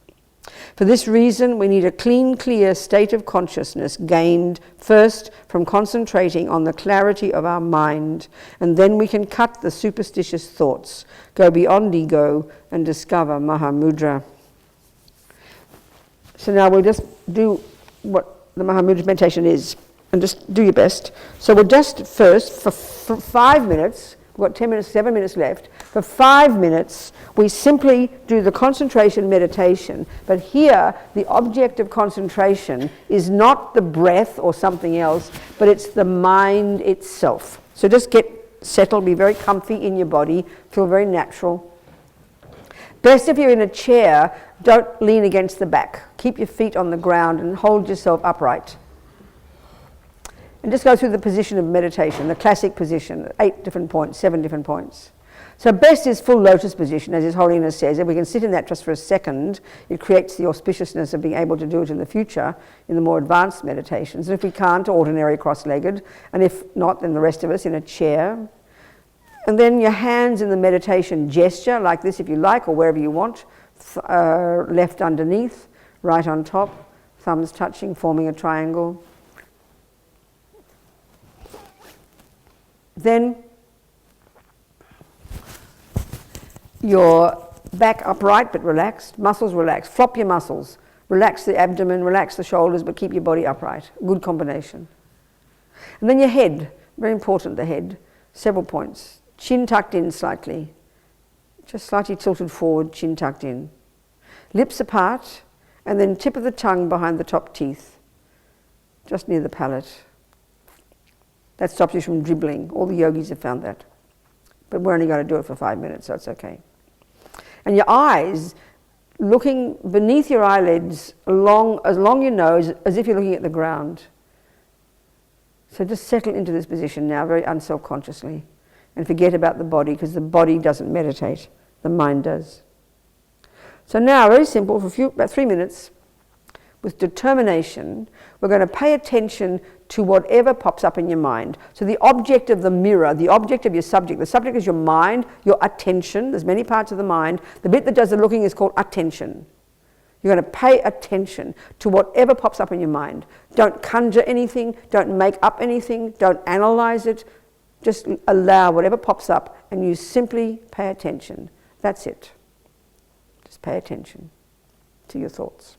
For this reason, we need a clean, clear state of consciousness gained first from concentrating on the clarity of our mind, and then we can cut the superstitious thoughts, go beyond ego, and discover Mahamudra. So now we'll just do what the Mahamudra meditation is, and just do your best. So we'll just first, for 5 minutes, we've got 10 minutes, 7 minutes left. For 5 minutes, we simply do the concentration meditation. But here, the object of concentration is not the breath or something else, but it's the mind itself. So just get settled, be very comfy in your body, feel very natural. Best if you're in a chair, don't lean against the back. Keep your feet on the ground and hold yourself upright. And just go through the position of meditation, the classic position, 8 different points, 7 different points. So best is full lotus position, as His Holiness says. If we can sit in that just for a second, it creates the auspiciousness of being able to do it in the future, in the more advanced meditations. And if we can't, ordinary cross-legged. And if not, then the rest of us in a chair. And then your hands in the meditation gesture, like this if you like, or wherever you want. Left underneath, right on top, thumbs touching, forming a triangle. Then your back upright but relaxed, muscles relaxed, flop your muscles, relax the abdomen, relax the shoulders, but keep your body upright. Good combination. And then your head, very important, the head, several points. Chin tucked in slightly, just slightly tilted forward, chin tucked in. Lips apart, and then tip of the tongue behind the top teeth, just near the palate. That stops you from dribbling. All the yogis have found that. But we're only going to do it for 5 minutes, so it's okay. And your eyes, looking beneath your eyelids, along your nose, as if you're looking at the ground. So just settle into this position now, very unself-consciously. And forget about the body, because the body doesn't meditate. The mind does. So now, very simple, for about 3 minutes, with determination, we're going to pay attention to whatever pops up in your mind. So the object of the mirror, the object of your subject, the subject is your mind, your attention. There's many parts of the mind. The bit that does the looking is called attention. You're going to pay attention to whatever pops up in your mind. Don't conjure anything, don't make up anything, don't analyze it. Just allow whatever pops up and you simply pay attention. That's it. Just pay attention to your thoughts.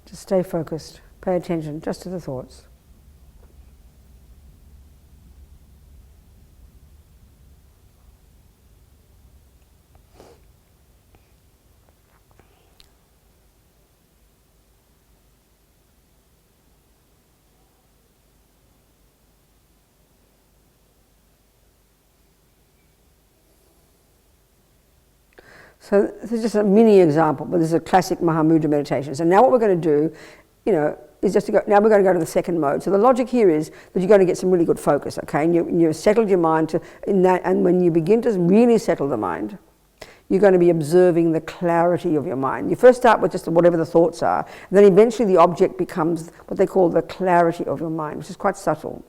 Just stay focused. Pay attention just to the thoughts. So this is just a mini example, but this is a classic Mahamudra meditation. So now what we're going to do, is just to go, now we're going to go to the second mode. So the logic here is that you're going to get some really good focus, okay? And you've settled your mind in that, and when you begin to really settle the mind, you're going to be observing the clarity of your mind. You first start with just whatever the thoughts are, and then eventually the object becomes what they call the clarity of your mind, which is quite subtle.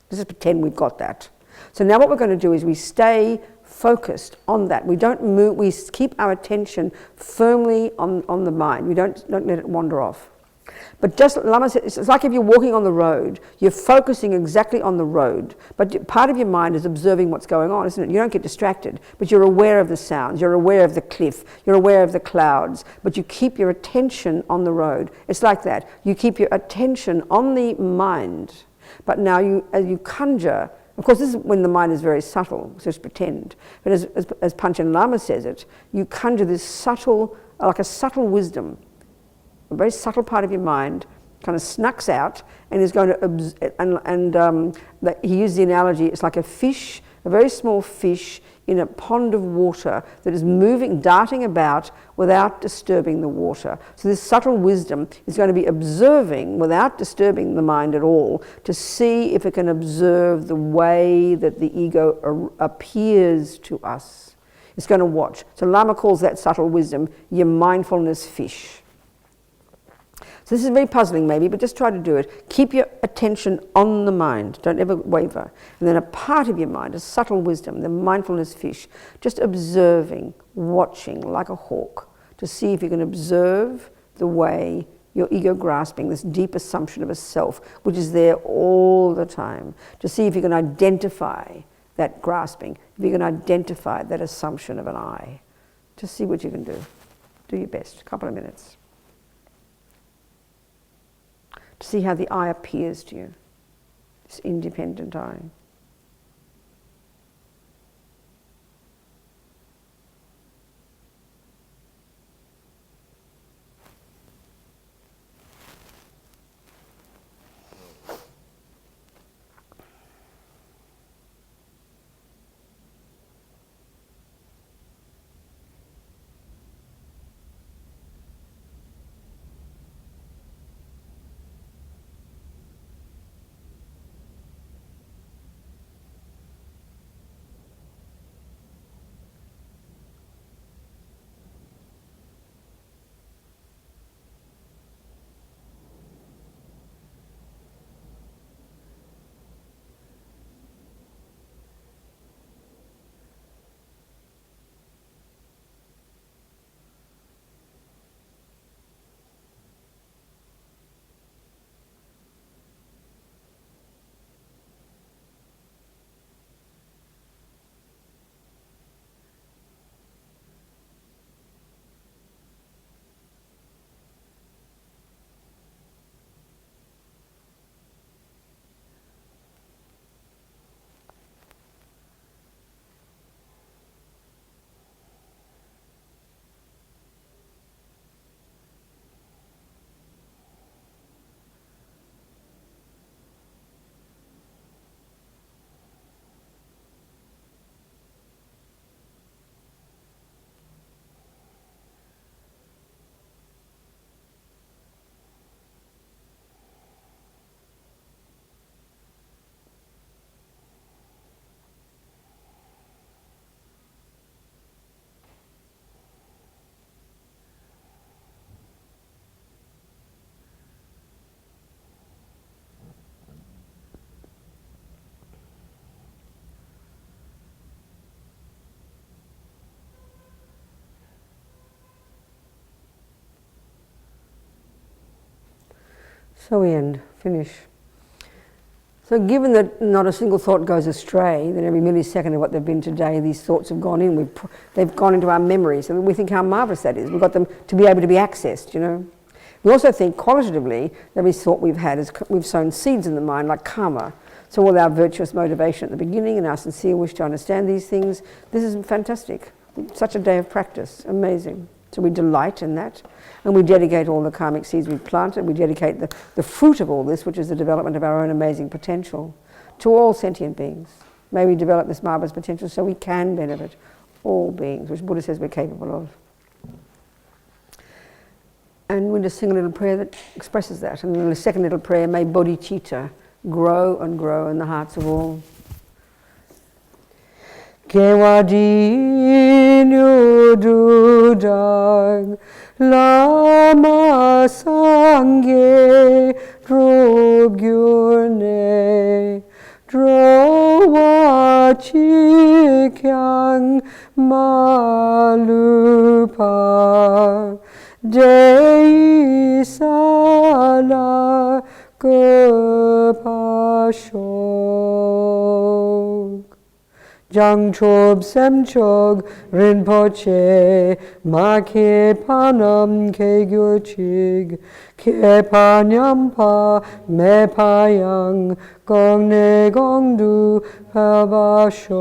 Let's just pretend we've got that. So now what we're going to do is we stay focused on that. We don't move, we keep our attention firmly on the mind. We don't let it wander off. But just, Lama said, it's like if you're walking on the road, you're focusing exactly on the road, but part of your mind is observing what's going on, isn't it? You don't get distracted, but you're aware of the sounds, you're aware of the cliff, you're aware of the clouds, but you keep your attention on the road. It's like that. You keep your attention on the mind, but now as you conjure, Of course, this is when the mind is very subtle, so just pretend. But as Panchen Lama says it, you conjure this subtle, like a subtle wisdom, a very subtle part of your mind kind of snucks out and is going to, he used the analogy, it's like a fish, a very small fish in a pond of water that is moving, darting about without disturbing the water. So this subtle wisdom is going to be observing without disturbing the mind at all to see if it can observe the way that the ego appears to us. It's going to watch. So Lama calls that subtle wisdom your mindfulness fish. So this is very puzzling maybe, but just try to do it. Keep your attention on the mind. Don't ever waver. And then a part of your mind, a subtle wisdom, the mindfulness fish, just observing, watching like a hawk to see if you can observe the way your ego grasping, this deep assumption of a self, which is there all the time, to see if you can identify that grasping, if you can identify that assumption of an I. Just see what you can do. Do your best. A couple of minutes. To see how the I appears to you, this independent I. So we end, finish. So given that not a single thought goes astray, then every millisecond of what they've been today, these thoughts have gone in, they've gone into our memories, and we think how marvellous that is. We've got them to be able to be accessed, you know. We also think qualitatively that every thought we've had is we've sown seeds in the mind like karma. So all our virtuous motivation at the beginning and our sincere wish to understand these things, this is fantastic. Such a day of practice, amazing. So we delight in that, and we dedicate all the karmic seeds we've planted. We dedicate the fruit of all this, which is the development of our own amazing potential, to all sentient beings. May we develop this marvellous potential so we can benefit all beings, which Buddha says we're capable of. And we'll just sing a little prayer that expresses that. And then the second little prayer, may bodhicitta grow and grow in the hearts of all. Kewadinyu dudang lama sangye drogyurne drowa chikyang malupa dei sala kepashok Jangchob Semchog Rinpoche Make Panam Kegyochig Ke Panyampa Me Payang Gongne Gongdu Pabasho.